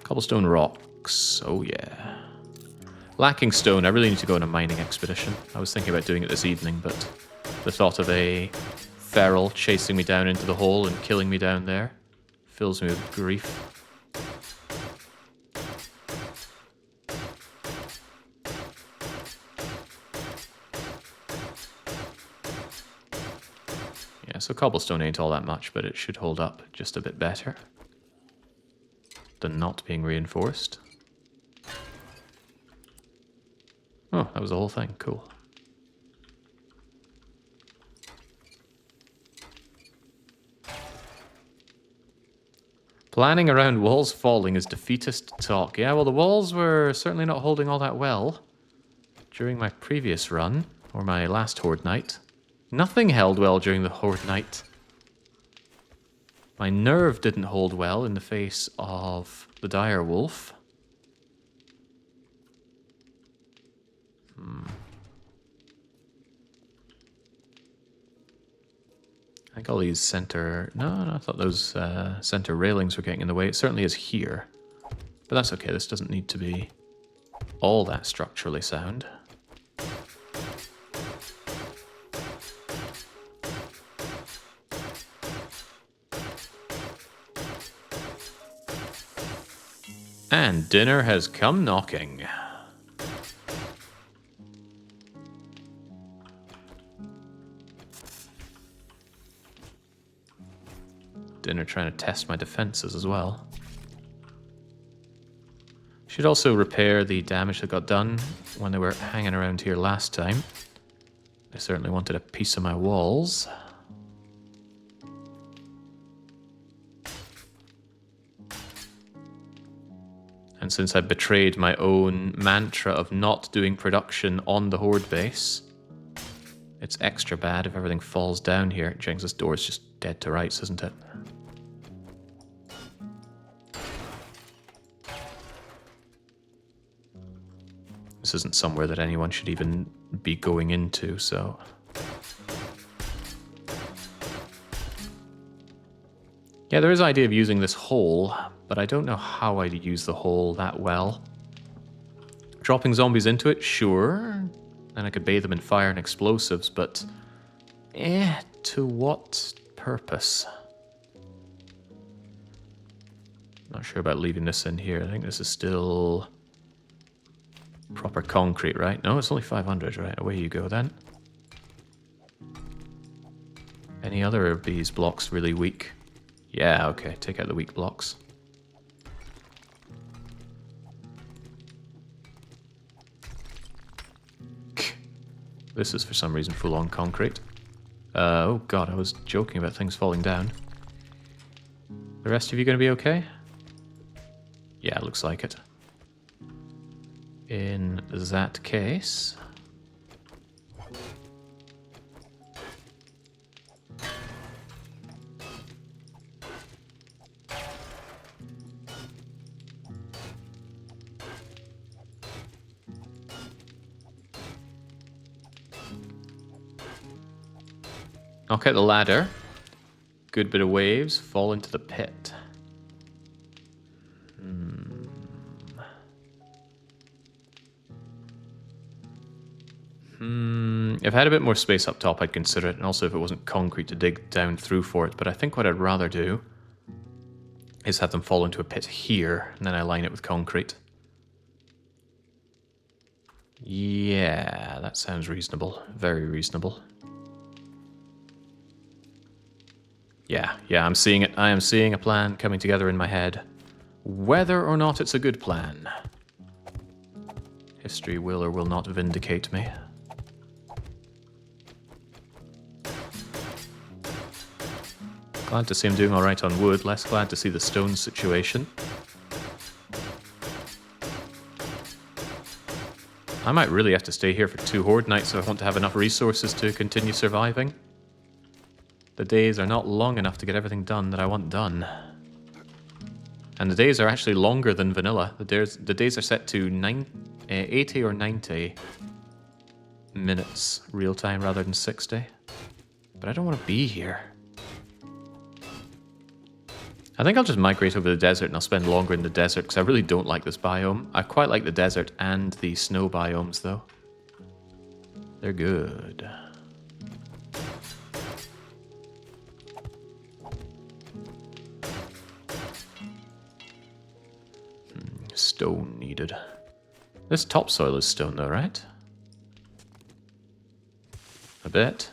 Cobblestone rocks, oh yeah. Lacking stone, I really need to go on a mining expedition. I was thinking about doing it this evening, but the thought of a feral chasing me down into the hole and killing me down there fills me with grief. Yeah, so cobblestone ain't all that much, but it should hold up just a bit better than not being reinforced. Oh, that was the whole thing. Cool. Planning around walls falling is defeatist talk. Yeah, well, the walls were certainly not holding all that well during my previous run, or my last Horde night. Nothing held well during the Horde night. My nerve didn't hold well in the face of the dire wolf. I think all these center... No, I thought those center railings were getting in the way. It certainly is here. But that's okay, this doesn't need to be all that structurally sound. And dinner has come knocking. Dinner trying to test my defenses as well. Should also repair the damage that got done when they were hanging around here last time. They certainly wanted a piece of my walls. And since I betrayed my own mantra of not doing production on the Horde base, it's extra bad if everything falls down here. Jenks, this door is just dead to rights, isn't it? This this isn't somewhere that anyone should even be going into, so... Yeah, there is an idea of using this hole, but I don't know how I'd use the hole that well. Dropping zombies into it, sure. And I could bathe them in fire and explosives, but... to what purpose? Not sure about leaving this in here. I think this is still... proper concrete, right? No, it's only 500, right? Away you go then. Any other of these blocks really weak? Yeah, okay, take out the weak blocks. This is for some reason full-on concrete. Oh god, I was joking about things falling down. The rest of you gonna be okay? Yeah, looks like it. In that case... knock out the ladder. Good bit of waves. Fall into the pit. If I had a bit more space up top, I'd consider it, and also if it wasn't concrete to dig down through for it. But I think what I'd rather do is have them fall into a pit here, and then I line it with concrete. Yeah, that sounds reasonable. Very reasonable. Yeah, I'm seeing it. I am seeing a plan coming together in my head. Whether or not it's a good plan, history will or will not vindicate me. Glad to see him doing alright on wood, less glad to see the stone situation. I might really have to stay here for 2 horde nights if I want to have enough resources to continue surviving. The days are not long enough to get everything done that I want done. And the days are actually longer than vanilla. The days are set to 80 or 90 minutes real time rather than 60. But I don't want to be here. I think I'll just migrate over the desert and I'll spend longer in the desert because I really don't like this biome. I quite like the desert and the snow biomes though. They're good. Stone needed. This topsoil is stone though, right? A bit.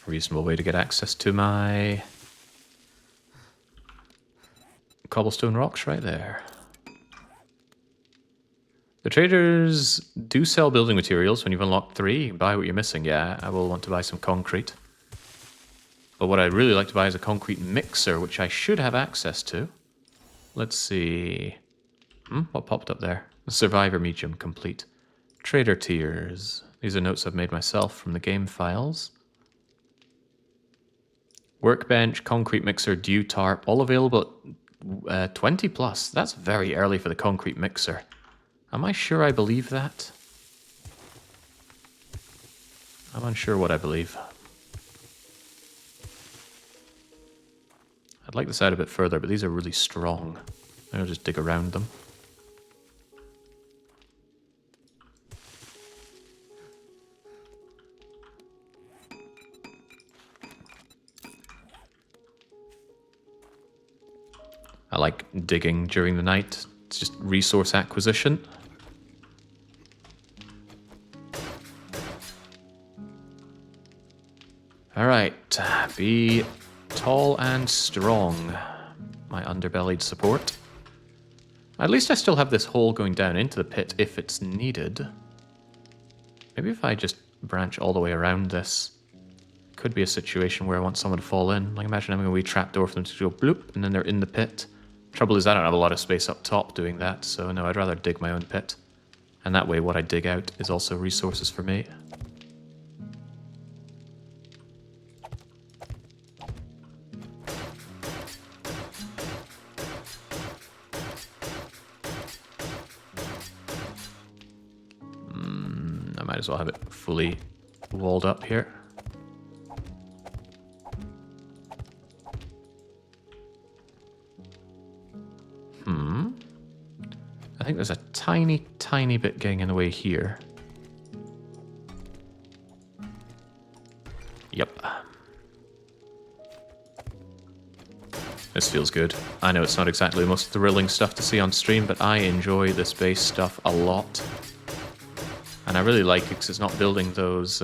Reasonable way to get access to my cobblestone rocks right there. The traders do sell building materials when you've unlocked 3. You can buy what you're missing. Yeah, I will want to buy some concrete. But what I'd really like to buy is a concrete mixer, which I should have access to. Let's see. What popped up there? Survivor medium complete. Trader tiers. These are notes I've made myself from the game files. Workbench, concrete mixer, dew tarp, all available at 20 plus. That's very early for the concrete mixer. Am I sure I believe that? I'm unsure what I believe. I'd like this out a bit further, but these are really strong. I'll just dig around them. I like digging during the night. It's just resource acquisition. Alright, be tall and strong, my underbellied support. At least I still have this hole going down into the pit if it's needed. Maybe if I just branch all the way around this, could be a situation where I want someone to fall in. Like imagine having a wee trapdoor for them to go bloop, and then they're in the pit. Trouble is I don't have a lot of space up top doing that, so no, I'd rather dig my own pit. And that way what I dig out is also resources for me. might as well have it fully walled up here. I think there's a tiny, tiny bit getting in the way here. Yep. This feels good. I know it's not exactly the most thrilling stuff to see on stream, but I enjoy this base stuff a lot. And I really like it because it's not building those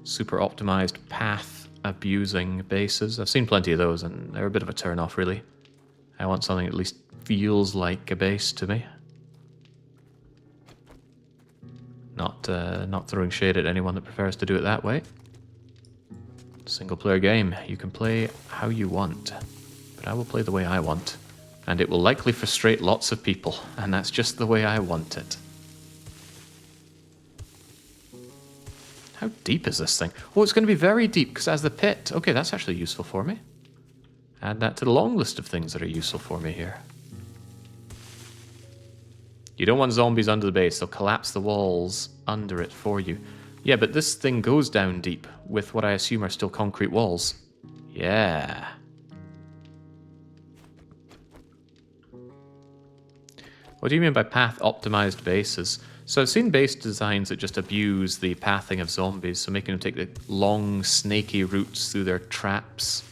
super optimized path abusing bases. I've seen plenty of those and they're a bit of a turn off, really. I want something that at least feels like a base to me. Not throwing shade at anyone that prefers to do it that way. Single player game. You can play how you want, but I will play the way I want. And it will likely frustrate lots of people, and that's just the way I want it. How deep is this thing? Oh, it's going to be very deep because it has the pit. Okay, that's actually useful for me. Add that to the long list of things that are useful for me here. You don't want zombies under the base. They'll collapse the walls under it for you. Yeah, but this thing goes down deep with what I assume are still concrete walls. Yeah. What do you mean by path-optimized bases? So I've seen base designs that just abuse the pathing of zombies, so making them take the long, snaky routes through their traps.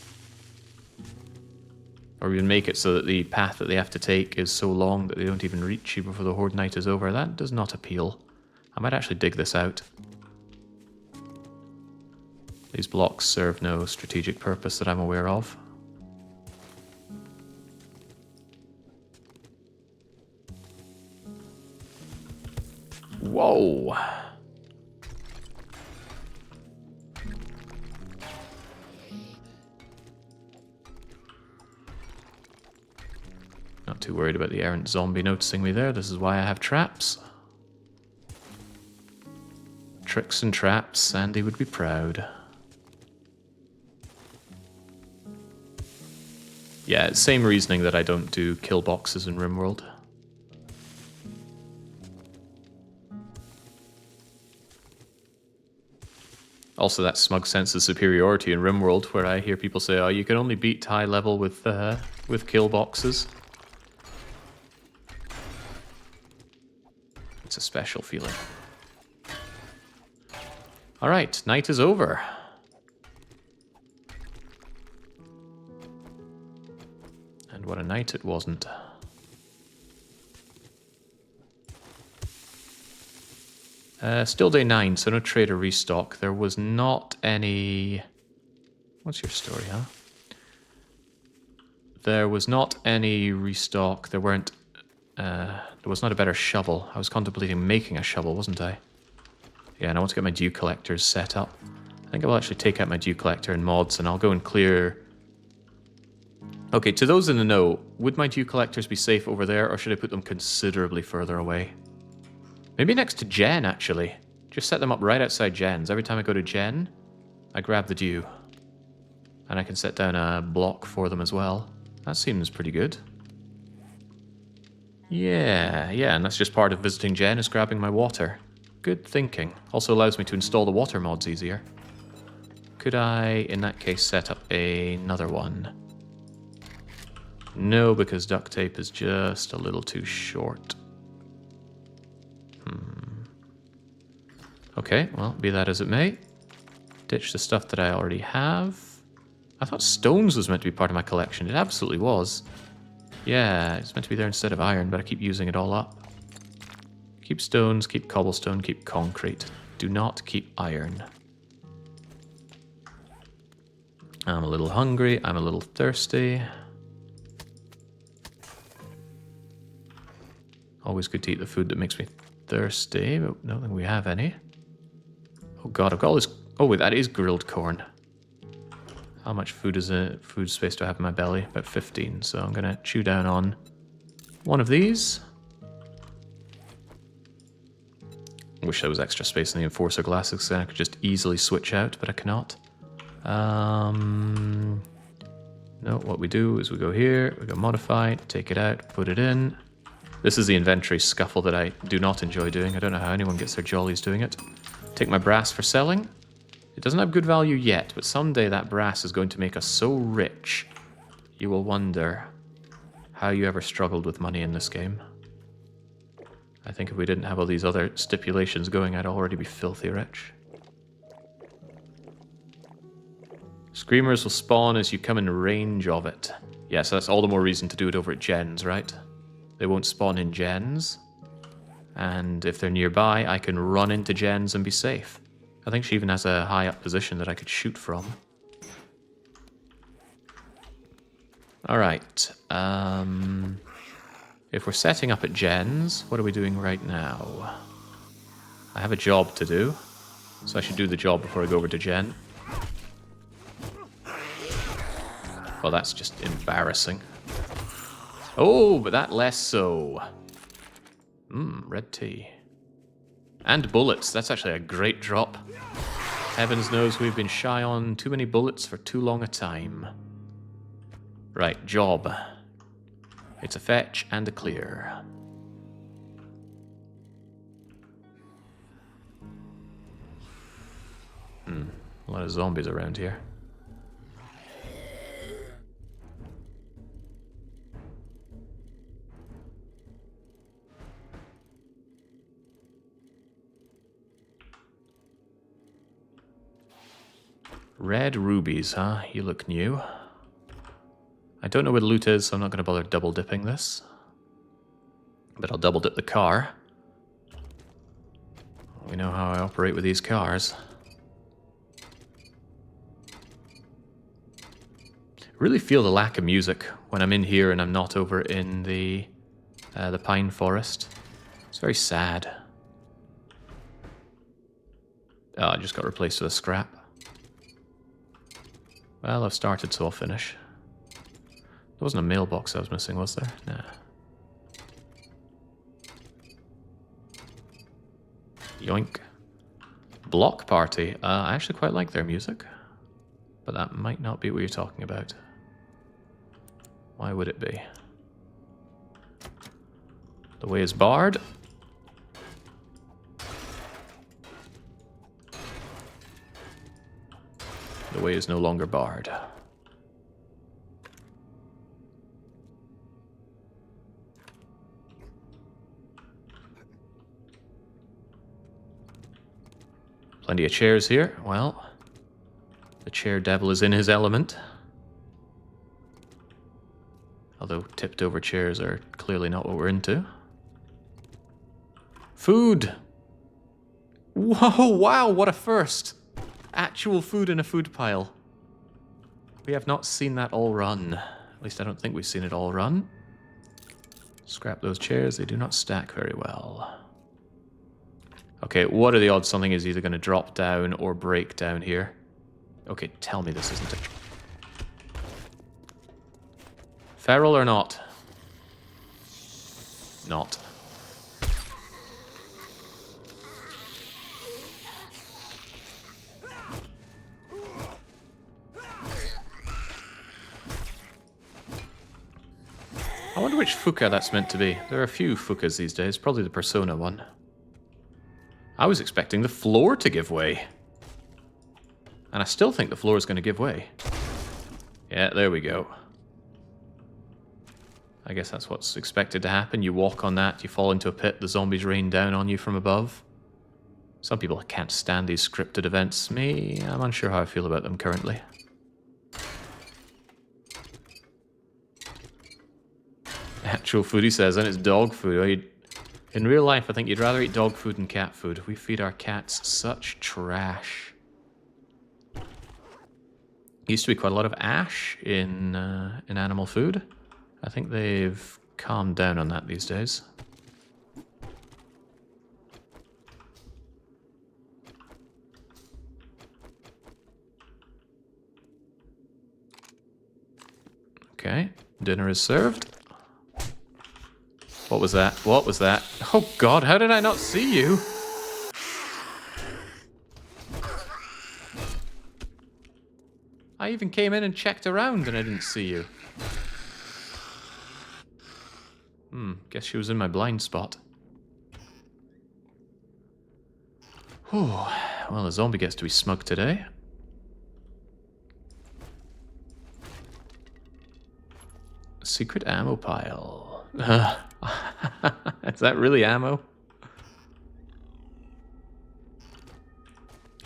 Or even make it so that the path that they have to take is so long that they don't even reach you before the Horde Night is over. That does not appeal. I might actually dig this out. These blocks serve no strategic purpose that I'm aware of. Whoa! Not too worried about the errant zombie noticing me there. This is why I have traps. Tricks and traps, Sandy would be proud. Yeah, it's same reasoning that I don't do kill boxes in RimWorld. Also, that smug sense of superiority in RimWorld, where I hear people say, "Oh, you can only beat high level with kill boxes." It's a special feeling. All right, night is over. And what a night it wasn't. Still day 9, so no trade or restock. There was not any... What's your story, huh? There was not any restock. There weren't... there was not a better shovel. I was contemplating making a shovel, wasn't I? Yeah, and I want to get my dew collectors set up. I think I will actually take out my dew collector and mods, and I'll go and clear... Okay, to those in the know, would my dew collectors be safe over there, or should I put them considerably further away? Maybe next to Jen, actually. Just set them up right outside Jen's. Every time I go to Jen, I grab the dew. And I can set down a block for them as well. That seems pretty good. Yeah, and that's just part of visiting Jen, is grabbing my water. Good thinking. Also allows me to install the water mods easier. Could I, in that case, set up another one? No, because duct tape is just a little too short. Okay, well, be that as it may. Ditch the stuff that I already have. I thought stones was meant to be part of my collection. It absolutely was. Yeah, it's meant to be there instead of iron, but I keep using it all up. Keep stones, keep cobblestone, keep concrete. Do not keep iron. I'm a little hungry. I'm a little thirsty. Always good to eat the food that makes me thirsty, but I don't think we have any. Oh god, I've got all this... Oh wait, that is grilled corn. How much food space do I have in my belly? About 15, so I'm gonna chew down on one of these. I wish there was extra space in the Enforcer glasses, so I could just easily switch out, but I cannot. No, what we do is we go here, we go modify, take it out, put it in. This is the inventory scuffle that I do not enjoy doing. I don't know how anyone gets their jollies doing it. Take my brass for selling. It doesn't have good value yet, but someday that brass is going to make us so rich, you will wonder how you ever struggled with money in this game. I think if we didn't have all these other stipulations going, I'd already be filthy rich. Screamers will spawn as you come in range of it. Yeah, so that's all the more reason to do it over at gens, right? They won't spawn in gens. And if they're nearby, I can run into gens and be safe. I think she even has a high up position that I could shoot from. Alright. If we're setting up at gens, what are we doing right now? I have a job to do, so I should do the job before I go over to gen. Well, that's just embarrassing. Oh, but that less so. Red tea. And bullets. That's actually a great drop. Heavens knows we've been shy on too many bullets for too long a time. Right, job. It's a fetch and a clear. A lot of zombies around here. Red rubies, huh? You look new. I don't know where the loot is, so I'm not going to bother double dipping this. But I'll double dip the car. We know how I operate with these cars. Really feel the lack of music when I'm in here and I'm not over in the pine forest. It's very sad. Oh, I just got replaced with a scrap. Well, I've started, so I'll finish. There wasn't a mailbox I was missing, was there? Nah. Yoink. Block Party. I actually quite like their music. But that might not be what you're talking about. Why would it be? The way is barred. The way is no longer barred. Plenty of chairs here. Well, the chair devil is in his element. Although tipped over chairs are clearly not what we're into. Food! Whoa, wow, what a first! Actual food in a food pile. We have not seen that all run. At least I don't think we've seen it all run. Scrap those chairs, they do not stack very well. Okay, what are the odds something is either going to drop down or break down here? Okay, tell me this isn't it. Feral or not? Not. I wonder which Fuka that's meant to be. There are a few Fukas these days, probably the Persona one. I was expecting the floor to give way. And I still think the floor is going to give way. Yeah, there we go. I guess that's what's expected to happen. You walk on that, you fall into a pit, the zombies rain down on you from above. Some people can't stand these scripted events. Me, I'm unsure how I feel about them currently. Actual food, he says, and it's dog food. In real life, I think you'd rather eat dog food than cat food. We feed our cats such trash. Used to be quite a lot of ash in animal food. I think they've calmed down on that these days. Okay, dinner is served. What was that? What was that? Oh god, how did I not see you? I even came in and checked around and I didn't see you. Guess she was in my blind spot. Whew. Well, the zombie gets to be smug today. Secret ammo pile. Is that really ammo?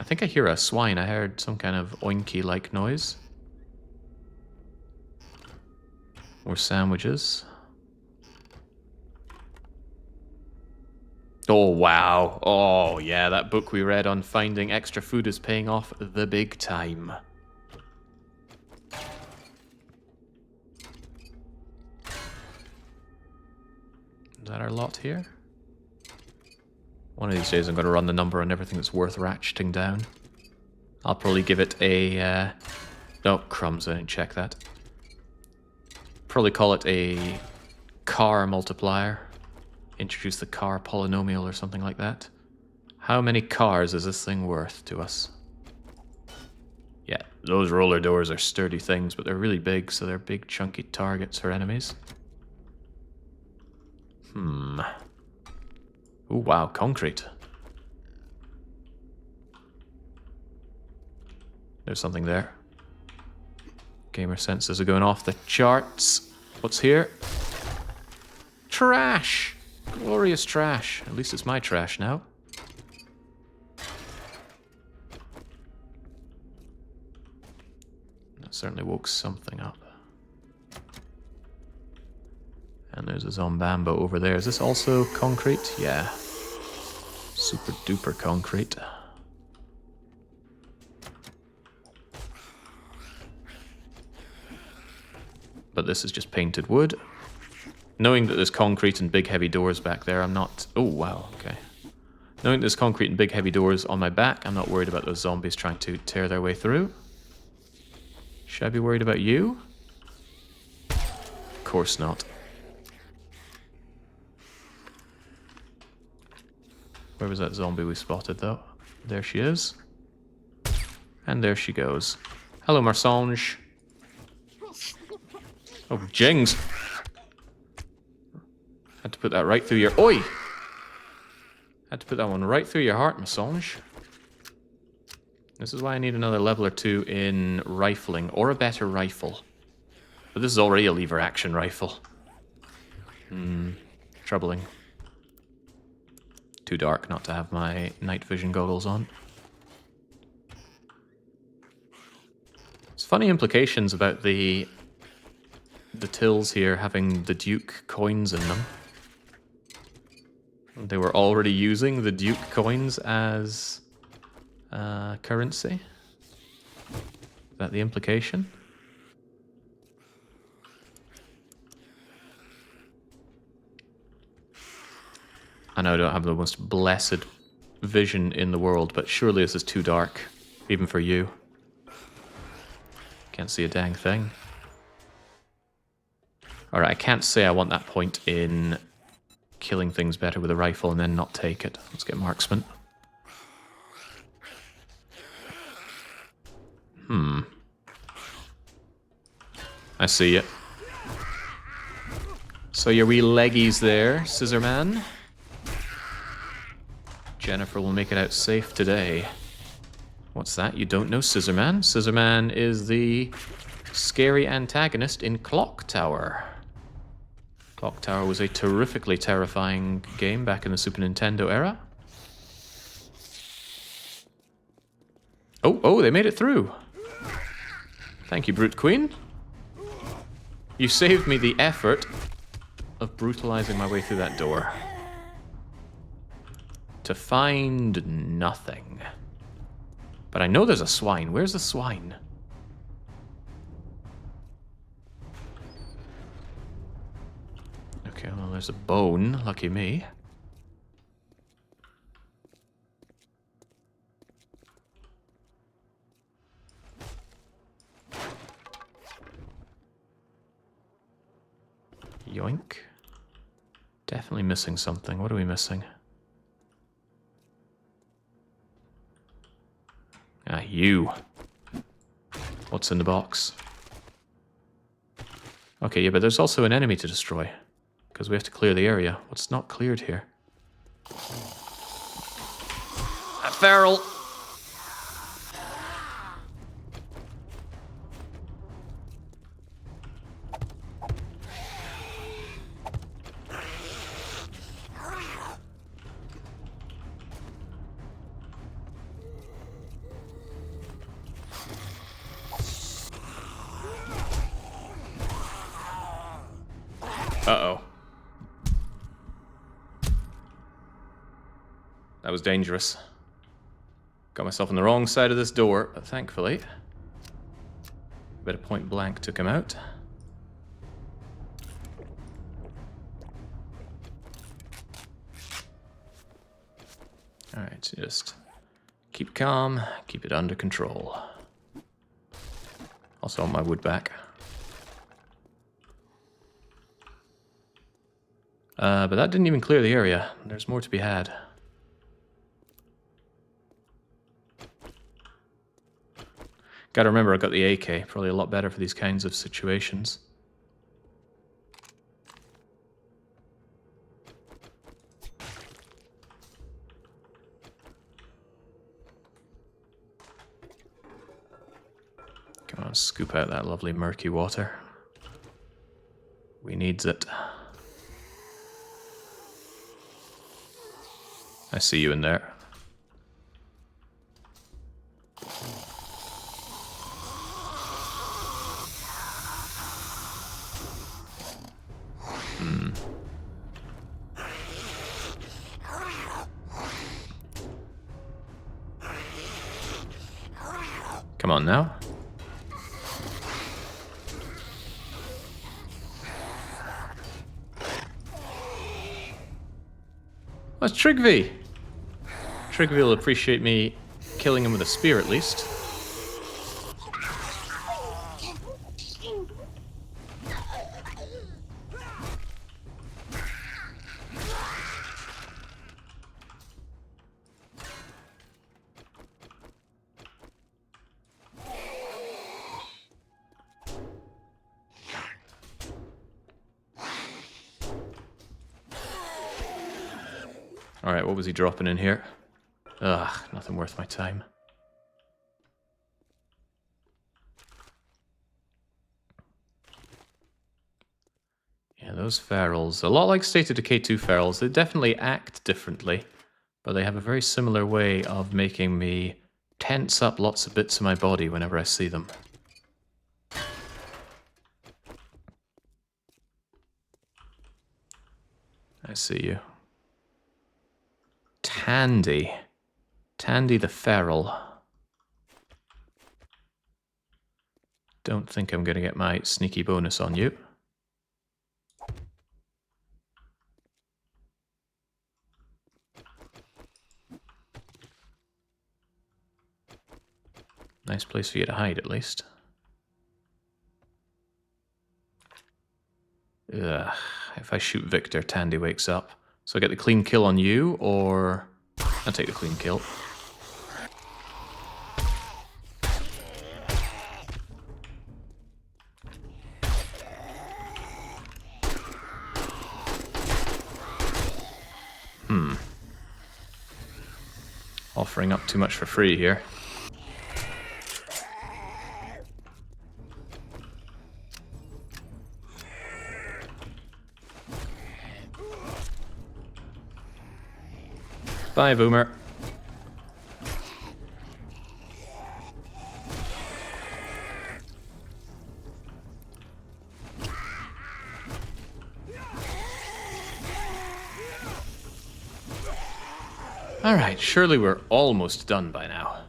I think I hear a swine. I heard some kind of oinky-like noise. More sandwiches. Oh, wow. Oh, yeah, that book we read on finding extra food is paying off the big time. Is that our lot here? One of these days I'm going to run the number on everything that's worth ratcheting down. I'll probably give it a... Oh, crumbs, I didn't check that. Probably call it a car multiplier. Introduce the car polynomial or something like that. How many cars is this thing worth to us? Yeah, those roller doors are sturdy things, but they're really big, so they're big chunky targets for enemies. Oh, wow, concrete. There's something there. Gamer senses are going off the charts. What's here? Trash! Glorious trash. At least it's my trash now. That certainly woke something up. And there's a zombambo over there. Is this also concrete? Yeah. Super duper concrete. But this is just painted wood. Knowing that there's concrete and big heavy doors back there, I'm not... Oh, wow, okay. Knowing there's concrete and big heavy doors on my back, I'm not worried about those zombies trying to tear their way through. Should I be worried about you? Of course not. Where was that zombie we spotted, though? There she is. And there she goes. Hello, Marsange. Oh, jings. Had to put that right through your... Oi! Had to put that one right through your heart, Marsange. This is why I need another level or two in rifling, or a better rifle. But this is already a lever action rifle. Troubling. Too dark not to have my night vision goggles on. There's funny implications about the tills here having the Duke coins in them. They were already using the Duke coins as currency. Is that the implication? I know I don't have the most blessed vision in the world, but surely this is too dark, even for you. Can't see a dang thing. Alright, I can't say I want that point in killing things better with a rifle and then not take it. Let's get marksman. I see it. So your wee leggies there, Scissor Man. Jennifer will make it out safe today. What's that? You don't know Scissor Man? Scissor Man is the scary antagonist in Clock Tower. Clock Tower was a terrifically terrifying game back in the Super Nintendo era. Oh, they made it through. Thank you, Brute Queen. You saved me the effort of brutalizing my way through that door. To find nothing. But I know there's a swine. Where's the swine? Okay, well, there's a bone. Lucky me. Yoink. Definitely missing something. What are we missing? Ah, you. What's in the box? Okay, yeah, but there's also an enemy to destroy. because we have to clear the area. What's not cleared here? A feral! Uh-oh. That was dangerous. Got myself on the wrong side of this door, but thankfully, a bit of point blank took him out. Alright, so just keep calm, keep it under control. Also want my wood back. But that didn't even clear the area. There's more to be had. Gotta remember, I got the AK. Probably a lot better for these kinds of situations. Come on, scoop out that lovely murky water. We needs it. I see you in there. Come on now. Oh, it's Trigvi! Trigvi will appreciate me killing him with a spear at least. Alright, what was he dropping in here? Ugh, nothing worth my time. Yeah, those ferals, a lot like State of Decay 2 ferals, they definitely act differently, but they have a very similar way of making me tense up lots of bits of my body whenever I see them. I see you. Tandy. Tandy the feral. Don't think I'm going to get my sneaky bonus on you. Nice place for you to hide, at least. Ugh. If I shoot Victor, Tandy wakes up. So I get the clean kill on you, or... I'll take the clean kill. Offering up too much for free here. Bye, Boomer. Alright, surely we're almost done by now.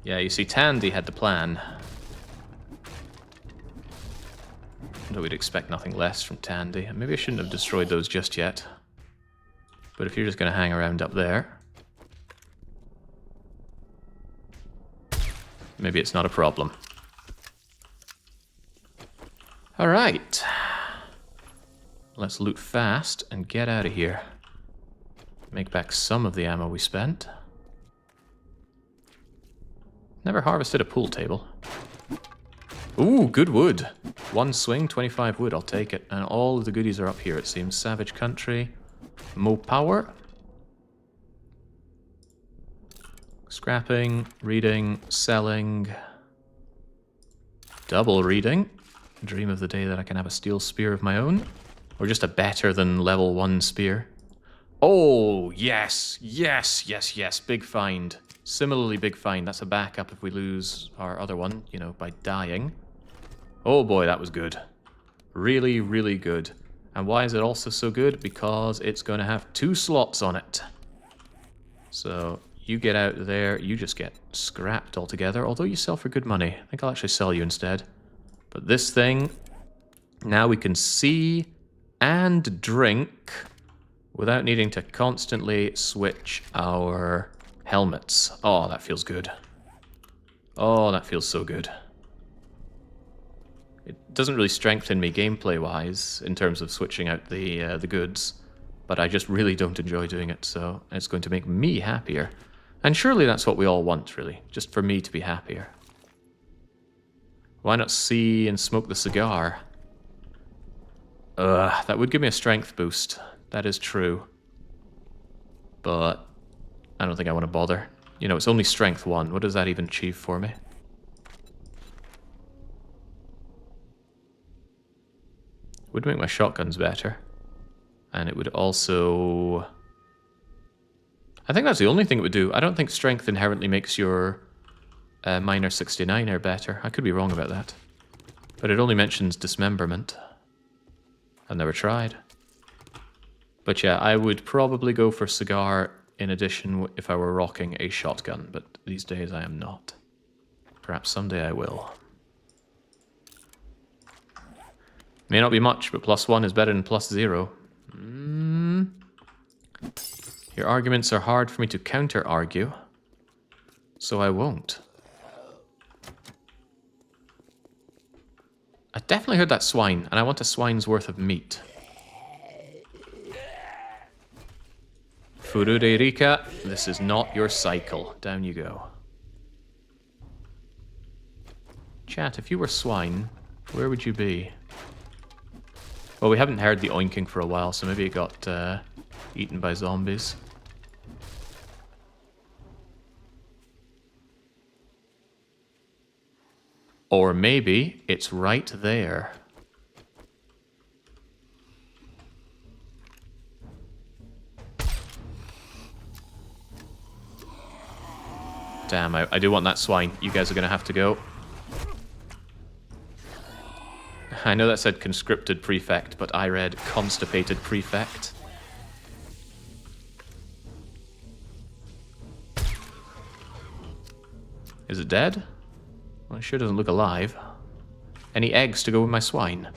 Yeah, you see, Tandy had the plan. Though we'd expect nothing less from Tandy. Maybe I shouldn't have destroyed those just yet. But if you're just going to hang around up there... maybe it's not a problem. Alright. Let's loot fast and get out of here. Make back some of the ammo we spent. Never harvested a pool table. Ooh, good wood. One swing, 25 wood, I'll take it. And all of the goodies are up here, it seems. Savage Country. Mo power. Scrapping, reading, selling. Double reading. Dream of the day that I can have a steel spear of my own. Or just a better than level 1 spear. Oh, yes, yes, yes, yes. Big find. Similarly big find. That's a backup if we lose our other one, you know, by dying. Oh boy, that was good. Really, really good. And why is it also so good? Because it's going to have 2 slots on it. So you get out there, you just get scrapped altogether. Although you sell for good money. I think I'll actually sell you instead. But this thing, now we can see and drink without needing to constantly switch our helmets. Oh, that feels good. Oh, that feels so good. It doesn't really strengthen me gameplay-wise in terms of switching out the goods, but I just really don't enjoy doing it, so it's going to make me happier. And surely that's what we all want, really, just for me to be happier. Why not see and smoke the cigar? That would give me a strength boost. That is true. But I don't think I want to bother. You know, it's only strength 1. What does that even achieve for me? Would make my shotguns better. And it would also... I think that's the only thing it would do. I don't think strength inherently makes your minor 69er better. I could be wrong about that. But it only mentions dismemberment. I've never tried. But yeah, I would probably go for cigar in addition if I were rocking a shotgun, but these days I am not. Perhaps someday I will. May not be much, but +1 is better than +0. Your arguments are hard for me to counter-argue, so I won't. I definitely heard that swine, and I want a swine's worth of meat. Furuderica, this is not your cycle. Down you go. Chat, if you were swine, where would you be? Well, we haven't heard the oinking for a while, so maybe it got eaten by zombies. Or maybe it's right there. Damn, I do want that swine. You guys are going to have to go. I know that said conscripted prefect, but I read constipated prefect. Is it dead? Well, it sure doesn't look alive. Any eggs to go with my swine?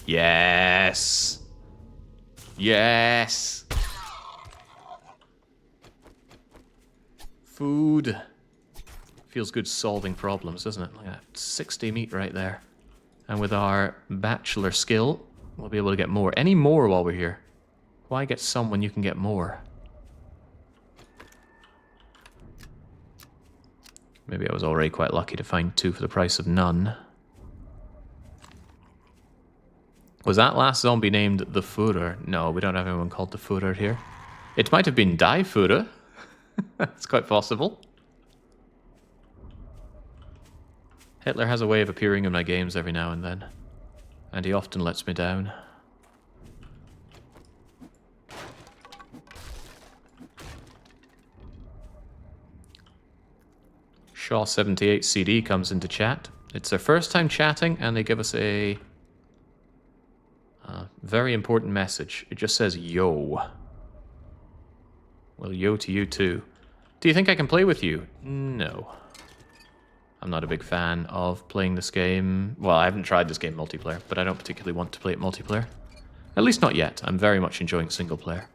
Yes! Yes! Food. Feels good solving problems, doesn't it? Look at that. 60 meat right there. And with our bachelor skill, we'll be able to get more. Any more while we're here? Why get some when you can get more? Maybe I was already quite lucky to find 2 for the price of none. Was that last zombie named the Führer? No, we don't have anyone called the Führer here. It might have been Die Führer. That's quite possible. Hitler has a way of appearing in my games every now and then. And he often lets me down. Shaw78 CD comes into chat. It's their first time chatting, and they give us a very important message. It just says, yo. Well, yo to you too. Do you think I can play with you? No. I'm not a big fan of playing this game. Well, I haven't tried this game multiplayer, but I don't particularly want to play it multiplayer. At least not yet. I'm very much enjoying single player.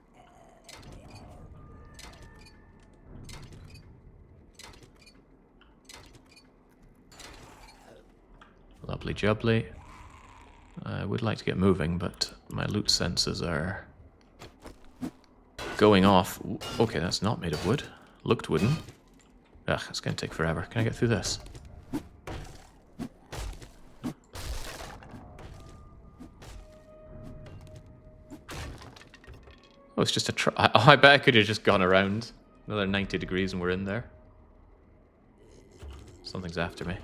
Lovely jubbly. I would like to get moving, but my loot sensors are going off. Okay, that's not made of wood. Looked wooden. Ugh, it's going to take forever. Can I get through this? Oh, it's just a I bet I could have just gone around. Another 90 degrees and we're in there. Something's after me.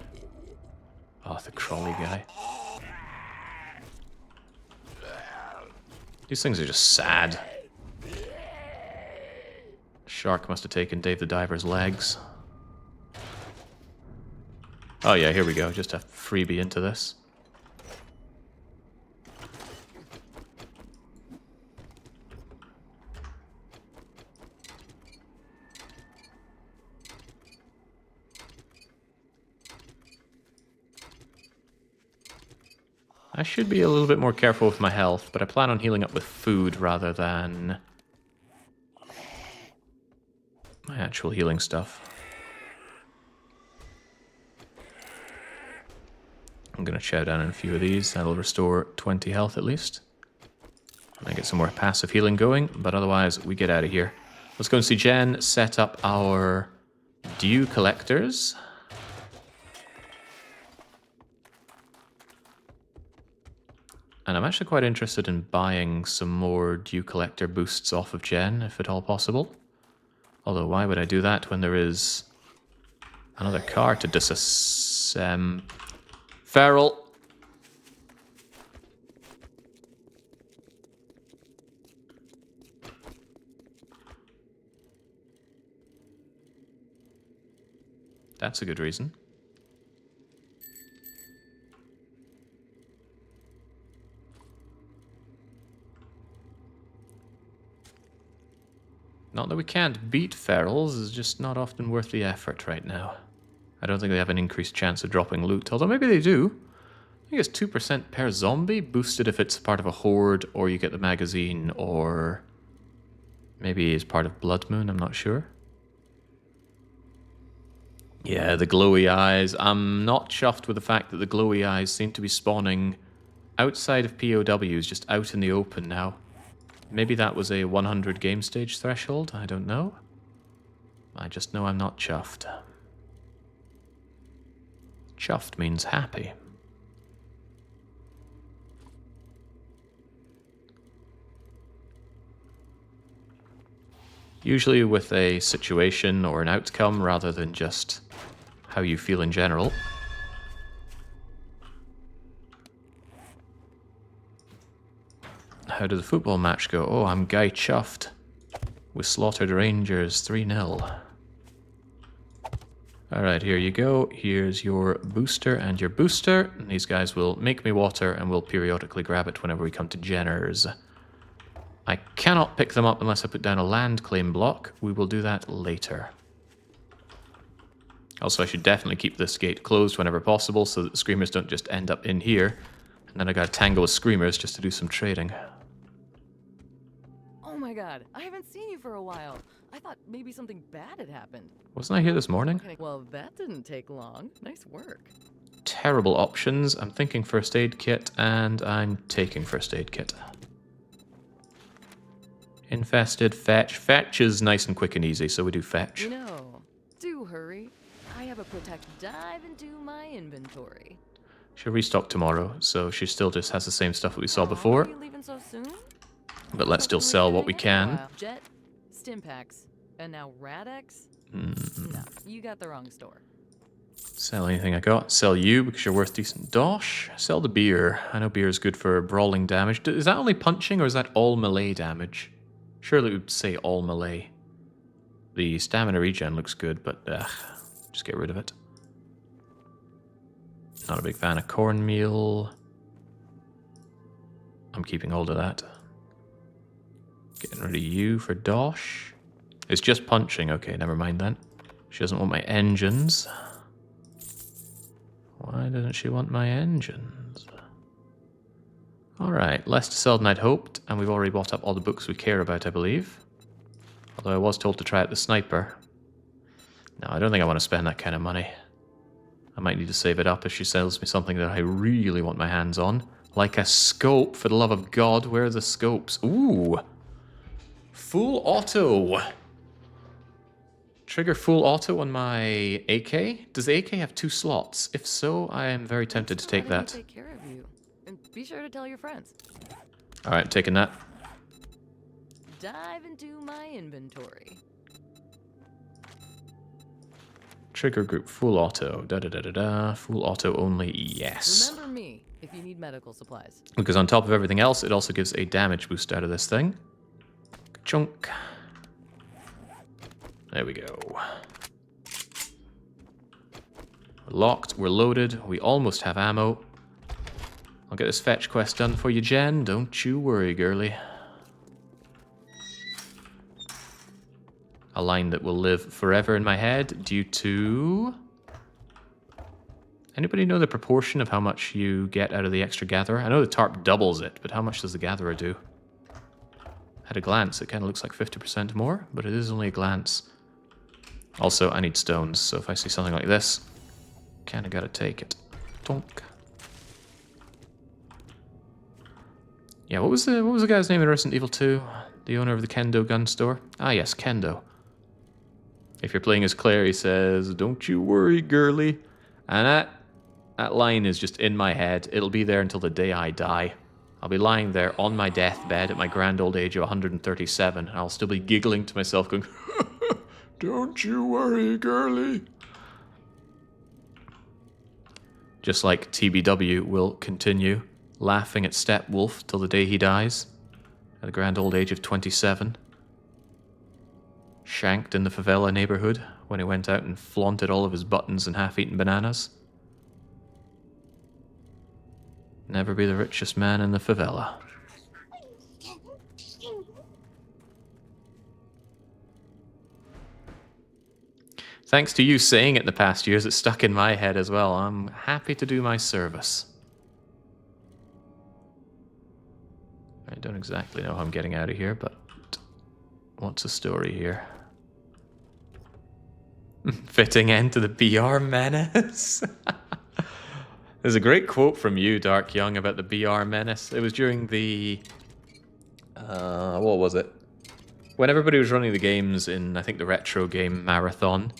Oh, the crawly guy. These things are just sad. Shark must have taken Dave the Diver's legs. Oh yeah, here we go. Just a freebie into this. I should be a little bit more careful with my health, but I plan on healing up with food rather than my actual healing stuff. I'm going to chow down on a few of these. That'll restore 20 health at least. And I get some more passive healing going, but otherwise we get out of here. Let's go and see Jen set up our dew collectors. And I'm actually quite interested in buying some more dew collector boosts off of Jen, if at all possible. Although, why would I do that when there is another car to disassemble? Feral! That's a good reason. Not that we can't beat ferals, it's just not often worth the effort right now. I don't think they have an increased chance of dropping loot, although maybe they do. I think it's 2% per zombie, boosted if it's part of a horde, or you get the magazine, or maybe as part of Blood Moon, I'm not sure. Yeah, the glowy eyes. I'm not chuffed with the fact that the glowy eyes seem to be spawning outside of POWs, just out in the open now. Maybe that was a 100 game stage threshold, I don't know. I just know I'm not chuffed. Chuffed means happy. Usually with a situation or an outcome rather than just how you feel in general. How did the football match go? Oh, I'm Guy chuffed. We slaughtered Rangers 3-0. Alright, here you go. Here's your booster and your booster. And these guys will make me water and we'll periodically grab it whenever we come to Jenner's. I cannot pick them up unless I put down a land claim block. We will do that later. Also, I should definitely keep this gate closed whenever possible so that the screamers don't just end up in here. And then I gotta tangle with screamers just to do some trading. Oh my god, I haven't seen you for a while. I thought maybe something bad had happened. Wasn't I here this morning? Well, that didn't take long. Nice work. Terrible options. I'm thinking first aid kit, and I'm taking first aid kit. Infested, fetch. Fetch is nice and quick and easy, so we do fetch. You know, do hurry. I have a protect dive into my inventory. She'll restock tomorrow, so she still just has the same stuff that we saw before. Are you leaving so soon? But let's still sell what we can. Jet, Stimpaks, and now Radex? Mm. No, you got the wrong store. Sell anything I got. Sell you because you're worth decent dosh. Sell the beer. I know beer is good for brawling damage. Is that only punching or is that all melee damage? Surely it would say all melee. The stamina regen looks good, but just get rid of it. Not a big fan of cornmeal. I'm keeping hold of that. Getting rid of you for dosh. It's just punching. Okay, never mind then. She doesn't want my engines. Why doesn't she want my engines? Alright, less to sell than I'd hoped, and we've already bought up all the books we care about, I believe. Although I was told to try out the sniper. No, I don't think I want to spend that kind of money. I might need to save it up if she sells me something that I really want my hands on. Like a scope, for the love of God. Where are the scopes? Ooh! Full auto! Trigger full auto on my AK? Does the AK have 2 slots? If so, I am very tempted to take that. Take care of you. And be sure to tell your friends. Alright, taking that. dive into my inventory. Trigger group full auto. Da da da da da. Full auto only. Yes. Remember me if you need medical supplies. Because on top of everything else, it also gives a damage boost out of this thing. Chunk. There we go. We're locked. We're loaded. We almost have ammo. I'll get this fetch quest done for you, Jen. Don't you worry, girly. A line that will live forever in my head due to... Anybody know the proportion of how much you get out of the extra gatherer? I know the tarp doubles it, but how much does the gatherer do? At a glance, it kind of looks like 50% more, but it is only a glance. Also, I need stones, so if I see something like this, kind of gotta take it. Tonk. Yeah, what was the guy's name in Resident Evil 2? The owner of the Kendo gun store? Ah, yes, Kendo. If you're playing as Claire, he says, "Don't you worry, girly." And that line is just in my head. It'll be there until the day I die. I'll be lying there on my deathbed at my grand old age of 137, and I'll still be giggling to myself going, "Don't you worry, girly." Just like TBW will continue laughing at Stepwolf till the day he dies, at the grand old age of 27. Shanked in the favela neighborhood when he went out and flaunted all of his buttons and half-eaten bananas. Never be the richest man in the favela. Thanks to you saying it in the past years, it's stuck in my head as well. I'm happy to do my service. I don't exactly know how I'm getting out of here, but what's the story here? Fitting end to the BR menace. There's a great quote from you, Dark Young, about the BR menace. It was during the... what was it? When everybody was running the games in, I think, the retro game marathon,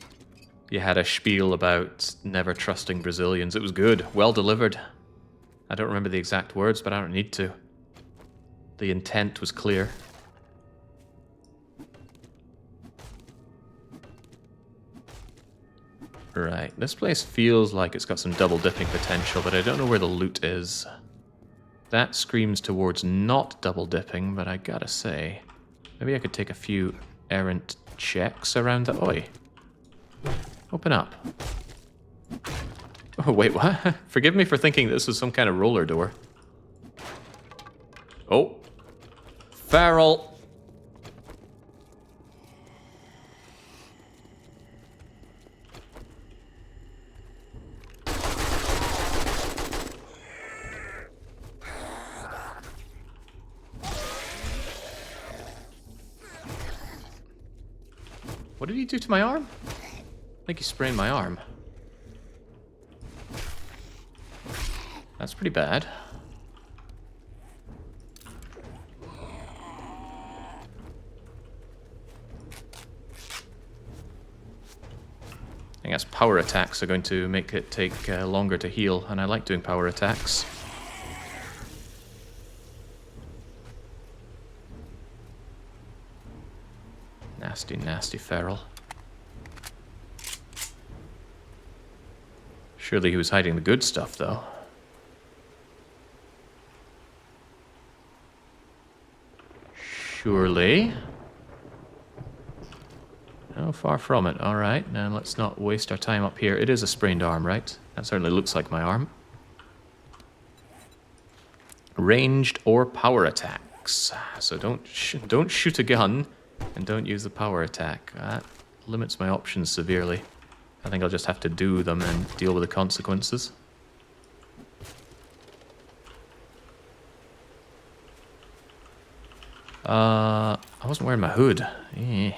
you had a spiel about never trusting Brazilians. It was good. Well delivered. I don't remember the exact words, but I don't need to. The intent was clear. Right, this place feels like it's got some double dipping potential, but I don't know where the loot is. That screams towards not double dipping, but I gotta say, maybe I could take a few errant checks around the... Oi. Open up. Oh, wait, what? Forgive me for thinking this was some kind of roller door. Oh. Feral. What did he do to my arm? I think he sprained my arm. That's pretty bad. I guess power attacks are going to make it take longer to heal, and I like doing power attacks. Nasty, nasty feral. Surely he was hiding the good stuff, though. Surely. No, far from it. All right, now let's not waste our time up here. It is a sprained arm, right? That certainly looks like my arm. Ranged or power attacks. So don't shoot a gun, and don't use the power attack. That limits my options severely. I think I'll just have to do them and deal with the consequences. I wasn't wearing my hood. Eh.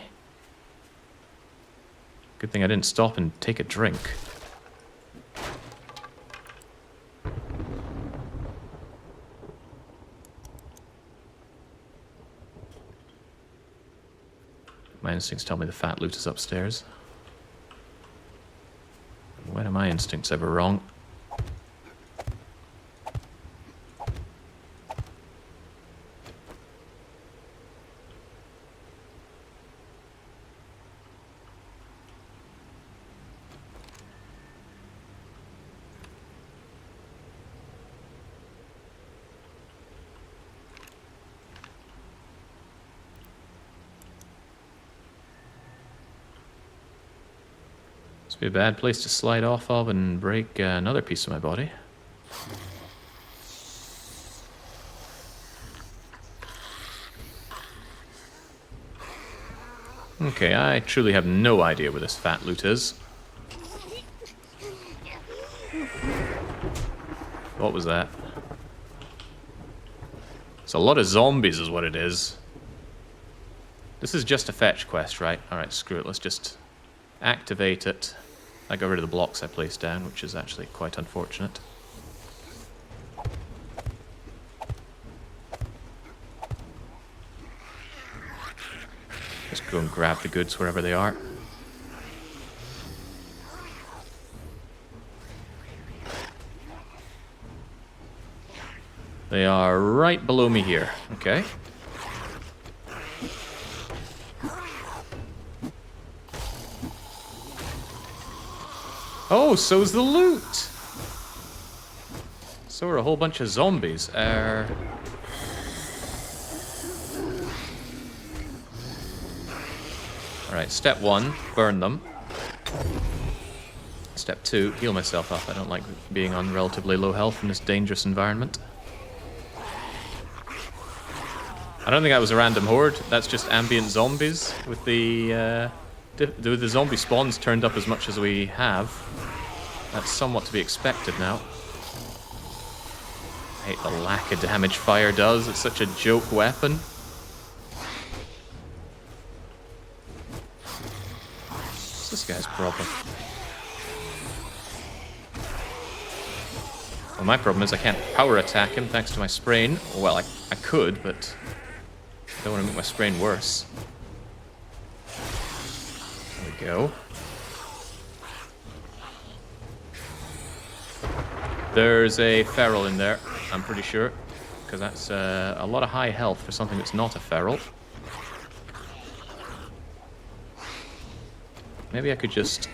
Good thing I didn't stop and take a drink. My instincts tell me the fat loot is upstairs. When are my instincts ever wrong? Must be a bad place to slide off of and break another piece of my body. Okay, I truly have no idea where this fat loot is. What was that? It's a lot of zombies is what it is. This is just a fetch quest, right? Alright, screw it. Let's just activate it. I got rid of the blocks I placed down, which is actually quite unfortunate. Just go and grab the goods wherever they are. They are right below me here. Okay. Oh, so's the loot! So are a whole bunch of zombies. Alright, step 1, burn them. Step 2, heal myself up. I don't like being on relatively low health in this dangerous environment. I don't think that was a random horde. That's just ambient zombies with the zombie spawns turned up as much as we have. That's somewhat to be expected now. I hate the lack of damage fire does. It's such a joke weapon. What's this guy's problem? Well, my problem is I can't power attack him thanks to my sprain. Well, I could, but I don't want to make my sprain worse. There we go. There's a feral in there, I'm pretty sure. Because that's a lot of high health for something that's not a feral. Maybe I could just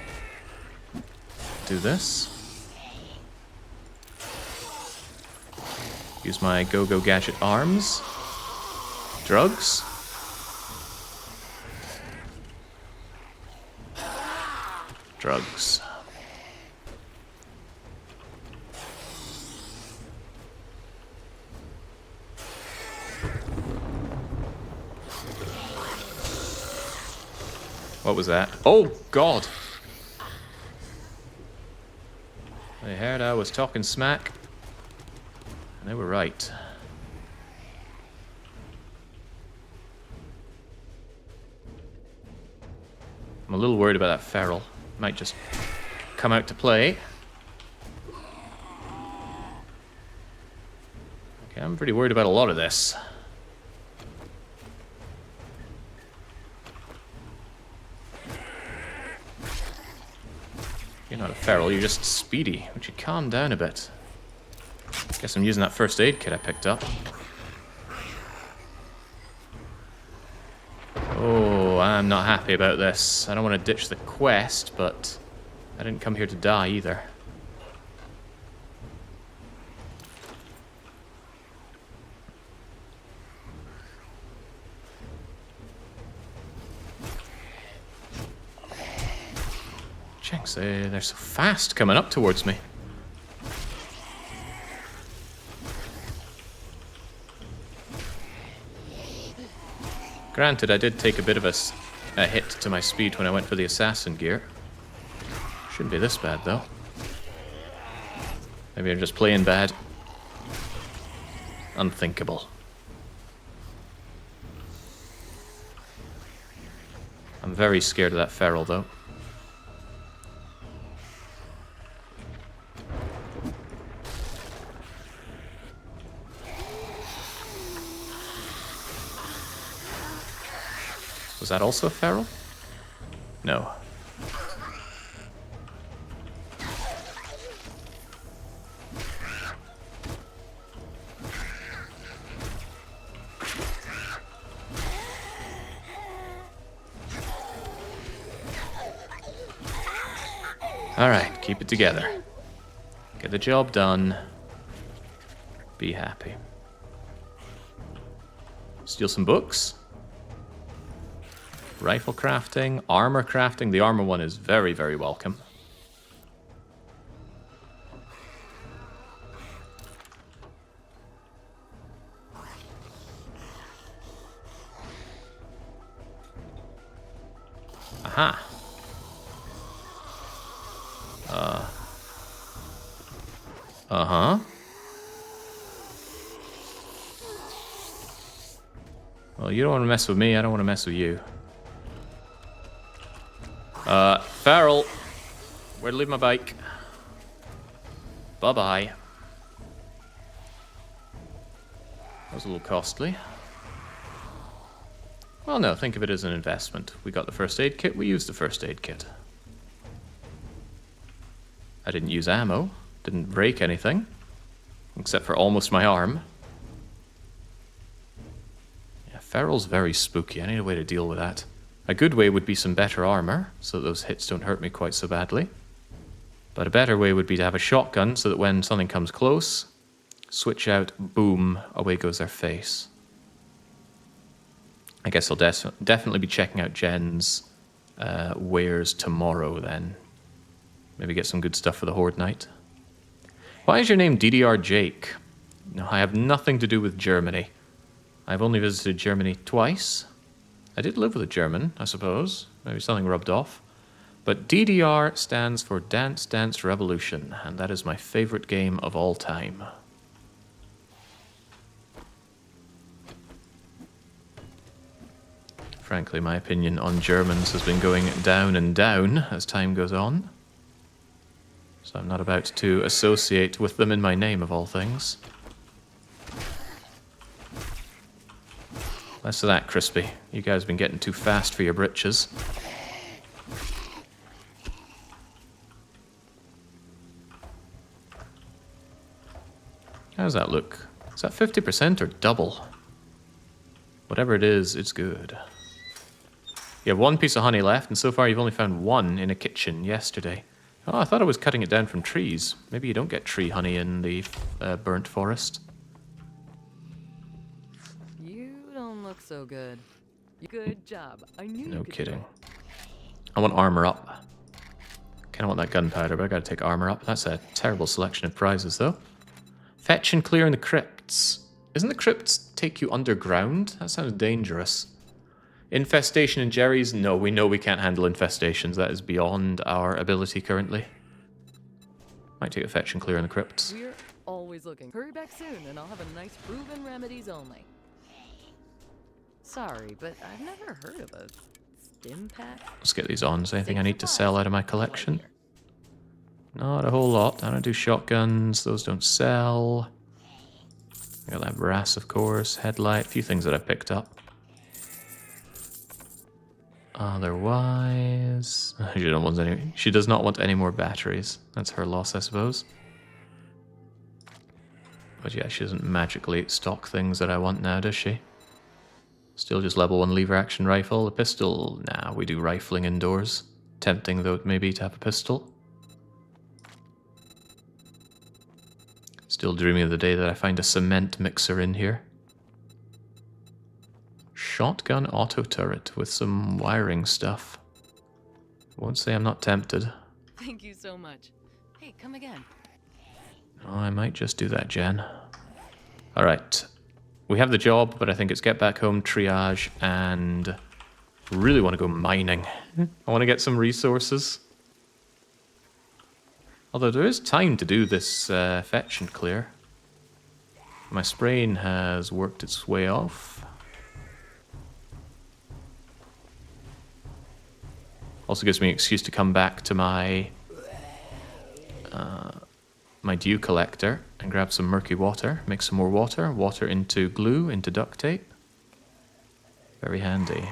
do this. Use my go-go gadget arms. Drugs. Drugs. What was that? Oh, God! They heard I was talking smack. And they were right. I'm a little worried about that feral. Might just come out to play. Okay, I'm pretty worried about a lot of this. You're not a feral, you're just speedy. Would you calm down a bit? Guess I'm using that first aid kit I picked up. Oh, I'm not happy about this. I don't want to ditch the quest, but I didn't come here to die either. Jinx, they're so fast coming up towards me. Granted, I did take a bit of a hit to my speed when I went for the assassin gear. Shouldn't be this bad, though. Maybe I'm just playing bad. Unthinkable. I'm very scared of that feral, though. Was that also a feral? No. Alright, keep it together. Get the job done. Be happy. Steal some books. Rifle crafting, armor crafting. The armor one is very, very welcome. Aha. Uh-huh. Well, you don't want to mess with me, I don't want to mess with you. Farrell. Where to leave my bike? Bye-bye. That was a little costly. Well, no, think of it as an investment. We got the first aid kit, we used the first aid kit. I didn't use ammo, didn't break anything, except for almost my arm. Yeah, Farrell's very spooky. I need a way to deal with that. A good way would be some better armor, so that those hits don't hurt me quite so badly. But a better way would be to have a shotgun, so that when something comes close, switch out, boom, away goes their face. I guess I'll definitely be checking out Jen's wares tomorrow then. Maybe get some good stuff for the Horde Night. Why is your name DDR Jake? No, I have nothing to do with Germany. I've only visited Germany twice. I did live with a German, I suppose. Maybe something rubbed off. But DDR stands for Dance Dance Revolution, and that is my favorite game of all time. Frankly, my opinion on Germans has been going down and down as time goes on. So I'm not about to associate with them in my name, of all things. Less of that, Crispy. You guys have been getting too fast for your britches. How does that look? Is that 50% or double? Whatever it is, it's good. You have one piece of honey left, and so far you've only found one in a kitchen yesterday. Oh, I thought I was cutting it down from trees. Maybe you don't get tree honey in the burnt forest. You don't look so good. Good job. I knew No you could kidding. do it. I want armor up. Kinda want that gunpowder, but I gotta take armor up. That's a terrible selection of prizes, though. Fetch and clear in the crypts. Isn't the crypts take you underground? That sounds dangerous. Infestation and Jerry's? No, we know we can't handle infestations. That is beyond our ability currently. Might take a fetch and clear in the crypts. We're always looking. Hurry back soon, and I'll have a nice proven remedies only. Sorry, but I've never heard of a stim pack. Let's get these on. Is there anything I need to sell out of my collection? Not a whole lot. I don't do shotguns. Those don't sell. I got that brass, of course. Headlight. A few things that I picked up. Otherwise, she does not want any more batteries. That's her loss, I suppose. But yeah, she doesn't magically stock things that I want now, does she? Still just level 1 lever action rifle. A pistol? Nah, we do rifling indoors. Tempting though it may be to have a pistol. Still dreaming of the day that I find a cement mixer in here. Shotgun auto turret with some wiring stuff. Won't say I'm not tempted. Thank you so much. Hey, come again. Oh, I might just do that, Jen. Alright. We have the job, but I think it's get back home, triage, and really want to go mining. I want to get some resources. Although there is time to do this fetch and clear. My sprain has worked its way off. Also gives me an excuse to come back to my my dew collector and grab some murky water, make some more water, water into glue, into duct tape. Very handy.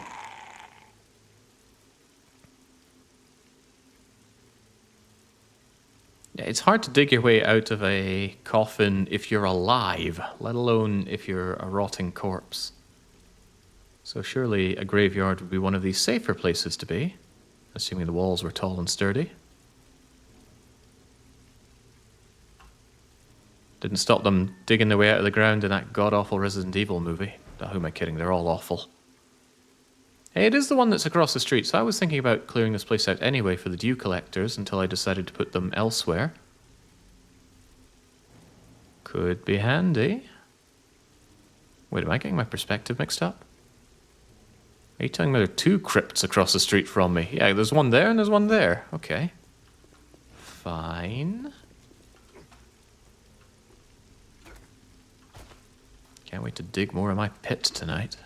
Yeah, it's hard to dig your way out of a coffin if you're alive, let alone if you're a rotting corpse. So surely a graveyard would be one of these safer places to be. Assuming the walls were tall and sturdy. Didn't stop them digging their way out of the ground in that god-awful Resident Evil movie. Oh, who am I kidding? They're all awful. Hey, it is the one that's across the street, so I was thinking about clearing this place out anyway for the dew collectors until I decided to put them elsewhere. Could be handy. Wait, am I getting my perspective mixed up? Are you telling me there are 2 crypts across the street from me? Yeah, there's one there and there's one there. Okay. Fine. Can't wait to dig more of my pit tonight.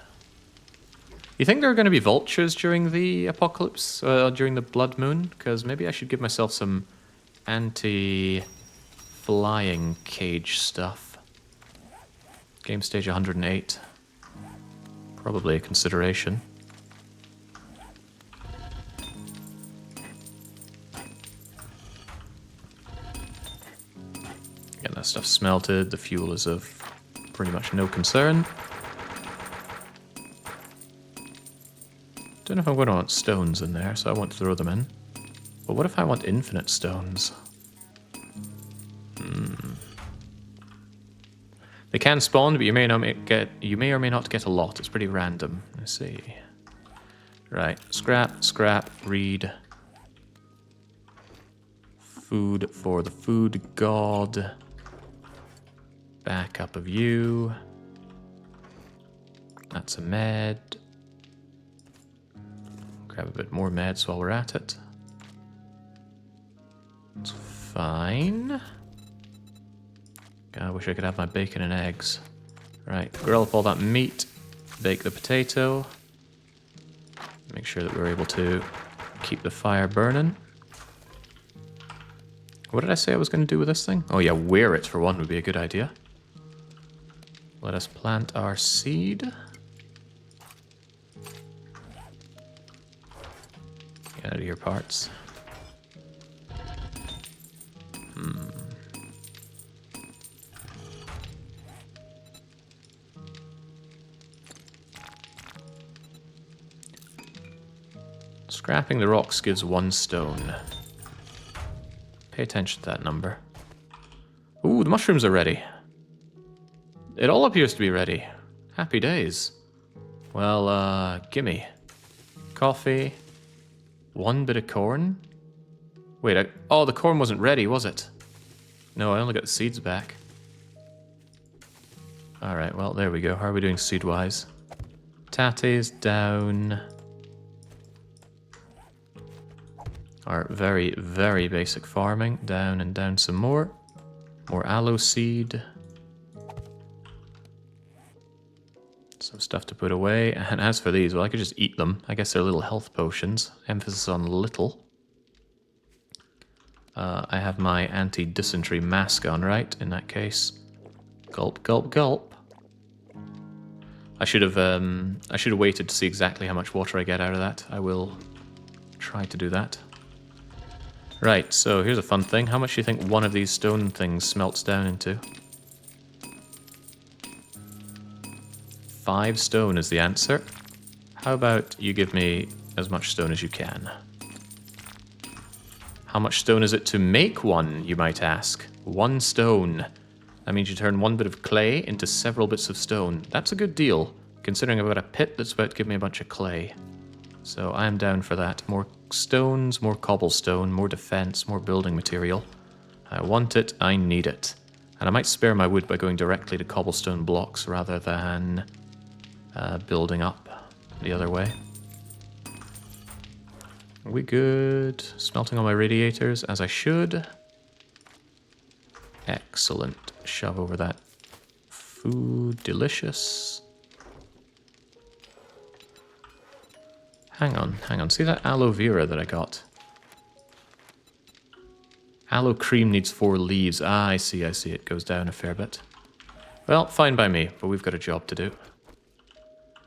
You think there are going to be vultures during the apocalypse? During the blood moon? Because maybe I should give myself some anti-flying cage stuff. Game stage 108. Probably a consideration. Getting that stuff smelted. The fuel is of pretty much no concern. Don't know if I'm going to want stones in there, so I won't throw them in. But what if I want infinite stones? They can spawn, but you may or may not get a lot. It's pretty random. Let's see. Right, scrap, reed. Food for the food god. Backup of you. That's a med. Grab a bit more meds while we're at it. It's fine. God, I wish I could have my bacon and eggs. Right, grill up all that meat. Bake the potato. Make sure that we're able to keep the fire burning. What did I say I was going to do with this thing? Oh yeah, wear it for one would be a good idea. Let us plant our seed. Get out of your parts. Scrapping the rocks gives 1 stone. Pay attention to that number. Ooh, the mushrooms are ready. It all appears to be ready. Happy days. Well, gimme. Coffee. 1 bit of corn. Wait, oh, the corn wasn't ready, was it? No, I only got the seeds back. Alright, well, there we go. How are we doing seed-wise? Tatties down. Our very, very basic farming. Down and down some more. More aloe seed. Some stuff to put away. And as for these, well, I could just eat them. I guess they're little health potions. Emphasis on little. I have my anti-dysentery mask on, right? In that case. Gulp, gulp, gulp. I should have waited to see exactly how much water I get out of that. I will try to do that. Right, so here's a fun thing. How much do you think one of these stone things smelts down into? 5 stone is the answer. How about you give me as much stone as you can? How much stone is it to make one, you might ask? 1 stone. That means you turn 1 bit of clay into several bits of stone. That's a good deal, considering I've got a pit that's about to give me a bunch of clay. So I'm down for that. More stones, more cobblestone, more defense, more building material. I want it, I need it. And I might spare my wood by going directly to cobblestone blocks rather than building up the other way. Are we good? Smelting on my radiators, as I should. Excellent. Shove over that food. Delicious. Hang on. See that aloe vera that I got? Aloe cream needs 4 leaves. Ah, I see. It goes down a fair bit. Well, fine by me, but we've got a job to do.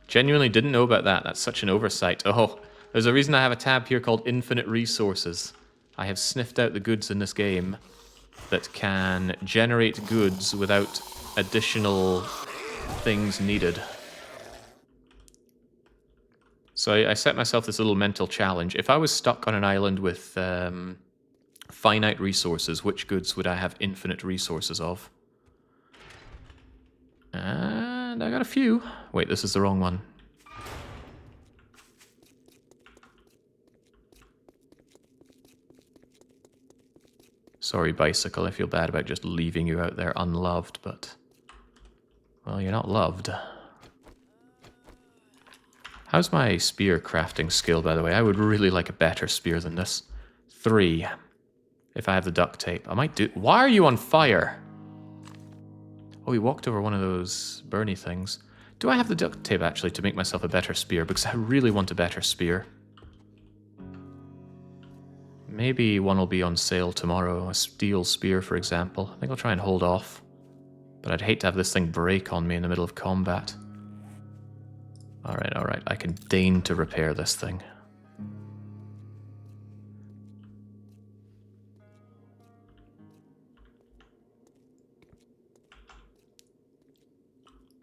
Genuinely didn't know about that. That's such an oversight. Oh, there's a reason I have a tab here called Infinite Resources. I have sniffed out the goods in this game that can generate goods without additional things needed. So I set myself this little mental challenge. If I was stuck on an island with finite resources, which goods would I have infinite resources of? And I got a few. Wait, this is the wrong one. Sorry, Bicycle, I feel bad about just leaving you out there unloved, but... well, you're not loved. How's my spear crafting skill, by the way? I would really like a better spear than this. 3. If I have the duct tape. I might do... Why are you on fire? Oh, he walked over one of those burny things. Do I have the duct tape, actually, to make myself a better spear? Because I really want a better spear. Maybe one will be on sale tomorrow. A steel spear, for example. I think I'll try and hold off. But I'd hate to have this thing break on me in the middle of combat. Alright, alright. I can deign to repair this thing.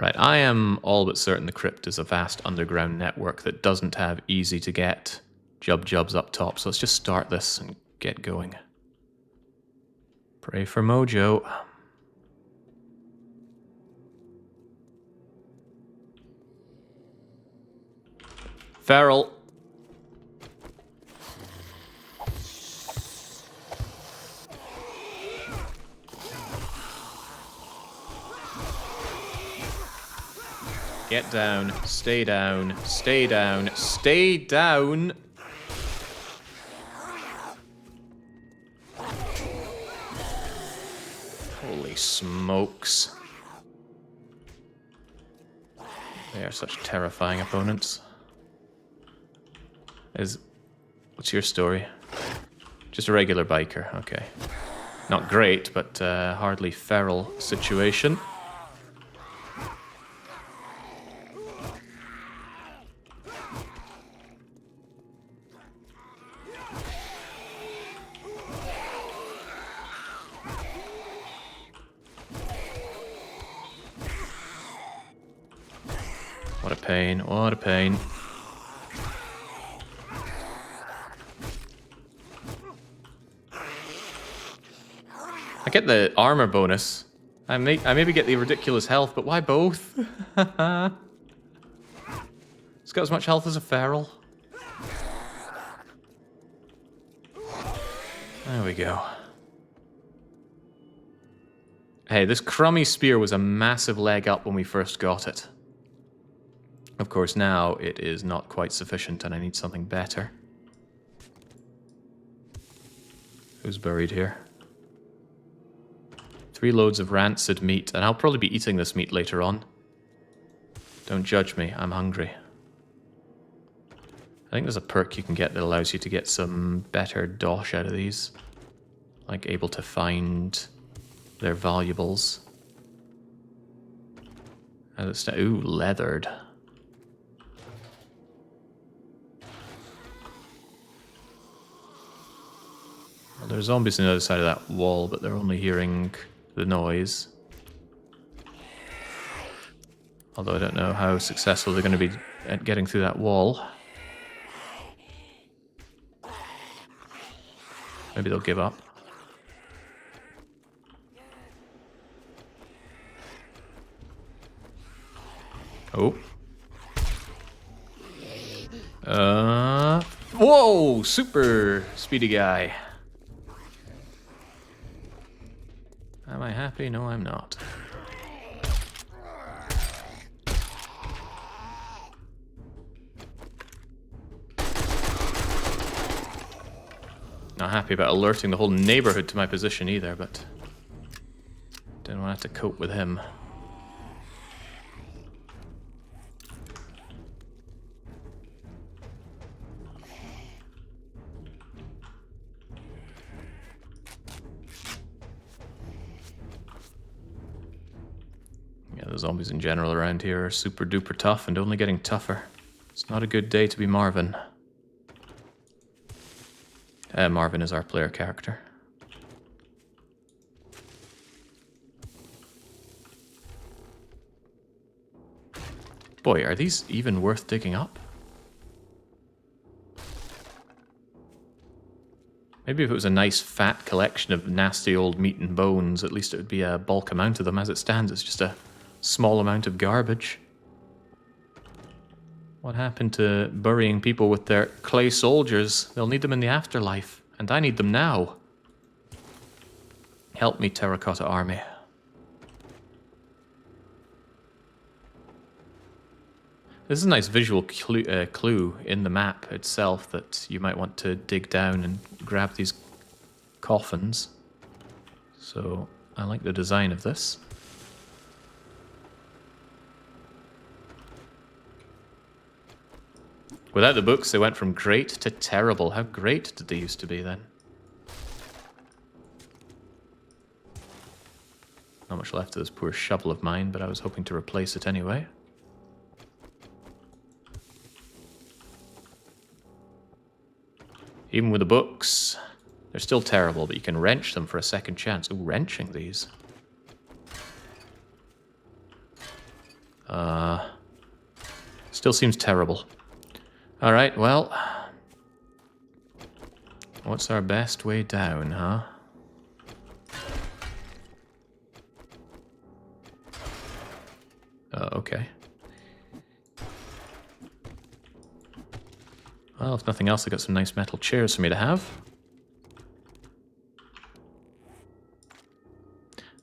Right, I am all but certain the crypt is a vast underground network that doesn't have easy to get jubs up top, so let's just start this and get going. Pray for mojo. Feral. Get down, stay down, stay down, stay down! Holy smokes. They are such terrifying opponents. What's your story? Just a regular biker, okay. Not great, but hardly feral situation. What a pain, what a pain. I get the armor bonus. I maybe get the ridiculous health, but why both? It's got as much health as a feral. There we go. Hey, this crummy spear was a massive leg up when we first got it. Of course, now it is not quite sufficient and I need something better. Who's buried here? 3 loads of rancid meat, and I'll probably be eating this meat later on. Don't judge me, I'm hungry. I think there's a perk you can get that allows you to get some better dosh out of these. Like able to find their valuables. Ooh, leathered. Well, there's zombies on the other side of that wall, but they're only hearing the noise. Although I don't know how successful they're going to be at getting through that wall. Maybe they'll give up. Oh. Whoa! Super speedy guy. Am I happy? No, I'm not. Not happy about alerting the whole neighborhood to my position either, but didn't want to have to cope with him. Yeah, the zombies in general around here are super duper tough and only getting tougher. It's not a good day to be Marvin. Marvin is our player character. Boy, are these even worth digging up? Maybe if it was a nice fat collection of nasty old meat and bones, at least it would be a bulk amount of them. As it stands, it's just a small amount of garbage. What happened to burying people with their clay soldiers? They'll need them in the afterlife, and I need them now. Help me, Terracotta Army. This is a nice visual clue in the map itself that you might want to dig down and grab these coffins. So I like the design of this. Without the books, they went from great to terrible. How great did they used to be then? Not much left of this poor shovel of mine, but I was hoping to replace it anyway. Even with the books, they're still terrible, but you can wrench them for a second chance. Ooh, wrenching these. Still seems terrible. Alright, well. What's our best way down, huh? Okay. Well, if nothing else, I got some nice metal chairs for me to have.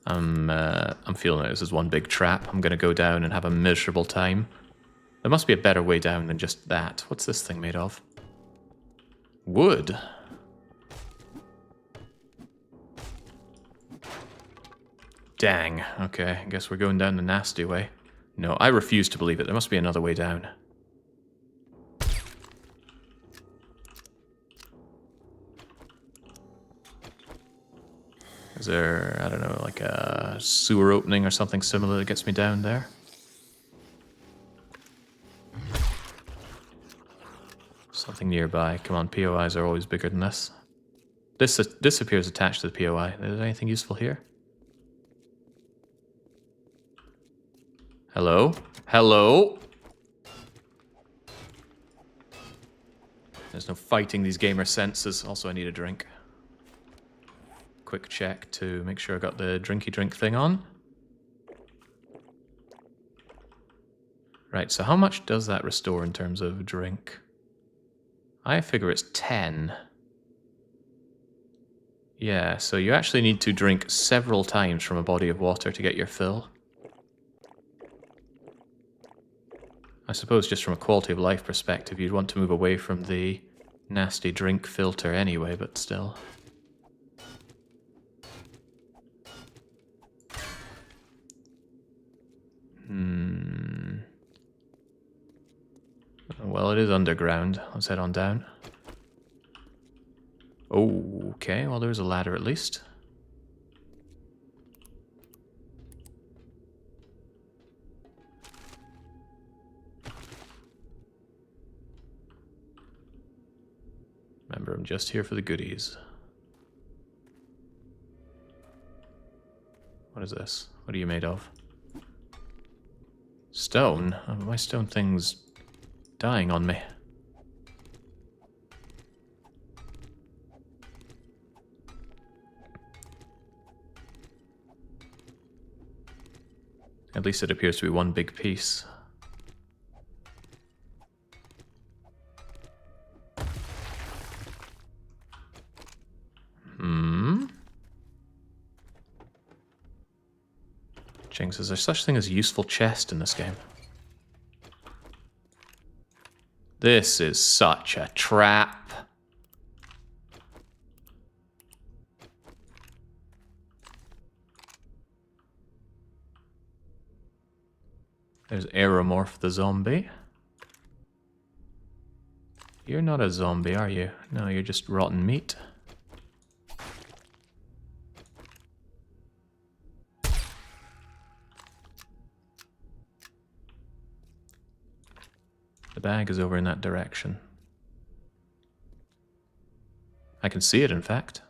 I'm feeling it. This is one big trap. I'm gonna go down and have a miserable time. There must be a better way down than just that. What's this thing made of? Wood. Dang. Okay, I guess we're going down the nasty way. No, I refuse to believe it. There must be another way down. Is there, I don't know, like a sewer opening or something similar that gets me down there? Something nearby. Come on, POIs are always bigger than this. This appears attached to the POI. Is there anything useful here? Hello? Hello? There's no fighting these gamer senses. Also, I need a drink. Quick check to make sure I got the drinky drink thing on. Right, so how much does that restore in terms of drink? I figure it's 10. Yeah, so you actually need to drink several times from a body of water to get your fill. I suppose just from a quality of life perspective, you'd want to move away from the nasty drink filter anyway, but still. Well, it is underground. Let's head on down. Okay, well, there's a ladder at least. Remember, I'm just here for the goodies. What is this? What are you made of? Stone? Oh, my stone thing's dying on me. At least it appears to be one big piece. Jinx, is there such thing as a useful chest in this game? This is such a trap. There's Aeromorph the zombie. You're not a zombie, are you? No, you're just rotten meat. The bag is over in that direction. I can see it, in fact.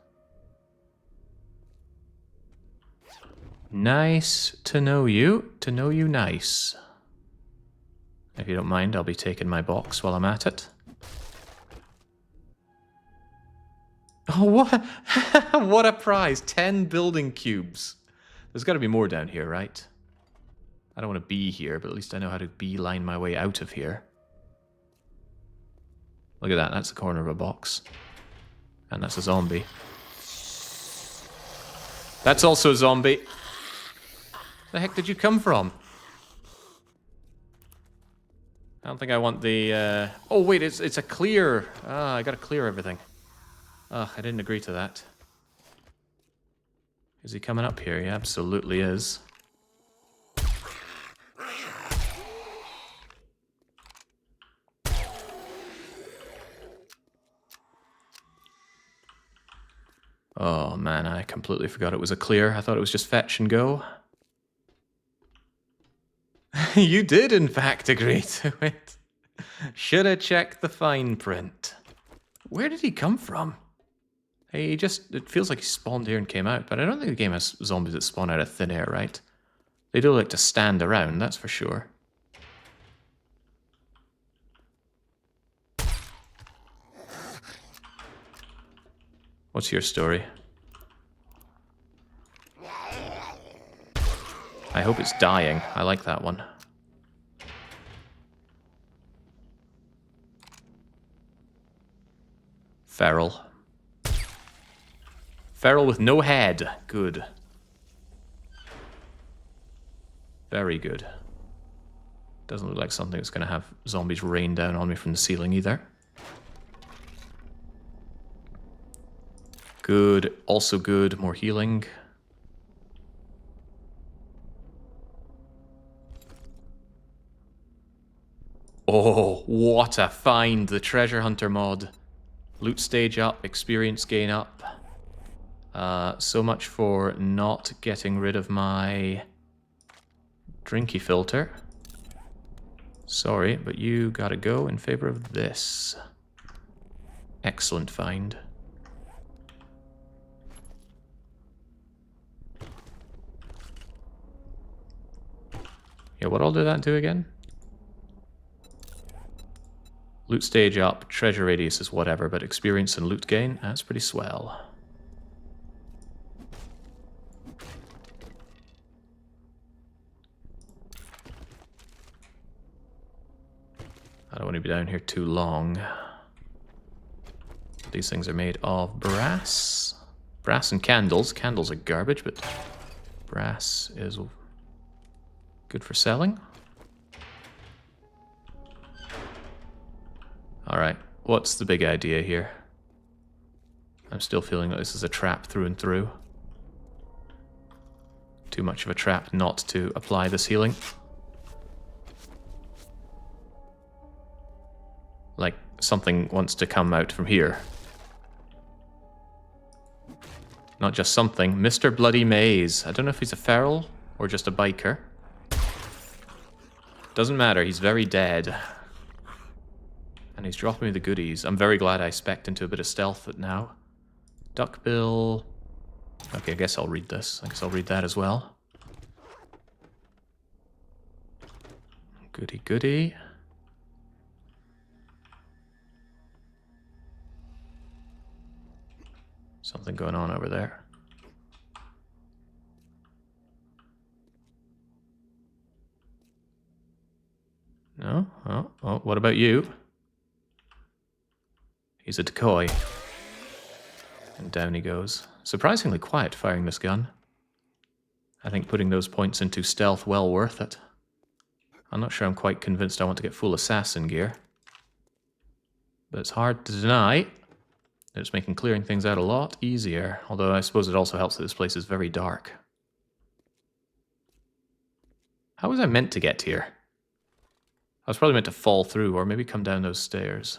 Nice to know you. To know you nice. If you don't mind, I'll be taking my box while I'm at it. Oh, what? What a prize. 10 building cubes. There's got to be more down here, right? I don't want to be here, but at least I know how to beeline my way out of here. Look at that, that's the corner of a box. And that's a zombie. That's also a zombie. The heck did you come from? I don't think I want the... Oh, wait, it's a clear. Ah, I gotta clear everything. Ugh, I didn't agree to that. Is he coming up here? He absolutely is. Oh, man, I completely forgot it was a clear. I thought it was just fetch and go. You did, in fact, agree to it. Should have checked the fine print. Where did he come from? Hey, it feels like he spawned here and came out, but I don't think the game has zombies that spawn out of thin air, right? They do like to stand around, that's for sure. What's your story? I hope it's dying. I like that one. Feral. Feral with no head. Good. Very good. Doesn't look like something that's going to have zombies rain down on me from the ceiling either. Good. Also good. More healing. Oh, what a find. The Treasure Hunter mod. Loot stage up. Experience gain up. So much for not getting rid of my drinky filter. Sorry, but you gotta go in favor of this. Excellent find. Yeah, what all did that do again? Loot stage up, treasure radius is whatever, but experience and loot gain, that's pretty swell. I don't want to be down here too long. These things are made of brass. Brass and candles. Candles are garbage, but brass is good for selling. Alright, what's the big idea here? I'm still feeling that this is a trap through and through. Too much of a trap not to apply this healing. Like, something wants to come out from here. Not just something. Mr. Bloody Maze. I don't know if he's a feral or just a biker. Doesn't matter, he's very dead. And he's dropping me the goodies. I'm very glad I spec'd into a bit of stealth now. Duckbill. Okay, I guess I'll read this. I guess I'll read that as well. Goody goody. Something going on over there. No? Oh, what about you? He's a decoy. And down he goes. Surprisingly quiet firing this gun. I think putting those points into stealth well worth it. I'm not sure I'm quite convinced I want to get full assassin gear. But it's hard to deny that it's making clearing things out a lot easier. Although I suppose it also helps that this place is very dark. How was I meant to get here? I was probably meant to fall through or maybe come down those stairs.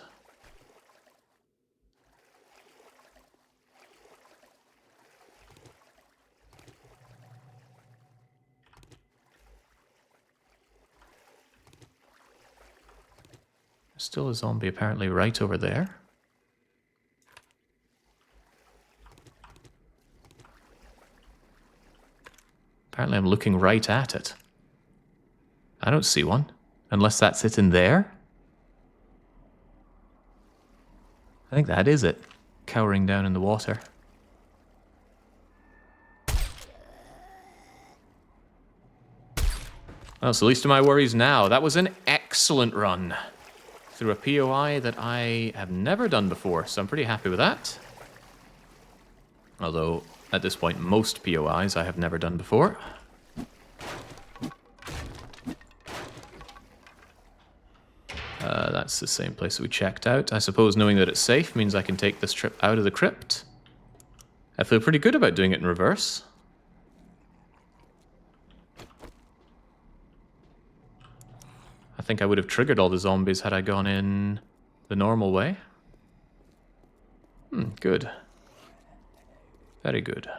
Still a zombie apparently right over there. Apparently I'm looking right at it. I don't see one. Unless that's it in there. I think that is it. Cowering down in the water. Well, it's the least of my worries now. That was an excellent run. Through a POI that I have never done before, so I'm pretty happy with that. Although, at this point, most POIs I have never done before. That's the same place that we checked out. I suppose knowing that it's safe means I can take this trip out of the crypt. I feel pretty good about doing it in reverse. I think I would have triggered all the zombies had I gone in the normal way. Good. Very good.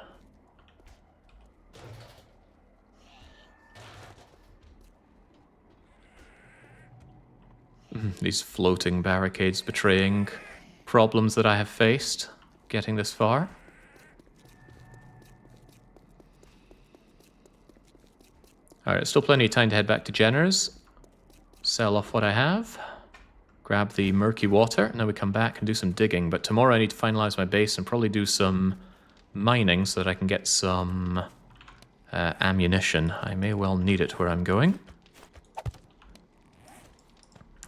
These floating barricades betraying problems that I have faced getting this far. Alright, still plenty of time to head back to Jenner's. Sell off what I have. Grab the murky water, and then we come back and do some digging. But tomorrow I need to finalize my base and probably do some mining so that I can get some ammunition. I may well need it where I'm going.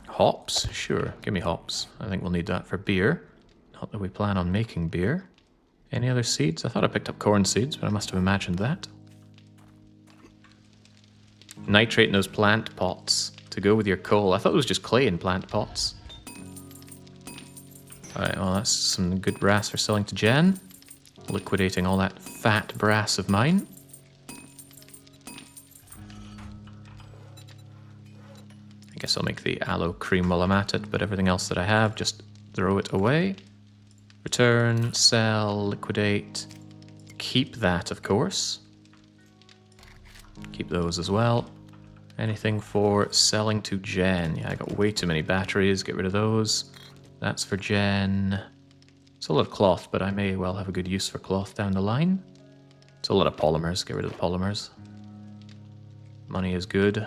Hops? Sure, give me hops. I think we'll need that for beer. Not that we plan on making beer. Any other seeds? I thought I picked up corn seeds, but I must have imagined that. Nitrate in those plant pots to go with your coal. I thought it was just clay in plant pots. Alright, well that's some good brass for selling to Jen. Liquidating all that fat brass of mine. I guess I'll make the aloe cream while I'm at it, but everything else that I have, just throw it away. Return, sell, liquidate. Keep that, of course. Keep those as well. Anything for selling to Jen? Yeah, I got way too many batteries. Get rid of those. That's for Jen. It's a lot of cloth, but I may well have a good use for cloth down the line. It's a lot of polymers. Get rid of the polymers. Money is good.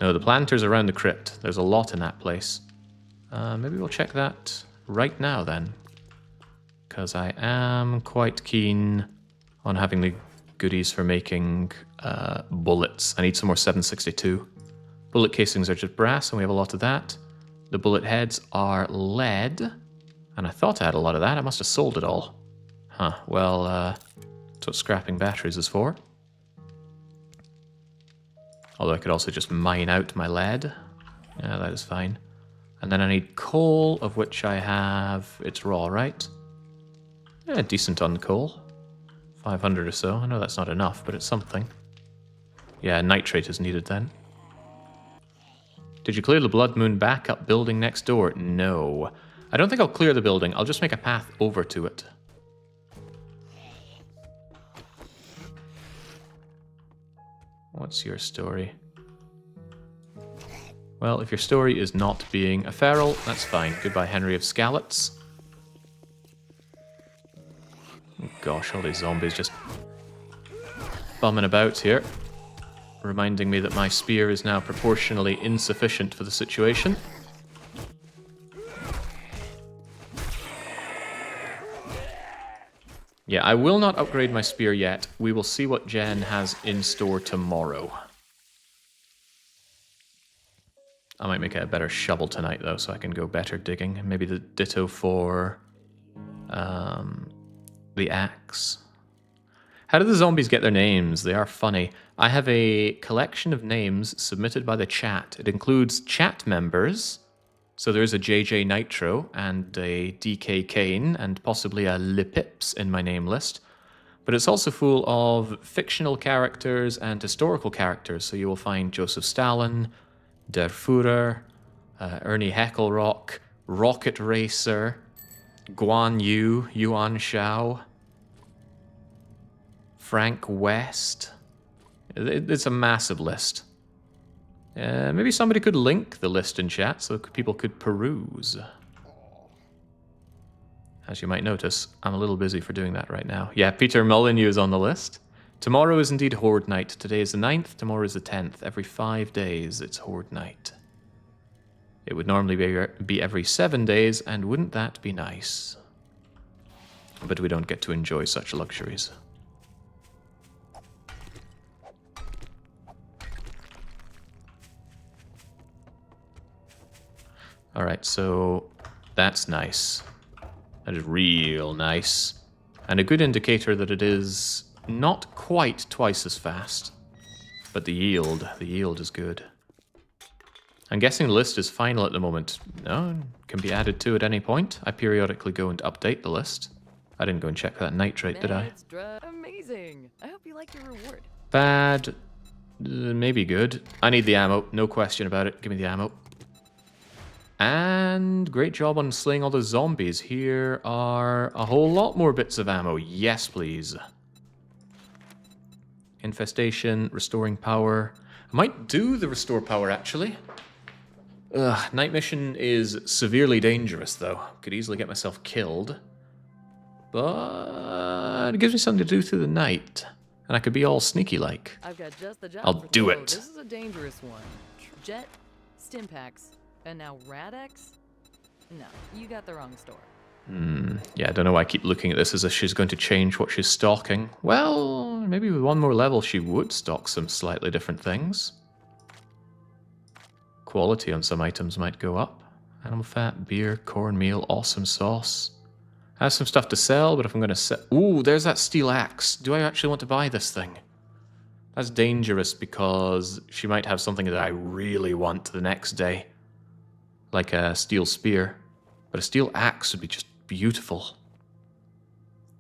No, the planters around the crypt. There's a lot in that place. Maybe we'll check that right now then. Because I am quite keen on having the goodies for making bullets. I need some more 7.62. Bullet casings are just brass, and we have a lot of that. The bullet heads are lead, and I thought I had a lot of that. I must have sold it all. Huh, well, that's what scrapping batteries is for. Although I could also just mine out my lead. Yeah, that is fine. And then I need coal, of which I have... It's raw, right? Yeah, decent on coal. 500 or so. I know that's not enough, but it's something. Yeah, nitrate is needed then. Did you clear the Blood Moon backup building next door? No. I don't think I'll clear the building. I'll just make a path over to it. What's your story? Well, if your story is not being a feral, that's fine. Goodbye, Henry of Skallets. Oh gosh, all these zombies just bumming about here. Reminding me that my spear is now proportionally insufficient for the situation. Yeah, I will not upgrade my spear yet. We will see what Jen has in store tomorrow. I might make a better shovel tonight, though, so I can go better digging. Maybe the ditto for the axe. How do the zombies get their names? They are funny. I have a collection of names submitted by the chat. It includes chat members. So there's a JJ Nitro and a DK Kane and possibly a Lipips in my name list. But it's also full of fictional characters and historical characters. So you will find Joseph Stalin, Der Führer, Ernie Heckelrock, Rocket Racer, Guan Yu, Yuan Shao, Frank West. It's a massive list. Maybe somebody could link the list in chat so people could peruse. As you might notice, I'm a little busy for doing that right now. Yeah, Peter Molyneux is on the list. Tomorrow is indeed Horde Night. Today is the 9th, tomorrow is the 10th. Every 5 days it's Horde Night. It would normally be every 7 days, and wouldn't that be nice? But we don't get to enjoy such luxuries. Alright, so that's nice. That is real nice. And a good indicator that it is not quite twice as fast. But the yield is good. I'm guessing the list is final at the moment. No, it can be added to at any point. I periodically go and update the list. I didn't go and check for that nitrate, did I? Meds, amazing. I hope you like your reward. Bad. Maybe good. I need the ammo. No question about it. Give me the ammo. And great job on slaying all the zombies. Here are a whole lot more bits of ammo. Yes, please. Infestation, restoring power. I might do the restore power, actually. Ugh, night mission is severely dangerous, though. Could easily get myself killed. But it gives me something to do through the night. And I could be all sneaky-like. I've got just the job. I'll do it. This is a dangerous one. Jet, stim packs, and now Radex? No, you got the wrong store. Yeah, I don't know why I keep looking at this as if she's going to change what she's stocking. Well, maybe with one more level she would stock some slightly different things. Quality on some items might go up. Animal fat, beer, cornmeal, awesome sauce. I have some stuff to sell, but if I'm going to sell... Ooh, there's that steel axe. Do I actually want to buy this thing? That's dangerous because she might have something that I really want the next day. Like a steel spear. But a steel axe would be just beautiful.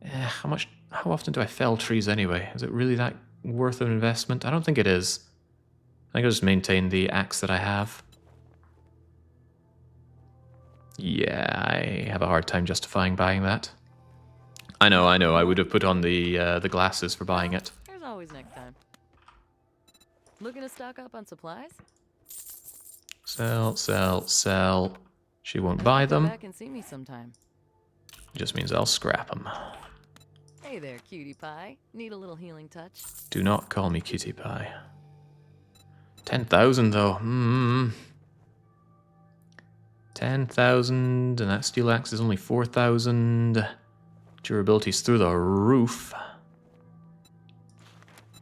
How often do I fell trees anyway? Is it really that worth an investment? I don't think it is. I think I'll just maintain the axe that I have. Yeah, I have a hard time justifying buying that. I know, I would have put on the glasses for buying it. There's always next time. Looking to stock up on supplies? Sell, sell, sell. She won't buy them. Come back and see me sometime. Just means I'll scrap them. Hey there, cutie pie. Need a little healing touch? Do not call me cutie pie. 10,000 though. 10,000, and that steel axe is only 4,000. Durability's through the roof.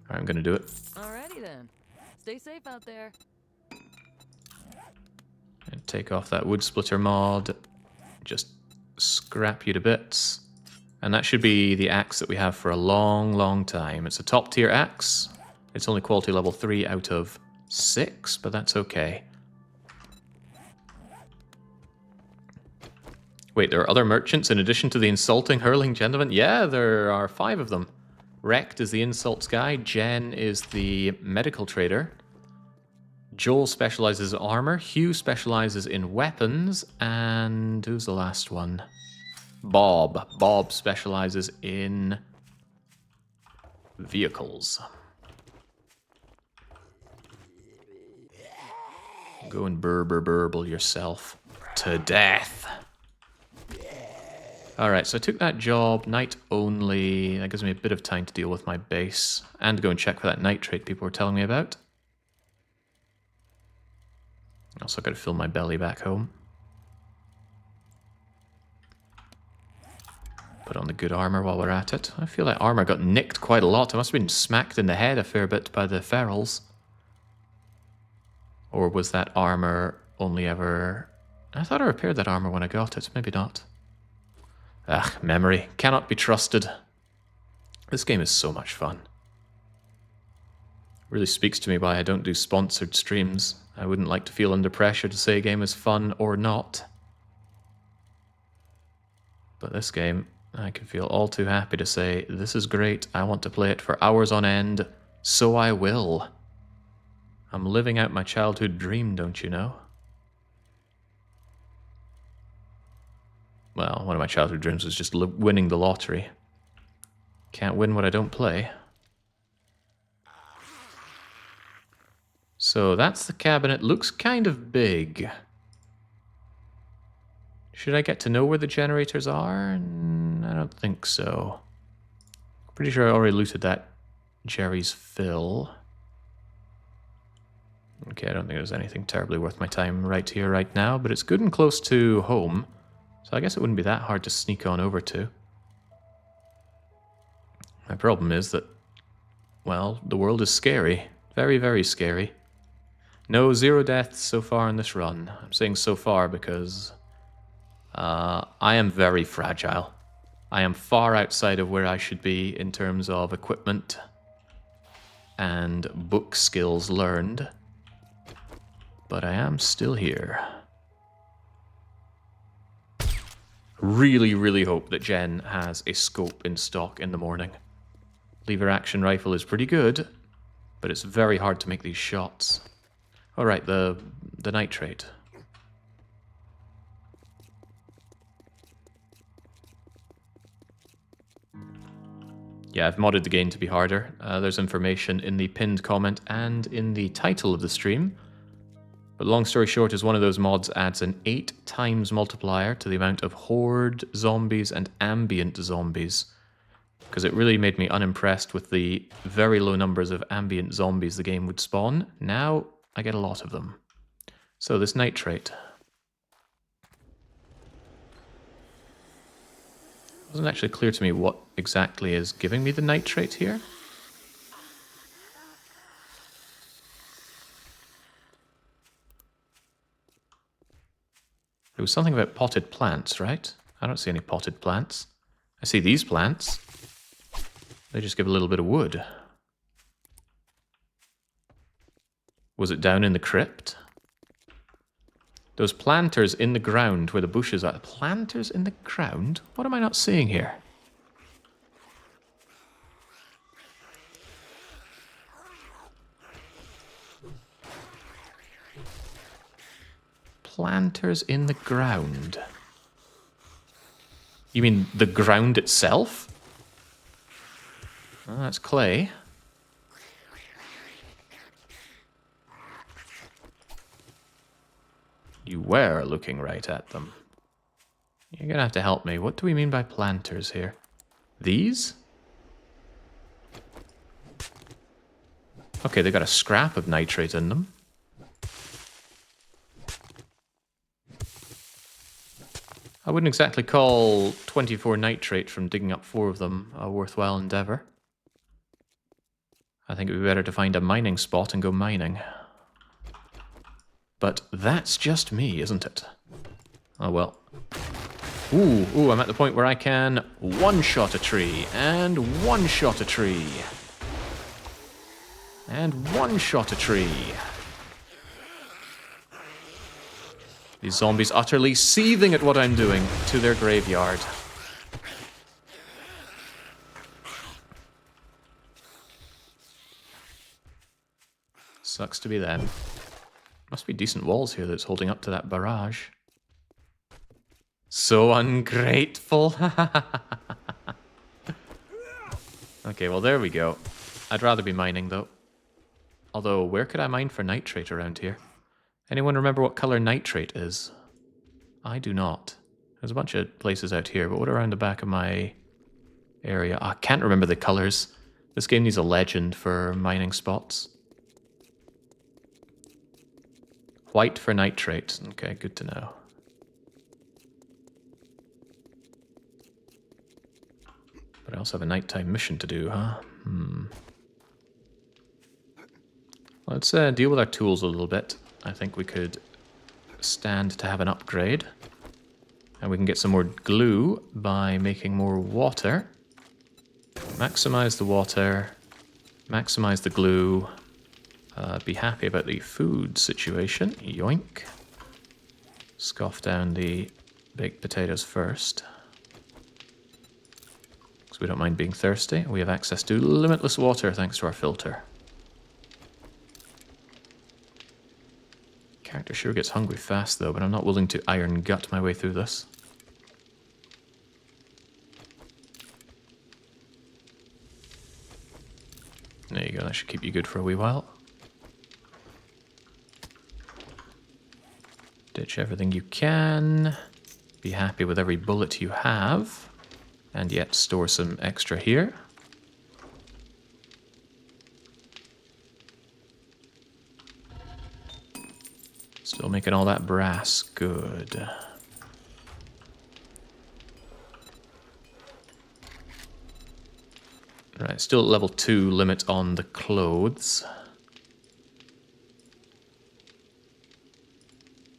Alright, I'm gonna do it. Alrighty then. Stay safe out there. And take off that wood splitter mod. Just scrap you to bits. And that should be the axe that we have for a long, long time. It's a top tier axe. It's only quality level 3 out of 6, but that's okay. Wait, there are other merchants in addition to the insulting, hurling gentleman? Yeah, there are 5 of them. Rekt is the insults guy. Jen is the medical trader. Joel specializes in armor. Hugh specializes in weapons. And who's the last one? Bob. Bob specializes in vehicles. Go and burble yourself to death. Alright, so I took that job, night only. That gives me a bit of time to deal with my base. And go and check for that nitrate people were telling me about. Also got to fill my belly back home. Put on the good armor while we're at it. I feel like armor got nicked quite a lot. I must have been smacked in the head a fair bit by the ferals. Or was that armor only ever... I thought I repaired that armor when I got it. Maybe not. Ugh, memory. Cannot be trusted. This game is so much fun. Really speaks to me why I don't do sponsored streams. I wouldn't like to feel under pressure to say a game is fun or not. But this game, I can feel all too happy to say, this is great, I want to play it for hours on end, so I will. I'm living out my childhood dream, don't you know? Well, one of my childhood dreams was just winning the lottery. Can't win what I don't play. So that's the cabinet. Looks kind of big. Should I get to know where the generators are? I don't think so. Pretty sure I already looted that Jerry's fill. Okay, I don't think there's anything terribly worth my time right here, right now, but it's good and close to home. So I guess it wouldn't be that hard to sneak on over to. My problem is that, well, the world is scary. Very, very scary. No 0 deaths so far in this run. I'm saying so far because I am very fragile. I am far outside of where I should be in terms of equipment and book skills learned. but I am still here. Really, really hope that Jen has a scope in stock in the morning. Lever action rifle is pretty good, but it's very hard to make these shots. Alright, the nitrate. Yeah, I've modded the game to be harder. There's information in the pinned comment and in the title of the stream. But long story short is one of those mods adds an 8 times multiplier to the amount of horde zombies and ambient zombies. Because it really made me unimpressed with the very low numbers of ambient zombies the game would spawn. Now I get a lot of them. So this nitrate. It wasn't actually clear to me what exactly is giving me the nitrate here. It was something about potted plants, right? I don't see any potted plants. I see these plants. They just give a little bit of wood. Was it down in the crypt? Those planters in the ground where the bushes are. Planters in the ground? What am I not seeing here? Planters in the ground. You mean the ground itself? Oh, that's clay. You were looking right at them. You're gonna have to help me. What do we mean by planters here? These? Okay, they got a scrap of nitrate in them. I wouldn't exactly call 24 nitrate from digging up 4 of them a worthwhile endeavor. I think it would be better to find a mining spot and go mining. But that's just me, isn't it? Oh well. Ooh, I'm at the point where I can one-shot a tree, and one-shot a tree. And one-shot a tree. These zombies utterly seething at what I'm doing to their graveyard. Sucks to be them. Must be decent walls here that's holding up to that barrage. So ungrateful. Okay, well there we go. I'd rather be mining though. Although, where could I mine for nitrate around here? Anyone remember what color nitrate is? I do not. There's a bunch of places out here, but what around the back of my area? I can't remember the colors. This game needs a legend for mining spots. White for nitrate. Okay, good to know. But I also have a nighttime mission to do, huh? Let's deal with our tools a little bit. I think we could stand to have an upgrade. And we can get some more glue by making more water. Maximize the water. Maximize the glue. Be happy about the food situation. Yoink. Scoff down the baked potatoes first. Because we don't mind being thirsty. We have access to limitless water thanks to our filter. Character sure gets hungry fast though, but I'm not willing to iron gut my way through this. There you go, that should keep you good for a wee while. Ditch everything you can. Be happy with every bullet you have. And yet store some extra here. Still making all that brass. Good. Right, still at level 2 limit on the clothes.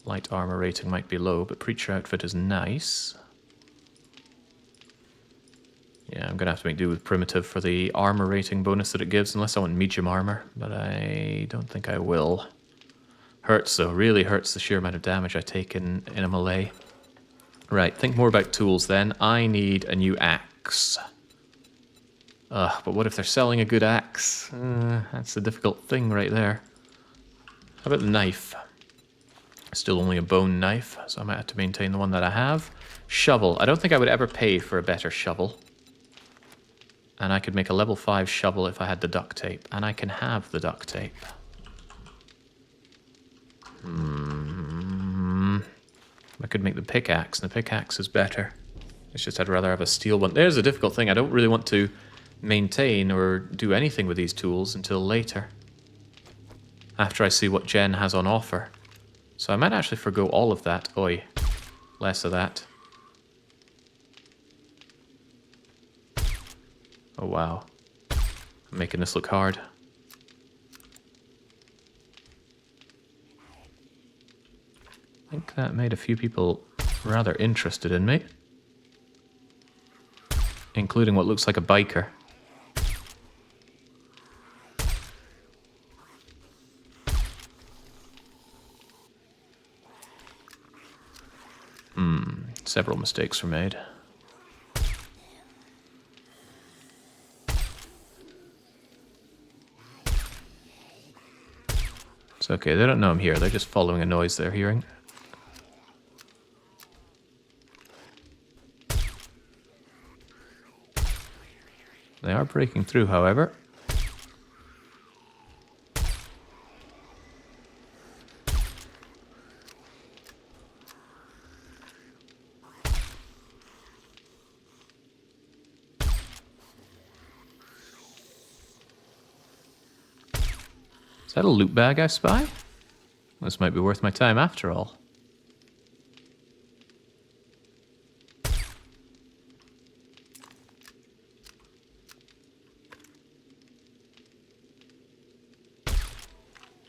Light armor rating might be low, but preacher outfit is nice. Yeah, I'm going to have to make do with primitive for the armor rating bonus that it gives, unless I want medium armor, but I don't think I will. Hurts though, really hurts the sheer amount of damage I take in a melee. Right, think more about tools then. I need a new axe. But what if they're selling a good axe? That's the difficult thing right there. How about the knife? Still only a bone knife, so I might have to maintain the one that I have. Shovel. I don't think I would ever pay for a better shovel. And I could make a level 5 shovel if I had the duct tape. And I can have the duct tape. I could make the pickaxe, and the pickaxe is better. It's just I'd rather have a steel one. There's a difficult thing. I don't really want to maintain or do anything with these tools until later. After I see what Jen has on offer. So I might actually forgo all of that. Oi. Less of that. Oh wow. I'm making this look hard. I think that made a few people rather interested in me. Including what looks like a biker. Several mistakes were made. It's okay, they don't know I'm here, they're just following a noise they're hearing. They are breaking through, however. Is that a loot bag I spy? This might be worth my time after all.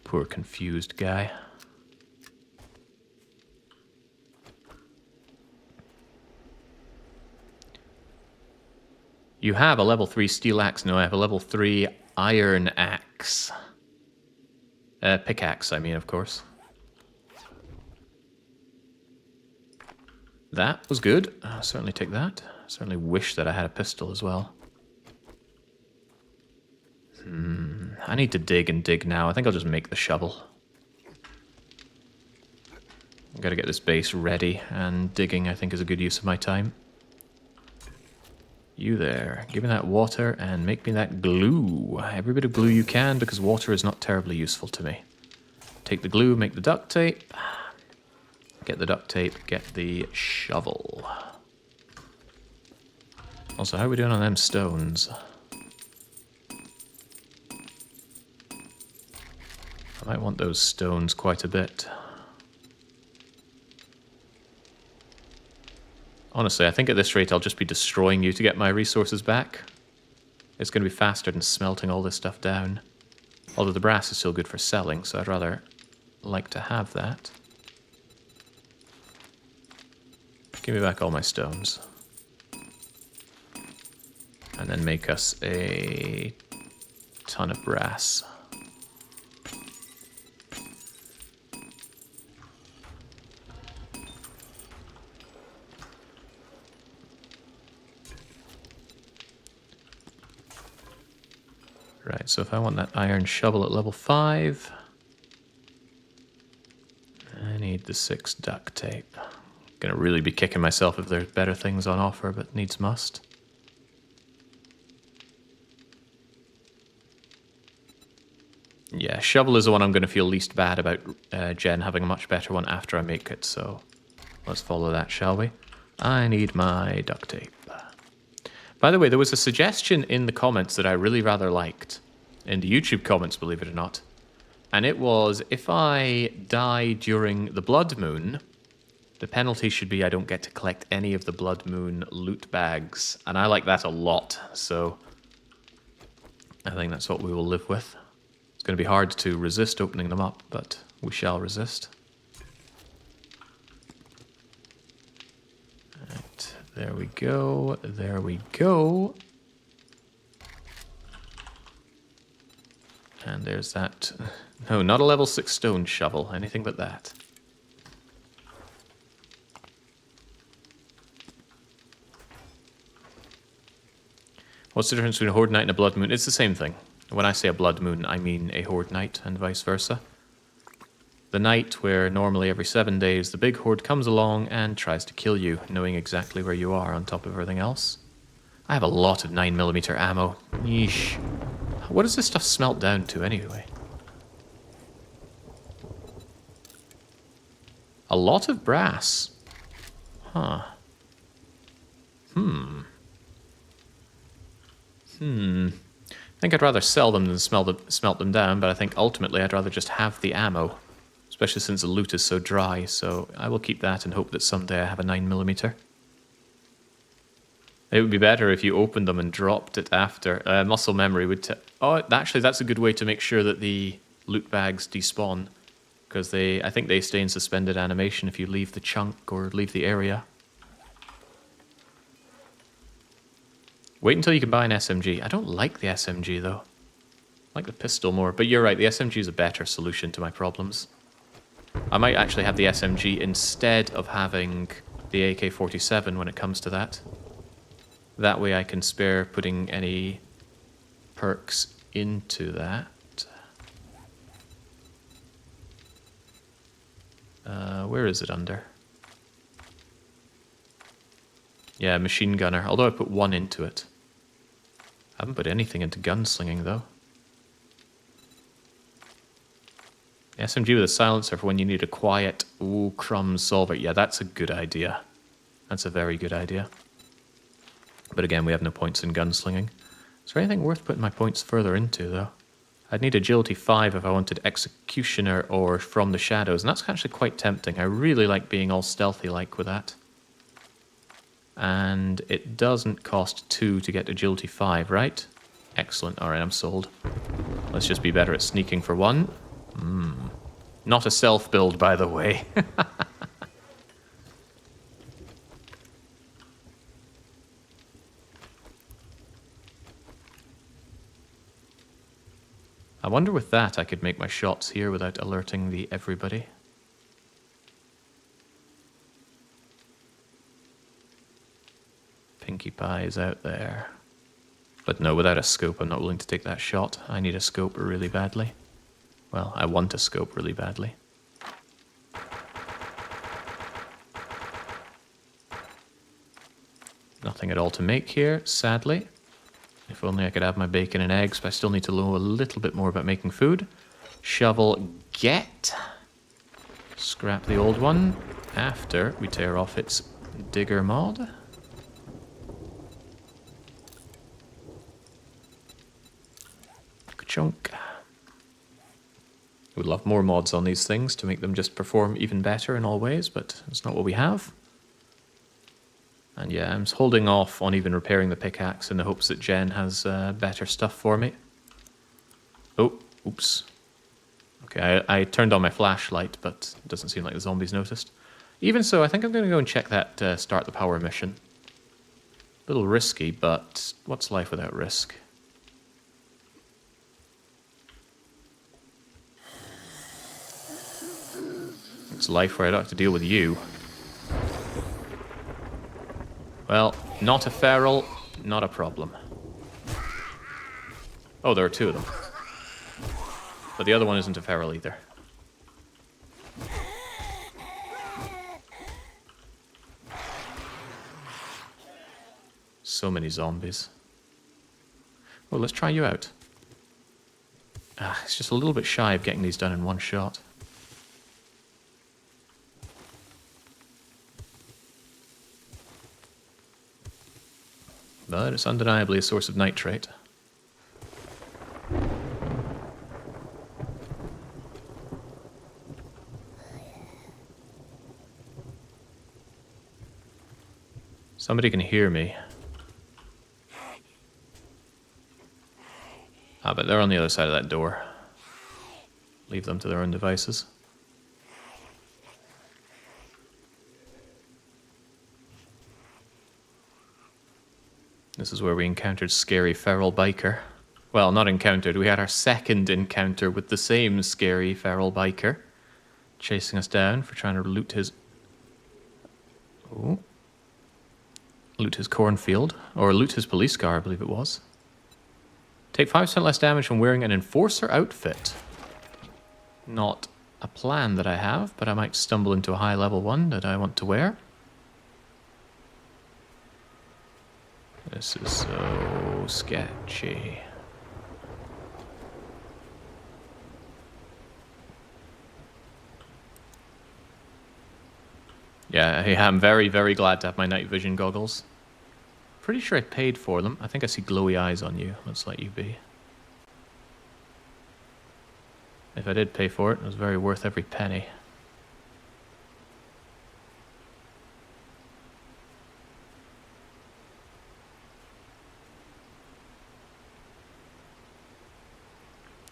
Poor confused guy. You have a level 3 steel axe. No, I have a level 3 iron axe. Pickaxe, I mean, of course. That was good. I'll certainly take that. Certainly wish that I had a pistol as well. I need to dig and dig now. I think I'll just make the shovel. I've got to get this base ready, and digging, I think, is a good use of my time. You there. Give me that water and make me that glue. Every bit of glue you can, because water is not terribly useful to me. Take the glue, make the duct tape. Get the duct tape, get the shovel. Also, how are we doing on them stones? I might want those stones quite a bit. Honestly, I think at this rate I'll just be destroying you to get my resources back. It's going to be faster than smelting all this stuff down. Although the brass is still good for selling, so I'd rather like to have that. Give me back all my stones. And then make us a ton of brass. Right, so if I want that iron shovel at level 5, I need the 6 duct tape. Gonna really be kicking myself if there's better things on offer, but needs must. Yeah, shovel is the one I'm gonna feel least bad about Jen having a much better one after I make it, so let's follow that, shall we? I need my duct tape. By the way, there was a suggestion in the comments that I really rather liked. In the YouTube comments, believe it or not. And it was, if I die during the blood moon, the penalty should be I don't get to collect any of the blood moon loot bags. And I like that a lot, so I think that's what we will live with. It's going to be hard to resist opening them up, but we shall resist. Right, there we go, there we go. And there's that. No, not a level 6 stone shovel. Anything but that. What's the difference between a Horde Night and a Blood Moon? It's the same thing. When I say a Blood Moon, I mean a Horde Night and vice versa. The night where normally every 7 days the big Horde comes along and tries to kill you, knowing exactly where you are on top of everything else. I have a lot of 9mm ammo. Yeesh. What does this stuff smelt down to anyway? A lot of brass. Huh. I think I'd rather sell them than smelt them down, but I think ultimately I'd rather just have the ammo. Especially since the loot is so dry, so I will keep that and hope that someday I have a 9mm. It would be better if you opened them and dropped it after. Muscle memory would... Oh, actually, that's a good way to make sure that the loot bags despawn. Because I think they stay in suspended animation if you leave the chunk or leave the area. Wait until you can buy an SMG. I don't like the SMG, though. I like the pistol more. But you're right, the SMG is a better solution to my problems. I might actually have the SMG instead of having the AK-47 when it comes to that. That way I can spare putting any perks into that. Where is it under? Yeah, machine gunner. Although I put 1 into it. I haven't put anything into gunslinging, though. SMG with a silencer for when you need a quiet, ooh, crumbs solver. Yeah, that's a good idea. That's a very good idea. But again, we have no points in gunslinging. Is there anything worth putting my points further into, though? I'd need agility 5 if I wanted executioner or from the shadows, and that's actually quite tempting. I really like being all stealthy-like with that. And it doesn't cost 2 to get agility 5, right? Excellent. Alright, I'm sold. Let's just be better at sneaking for 1. Not a self-build, by the way. I wonder with that I could make my shots here without alerting the everybody. Pinkie Pie is out there. But no, without a scope I'm not willing to take that shot. I need a scope really badly. Well, I want a scope really badly. Nothing at all to make here, sadly. If only I could have my bacon and eggs, but I still need to know a little bit more about making food. Shovel, get. Scrap the old one after we tear off its digger mod. Chunk. Would love more mods on these things to make them just perform even better in all ways, but it's not what we have. And yeah, I'm holding off on even repairing the pickaxe in the hopes that Jen has better stuff for me. Oh, oops. Okay, I turned on my flashlight, but it doesn't seem like the zombies noticed. Even so, I think I'm going to go and check that start the power mission. A little risky, but what's life without risk? It's life where I don't have to deal with you. Well, not a feral, not a problem. Oh, there are 2 of them. But the other one isn't a feral either. So many zombies. Well, let's try you out. It's just a little bit shy of getting these done in one shot. But it's undeniably a source of nitrate. Somebody can hear me. But they're on the other side of that door. Leave them to their own devices. This is where we encountered scary feral biker. Well, not encountered. We had our second encounter with the same scary feral biker chasing us down for trying to loot his... Oh. Loot his cornfield. Or loot his police car, I believe it was. Take 5% less damage from wearing an enforcer outfit. Not a plan that I have, but I might stumble into a high level one that I want to wear. This is so sketchy. Yeah, I'm very, very glad to have my night vision goggles. Pretty sure I paid for them. I think I see glowy eyes on you. Let's let you be. If I did pay for it, it was very worth every penny.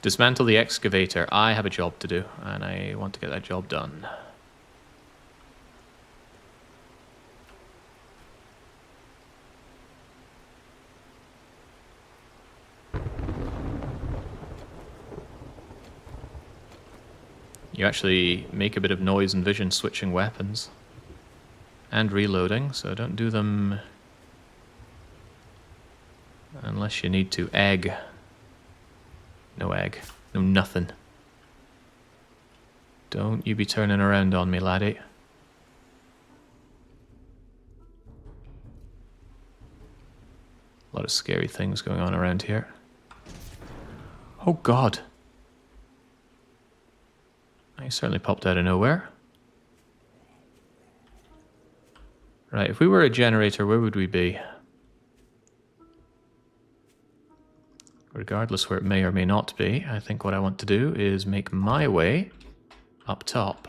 Dismantle the excavator. I have a job to do, and I want to get that job done. You actually make a bit of noise and vision switching weapons. And reloading, so don't do them unless you need to. Egg. No egg. No nothing. Don't you be turning around on me, laddie. A lot of scary things going on around here. Oh god. He certainly popped out of nowhere. Right, if we were a generator, where would we be? Regardless where it may or may not be, I think what I want to do is make my way up top.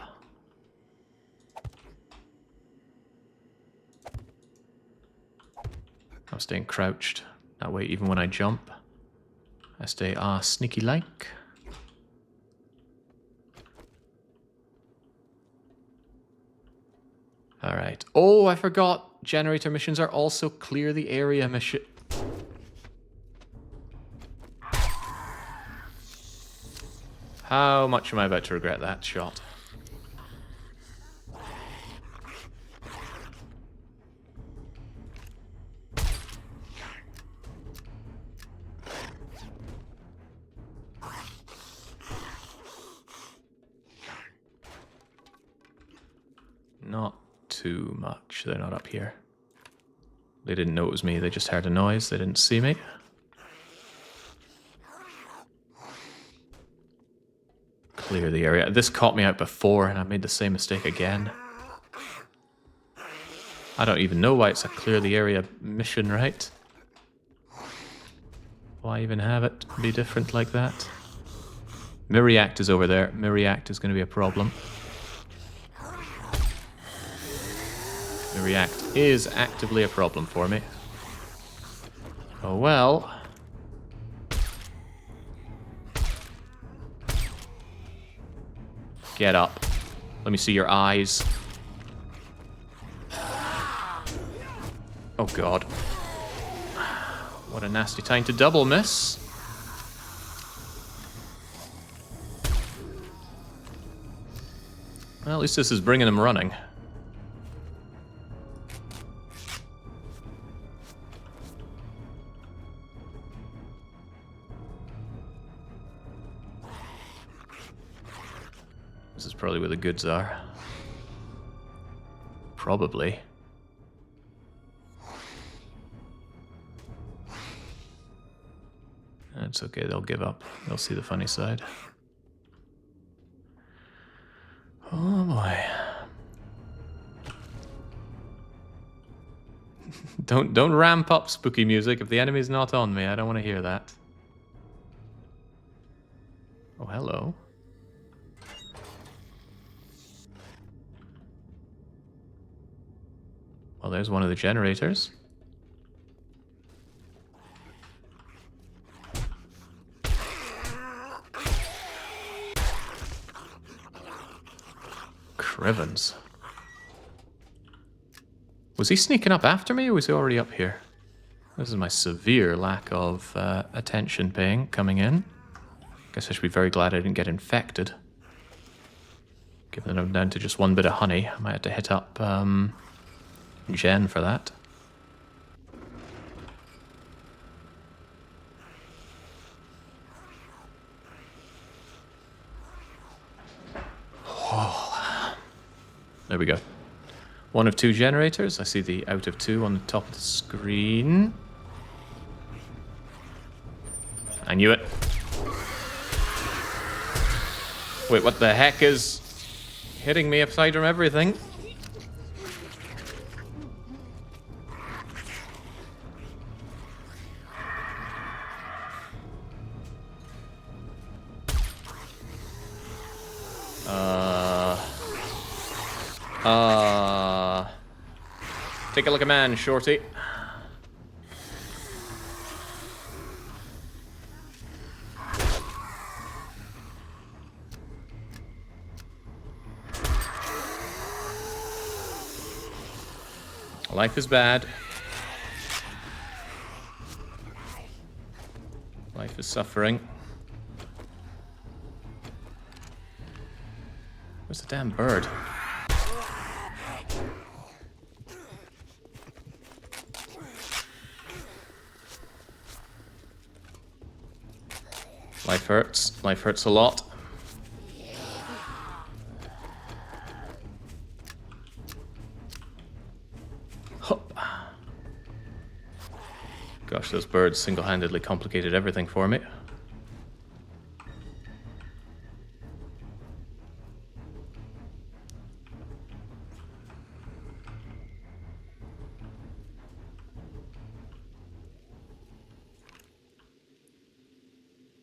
I'm staying crouched. That way, even when I jump, I stay sneaky-like. Alright. Oh, I forgot. Generator missions are also clear the area mission. How much am I about to regret that shot? Not too much. They're not up here. They didn't know it was me. They just heard a noise. They didn't see me. Clear the area. This caught me out before and I made the same mistake again. I don't even know why it's a clear the area mission, right? Why even have it be different like that? Miriact is over there. Miriact is going to be a problem. Miriact is actively a problem for me. Oh well. Get up. Let me see your eyes. Oh god. What a nasty time to double miss. Well, at least this is bringing him running. This is probably where the goods are. Probably. That's okay, they'll give up. They'll see the funny side. Oh boy. Don't ramp up spooky music if the enemy's not on me. I don't want to hear that. Oh, hello. Well, there's one of the generators. Crivens. Was he sneaking up after me, or was he already up here? This is my severe lack of attention paying coming in. Guess I should be very glad I didn't get infected. Given that I'm down to just one bit of honey, I might have to hit up Jen for that. Oh. There we go. One of two generators. I see the out of two on the top of the screen. I knew it. Wait, what the heck is hitting me aside from everything? Take a look at man, shorty. Life is bad. Life is suffering. Where's the damn bird? Life hurts. Life hurts a lot. Hup. Gosh, those birds single-handedly complicated everything for me.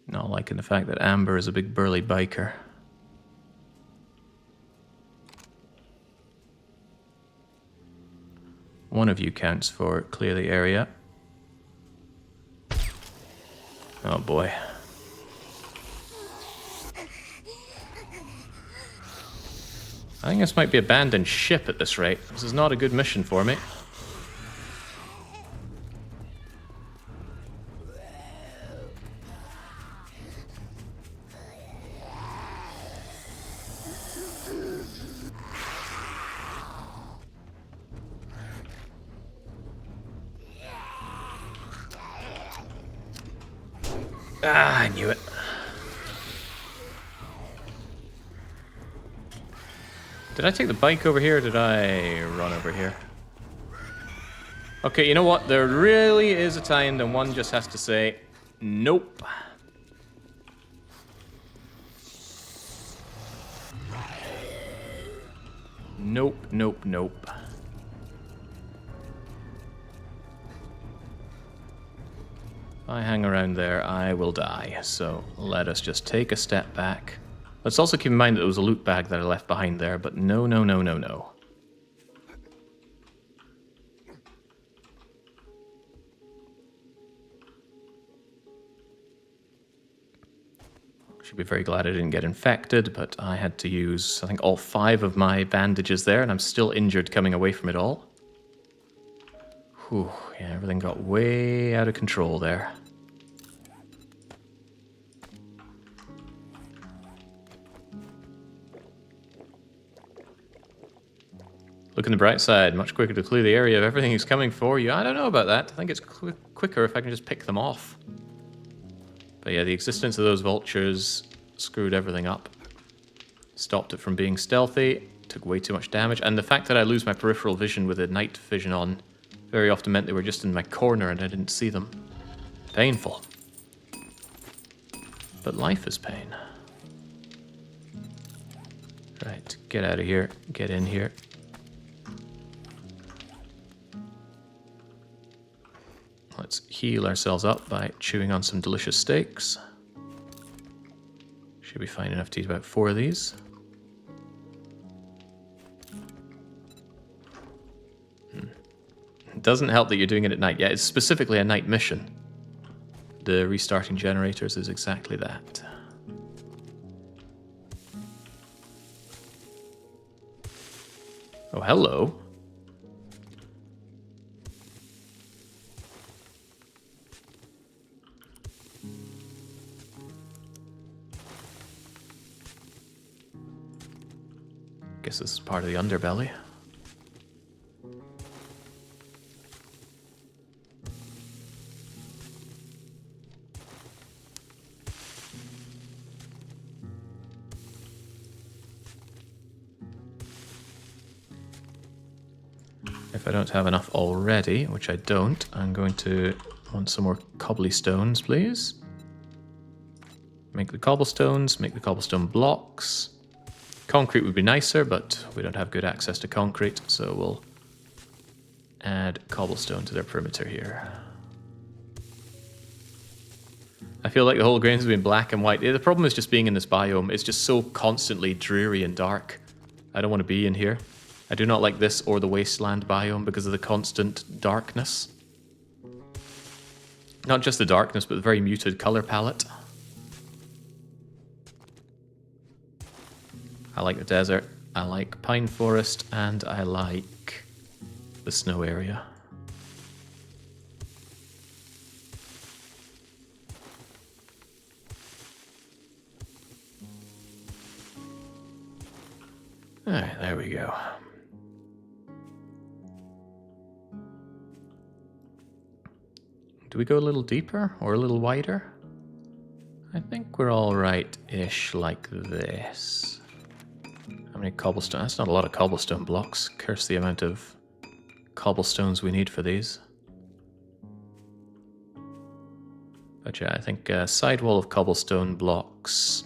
Not liking the fact that Amber is a big burly biker. One of you counts for clear the area. Oh boy. I think this might be abandoned ship at this rate. This is not a good mission for me. Ah, I knew it. Did I take the bike over here, or did I run over here? Okay, you know what? There really is a time when one just has to say, nope. Nope, nope, nope. If I hang around there, I will die. So let us just take a step back. Let's also keep in mind that there was a loot bag that I left behind there, but no, no, no, no, no. Should be very glad I didn't get infected, but I had to use, I think, all 5 of my bandages there, and I'm still injured coming away from it all. Whew, yeah, everything got way out of control there. Look on the bright side, much quicker to clear the area of everything who's coming for you. I don't know about that. I think it's quicker if I can just pick them off. But yeah, the existence of those vultures screwed everything up. Stopped it from being stealthy, took way too much damage, and the fact that I lose my peripheral vision with the night vision on very often meant they were just in my corner and I didn't see them. Painful. But life is pain. Right, get out of here, get in here. Let's heal ourselves up by chewing on some delicious steaks. Should be fine enough to eat about 4 of these. It doesn't help that you're doing it at night. Yeah, it's specifically a night mission. The restarting generators is exactly that. Oh, hello. guess this is part of the underbelly. If I don't have enough already, which I don't, I'm going to want some more cobblestones, please. Make the cobblestones, make the cobblestone blocks. Concrete would be nicer, but we don't have good access to concrete, so we'll add cobblestone to their perimeter here. I feel like the whole game's been black and white. The problem is just being in this biome. It's just so constantly dreary and dark. I don't want to be in here. I do not like this or the wasteland biome because of the constant darkness. Not just the darkness, but the very muted color palette. I like the desert, I like pine forest, and I like the snow area. Alright, there we go. Do we go a little deeper or a little wider? I think we're all right-ish like this. How many cobblestone? That's not a lot of cobblestone blocks. Curse the amount of cobblestones we need for these. But yeah, I think sidewall of cobblestone blocks.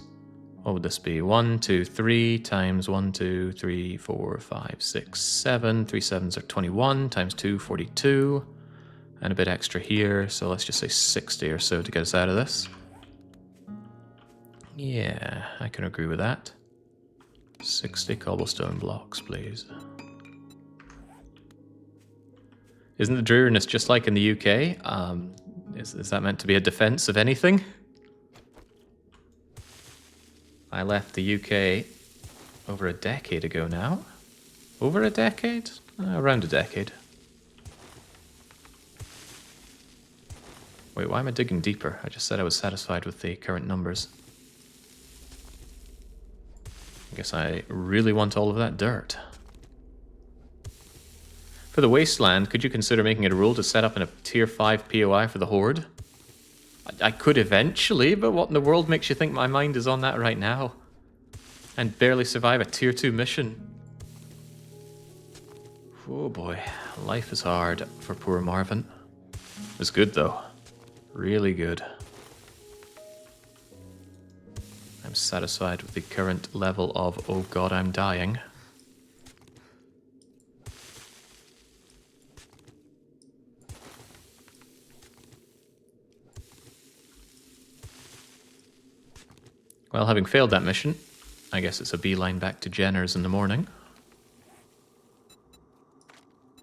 What would this be? 1, 2, 3 times 1, 2, 3, 4, 5, 6, 7. 3 sevens are 21 times 2, 42. And a bit extra here, so let's just say 60 or so to get us out of this. Yeah, I can agree with that. 60 cobblestone blocks, please. Isn't the dreariness just like in the UK? Is that meant to be a defense of anything? I left the UK over a decade ago now. Over a decade? Around a decade. Wait, why am I digging deeper? I just said I was satisfied with the current numbers. I guess I really want all of that dirt. For the wasteland, could you consider making it a rule to set up in a tier 5 POI for the Horde? I could eventually, but what in the world makes you think my mind is on that right now? And barely survive a tier 2 mission. Oh boy, life is hard for poor Marvin. It was good though. Really good. I'm satisfied with the current level of, oh god, I'm dying. Well, having failed that mission, I guess it's a beeline back to Jenner's in the morning.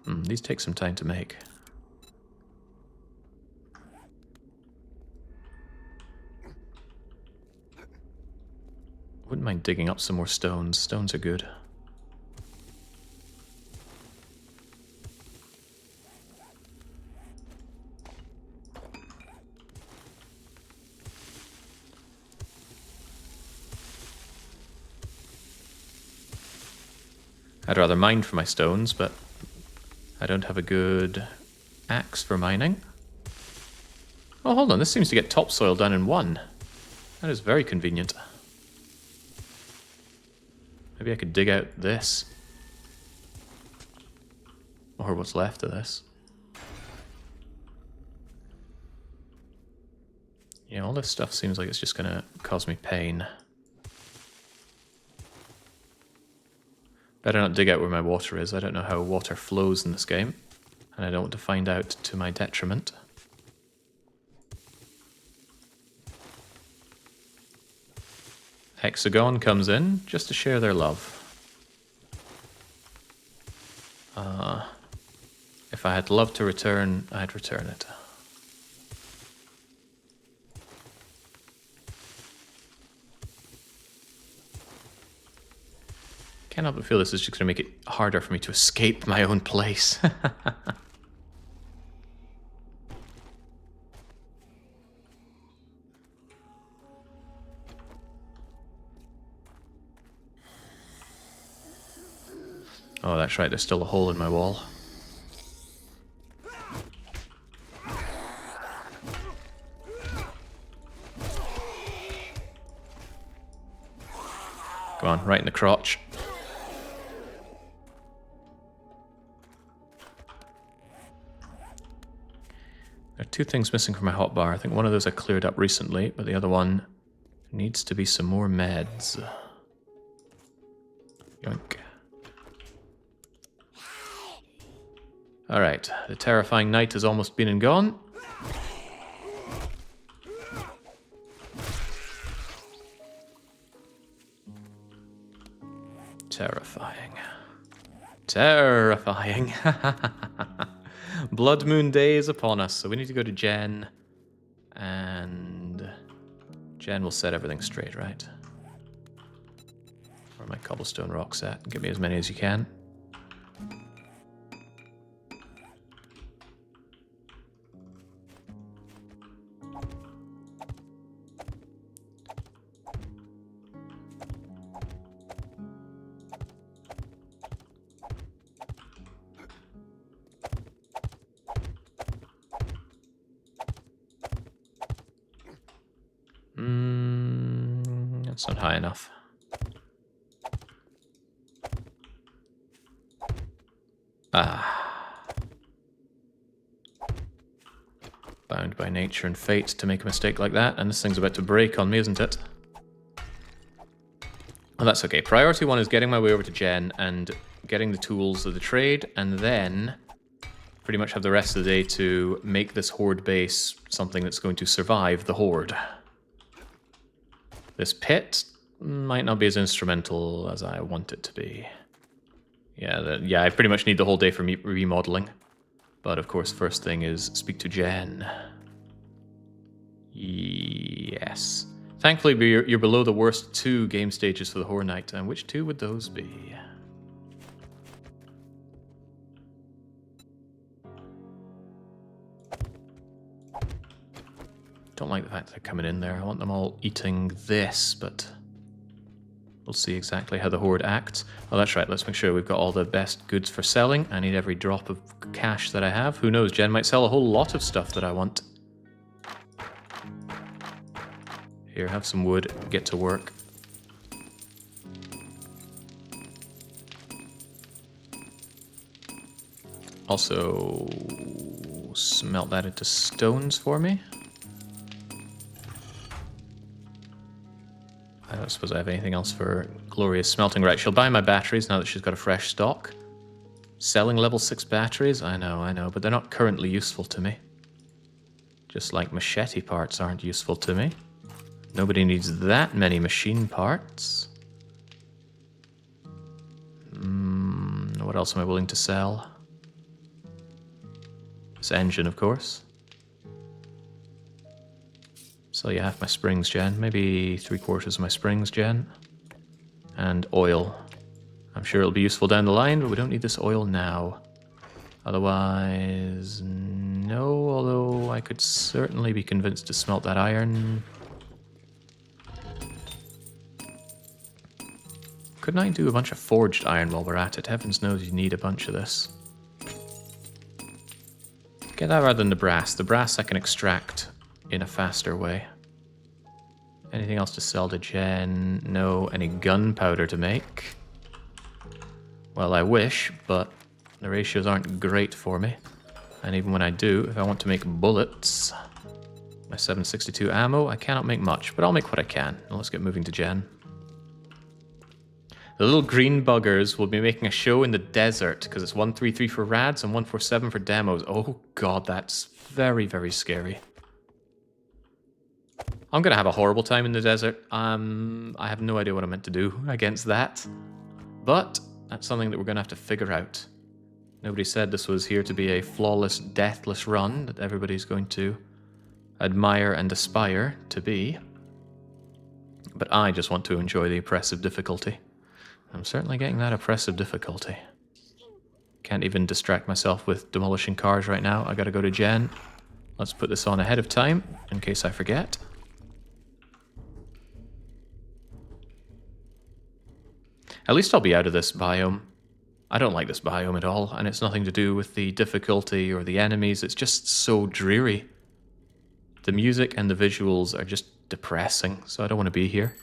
These take some time to make. Wouldn't mind digging up some more stones. Stones are good. I'd rather mine for my stones, but I don't have a good axe for mining. Oh, hold on. This seems to get topsoil done in one. That is very convenient. Maybe I could dig out this. Or what's left of this. Yeah, all this stuff seems like it's just going to cause me pain. Better not dig out where my water is. I don't know how water flows in this game. And I don't want to find out to my detriment. Hexagon comes in just to share their love. If I had love to return, I'd return it. Cannot but feel this is just going to make it harder for me to escape my own place. Oh, that's right, there's still a hole in my wall. Go on, right in the crotch. There are two things missing from my hotbar. I think one of those I cleared up recently, but the other one needs to be some more meds. Yoink. Alright, the terrifying night has almost been and gone. Terrifying. Terrifying. Blood Moon Day is upon us, so we need to go to Jen. And Jen will set everything straight, right? Where are my cobblestone rocks at? Give me as many as you can. That's not high enough. Bound by nature and fate to make a mistake like that, and this thing's about to break on me, isn't it? Well, that's okay. Priority one is getting my way over to Jen and getting the tools of the trade, and then pretty much have the rest of the day to make this horde base something that's going to survive the horde. This pit might not be as instrumental as I want it to be. Yeah, I pretty much need the whole day for remodeling. But of course, first thing is speak to Jen. Yes. Thankfully, you're below the worst 2 game stages for the Horror Night. And which 2 would those be? Don't like the fact that they're coming in there. I want them all eating this, but we'll see exactly how the horde acts. Oh, that's right. Let's make sure we've got all the best goods for selling. I need every drop of cash that I have. Who knows? Jen might sell a whole lot of stuff that I want. Here, have some wood. Get to work. Also, smelt that into stones for me. I don't suppose I have anything else for Gloria's smelting. Right, she'll buy my batteries now that she's got a fresh stock. Selling level 6 batteries? I know, but they're not currently useful to me. Just like machete parts aren't useful to me. Nobody needs that many machine parts. What else am I willing to sell? This engine, of course. Sell you half my springs, Jen. Maybe 3/4 of my springs, Jen. And oil. I'm sure it'll be useful down the line, but we don't need this oil now. Otherwise, no, although I could certainly be convinced to smelt that iron. Couldn't I do a bunch of forged iron while we're at it? Heavens knows you need a bunch of this. Get that rather than the brass. The brass I can extract in a faster way. Anything else to sell to Jen? No. Any gunpowder to make? Well, I wish, but the ratios aren't great for me. And even when I do, if I want to make bullets, my 7.62 ammo, I cannot make much, but I'll make what I can. Now let's get moving to Jen. The little green buggers will be making a show in the desert, because it's 133 for rads and 147 for demos. Oh god, that's very, very scary. I'm going to have a horrible time in the desert. I have no idea what I'm meant to do against that. But that's something that we're going to have to figure out. Nobody said this was here to be a flawless, deathless run that everybody's going to admire and aspire to be. But I just want to enjoy the oppressive difficulty. I'm certainly getting that oppressive difficulty. Can't even distract myself with demolishing cars right now. I gotta go to Jen. Let's put this on ahead of time, in case I forget. At least I'll be out of this biome. I don't like this biome at all, and it's nothing to do with the difficulty or the enemies. It's just so dreary. The music and the visuals are just depressing, so I don't want to be here.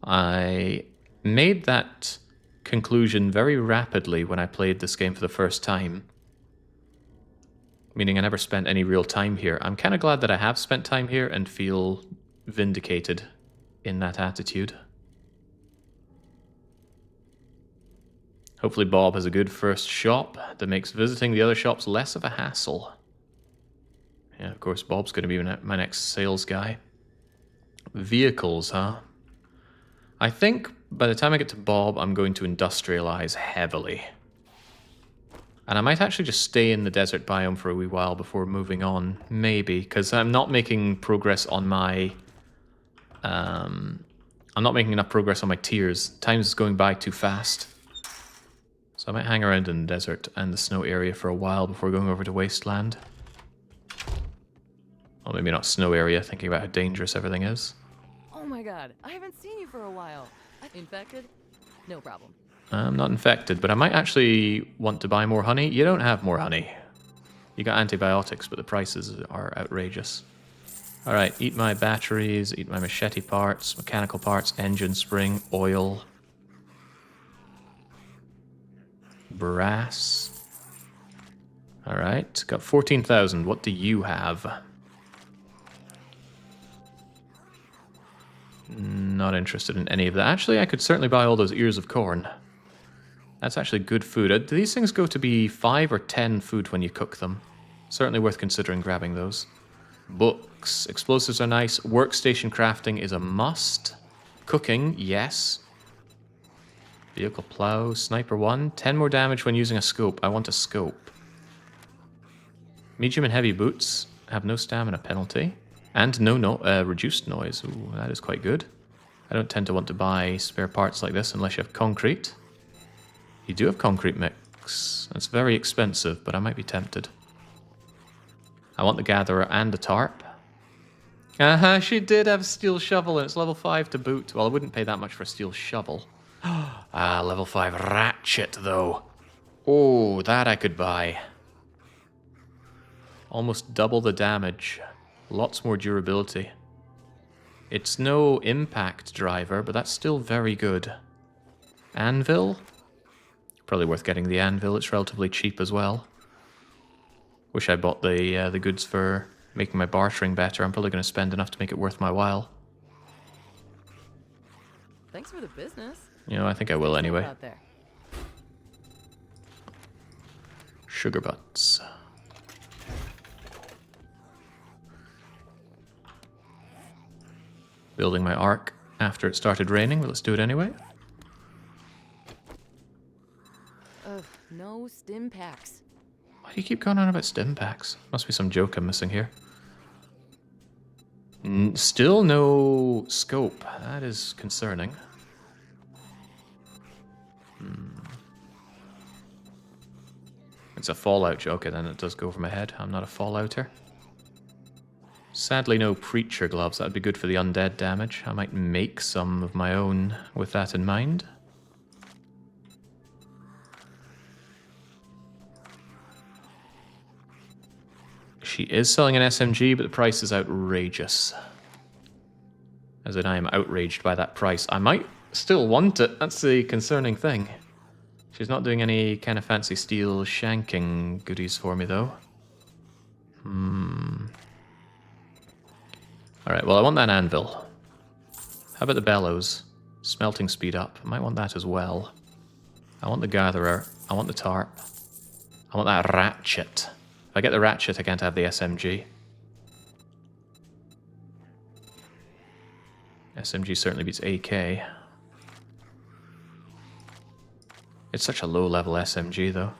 I made that conclusion very rapidly when I played this game for the first time. Meaning I never spent any real time here. I'm kind of glad that I have spent time here and feel vindicated in that attitude. Hopefully Bob has a good first shop that makes visiting the other shops less of a hassle. Yeah, of course, Bob's going to be my next sales guy. Vehicles, huh? I think by the time I get to Bob, I'm going to industrialize heavily. And I might actually just stay in the desert biome for a wee while before moving on. Maybe, because I'm not making progress on my... I'm not making enough progress on my tiers. Time's going by too fast. So I might hang around in the desert and the snow area for a while before going over to Wasteland. Well, maybe not snow area, thinking about how dangerous everything is. Oh my god, I haven't seen you for a while. Infected? No problem. I'm not infected, but I might actually want to buy more honey. You don't have more honey. You got antibiotics, but the prices are outrageous. Alright, eat my batteries, eat my machete parts, mechanical parts, engine spring, oil, brass. Alright, got 14,000. What do you have? Not interested in any of that. Actually, I could certainly buy all those ears of corn. That's actually good food. Do these things go to be 5 or 10 food when you cook them? Certainly worth considering grabbing those. Books. Explosives are nice. Workstation crafting is a must. Cooking, yes. Vehicle plow. Sniper 1. 10 more damage when using a scope. I want a scope. Medium and heavy boots have no stamina penalty. And no reduced noise. Ooh, that is quite good. I don't tend to want to buy spare parts like this unless you have concrete. You do have concrete mix. That's very expensive, but I might be tempted. I want the gatherer and the tarp. She did have a steel shovel, and it's level 5 to boot. Well, I wouldn't pay that much for a steel shovel. Level 5 ratchet, though. Oh, that I could buy. Almost double the damage. Lots more durability. It's no impact driver, but that's still very good. Anvil? Probably worth getting the anvil. It's relatively cheap as well. Wish I bought the goods for making my bartering better. I'm probably going to spend enough to make it worth my while. Thanks for the business. You know, I think I will anyway. Out there. Sugar butts. Building my ark after it started raining, but let's do it anyway. Ugh, no stim packs. Why do you keep going on about stim packs? Must be some joke I'm missing here. Still no scope. That is concerning. It's a fallout joke, and then it does go over my head. I'm not a fallouter. Sadly, no preacher gloves. That would be good for the undead damage. I might make some of my own with that in mind. She is selling an SMG, but the price is outrageous. As in, I am outraged by that price. I might still want it. That's the concerning thing. She's not doing any kind of fancy steel shanking goodies for me, though. Alright, well, I want that anvil. How about the bellows? Smelting speed up. I might want that as well. I want the gatherer. I want the tarp. I want that ratchet. If I get the ratchet, I can't have the SMG. SMG certainly beats AK. It's such a low-level SMG, though.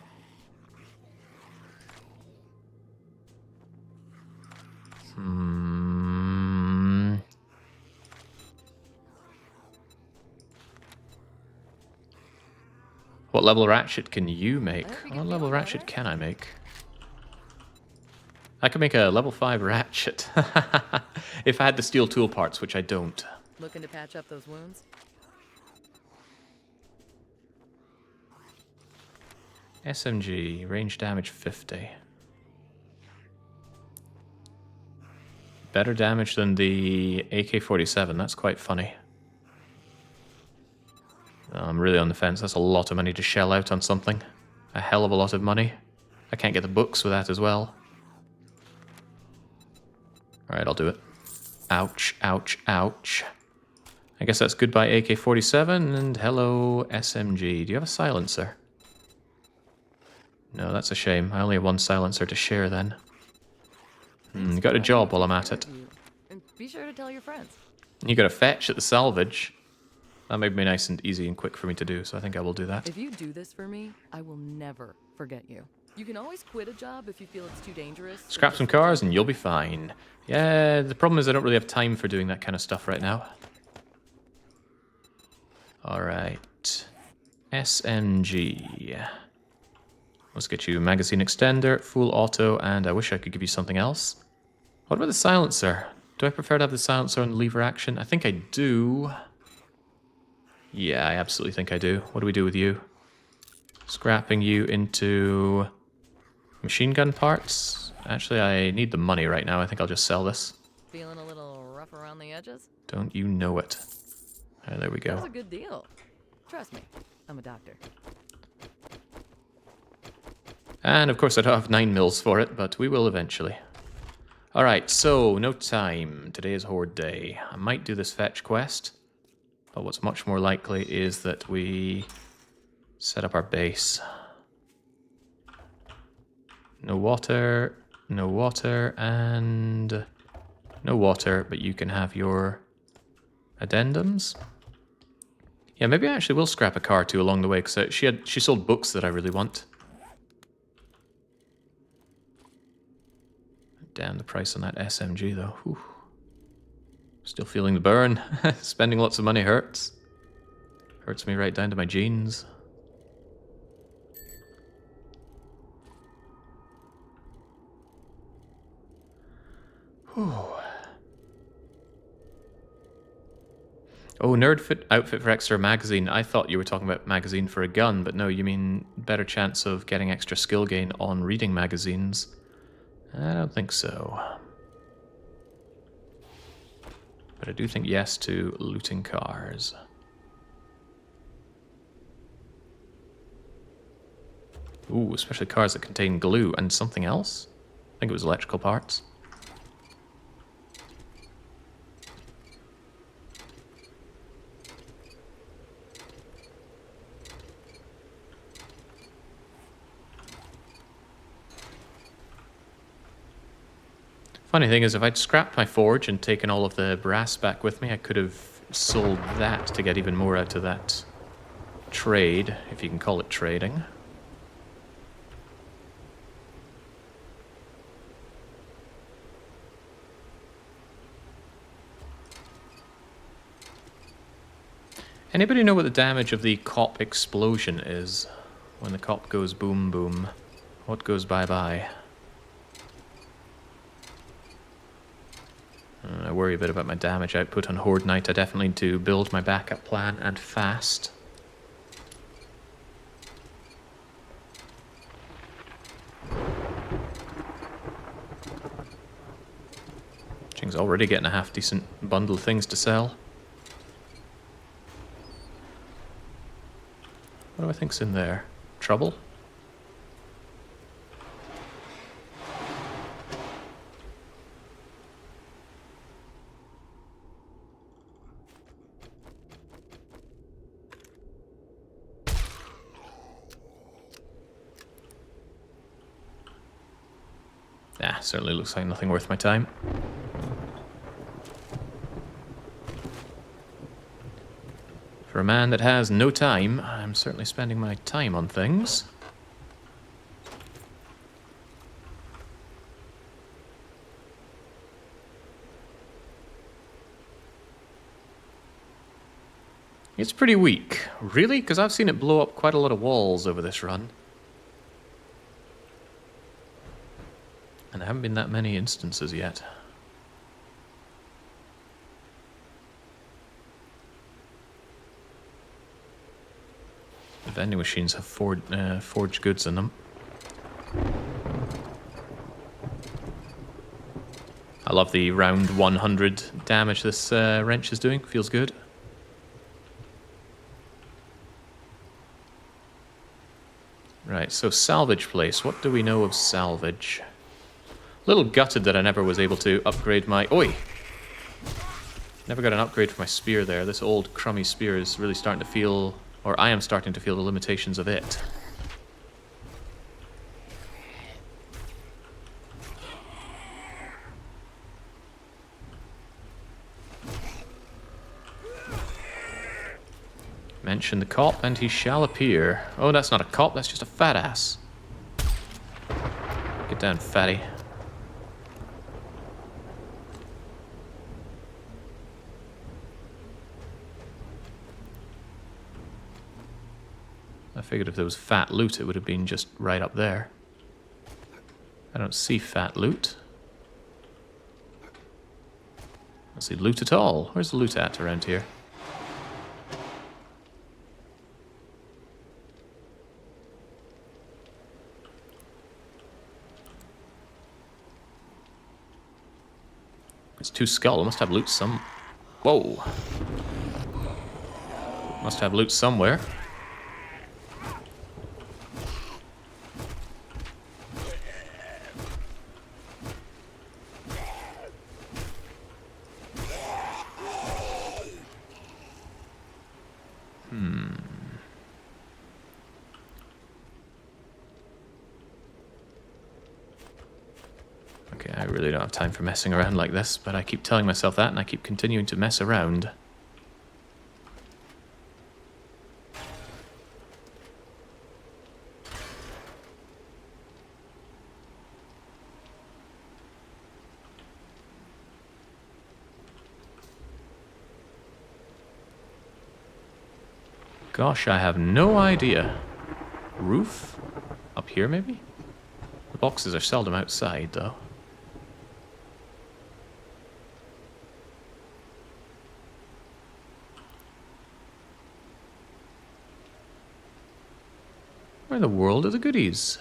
What level ratchet can you make? What level ratchet can I make? I could make a level 5 ratchet. If I had the steel tool parts, which I don't. Looking to patch up those wounds? SMG, range damage 50. Better damage than the AK-47, that's quite funny. I'm really on the fence, that's a lot of money to shell out on something. A hell of a lot of money. I can't get the books with that as well. Alright, I'll do it. Ouch, ouch, ouch. I guess that's goodbye AK-47 and hello SMG. Do you have a silencer? No, that's a shame. I only have one silencer to share then. You got a job while I'm at it. And be sure to tell your friends. You got a fetch at the salvage. That made me nice and easy and quick for me to do, so I think I will do that. If you do this for me, I will never forget you. You can always quit a job if you feel it's too dangerous. Scrap some cars and you'll be fine. Yeah, the problem is I don't really have time for doing that kind of stuff right now. Alright. SMG. Let's get you a magazine extender, full auto, and I wish I could give you something else. What about the silencer? Do I prefer to have the silencer on lever action? I think I do. Yeah, I absolutely think I do. What do we do with you? Scrapping you into machine gun parts. Actually, I need the money right now. I think I'll just sell this. Feeling a little rough around the edges? Don't you know it? There we That was go. a good deal. Trust me, I'm a doctor. And of course I don't have 9 mils for it, but we will eventually. Alright, so no time. Today is Horde Day. I might do this fetch quest, but what's much more likely is that we set up our base. No water, and no water, but you can have your addendums. Yeah, maybe I actually will scrap a car or two along the way, because she sold books that I really want. Damn, the price on that SMG, though. Whew. Still feeling the burn. Spending lots of money hurts. Hurts me right down to my jeans. Whew. Oh, outfit for extra magazine. I thought you were talking about magazine for a gun, but no, you mean better chance of getting extra skill gain on reading magazines. I don't think so. But I do think yes to looting cars. Ooh, especially cars that contain glue and something else. I think it was electrical parts. Funny thing is, if I'd scrapped my forge and taken all of the brass back with me, I could have sold that to get even more out of that trade, if you can call it trading. Anybody know what the damage of the cop explosion is? When the cop goes boom boom, what goes bye bye? I worry a bit about my damage output on Horde Night. I definitely need to build my backup plan, and fast. Jing's already getting a half decent bundle of things to sell. What do I think's in there? Trouble? Certainly looks like nothing worth my time. For a man that has no time, I'm certainly spending my time on things. It's pretty weak. Really? Because I've seen it blow up quite a lot of walls over this run. And there haven't been that many instances yet. The vending machines have forged goods in them. I love the round 100 damage this wrench is doing. Feels good. Right, so salvage place. What do we know of salvage? A little gutted that I never was able to upgrade my... Oi! Never got an upgrade for my spear there. This old crummy spear is really starting to feel... Or I am starting to feel the limitations of it. Mention the cop and he shall appear. Oh, that's not a cop, that's just a fat ass. Get down, fatty. I figured if there was fat loot, it would have been just right up there. I don't see fat loot. I don't see loot at all. Where's the loot at around here? It's two skull. Must have loot some... Whoa. Must have loot somewhere. Okay, I really don't have time for messing around like this, but I keep telling myself that and I keep continuing to mess around. Gosh, I have no idea. Roof? Up here, maybe? The boxes are seldom outside, though. Where in the world are the goodies?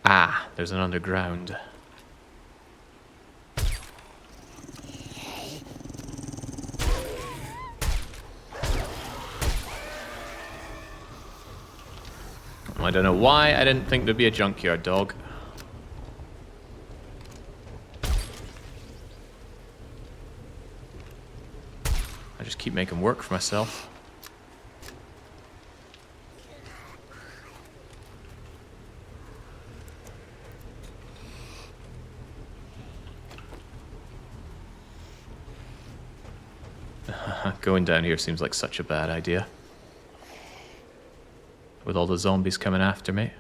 Ah, there's an underground. I don't know why I didn't think there'd be a junkyard dog. I just keep making work for myself. Going down here seems like such a bad idea. With all the zombies coming after me.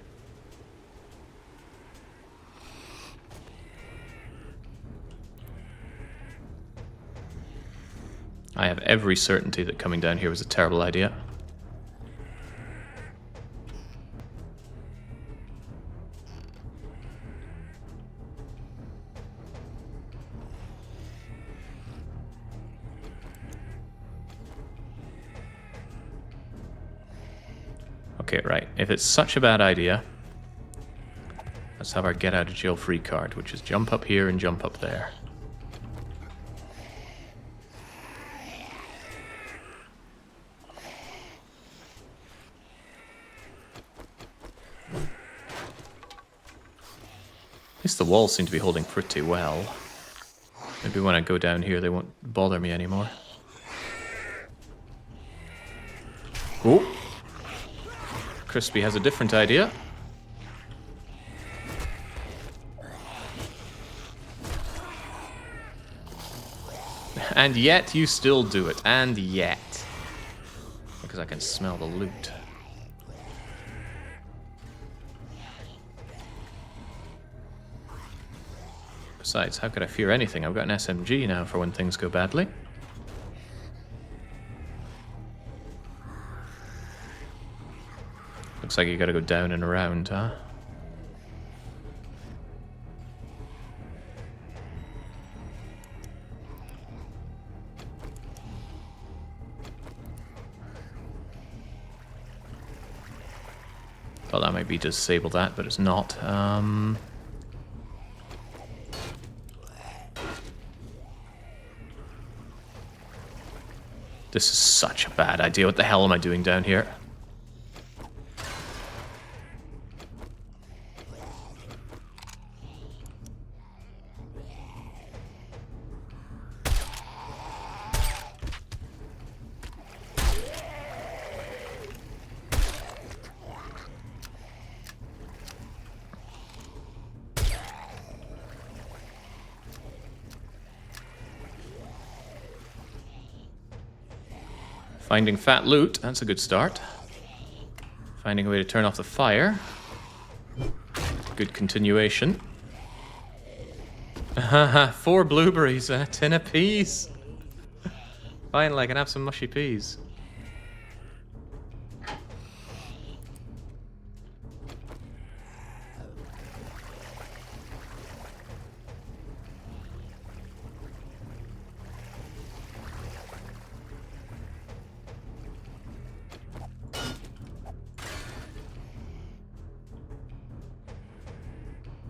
I have every certainty that coming down here was a terrible idea. Okay, right. If it's such a bad idea, let's have our get out of jail free card, which is jump up here and jump up there. At least the walls seem to be holding pretty well. Maybe when I go down here they won't bother me anymore. Oh! Crispy has a different idea. And yet you still do it. And yet. Because I can smell the loot. Besides, how could I fear anything? I've got an SMG now for when things go badly. Looks like you gotta go down and around, huh? Thought that might be disable that, but it's not. This is such a bad idea. What the hell am I doing down here? Finding fat loot, that's a good start. Finding a way to turn off the fire. Good continuation. Haha, 4 blueberries and a tin of peas. Finally, I can have some mushy peas.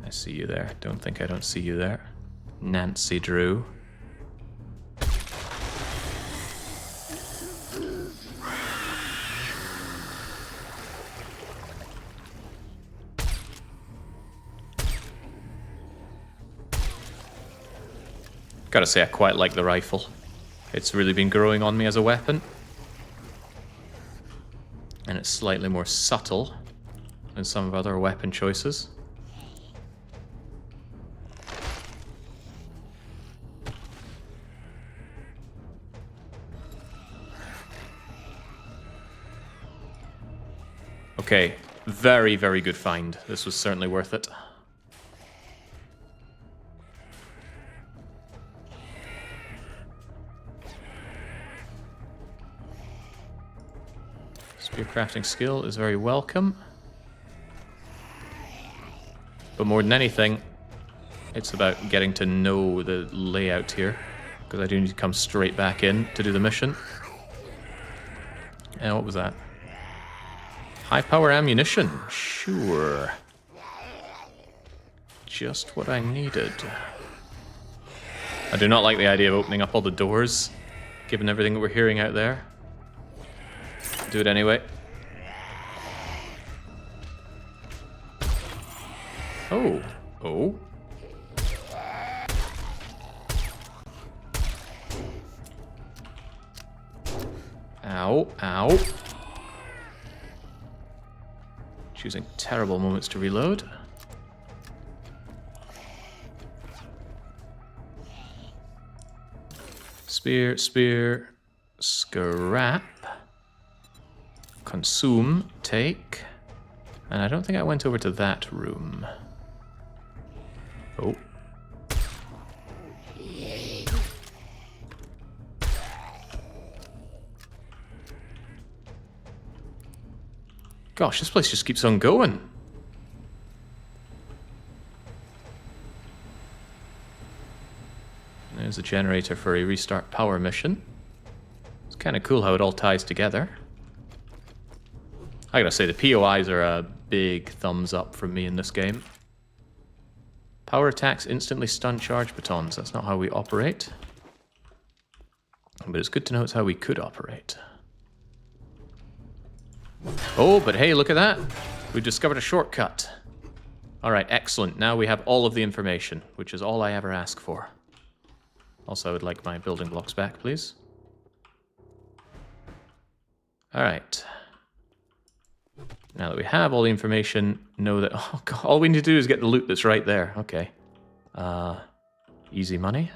I see you there. Don't think I don't see you there. Nancy Drew. Gotta say, I quite like the rifle. It's really been growing on me as a weapon. And it's slightly more subtle than some of other weapon choices. Okay, very, very good find. This was certainly worth it. Spear crafting skill is very welcome. But more than anything, it's about getting to know the layout here, because I do need to come straight back in to do the mission. And what was that? High power ammunition, sure. Just what I needed. I do not like the idea of opening up all the doors, given everything that we're hearing out there. Do it anyway. Oh. Oh. Ow. Ow. Choosing terrible moments to reload. Spear, spear, scrap, consume, take, and I don't think I went over to that room. Oh. Gosh, this place just keeps on going. There's a generator for a restart power mission. It's kind of cool how it all ties together. I gotta say, the POIs are a big thumbs up from me in this game. Power attacks instantly stun charge batons. That's not how we operate. But it's good to know it's how we could operate. Oh, but hey, look at that. We've discovered a shortcut. Alright, excellent. Now we have all of the information, which is all I ever ask for. Also, I would like my building blocks back, please. Alright. Now that we have all the information, know that... Oh, God, all we need to do is get the loot that's right there. Okay. Easy money.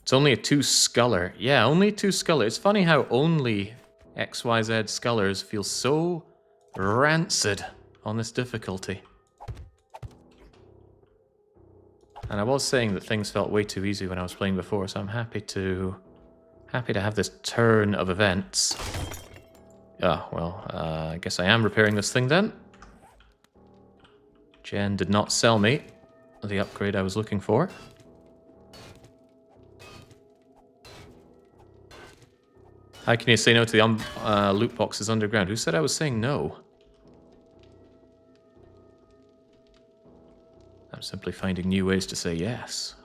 It's only a 2 sculler. Yeah, only 2 sculler. It's funny how only XYZ scullers feel so rancid on this difficulty. And I was saying that things felt way too easy when I was playing before, so I'm happy to have this turn of events Ah, well, I guess I am repairing this thing then. Jen did not sell me the upgrade I was looking for. How can you say no to the loot boxes underground? Who said I was saying no? I'm simply finding new ways to say yes.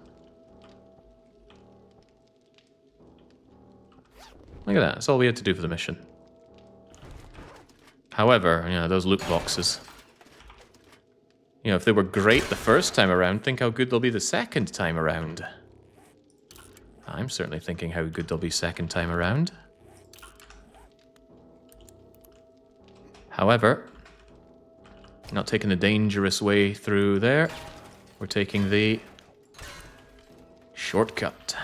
Look at that. That's all we had to do for the mission. However, you know, those loot boxes. You know, if they were great the first time around, think how good they'll be the second time around. I'm certainly thinking how good they'll be second time around. However, not taking the dangerous way through there. We're taking the shortcut.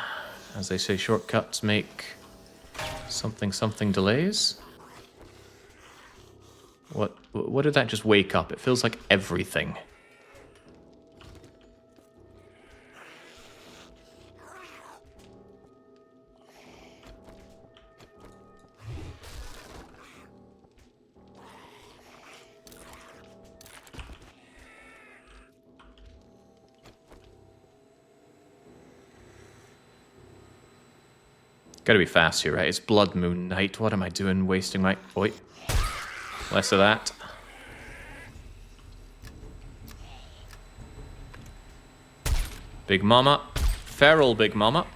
As they say, shortcuts make something delays. What did that just wake up? It feels like everything. Gotta be fast here, right? It's Blood Moon Night. What am I doing wasting my... Oi. Less of that. Big Mama. Feral Big Mama.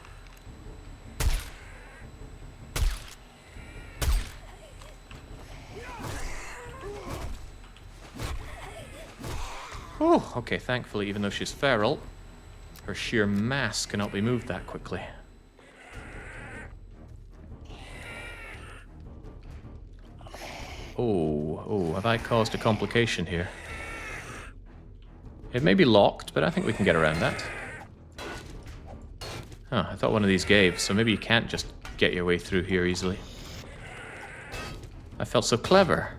Oh, okay, thankfully, even though she's feral, her sheer mass cannot be moved that quickly. Oh, have I caused a complication here? It may be locked, but I think we can get around that. Huh, I thought one of these gave, so maybe you can't just get your way through here easily. I felt so clever.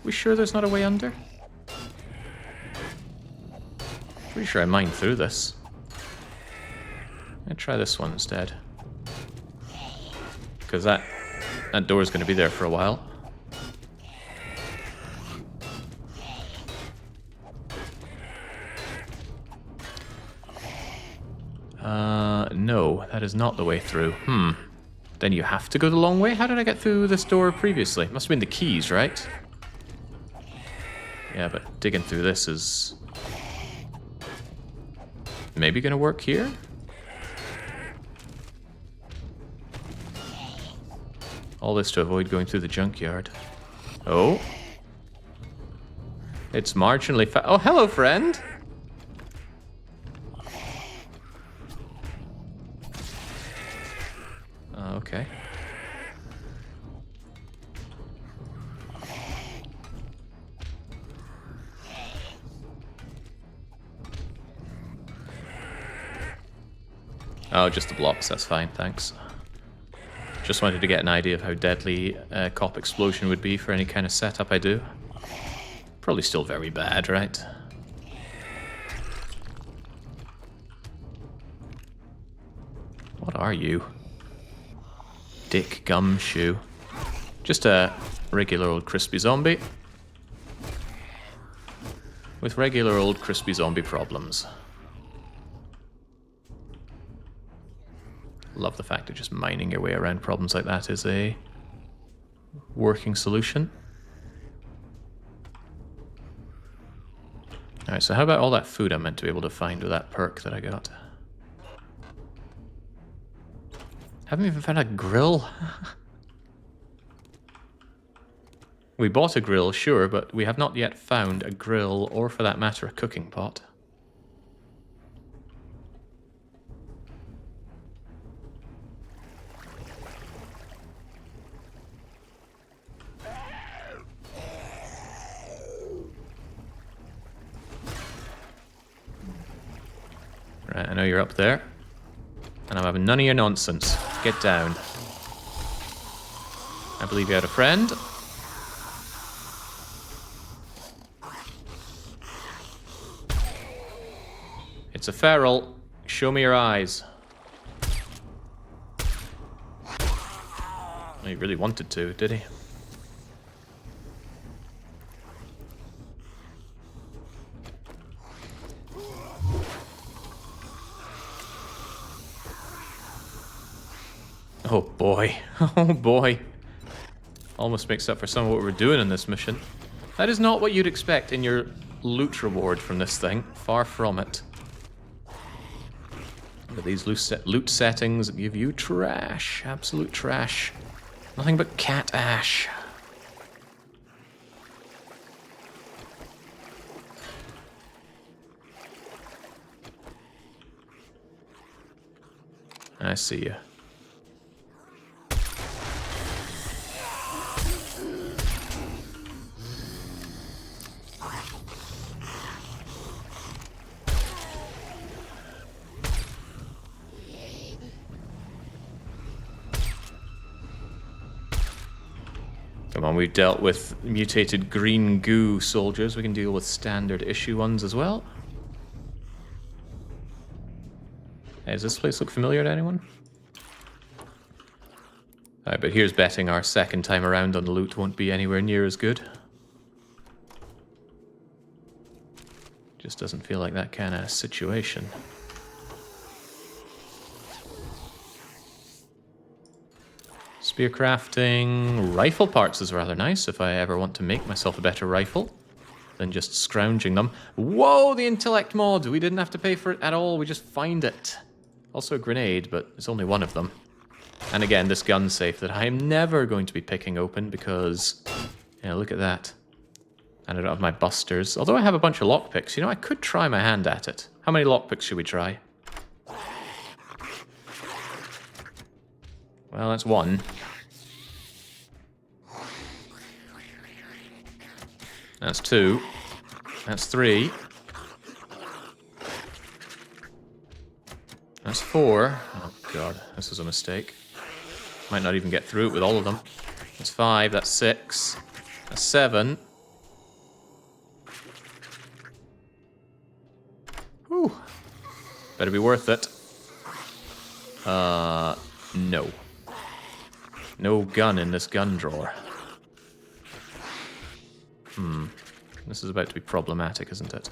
We sure there's not a way under? Pretty sure I mined through this. I'll try this one instead. Because that door's going to be there for a while. No, that is not the way through. Then you have to go the long way? How did I get through this door previously? Must have been the keys, right? Yeah, but digging through this is... maybe gonna work here? All this to avoid going through the junkyard. Oh. It's marginally oh, hello, friend! Okay. Oh, just the blocks, that's fine, thanks. Just wanted to get an idea of how deadly a cop explosion would be for any kind of setup I do. Probably still very bad, right? What are you? Dick Gumshoe. Just a regular old crispy zombie. With regular old crispy zombie problems. Love the fact that just mining your way around problems like that is a working solution. Alright, so how about all that food I'm meant to be able to find with that perk that I got? Haven't even found a grill. We bought a grill, sure, but we have not yet found a grill, or for that matter, a cooking pot. Right, I know you're up there. And I'm having none of your nonsense. Get down. I believe you had a friend. It's a feral. Show me your eyes. He really wanted to, did he? Oh boy. Oh boy. Almost makes up for some of what we're doing in this mission. That is not what you'd expect in your loot reward from this thing. Far from it. But these loot settings give you trash. Absolute trash. Nothing but cat ash. I see you. Come on, we've dealt with mutated green goo soldiers. We can deal with standard issue ones as well. Hey, does this place look familiar to anyone? Alright, but here's betting our second time around on the loot won't be anywhere near as good. Just doesn't feel like that kind of situation. Spear crafting. Rifle parts is rather nice if I ever want to make myself a better rifle than just scrounging them. Whoa, the intellect mod! We didn't have to pay for it at all, we just find it. Also a grenade, but it's only one of them. And again, this gun safe that I am never going to be picking open because... Yeah, look at that. And I don't have my busters. Although I have a bunch of lockpicks, you know, I could try my hand at it. How many lockpicks should we try? Well, that's one. That's two. That's three. That's four. Oh god, this is a mistake. Might not even get through it with all of them. That's five, that's six. That's seven. Whew. Better be worth it. No. No gun in this gun drawer. This is about to be problematic, isn't it?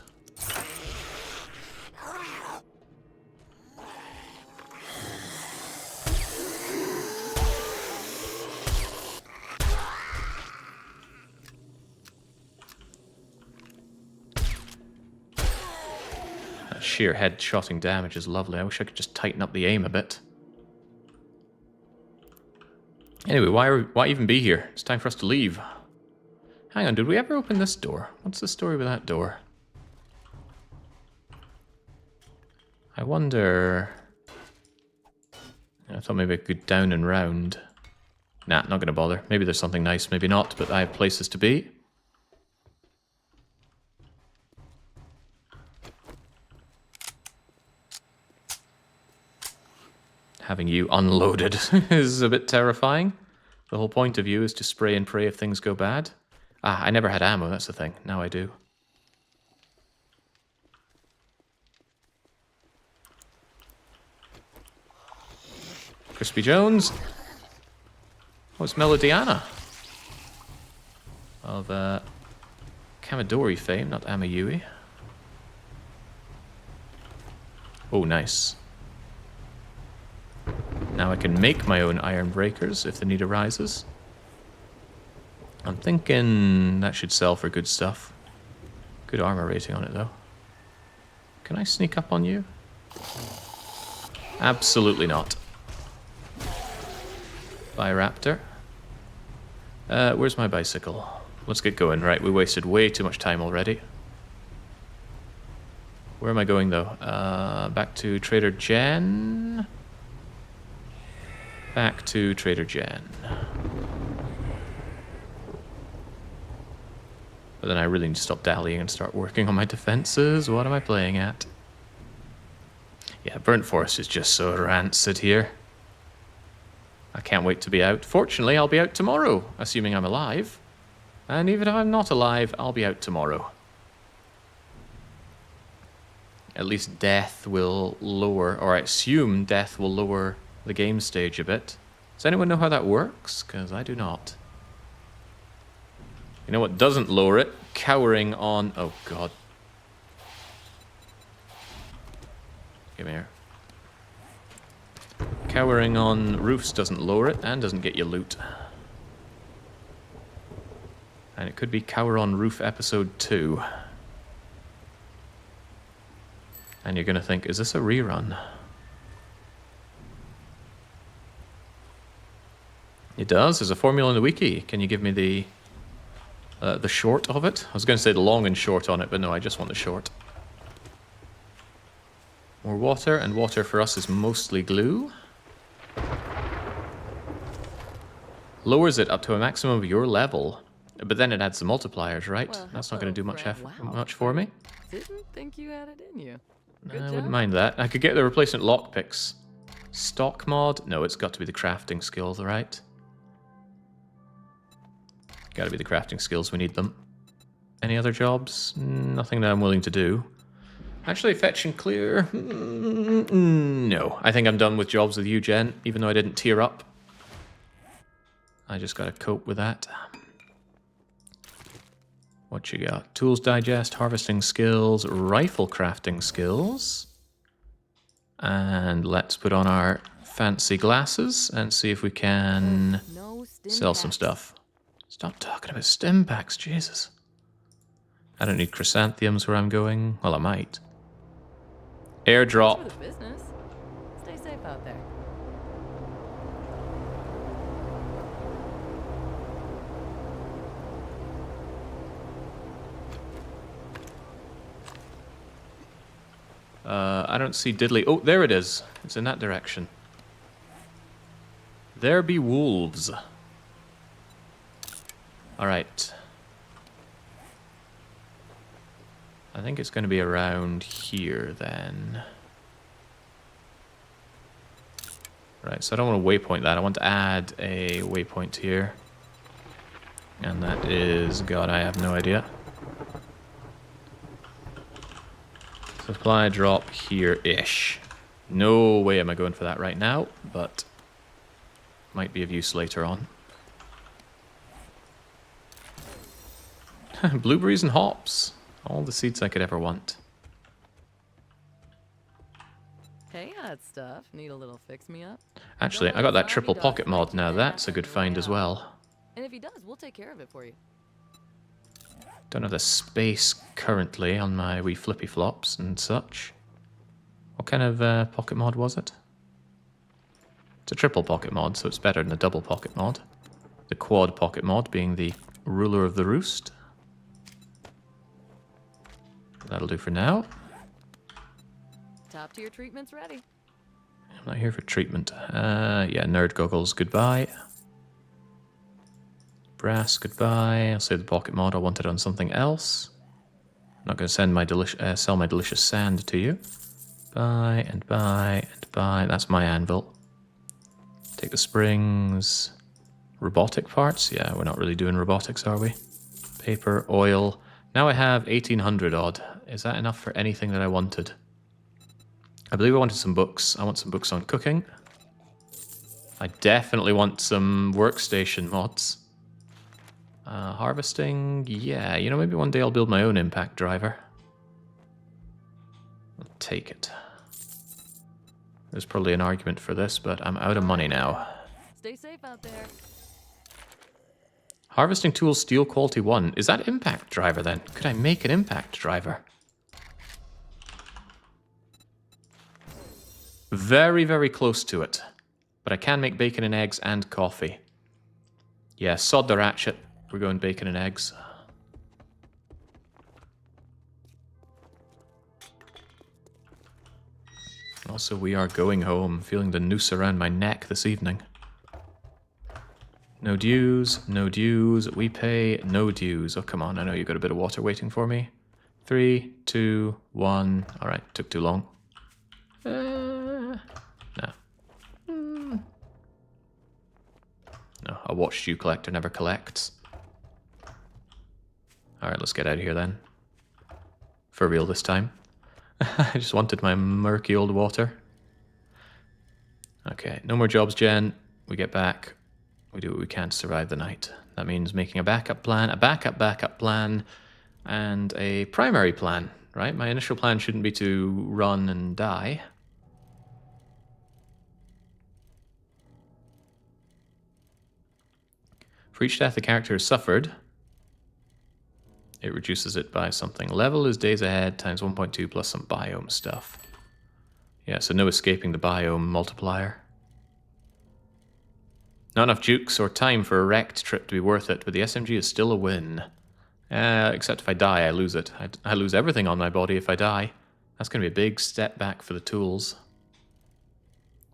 That sheer head-shotting damage is lovely. I wish I could just tighten up the aim a bit. Anyway, why even be here? It's time for us to leave. Hang on, did we ever open this door? What's the story with that door? I wonder... I thought maybe I could go down and round. Nah, not gonna bother. Maybe there's something nice, maybe not, but I have places to be. Having you unloaded is a bit terrifying. The whole point of you is to spray and pray if things go bad. Ah, I never had ammo, that's the thing. Now I do. Crispy Jones. Oh, it's Melodiana. Of Kamadori fame, not Amayui. Oh, nice. Now I can make my own iron breakers if the need arises. I'm thinking that should sell for good stuff. Good armor rating on it, though. Can I sneak up on you? Absolutely not. Bye, Raptor. Where's my bicycle? Let's get going. Right, we wasted way too much time already. Where am I going, though? Back to Trader Jen. Back to Trader Jen. But then I really need to stop dallying and start working on my defenses. What am I playing at? Yeah, Burnt Forest is just so rancid here. I can't wait to be out. Fortunately, I'll be out tomorrow, assuming I'm alive. And even if I'm not alive, I'll be out tomorrow. At least death will lower, or I assume death will lower the game stage a bit. Does anyone know how that works? Because I do not. You know what doesn't lower it? Cowering on... Oh, God. Come here. Cowering on roofs doesn't lower it and doesn't get you loot. And it could be Cower on Roof episode 2. And you're gonna think, is this a rerun? It does. There's a formula in the wiki. Can you give me the short of it? I was going to say the long and short on it, but no, I just want the short. More water, and water for us is mostly glue. Lowers it up to a maximum of your level, but then it adds the multipliers, right? Well, that's not going to do much Fred. Wow. much for me. Didn't think you had it in you. Good I job. wouldn't mind that. I could get the replacement lockpicks. Stock mod? No, it's got to be the crafting skills, right? Gotta be the crafting skills, we need them. Any other jobs? Nothing that I'm willing to do. Actually, fetch and clear? No. I think I'm done with jobs with you, Jen, even though I didn't tier up. I just gotta cope with that. What you got? Tools digest, harvesting skills, rifle crafting skills. And let's put on our fancy glasses and see if we can sell some stuff. Stop talking about stim packs, Jesus. I don't need chrysanthemums where I'm going. Well, I might. Airdrop. For the business. Stay safe out there. I don't see diddly. Oh, there it is. It's in that direction. There be wolves. Alright. I think it's going to be around here then. Right, so I don't want to waypoint that. I want to add a waypoint here. And that is... God, I have no idea. Supply drop here-ish. No way am I going for that right now, but might be of use later on. Blueberries and hops. All the seeds I could ever want. Hey, hot stuff. Need a little fix-me-up? Actually, I got that triple pocket mod now. That's a good find as well. And if he does, we'll take care of it for you. Don't have the space currently on my wee flippy flops and such. What kind of pocket mod was it? It's a triple pocket mod, so it's better than a double pocket mod. The quad pocket mod being the ruler of the roost. That'll do for now. Top tier treatment's ready. I'm not here for treatment. Yeah, nerd goggles, goodbye. Brass, goodbye. I'll save the pocket mod. I want it on something else. I'm not going to send my sell my delicious sand to you. Buy and buy and buy. That's my anvil. Take the springs. Robotic parts? Yeah, we're not really doing robotics, are we? Paper, oil. Now I have 1800 odd. Is that enough for anything that I wanted? I believe I wanted some books. I want some books on cooking. I definitely want some workstation mods. Harvesting, yeah, you know, maybe one day I'll build my own impact driver. I'll take it. There's probably an argument for this, but I'm out of money now. Stay safe out there. Harvesting tools, steel quality 1. Is that impact driver then? Could I make an impact driver? Very, very close to it. But I can make bacon and eggs and coffee. Yeah, sod the ratchet. We're going bacon and eggs. Also, we are going home, feeling the noose around my neck this evening. No dues, no dues, we pay no dues. Oh, come on, I know you've got a bit of water waiting for me. 3, 2, 1. Alright, took too long. No. No, a watched you collector never collects. Alright, let's get out of here then. For real this time. I just wanted my murky old water. Okay, no more jobs, Jen. We get back. We do what we can to survive the night. That means making a backup plan, a backup plan, and a primary plan, right? My initial plan shouldn't be to run and die. For each death the character has suffered, it reduces it by something. Level is days ahead times 1.2 plus some biome stuff. Yeah, so no escaping the biome multiplier. Not enough jukes or time for a wrecked trip to be worth it, but the SMG is still a win. Except if I die, I lose it. I lose everything on my body if I die. That's going to be a big step back for the tools.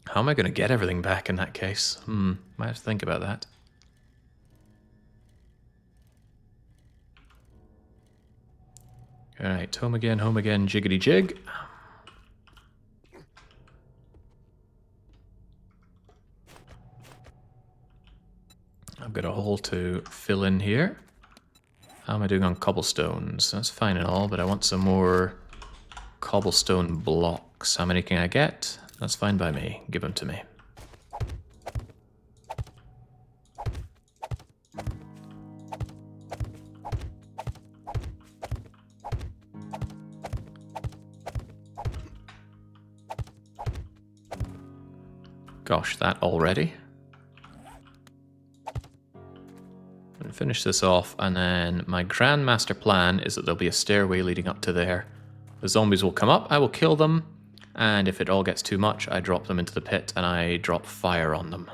How am I going to get everything back in that case? Might have to think about that. Alright, home again, jiggity jig. I've got a hole to fill in here. How am I doing on cobblestones? That's fine and all, but I want some more cobblestone blocks. How many can I get? That's fine by me. Give them to me. Gosh, that already? Finish this off, and then my grand master plan is that there'll be a stairway leading up to there. The zombies will come up, I will kill them, and if it all gets too much, I drop them into the pit and I drop fire on them.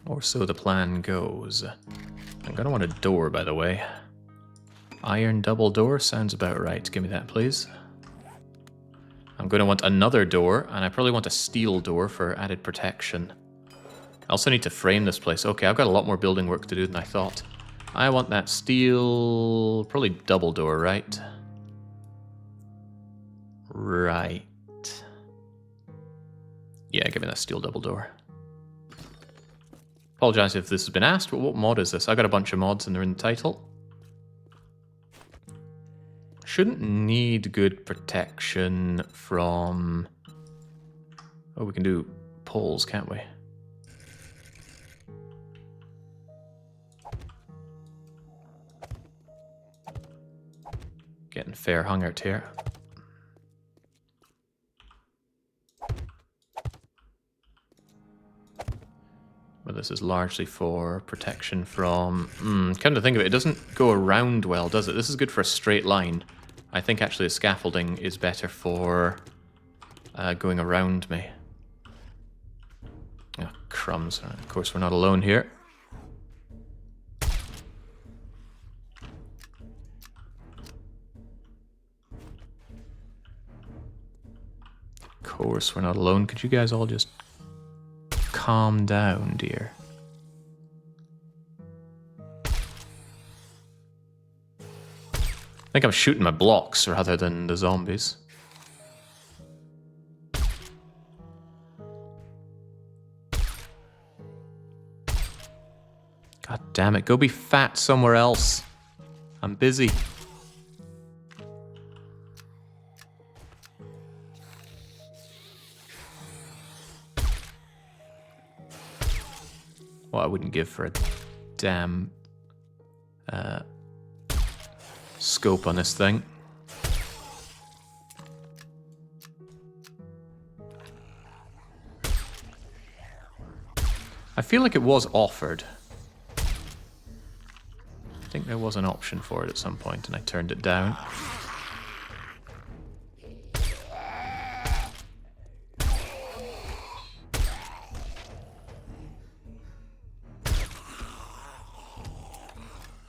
Or so the plan goes. I'm gonna want a door, by the way. Iron double door sounds about right. Give me that, please. I'm gonna want another door, and I probably want a steel door for added protection. I also need to frame this place. Okay, I've got a lot more building work to do than I thought. I want that steel... probably double door, right? Right. Yeah, give me that steel double door. Apologize if this has been asked, but what mod is this? I got a bunch of mods and they're in the title. Shouldn't need good protection from... Oh, we can do poles, can't we? Getting fair hung out here. But this is largely for protection from... come to think of it, it doesn't go around well, does it? This is good for a straight line. I think actually the scaffolding is better for going around me. Oh, crumbs. Of course, we're not alone here. Of course, we're not alone. Could you guys all just calm down, dear? I think I'm shooting my blocks rather than the zombies. God damn it, go be fat somewhere else. I'm busy. What I wouldn't give for a damn scope on this thing. I feel like it was offered. I think there was an option for it at some point and I turned it down.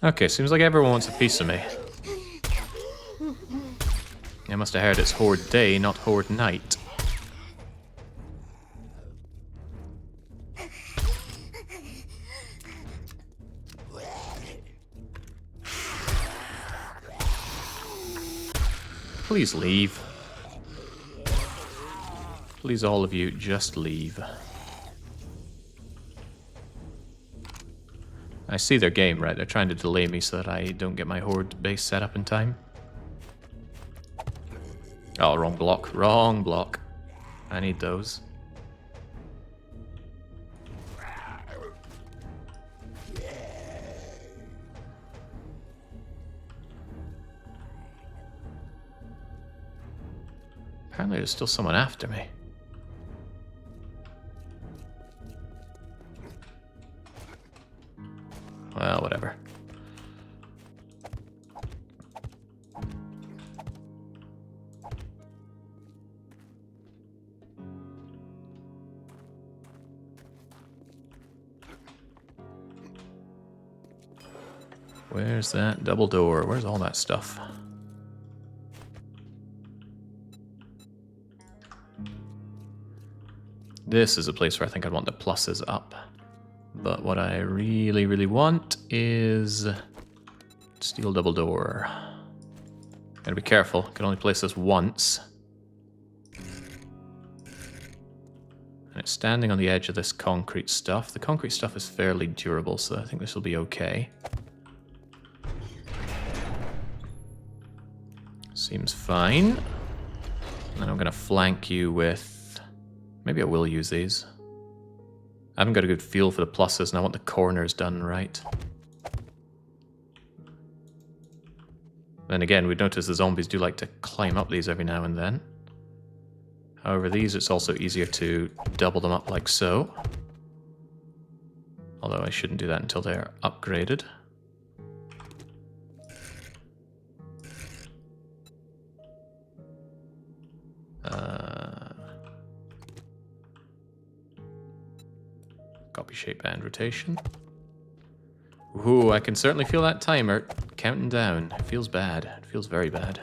Okay, seems like everyone wants a piece of me. I must have heard it's Horde Day, not Horde Night. Please leave. Please, all of you, just leave. I see their game, right? They're trying to delay me so that I don't get my Horde base set up in time. Oh, wrong block. Wrong block. I need those. Apparently there's still someone after me. Well, whatever. Where's that double door? Where's all that stuff? This is a place where I think I'd want the pluses up. But what I really, really want is steel double door. Gotta be careful. Can only place this once. And it's standing on the edge of this concrete stuff. The concrete stuff is fairly durable, so I think this will be okay. Seems fine. And then I'm gonna flank you with... Maybe I will use these. I haven't got a good feel for the pluses, and I want the corners done right. Then again, we'd notice the zombies do like to climb up these every now and then. However, these, it's also easier to double them up like so. Although I shouldn't do that until they're upgraded. Copy shape and rotation. Ooh, I can certainly feel that timer counting down. It feels bad. It feels very bad.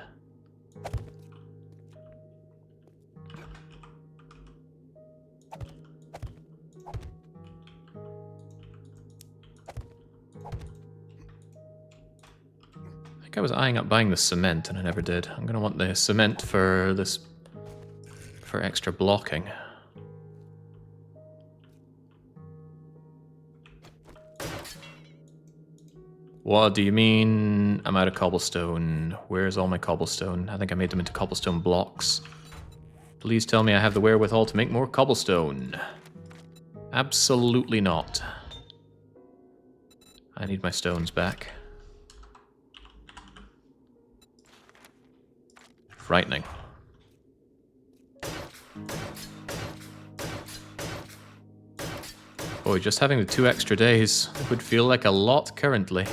I think I was eyeing up buying the cement and I never did. I'm gonna want the cement for this, for extra blocking. What do you mean I'm out of cobblestone? Where's all my cobblestone? I think I made them into cobblestone blocks. Please tell me I have the wherewithal to make more cobblestone. Absolutely not. I need my stones back. Frightening. Boy, just having the 2 extra days would feel like a lot currently.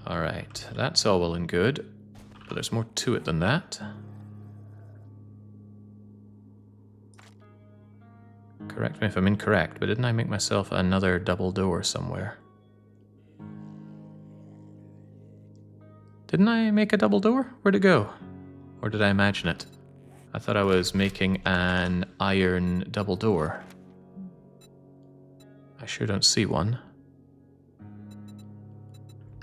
Alright, that's all well and good, but there's more to it than that. Correct me if I'm incorrect, but didn't I make myself another double door somewhere? Didn't I make a double door? Where'd it go? Or did I imagine it? I thought I was making an iron double door. I sure don't see one.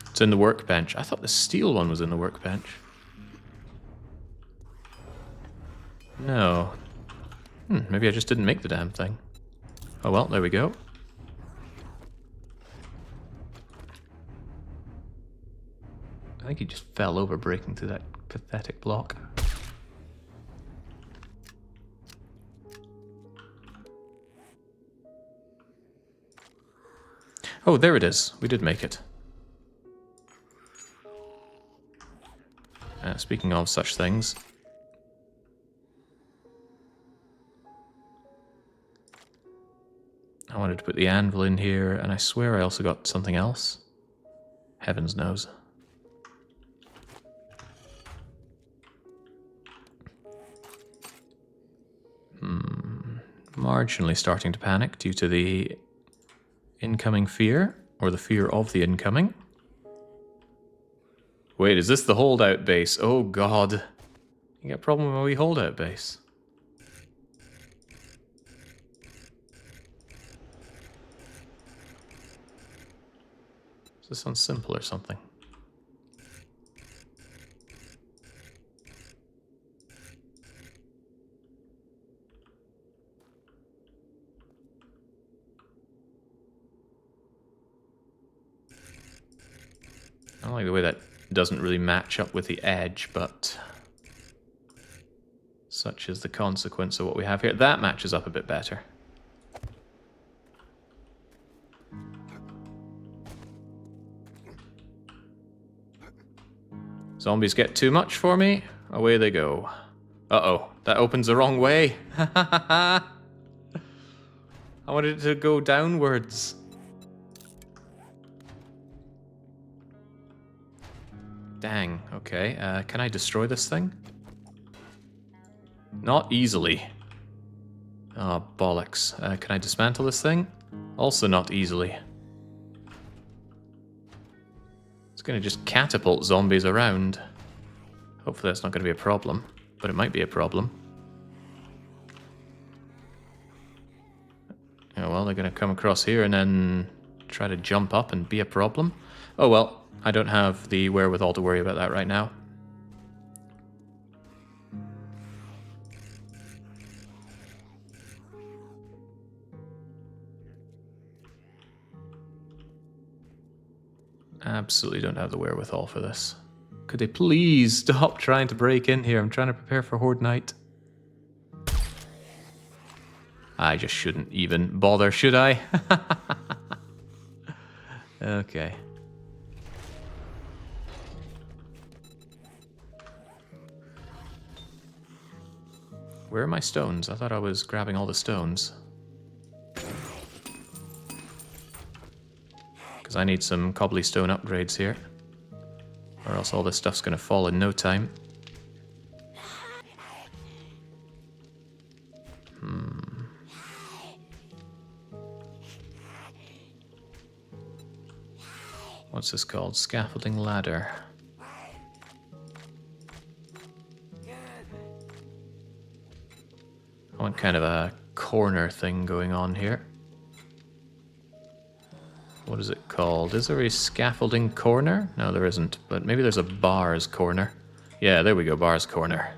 It's in the workbench. I thought the steel one was in the workbench. No. Maybe I just didn't make the damn thing. Oh well, there we go. I think he just fell over breaking through that pathetic block. Oh, there it is. We did make it. Speaking of such things. I wanted to put the anvil in here, and I swear I also got something else. Heavens knows. Marginally starting to panic due to the incoming fear, or the fear of the incoming. Wait, is this the holdout base? Oh god. You got a problem with my wee holdout base? Does this sound simple or something? I don't like the way that doesn't really match up with the edge, but such is the consequence of what we have here. That matches up a bit better. Zombies get too much for me. Away they go. Uh-oh, that opens the wrong way. I wanted it to go downwards. Dang, okay. Can I destroy this thing? Not easily. Oh, bollocks. Can I dismantle this thing? Also not easily. It's going to just catapult zombies around. Hopefully that's not going to be a problem, but it might be a problem. Oh well, they're going to come across here and then try to jump up and be a problem. Oh well, I don't have the wherewithal to worry about that right now. Absolutely don't have the wherewithal for this. Could they please stop trying to break in here? I'm trying to prepare for Horde Night. I just shouldn't even bother, should I? Okay. Where are my stones? I thought I was grabbing all the stones. Because I need some cobbly stone upgrades here. Or else all this stuff's going to fall in no time. What's this called? Scaffolding ladder. I want kind of a corner thing going on here. What is it called? Is there a scaffolding corner? No, there isn't, but maybe there's a bars corner. Yeah, there we go, bars corner.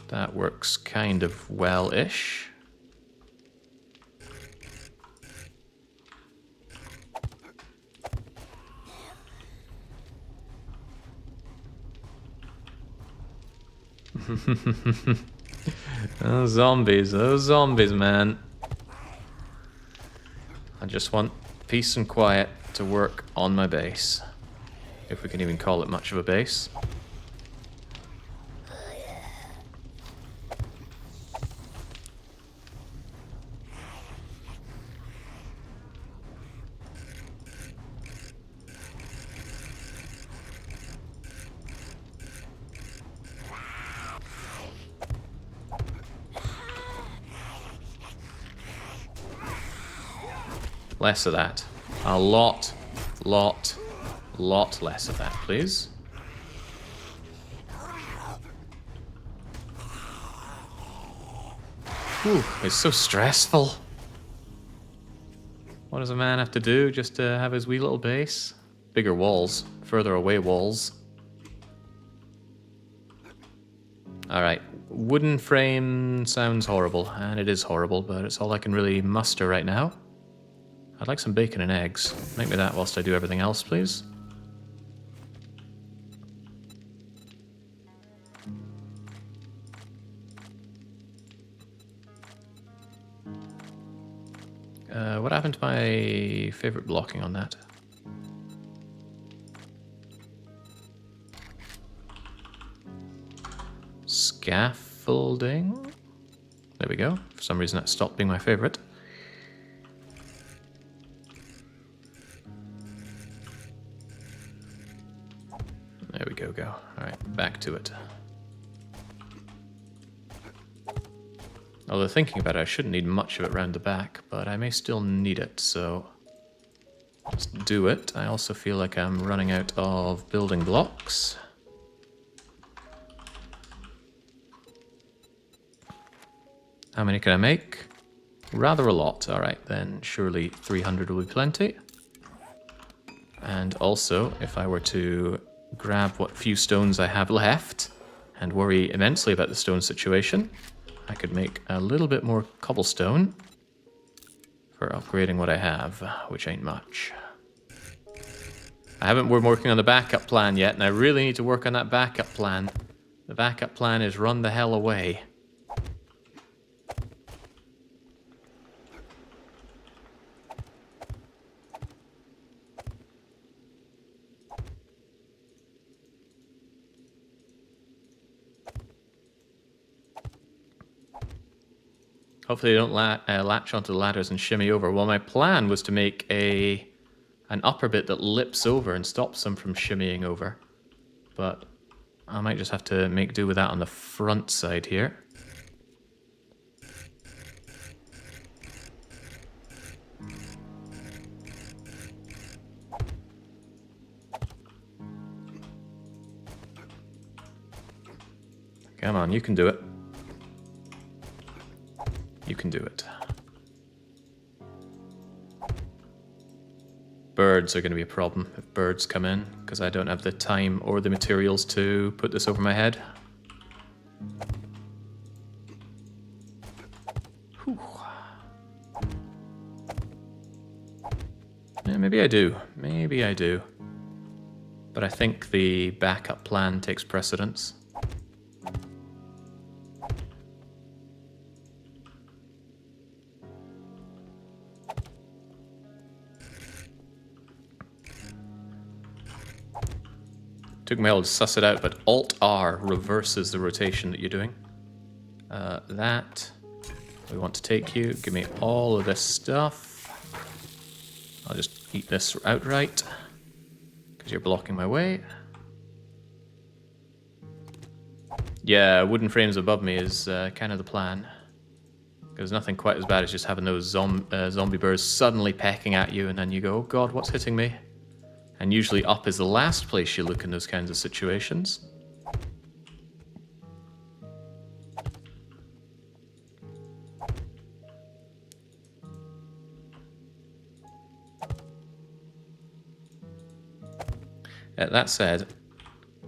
That works kind of well-ish. Those zombies, man. I just want peace and quiet to work on my base. If we can even call it much of a base. Less of that. A lot less of that, please. Whew, it's so stressful. What does a man have to do just to have his wee little base? Bigger walls, further away walls. Alright, wooden frame sounds horrible, and it is horrible, but it's all I can really muster right now. I'd like some bacon and eggs. Make me that whilst I do everything else, please. What happened to my favorite blocking on that? Scaffolding? There we go. For some reason that stopped being my favorite. There we go. Alright, back to it. Although thinking about it, I shouldn't need much of it round the back, but I may still need it, so let's do it. I also feel like I'm running out of building blocks. How many can I make? Rather a lot. Alright, then surely 300 will be plenty. And also, if I were to grab what few stones I have left and worry immensely about the stone situation, I could make a little bit more cobblestone for upgrading what I have, which ain't much. I haven't been working on the backup plan yet, and I really need to work on that backup plan. The backup plan is run the hell away. Hopefully they don't latch onto the ladders and shimmy over. Well, my plan was to make an upper bit that lips over and stops them from shimmying over. But I might just have to make do with that on the front side here. Come on, you can do it. You can do it. Birds are going to be a problem if birds come in, because I don't have the time or the materials to put this over my head. Whew. Yeah, maybe I do. Maybe I do. But I think the backup plan takes precedence. Took me a while to suss it out, but Alt-R reverses the rotation that you're doing. That. We want to take you. Give me all of this stuff. I'll just eat this outright, because you're blocking my way. Yeah, wooden frames above me is kind of the plan. There's nothing quite as bad as just having those zombie birds suddenly pecking at you, and then you go, oh god, what's hitting me? And usually up is the last place you look in those kinds of situations. That said,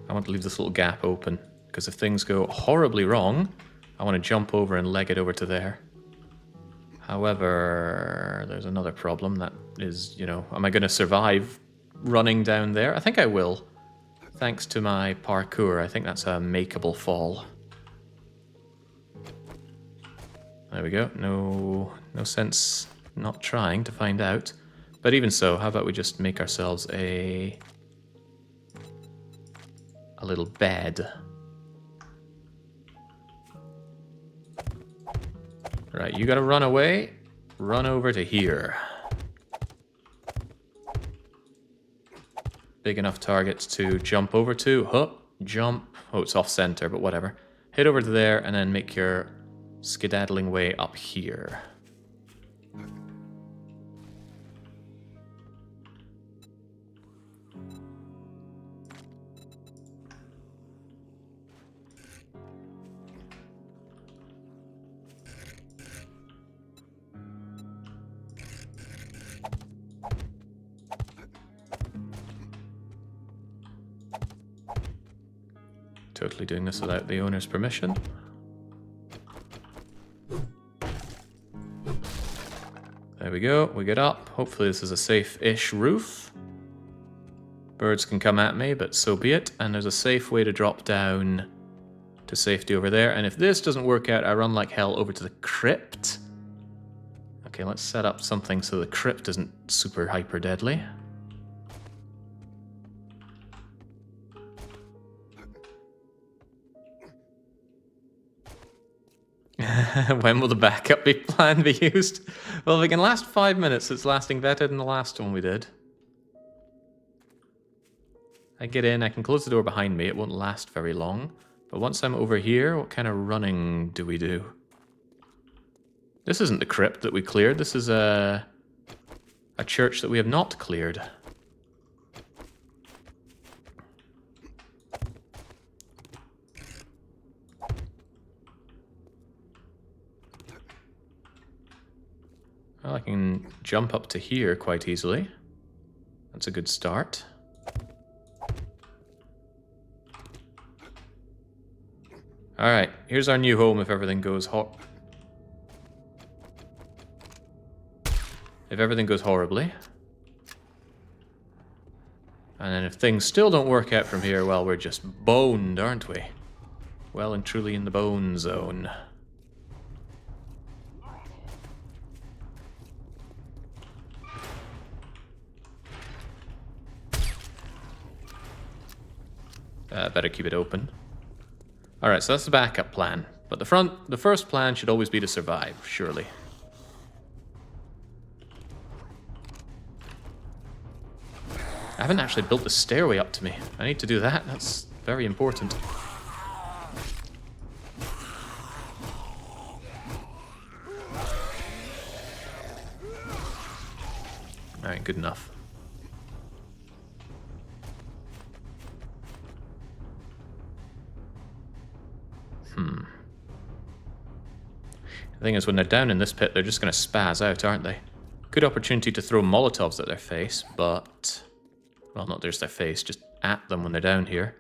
I want to leave this little gap open, because if things go horribly wrong, I want to jump over and leg it over to there. However, there's another problem that is, you know, am I going to survive running down there? I think I will. Thanks to my parkour, I think that's a makeable fall. There we go. No sense not trying to find out. But even so, how about we just make ourselves a little bed. Right, you gotta run away. Run over to here. Big enough targets to jump over to. Hup, jump. Oh, it's off center, but whatever. Head over to there and then make your skedaddling way up here. Totally doing this without the owner's permission. There we go, we get up. Hopefully this is a safe-ish roof. Birds can come at me, but so be it. And there's a safe way to drop down to safety over there. And if this doesn't work out, I run like hell over to the crypt. Okay, let's set up something so the crypt isn't super hyper deadly. When will the backup plan be used? Well, if it can last 5 minutes, it's lasting better than the last one we did. I get in, I can close the door behind me, it won't last very long. But once I'm over here, what kind of running do we do? This isn't the crypt that we cleared, this is a church that we have not cleared. Well, I can jump up to here quite easily. That's a good start. Alright, here's our new home if everything goes horribly. And then if things still don't work out from here, well, we're just boned, aren't we? Well and truly in the bone zone. Better keep it open. Alright, so that's the backup plan. But the first plan should always be to survive, surely. I haven't actually built the stairway up to me. I need to do that. That's very important. Alright, good enough. The thing is, when they're down in this pit, they're just going to spaz out, aren't they? Good opportunity to throw Molotovs at their face, but... Well, not there's their face, just at them when they're down here.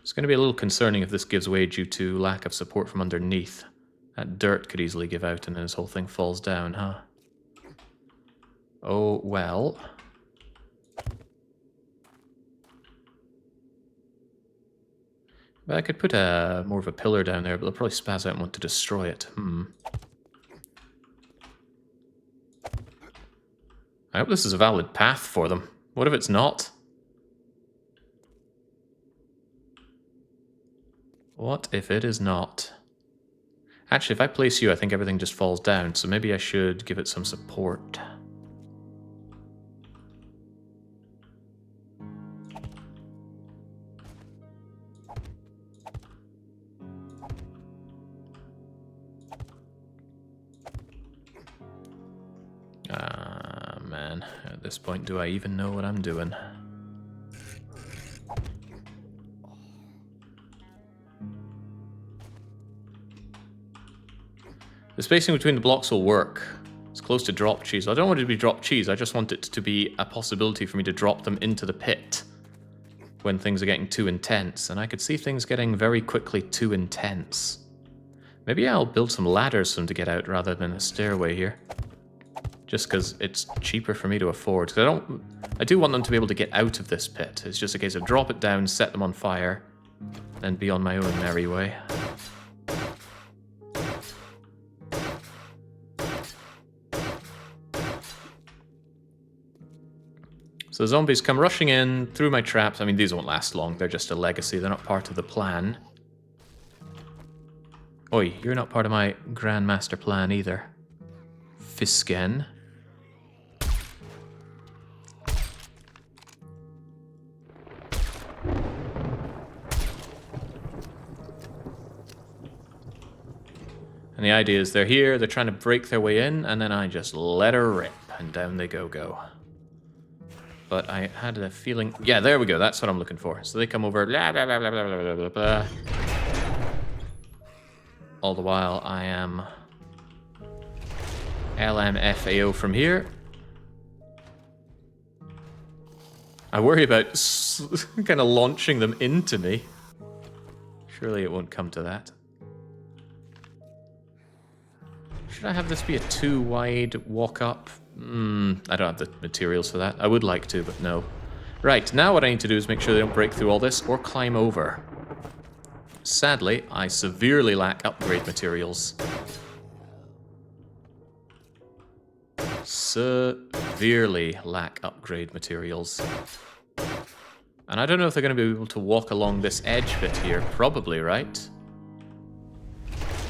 It's going to be a little concerning if this gives way due to lack of support from underneath. That dirt could easily give out and then this whole thing falls down, huh? Oh, well... But I could put more of a pillar down there, but they'll probably spaz out and want to destroy it. I hope this is a valid path for them. What if it's not? What if it is not? Actually, if I place you, I think everything just falls down, so maybe I should give it some support. Man, at this point, do I even know what I'm doing? The spacing between the blocks will work. It's close to drop cheese. I don't want it to be drop cheese, I just want it to be a possibility for me to drop them into the pit when things are getting too intense, and I could see things getting very quickly too intense. Maybe I'll build some ladders for them to get out rather than a stairway here. Just because it's cheaper for me to afford. Because I do want them to be able to get out of this pit. It's just a case of drop it down, set them on fire, then be on my own merry way. So zombies come rushing in through my traps. I mean, these won't last long. They're just a legacy. They're not part of the plan. Oi, you're not part of my grand master plan either. Fisken. And the idea is they're here, they're trying to break their way in, and then I just let her rip, and down they go. But I had a feeling... Yeah, there we go, that's what I'm looking for. So they come over, blah, blah, blah, blah, blah, blah, blah, blah. All the while I am... LMFAO from here. I worry about kind of launching them into me. Surely it won't come to that. Should I have this be a 2-wide walk-up? I don't have the materials for that. I would like to, but no. Right, now what I need to do is make sure they don't break through all this or climb over. Sadly, I severely lack upgrade materials. Severely lack upgrade materials. And I don't know if they're going to be able to walk along this edge bit here. Probably, right?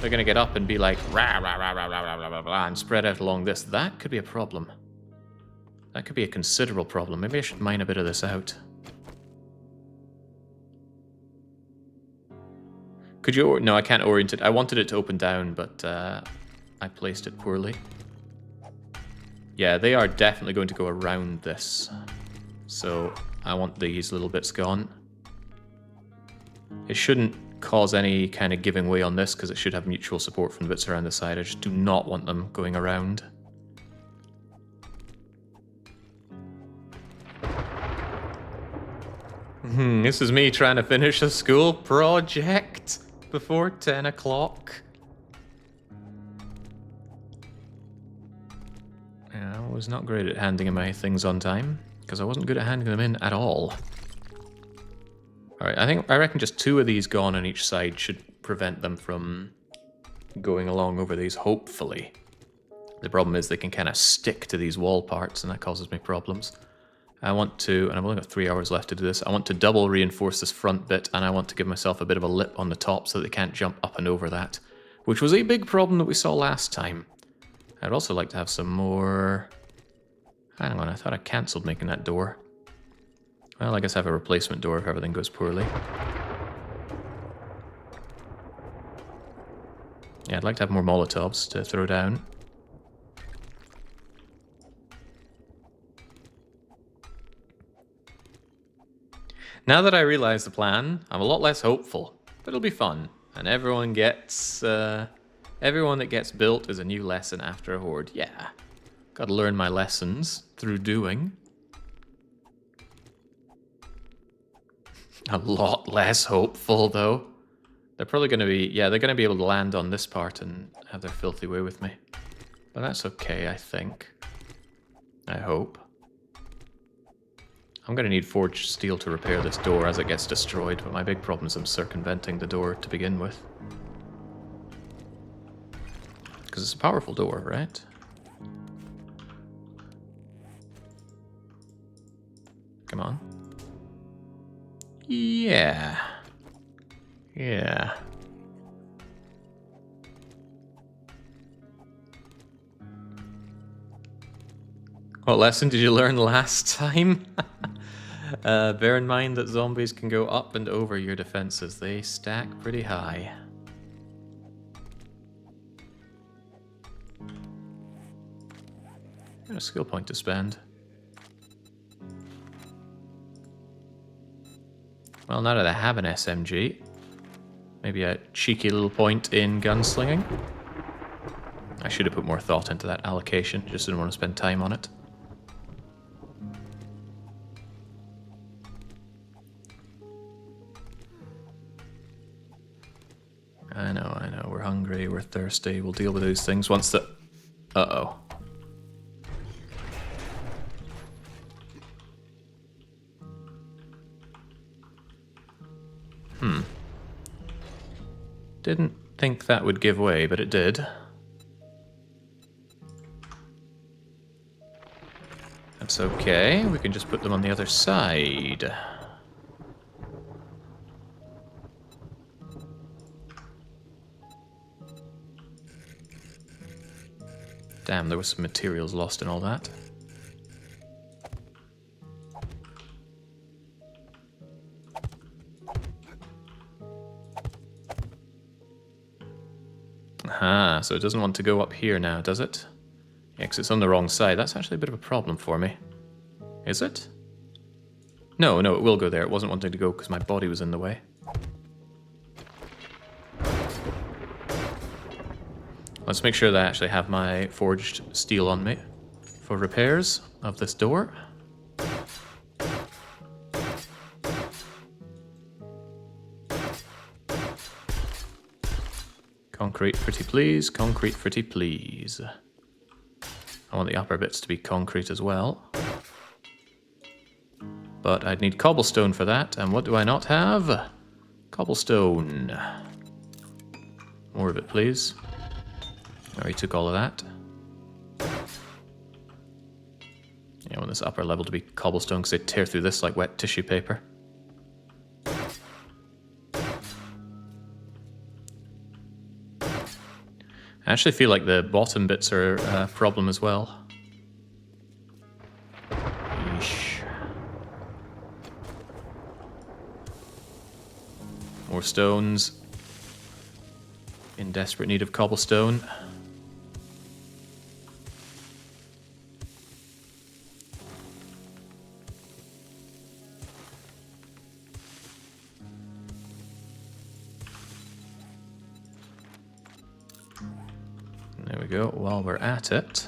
They're going to get up and be like, rah, rah, rah, rah, rah, rah, rah, rah, rah, and spread out along this. That could be a problem. That could be a considerable problem. Maybe I should mine a bit of this out. Could you... No, I can't orient it. I wanted it to open down, but I placed it poorly. Yeah, they are definitely going to go around this. So I want these little bits gone. It shouldn't cause any kind of giving way on this because it should have mutual support from the bits around the side. I just do not want them going around. This is me trying to finish a school project before 10 o'clock. Yeah, I was not great at handing in my things on time because I wasn't good at handing them in at all. Alright, I reckon just 2 of these gone on each side should prevent them from going along over these, hopefully. The problem is they can kind of stick to these wall parts, and that causes me problems. I want to, and I've only got 3 hours left to do this, I want to double reinforce this front bit, and I want to give myself a bit of a lip on the top so that they can't jump up and over that, which was a big problem that we saw last time. I'd also like to have some more... Hang on, I thought I cancelled making that door. Well, I guess I have a replacement door if everything goes poorly. Yeah, I'd like to have more Molotovs to throw down. Now that I realize the plan, I'm a lot less hopeful, but it'll be fun. And everyone that gets built is a new lesson after a horde. Yeah, gotta learn my lessons through doing. A lot less hopeful, though. They're probably gonna be, yeah, they're gonna be able to land on this part and have their filthy way with me. But that's okay, I think. I hope. I'm going to need forged steel to repair this door as it gets destroyed, but my big problem is I'm circumventing the door to begin with. Because it's a powerful door, right? Come on. Yeah. Yeah. What lesson did you learn last time? Bear in mind that zombies can go up and over your defenses. They stack pretty high. Got a skill point to spend. Well, now that I have an SMG, maybe a cheeky little point in gunslinging. I should have put more thought into that allocation, just didn't want to spend time on it. I know, we're hungry, we're thirsty, we'll deal with those things once the... Uh-oh. Didn't think that would give way, but it did. That's okay, we can just put them on the other side. Damn, there was some materials lost in all that. Aha, so it doesn't want to go up here now, does it? Yeah, 'cause it's on the wrong side. That's actually a bit of a problem for me. Is it? No, it will go there. It wasn't wanting to go because my body was in the way. Let's make sure that I actually have my forged steel on me for repairs of this door. Concrete, pretty please. Concrete, pretty please. I want the upper bits to be concrete as well. But I'd need cobblestone for that, and what do I not have? Cobblestone. More of it, please. I already took all of that. Yeah, I want this upper level to be cobblestone because they tear through this like wet tissue paper. I actually feel like the bottom bits are a problem as well. Yeesh. More stones. In desperate need of cobblestone. There we go. While we're at it,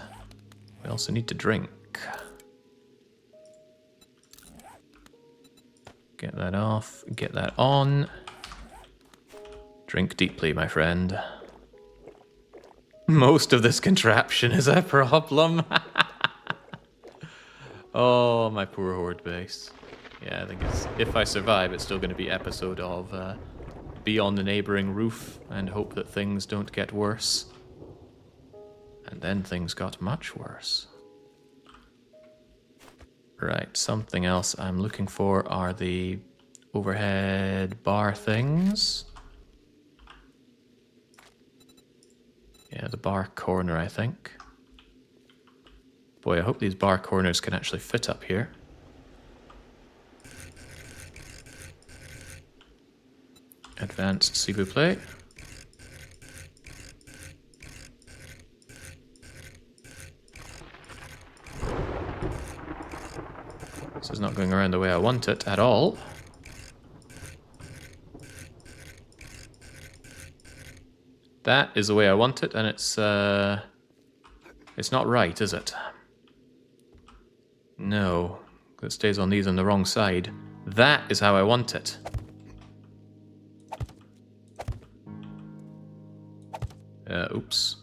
we also need to drink. Get that off, get that on. Drink deeply, my friend. Most of this contraption is a problem. Oh, my poor horde base. Yeah, I think it's, if I survive, it's still going to be episode of be on the neighboring roof and hope that things don't get worse. And then things got much worse. Right, something else I'm looking for are the overhead bar things. Yeah, the bar corner, I think. Boy, I hope these bar corners can actually fit up here. Advanced, s'il vous plaît. This is not going around the way I want it at all. That is the way I want it, and it's not right, is it? No, it stays on these on the wrong side. That is how I want it. Oops.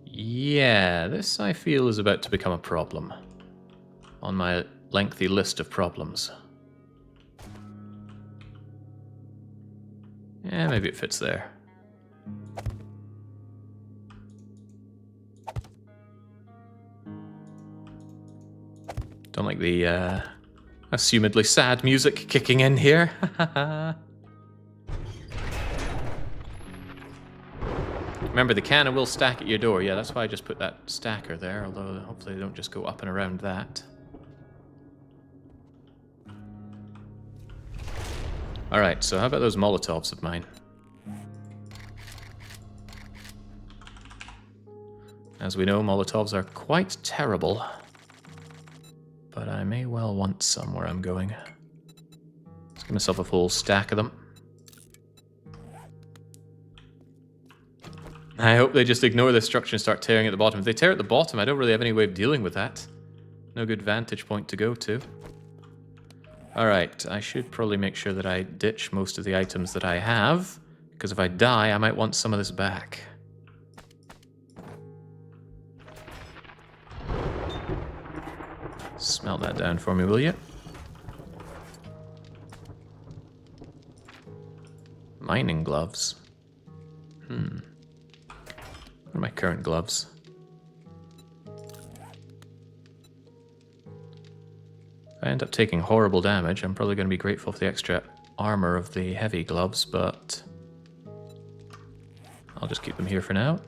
Yeah, this I feel is about to become a problem on my lengthy list of problems. Yeah, maybe it fits there. Don't like the assumedly sad music kicking in here. Remember, the cannon will stack at your door. Yeah, that's why I just put that stacker there, although hopefully they don't just go up and around that. Alright, so how about those Molotovs of mine? As we know, Molotovs are quite terrible. But I may well want some where I'm going. Let's give myself a full stack of them. I hope they just ignore this structure and start tearing at the bottom. If they tear at the bottom, I don't really have any way of dealing with that. No good vantage point to go to. Alright, I should probably make sure that I ditch most of the items that I have, because if I die, I might want some of this back. Smelt that down for me, will you? Mining gloves. What are my current gloves? If I end up taking horrible damage, I'm probably going to be grateful for the extra armor of the heavy gloves, but I'll just keep them here for now.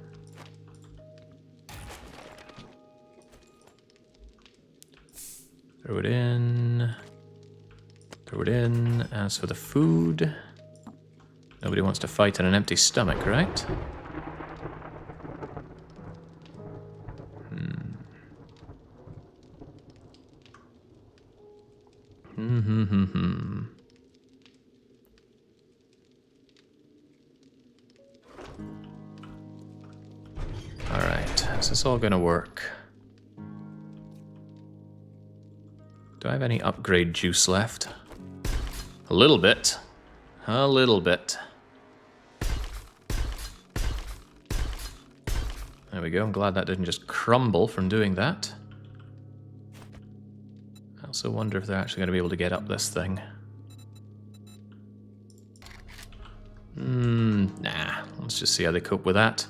Throw it in. Throw it in. As for the food, nobody wants to fight on an empty stomach, right? Alright, is this all gonna work? Do I have any upgrade juice left? A little bit. A little bit. There we go, I'm glad that didn't just crumble from doing that. I also wonder if they're actually going to be able to get up this thing. Nah, let's just see how they cope with that.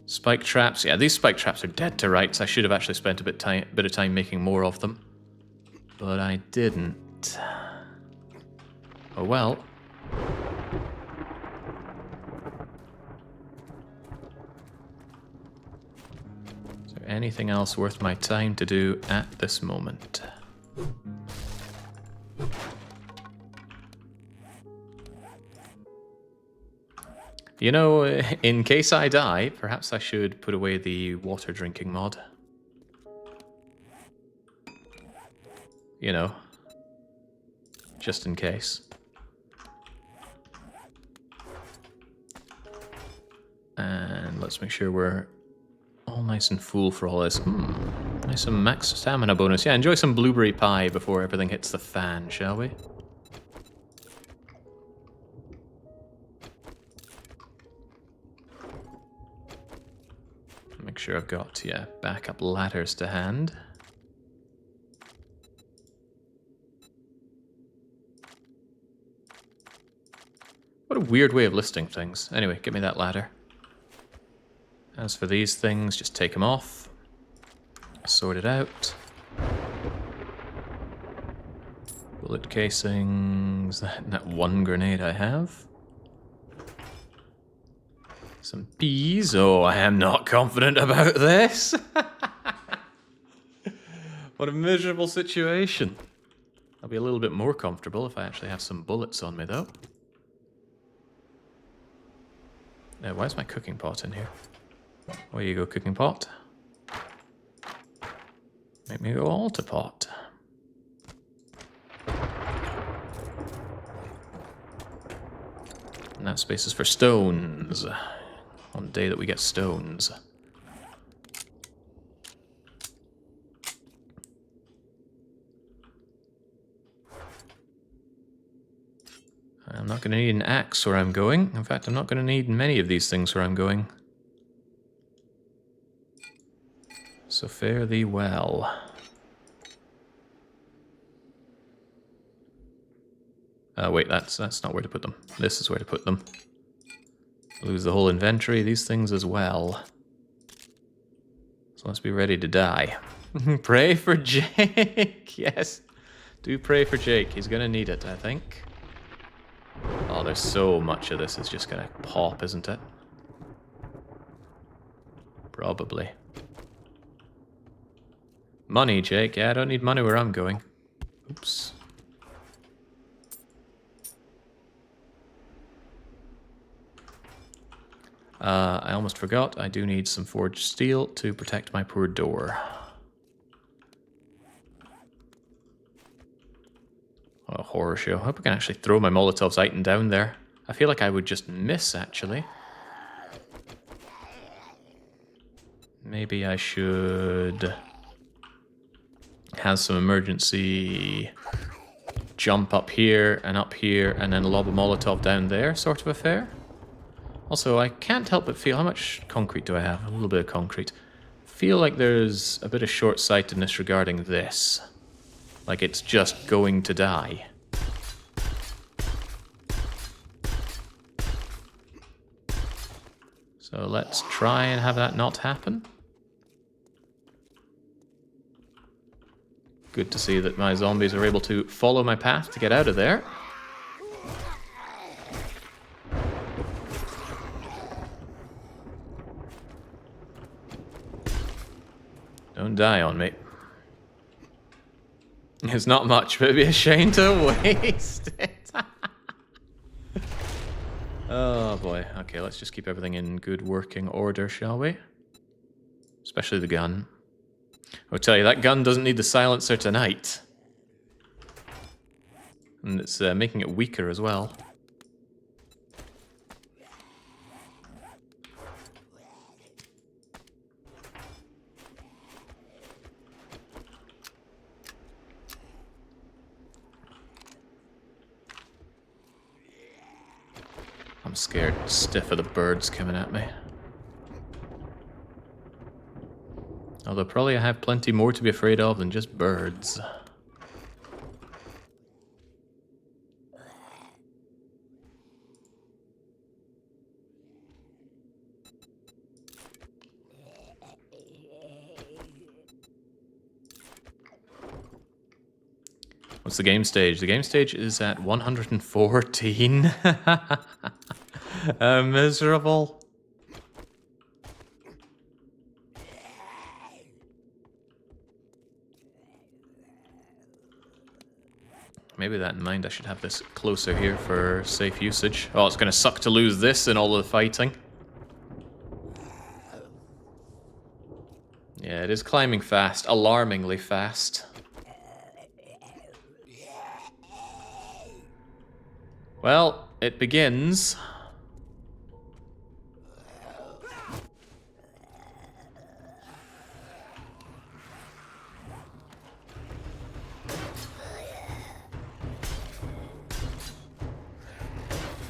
Spike traps, yeah, these spike traps are dead to rights. I should have actually spent a bit of time making more of them. But I didn't. Oh well. Is there anything else worth my time to do at this moment? You know, in case I die, perhaps I should put away the water drinking mod. You know, just in case. And let's make sure we're all nice and full for all this. Nice and max stamina bonus. Yeah, enjoy some blueberry pie before everything hits the fan, shall we? Make sure I've got, yeah, backup ladders to hand. What a weird way of listing things. Anyway, give me that ladder. As for these things, just take them off. Sort it out. Bullet casings. That one grenade I have. Some peas. Oh, I am not confident about this. What a miserable situation. I'll be a little bit more comfortable if I actually have some bullets on me, though. Now, why is my cooking pot in here? Where you go, cooking pot? Make me go altar pot. And that space is for stones. On the day that we get stones. I'm not going to need an axe where I'm going. In fact, I'm not going to need many of these things where I'm going. So fare thee well. Wait, that's not where to put them. This is where to put them. Lose the whole inventory, these things as well. So let's be ready to die. Pray for Jake! Yes, do pray for Jake. He's gonna need it, I think. Oh, there's so much of this, it's just gonna pop, isn't it? Probably. Money, Jake. Yeah, I don't need money where I'm going. Oops. I almost forgot, I do need some forged steel to protect my poor door. What a horror show. I hope I can actually throw my Molotov's item down there. I feel like I would just miss, actually. Maybe I should have some emergency jump up here, and then lob a Molotov down there, sort of affair. Also, I can't help but feel... How much concrete do I have? A little bit of concrete. Feel like there's a bit of short-sightedness regarding this. Like it's just going to die. So let's try and have that not happen. Good to see that my zombies are able to follow my path to get out of there. Don't die on me. It's not much, but it'd be a shame to waste it. Oh boy. Okay, let's just keep everything in good working order, shall we? Especially the gun. I'll tell you, that gun doesn't need the silencer tonight. And it's making it weaker as well. I'm scared stiff of the birds coming at me. Although probably I have plenty more to be afraid of than just birds. What's the game stage? The game stage is at 114. Miserable. Maybe that in mind, I should have this closer here for safe usage. Oh, it's going to suck to lose this in all of the fighting. Yeah, it is climbing fast, alarmingly fast. Well, it begins.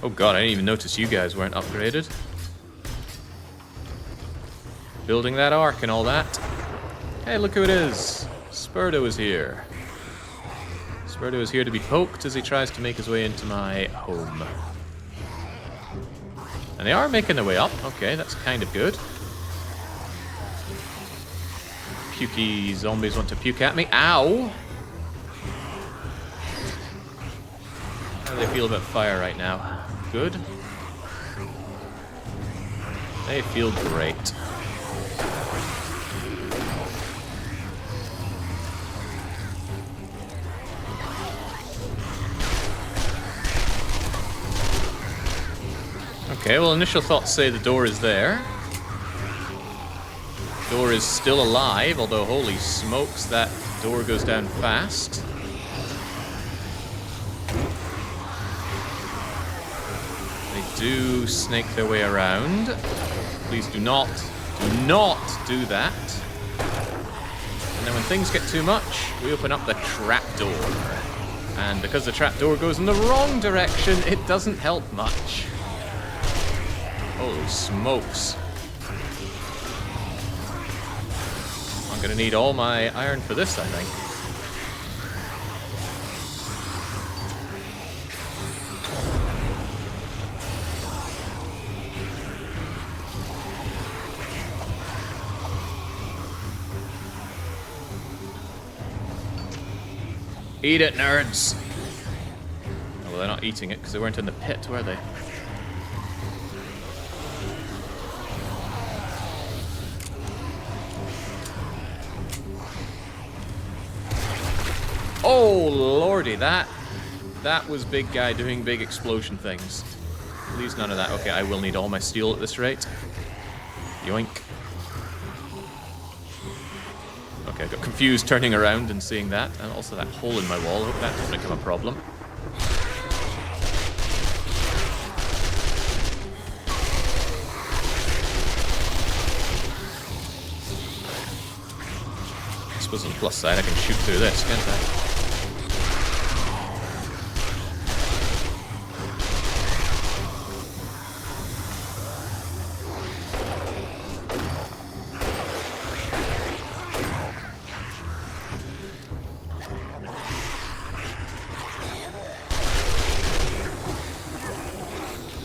Oh god, I didn't even notice you guys weren't upgraded. Building that ark and all that. Hey, look who it is. Spurdo is here. Spurdo is here to be poked as he tries to make his way into my home. And they are making their way up. Okay, that's kind of good. Pukey zombies want to puke at me. Ow! How do they feel about fire right now? Good? They feel great. Okay, well, initial thoughts say the door is there. Door is still alive, although holy smokes, that door goes down fast. They do snake their way around. Please do not do that. And then when things get too much, we open up the trapdoor. And because the trapdoor goes in the wrong direction, it doesn't help much. Holy smokes. I'm gonna need all my iron for this, I think. Eat it, nerds! Oh, well, they're not eating it because they weren't in the pit, were they? Oh, lordy, that was big guy doing big explosion things. Please, none of that. Okay, I will need all my steel at this rate. Yoink. Okay, I got confused turning around and seeing that, and also that hole in my wall. I hope that doesn't become a problem. I suppose on the plus side, I can shoot through this, can't I?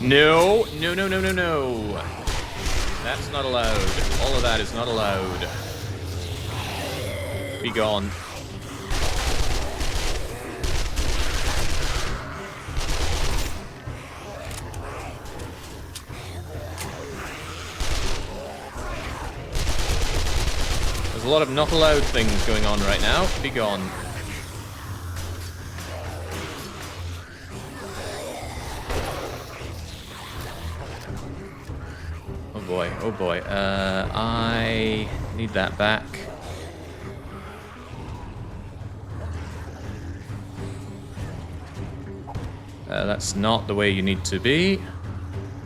No, no, no, no, no, no. That's not allowed. All of that is not allowed. Be gone. There's a lot of not allowed things going on right now. Be gone. Oh boy, I need that back. That's not the way you need to be.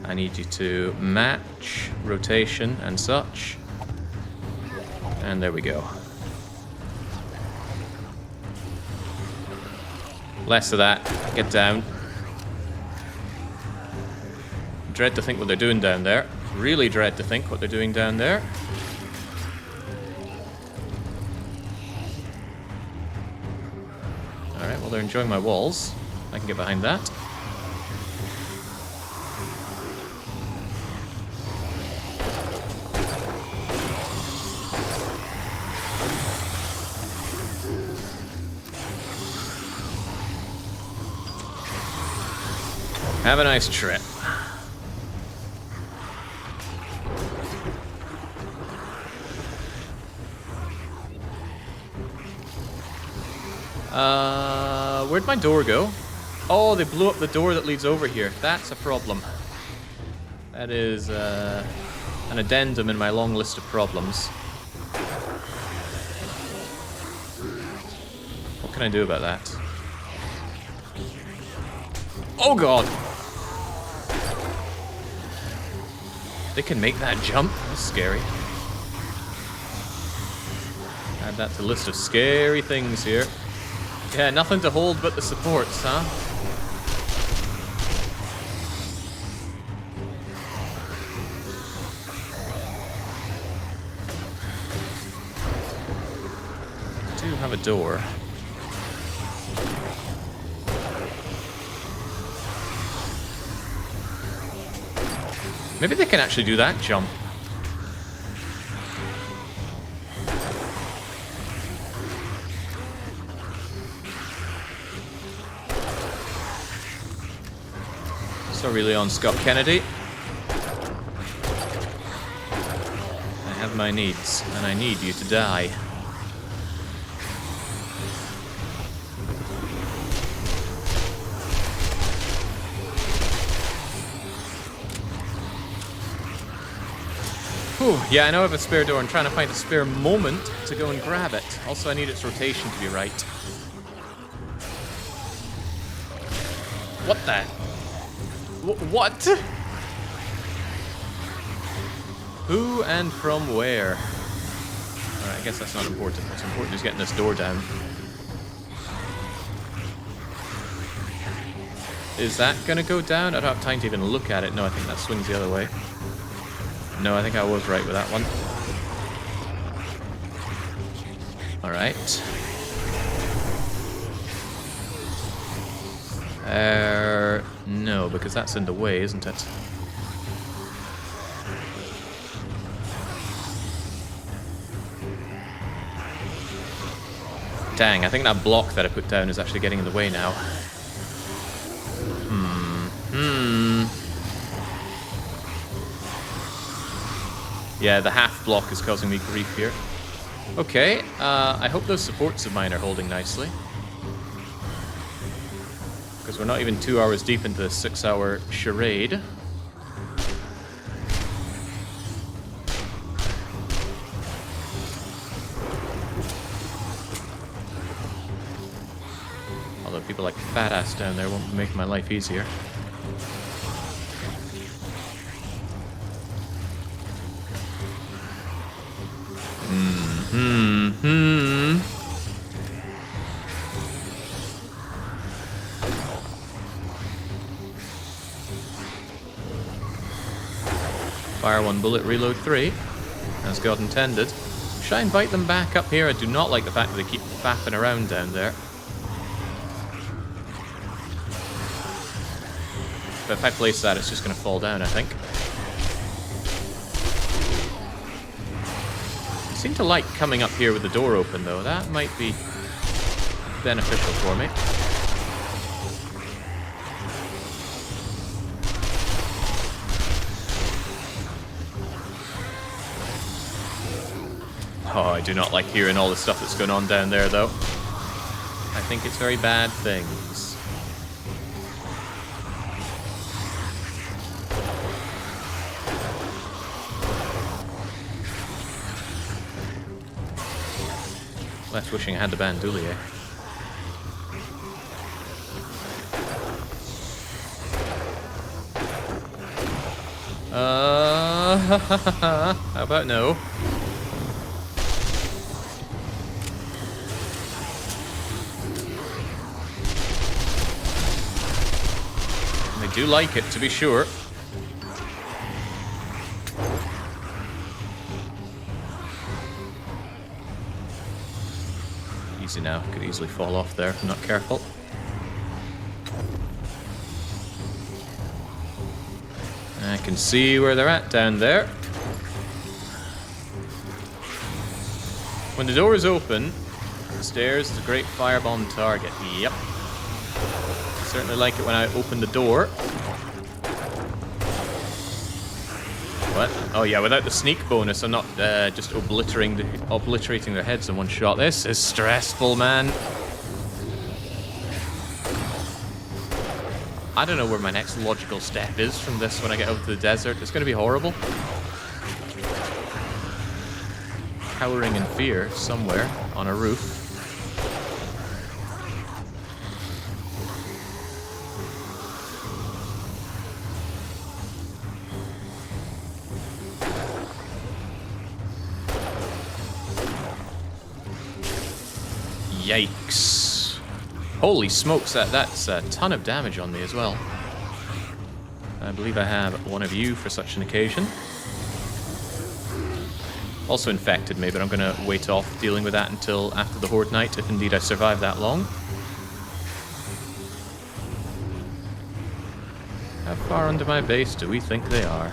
I need you to match rotation and such. And there we go. Less of that. Get down. Dread to think what they're doing down there. Really dread to think what they're doing down there. Alright, well, they're enjoying my walls. I can get behind that. Have a nice trip. Where'd my door go? Oh, they blew up the door that leads over here. That's a problem. That is an addendum in my long list of problems. What can I do about that? Oh god! They can make that jump? That's scary. Add that to the list of scary things here. Yeah, nothing to hold but the supports, huh? I do have a door. Maybe they can actually do that jump. Sorry, Leon Scott Kennedy. I have my needs, and I need you to die. Whew, yeah, I know I have a spare door. I'm trying to find a spare moment to go and grab it. Also, I need its rotation to be right. What the? What? Who and from where? Alright, I guess that's not important. What's important is getting this door down. Is that gonna go down? I don't have time to even look at it. No, I think that swings the other way. No, I think I was right with that one. Alright. No, because that's in the way, isn't it? Dang, I think that block that I put down is actually getting in the way now. Yeah, the half block is causing me grief here. Okay, I hope those supports of mine are holding nicely. Because we're not even 2 hours deep into this 6-hour charade. Although people like Fat Ass down there won't make my life easier. Fire 1 bullet, reload 3, as God intended. Should I invite them back up here? I do not like the fact that they keep faffing around down there. But if I place that, it's just going to fall down, I think. I seem to like coming up here with the door open, though. That might be beneficial for me. Oh, I do not like hearing all the stuff that's going on down there, though. I think it's very bad things. Left wishing I had the bandolier. How about no? I do like it, to be sure. Easy now. Could easily fall off there if I'm not careful. I can see where they're at down there. When the door is open, the stairs is a great firebomb target. Yep. Certainly like it when I open the door. What? Oh yeah, without the sneak bonus, I'm not just obliterating their heads in one shot. This is stressful, man. I don't know where my next logical step is from this when I get out to the desert. It's going to be horrible. Cowering in fear somewhere on a roof. Yikes. Holy smokes, that's a ton of damage on me as well. I believe I have one of you for such an occasion. Also infected me, but I'm going to wait off dealing with that until after the Horde Night, if indeed I survive that long. How far under my base do we think they are?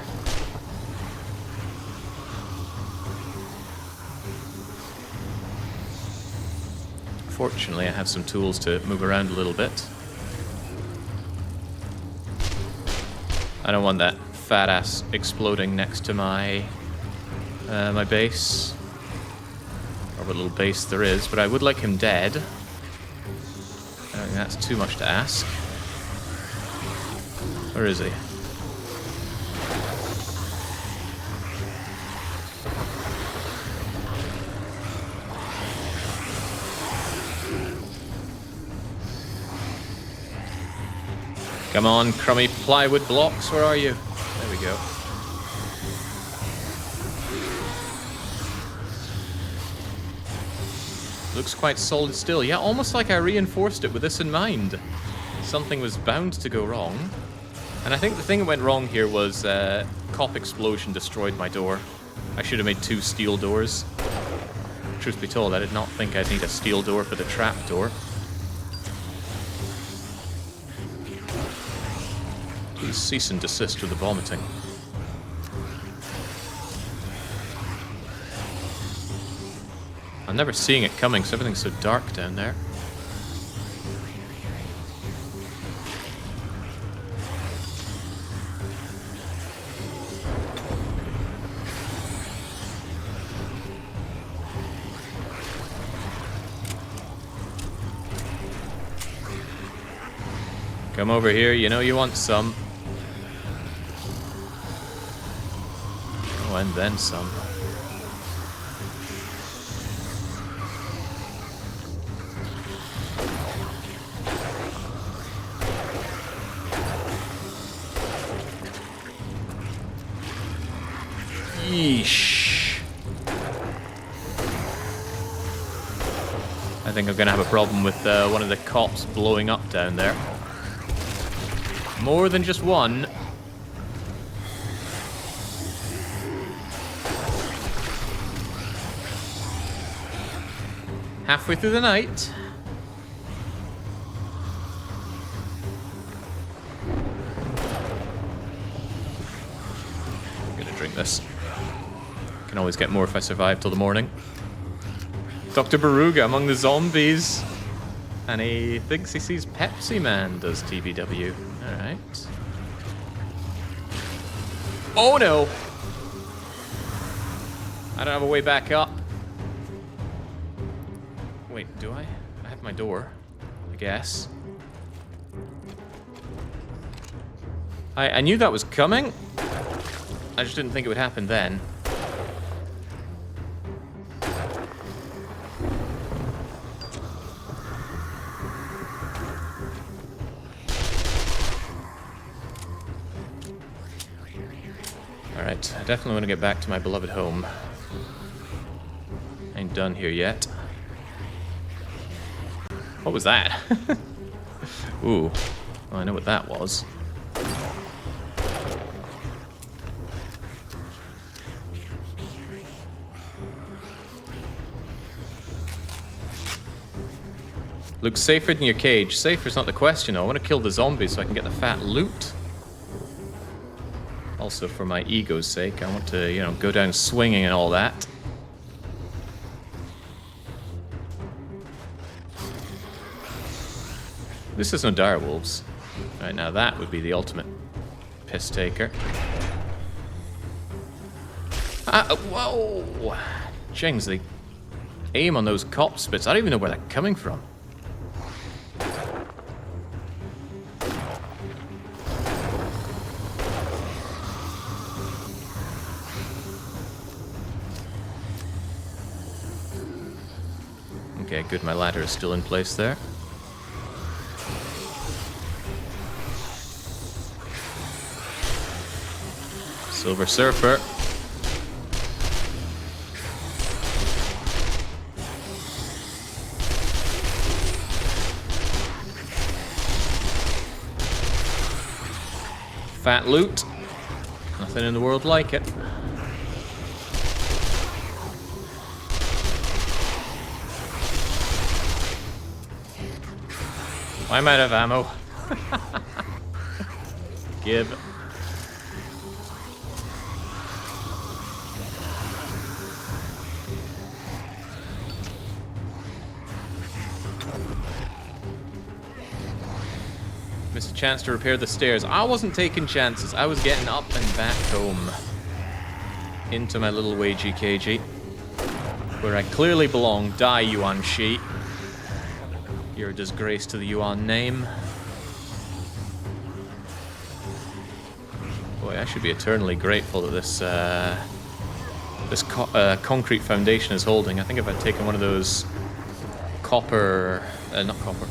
Fortunately, I have some tools to move around a little bit. I don't want that fat ass exploding next to my my base. Or what little base there is, but I would like him dead. I don't think that's too much to ask. Where is he? Come on, crummy plywood blocks, where are you? There we go. Looks quite solid still. Yeah, almost like I reinforced it with this in mind. Something was bound to go wrong. And I think the thing that went wrong here was cop explosion destroyed my door. I should have made 2 steel doors. Truth be told, I did not think I'd need a steel door for the trap door. Please cease and desist with the vomiting. I'm never seeing it coming, so everything's so dark down there. Come over here, you know you want some. Oh, and then some. Yeesh. I think I'm gonna have a problem with one of the cops blowing up down there. More than just one. Halfway through the night. I'm gonna drink this. Can always get more if I survive till the morning. Dr. Baruga among the zombies. And he thinks he sees Pepsi Man, does TBW. Alright. Oh no! I don't have a way back up. Wait, do I? I have my door, I guess. I knew that was coming. I just didn't think it would happen then. Alright, I definitely want to get back to my beloved home. Ain't done here yet. What was that? Ooh, well, I know what that was. Looks safer than your cage. Safer's not the question. I want to kill the zombies so I can get the fat loot. Also, for my ego's sake, I want to, you know, go down swinging and all that. This is no direwolves. Right, now that would be the ultimate piss taker. Whoa! Jings, the aim on those cop spits, I don't even know where they're coming from. Okay, good, my ladder is still in place there. Silver Surfer. Fat loot. Nothing in the world like it. I'm out of ammo. Give. chance to repair the stairs. I wasn't taking chances. I was getting up and back home. Into my little wagey cagey. Where I clearly belong. Die, Yuan Shi. You're a disgrace to the Yuan name. Boy, I should be eternally grateful that this concrete foundation is holding. I think if I'd taken one of those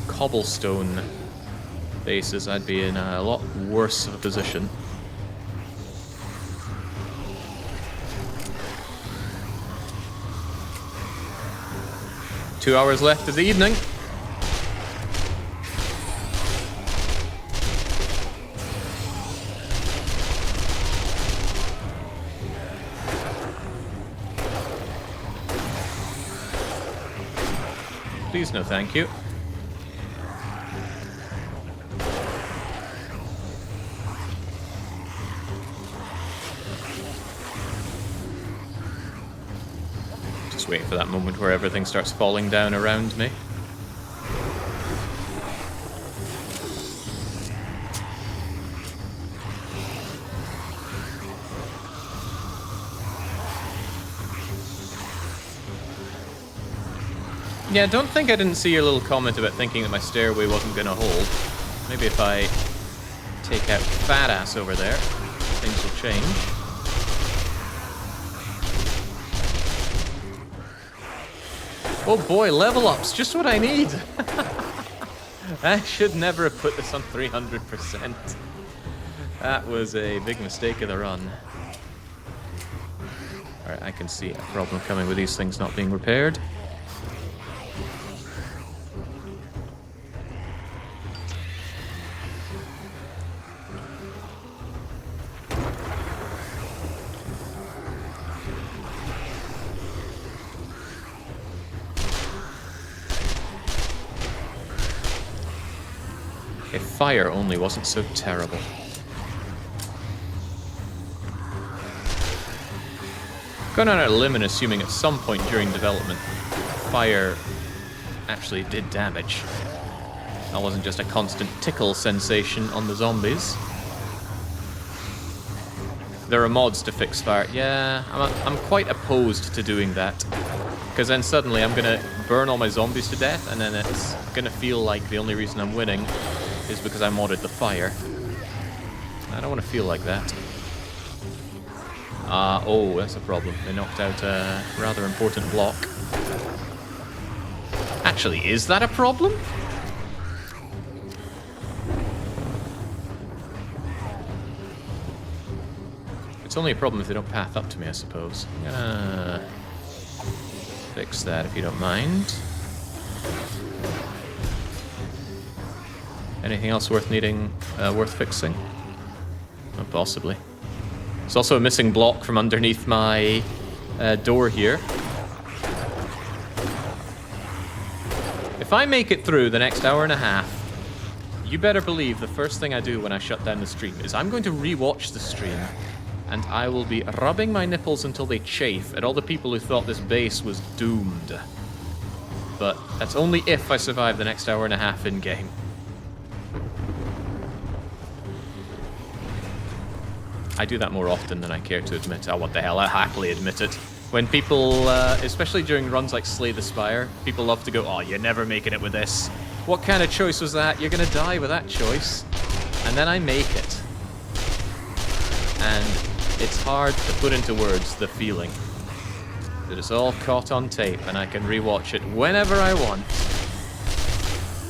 cobblestone bases, I'd be in a lot worse of a position. Two hours left of the evening. Please, no thank you. Just waiting for that moment where everything starts falling down around me. Yeah, don't think I didn't see your little comment about thinking that my stairway wasn't going to hold. Maybe if I take out fat ass over there, things will change. Oh boy, level ups, just what I need. I should never have put this on 300%. That was a big mistake of the run. Alright, I can see a problem coming with these things not being repaired. If fire only wasn't so terrible. Going on a limb and assuming at some point during development, fire actually did damage. That wasn't just a constant tickle sensation on the zombies. There are mods to fix fire. Yeah, I'm quite opposed to doing that. Because then suddenly I'm going to burn all my zombies to death, and then it's going to feel like the only reason I'm winning is because I modded the fire. I don't want to feel like that. Oh, that's a problem. They knocked out a rather important block. Actually, is that a problem? It's only a problem if they don't path up to me, I suppose. I'm gonna fix that if you don't mind. Anything else worth fixing? Oh, possibly. There's also a missing block from underneath my door here. If I make it through the next hour and a half, you better believe the first thing I do when I shut down the stream is I'm going to re-watch the stream, and I will be rubbing my nipples until they chafe at all the people who thought this base was doomed. But that's only if I survive the next hour and a half in-game. I do that more often than I care to admit. Oh, what the hell, I happily admit it. When people, especially during runs like Slay the Spire, people love to go, oh, you're never making it with this. What kind of choice was that? You're gonna die with that choice. And then I make it. And it's hard to put into words the feeling that it's all caught on tape and I can rewatch it whenever I want.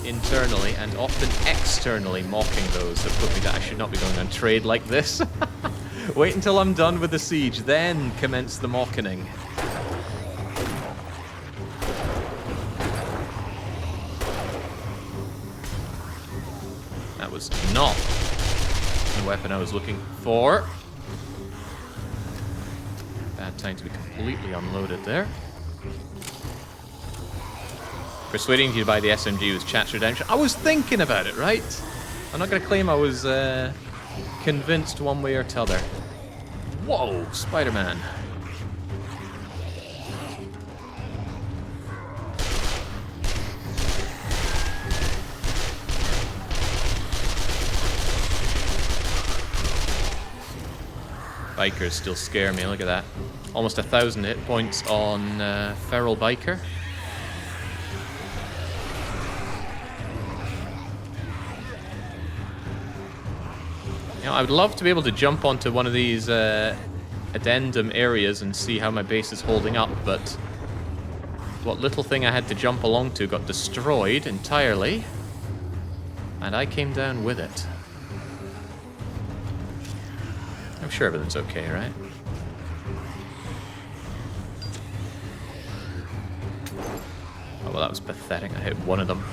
Internally and often externally mocking those that put me down. I should not be going on trade like this. Wait until I'm done with the siege, then commence the mockening. That was not the weapon I was looking for. Bad time to be completely unloaded there. Persuading you to buy the SMG was chat's redemption. I was thinking about it, right? I'm not going to claim I was convinced one way or t'other. Whoa, Spider-Man. Bikers still scare me, look at that. Almost 1,000 hit points on Feral Biker. You know, I would love to be able to jump onto one of these addendum areas and see how my base is holding up, but what little thing I had to jump along to got destroyed entirely, and I came down with it. I'm sure everything's okay, right? Oh, well, that was pathetic. I hit one of them.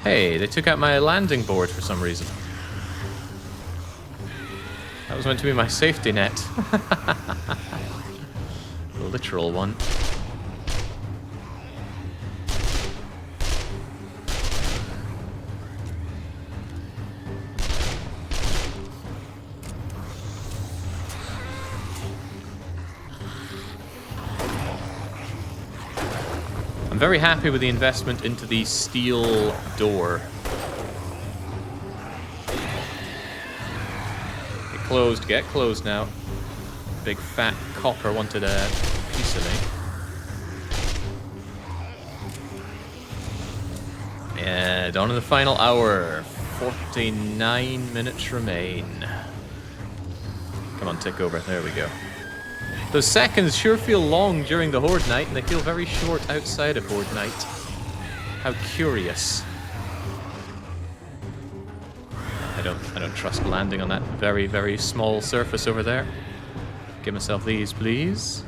Hey, they took out my landing board for some reason. That was meant to be my safety net. The literal one. I'm very happy with the investment into the steel door. Get closed now. Big fat copper wanted a piece of me. Yeah, down to the final hour. 49 minutes remain. Come on, tick over. There we go. Those seconds sure feel long during the Horde Night, and they feel very short outside of Horde Night. How curious. I don't trust landing on that very, very small surface over there. Give myself these, please.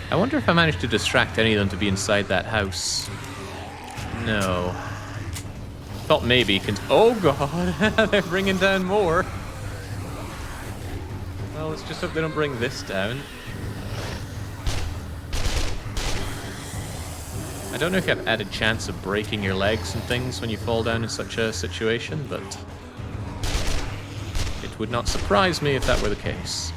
I wonder if I managed to distract any of them to be inside that house. No. Thought maybe. Oh god, they're bringing down more. Well, let's just hope they don't bring this down. I don't know if you have added chance of breaking your legs and things when you fall down in such a situation, but it would not surprise me if that were the case.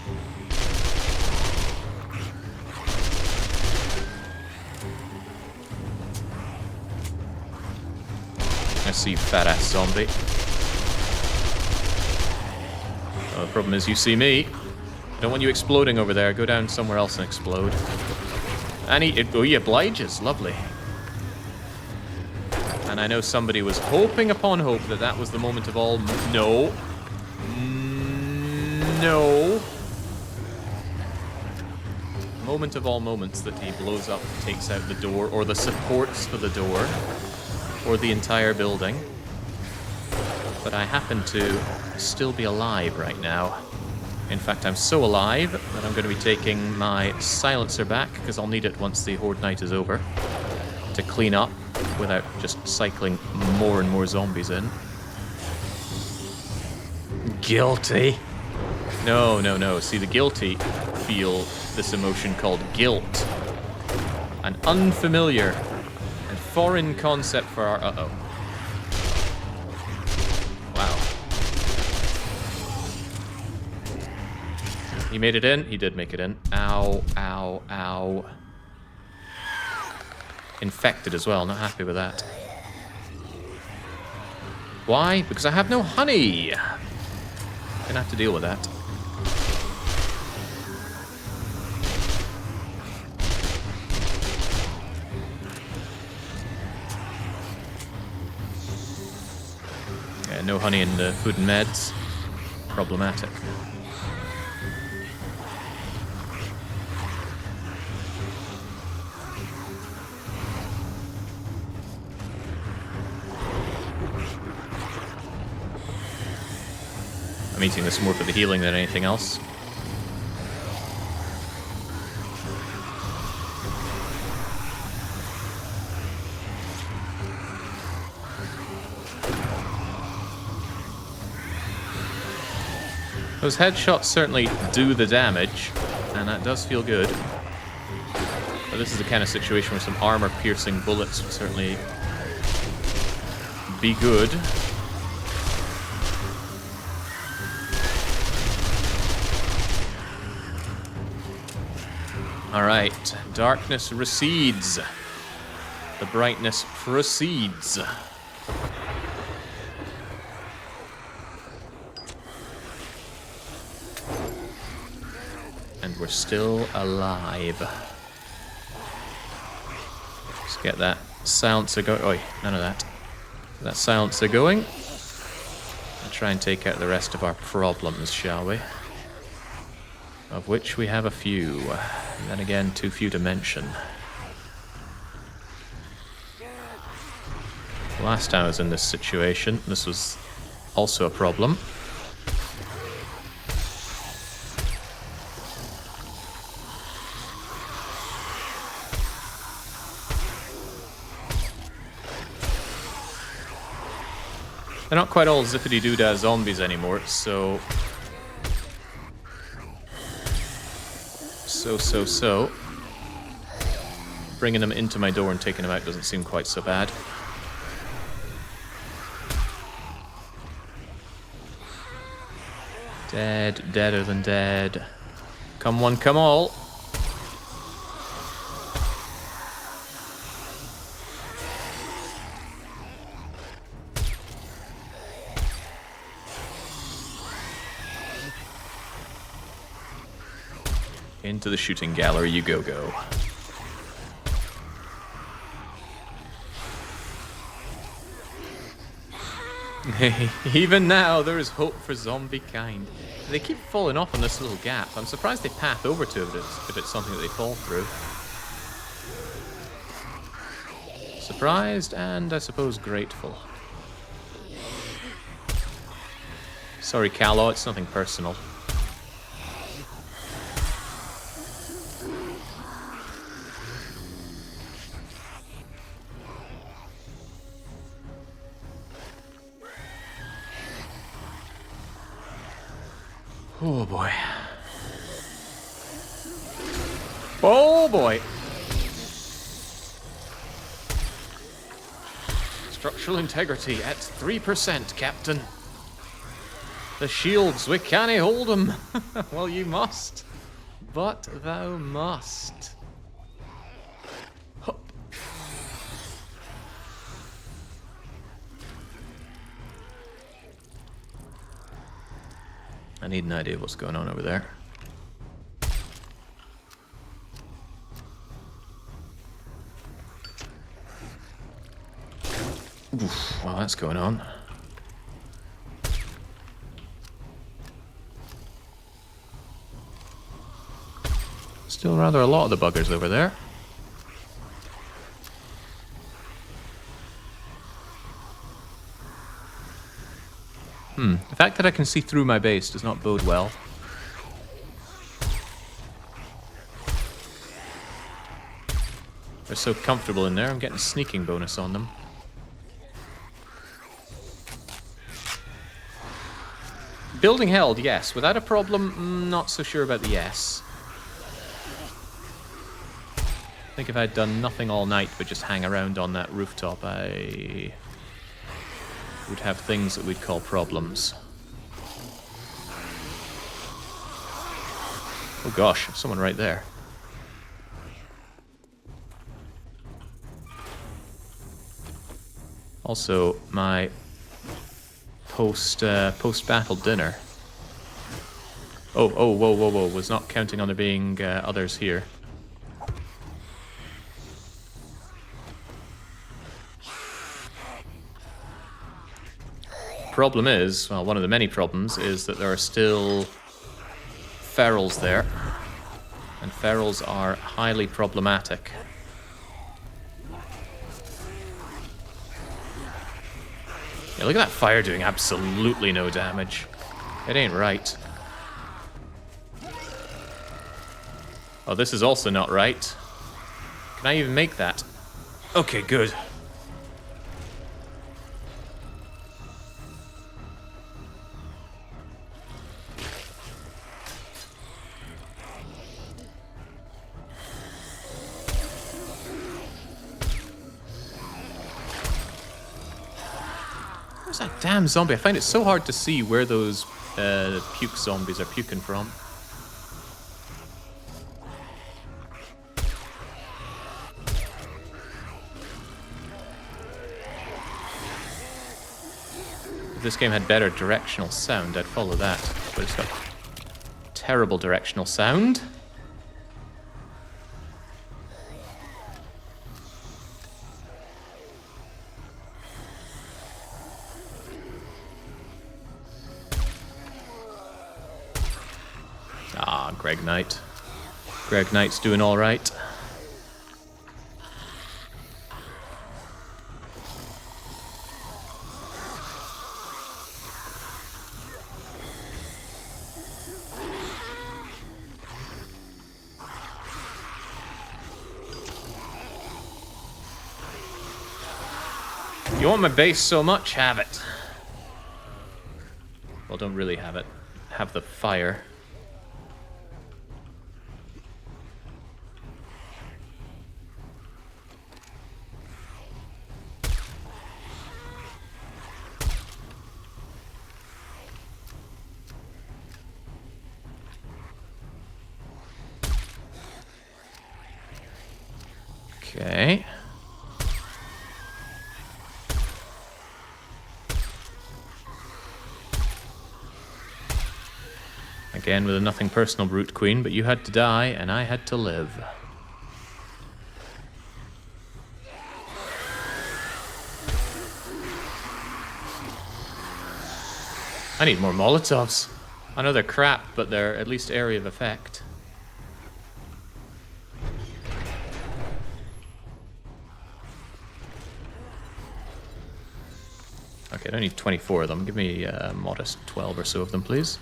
I see you, fat ass zombie. Oh, the problem is you see me. I don't want you exploding over there. Go down somewhere else and explode. And he obliges. Lovely. And I know somebody was hoping upon hope that that was the moment of all... No. No. Moment of all moments that he blows up, takes out the door, or the supports for the door, or the entire building. But I happen to still be alive right now. In fact, I'm so alive that I'm going to be taking my silencer back, because I'll need it once the Horde Night is over, to clean up without just cycling more and more zombies in. Guilty. No, no, no. See, the guilty feel this emotion called guilt. An unfamiliar and foreign concept for our... Uh-oh. Wow. He made it in? He did make it in. Ow, ow, ow. Infected as well, not happy with that. Why? Because I have no honey! Gonna have to deal with that. Yeah, no honey in the food and meds. Problematic. I'm eating this more for the healing than anything else. Those headshots certainly do the damage, and that does feel good. But this is the kind of situation where some armor-piercing bullets would certainly be good. Alright, darkness recedes. The brightness proceeds. And we're still alive. Let's get that silencer going. Oi, none of that. Get that silencer going. And try and take out the rest of our problems, shall we? Of which we have a few. And then again, too few to mention. Last time I was in this situation, this was also a problem. They're not quite all zippity-doo-dah zombies anymore, so... Bringing them into my door and taking them out doesn't seem quite so bad. Dead, deader than dead. Come one, come all. Into the shooting gallery you go. Even now, there is hope for zombie kind. They keep falling off on this little gap. I'm surprised they path over to it if it's something that they fall through. Surprised and, I suppose, grateful. Sorry, Callow, it's nothing personal. Oh boy. Oh boy. Structural integrity at 3%, Captain. The shields, we cannae hold them. Well, you must. But thou must. Hup. I need an idea of what's going on over there. Oof, well, that's going on. Still rather a lot of the buggers over there. The fact that I can see through my base does not bode well. They're so comfortable in there, I'm getting a sneaking bonus on them. Building held, yes. Without a problem, not so sure about the yes. I think if I'd done nothing all night but just hang around on that rooftop, I would have things that we'd call problems. Oh gosh, someone right there. Also, my post-battle dinner. Oh, whoa. Was not counting on there being others here. Problem is, well, one of the many problems is that there are still ferals there, and ferals are highly problematic. Yeah, look at that fire doing absolutely no damage. It ain't right. Oh, this is also not right. Can I even make that? Okay, good. Where's that damn zombie? I find it so hard to see where those puke zombies are puking from. this game had better directional sound, I'd follow that. But it's got terrible directional sound. Ah, Greg Knight. Greg Knight's doing all right. You want my base so much? Have it. Well, don't really have it. Have the fire. Okay. Again with a nothing personal Brute Queen, but you had to die and I had to live. I need more Molotovs. I know they're crap, but they're at least area of effect. Okay, I don't need 24 of them. Give me a modest 12 or so of them, please.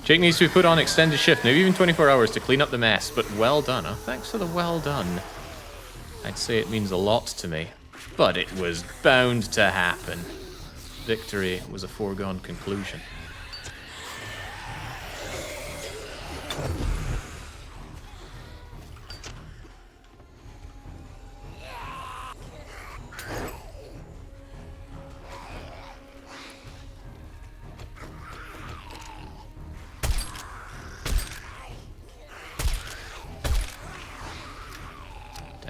Jake needs to be put on extended shift, maybe even 24 hours to clean up the mess, but well done. Oh, thanks for the well done. I'd say it means a lot to me, but it was bound to happen. Victory was a foregone conclusion.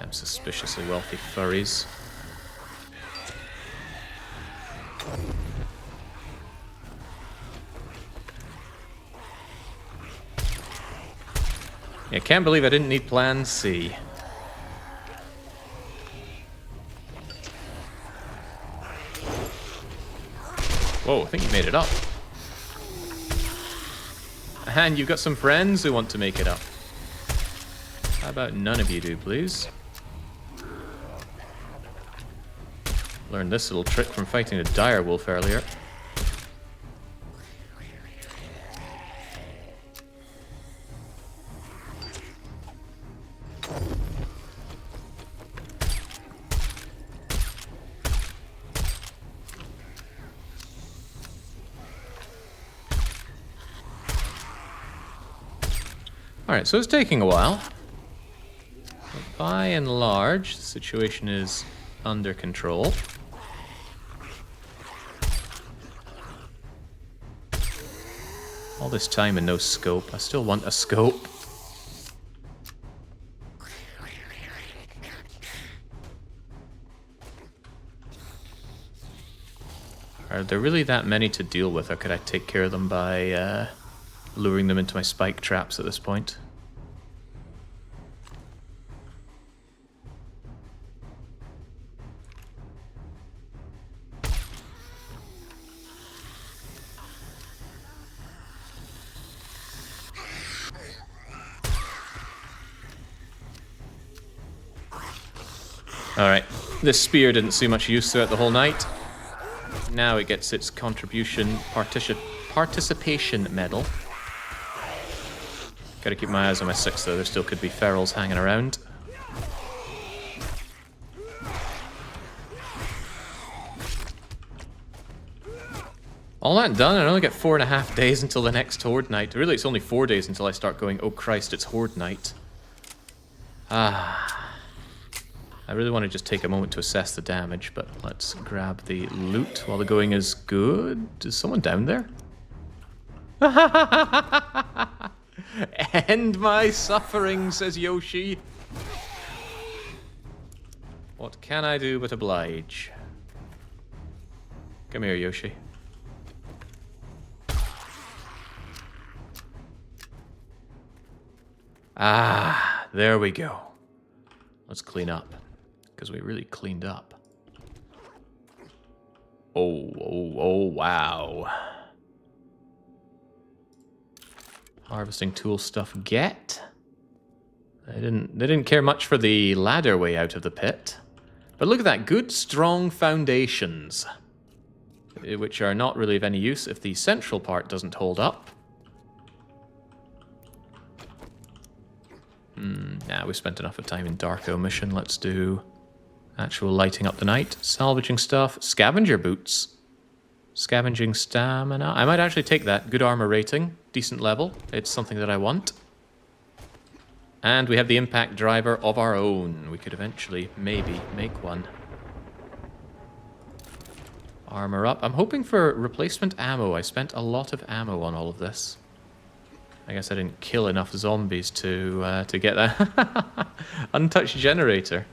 Suspiciously wealthy furries. Yeah, can't believe I didn't need Plan C. Whoa, I think you made it up. And you've got some friends who want to make it up. How about none of you do, please? Learned this little trick from fighting a dire wolf earlier. Alright, so it's taking a while. But by and large, the situation is under control. All this time and no scope. I still want a scope. Are there really that many to deal with, or could I take care of them by luring them into my spike traps at this point? Alright, this spear didn't see much use throughout the whole night. Now it gets its contribution participation medal. Gotta keep my eyes on my 6 though, there still could be ferals hanging around. All that done, I only get 4.5 days until the next Horde Night. Really, it's only 4 days until I start going, oh Christ, it's Horde Night. I really want to just take a moment to assess the damage, but let's grab the loot while the going is good. Is someone down there? End my suffering, says Yoshi. What can I do but oblige? Come here, Yoshi. Ah, there we go. Let's clean up. Because we really cleaned up. Oh, wow. Harvesting tool stuff get. They didn't care much for the ladder way out of the pit. But look at that, good strong foundations. Which are not really of any use if the central part doesn't hold up. Nah, we spent enough of time in Darko mission. Let's do actual lighting up the night. Salvaging stuff. Scavenger boots. Scavenging stamina. I might actually take that. Good armor rating. Decent level. It's something that I want. And we have the impact driver of our own. We could eventually, maybe, make one. Armor up. I'm hoping for replacement ammo. I spent a lot of ammo on all of this. I guess I didn't kill enough zombies to get that. Untouched generator.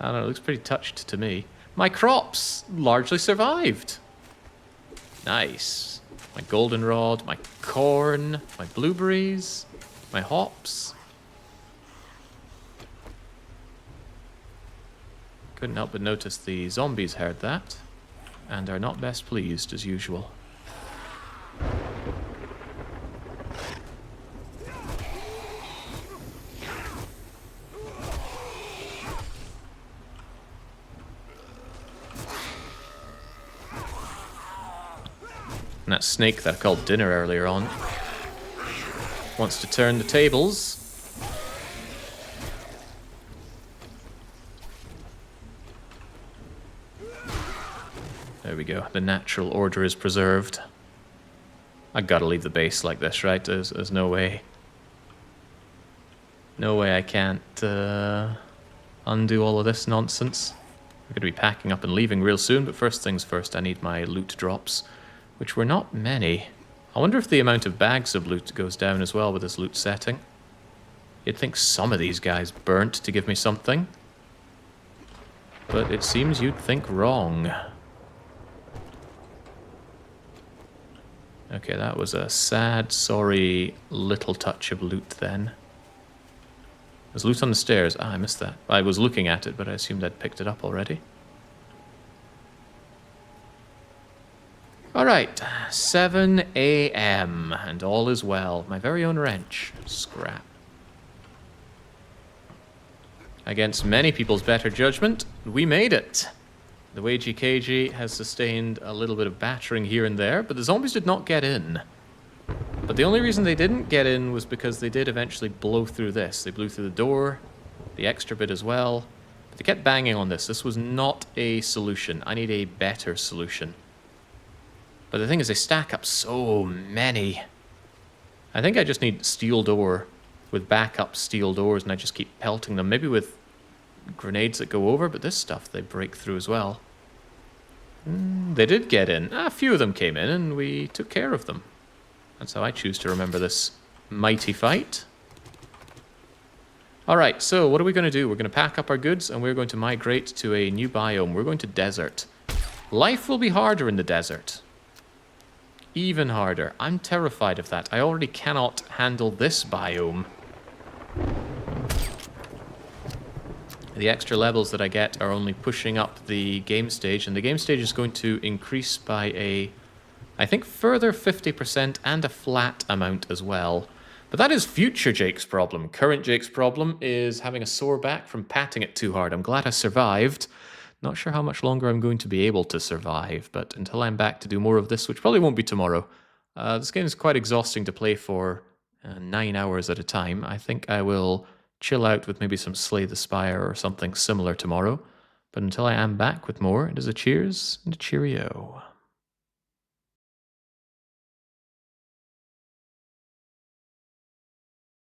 I don't know, it looks pretty touched to me. My crops largely survived. Nice. My goldenrod, my corn, my blueberries, my hops. Couldn't help but notice the zombies heard that, and are not best pleased as usual. And that snake that I called dinner earlier on wants to turn the tables. There we go. The natural order is preserved. I gotta leave the base like this, right? There's no way. No way I can't undo all of this nonsense. I'm gonna be packing up and leaving real soon, but first things first, I need my loot drops, which were not many. I wonder if the amount of bags of loot goes down as well with this loot setting. You'd think some of these guys burnt to give me something. But it seems you'd think wrong. Okay, that was a sad, sorry little touch of loot then. There's loot on the stairs. Ah, I missed that. I was looking at it, but I assumed I'd picked it up already. Alright, 7 a.m. and all is well. My very own wrench. Scrap. Against many people's better judgment, we made it. The Wagey Cagey has sustained a little bit of battering here and there, but the zombies did not get in. But the only reason they didn't get in was because they did eventually blow through this. They blew through the door, the extra bit as well. But they kept banging on this. This was not a solution. I need a better solution. But the thing is, they stack up so many. I think I just need steel door with backup steel doors, and I just keep pelting them. Maybe with grenades that go over, but this stuff they break through as well. They did get in. A few of them came in, and we took care of them. That's how I choose to remember this mighty fight. Alright, so what are we going to do? We're going to pack up our goods, and we're going to migrate to a new biome. We're going to desert. Life will be harder in the desert. Even harder. I'm terrified of that. I already cannot handle this biome. The extra levels that I get are only pushing up the game stage, and the game stage is going to increase by a, I think, further 50% and a flat amount as well. But that is future Jake's problem. Current Jake's problem is having a sore back from patting it too hard. I'm glad I survived. Not sure how much longer I'm going to be able to survive, but until I'm back to do more of this, which probably won't be tomorrow. This game is quite exhausting to play for 9 hours at a time. I think I will chill out with maybe some Slay the Spire or something similar tomorrow. But until I am back with more, it is a cheers and a cheerio.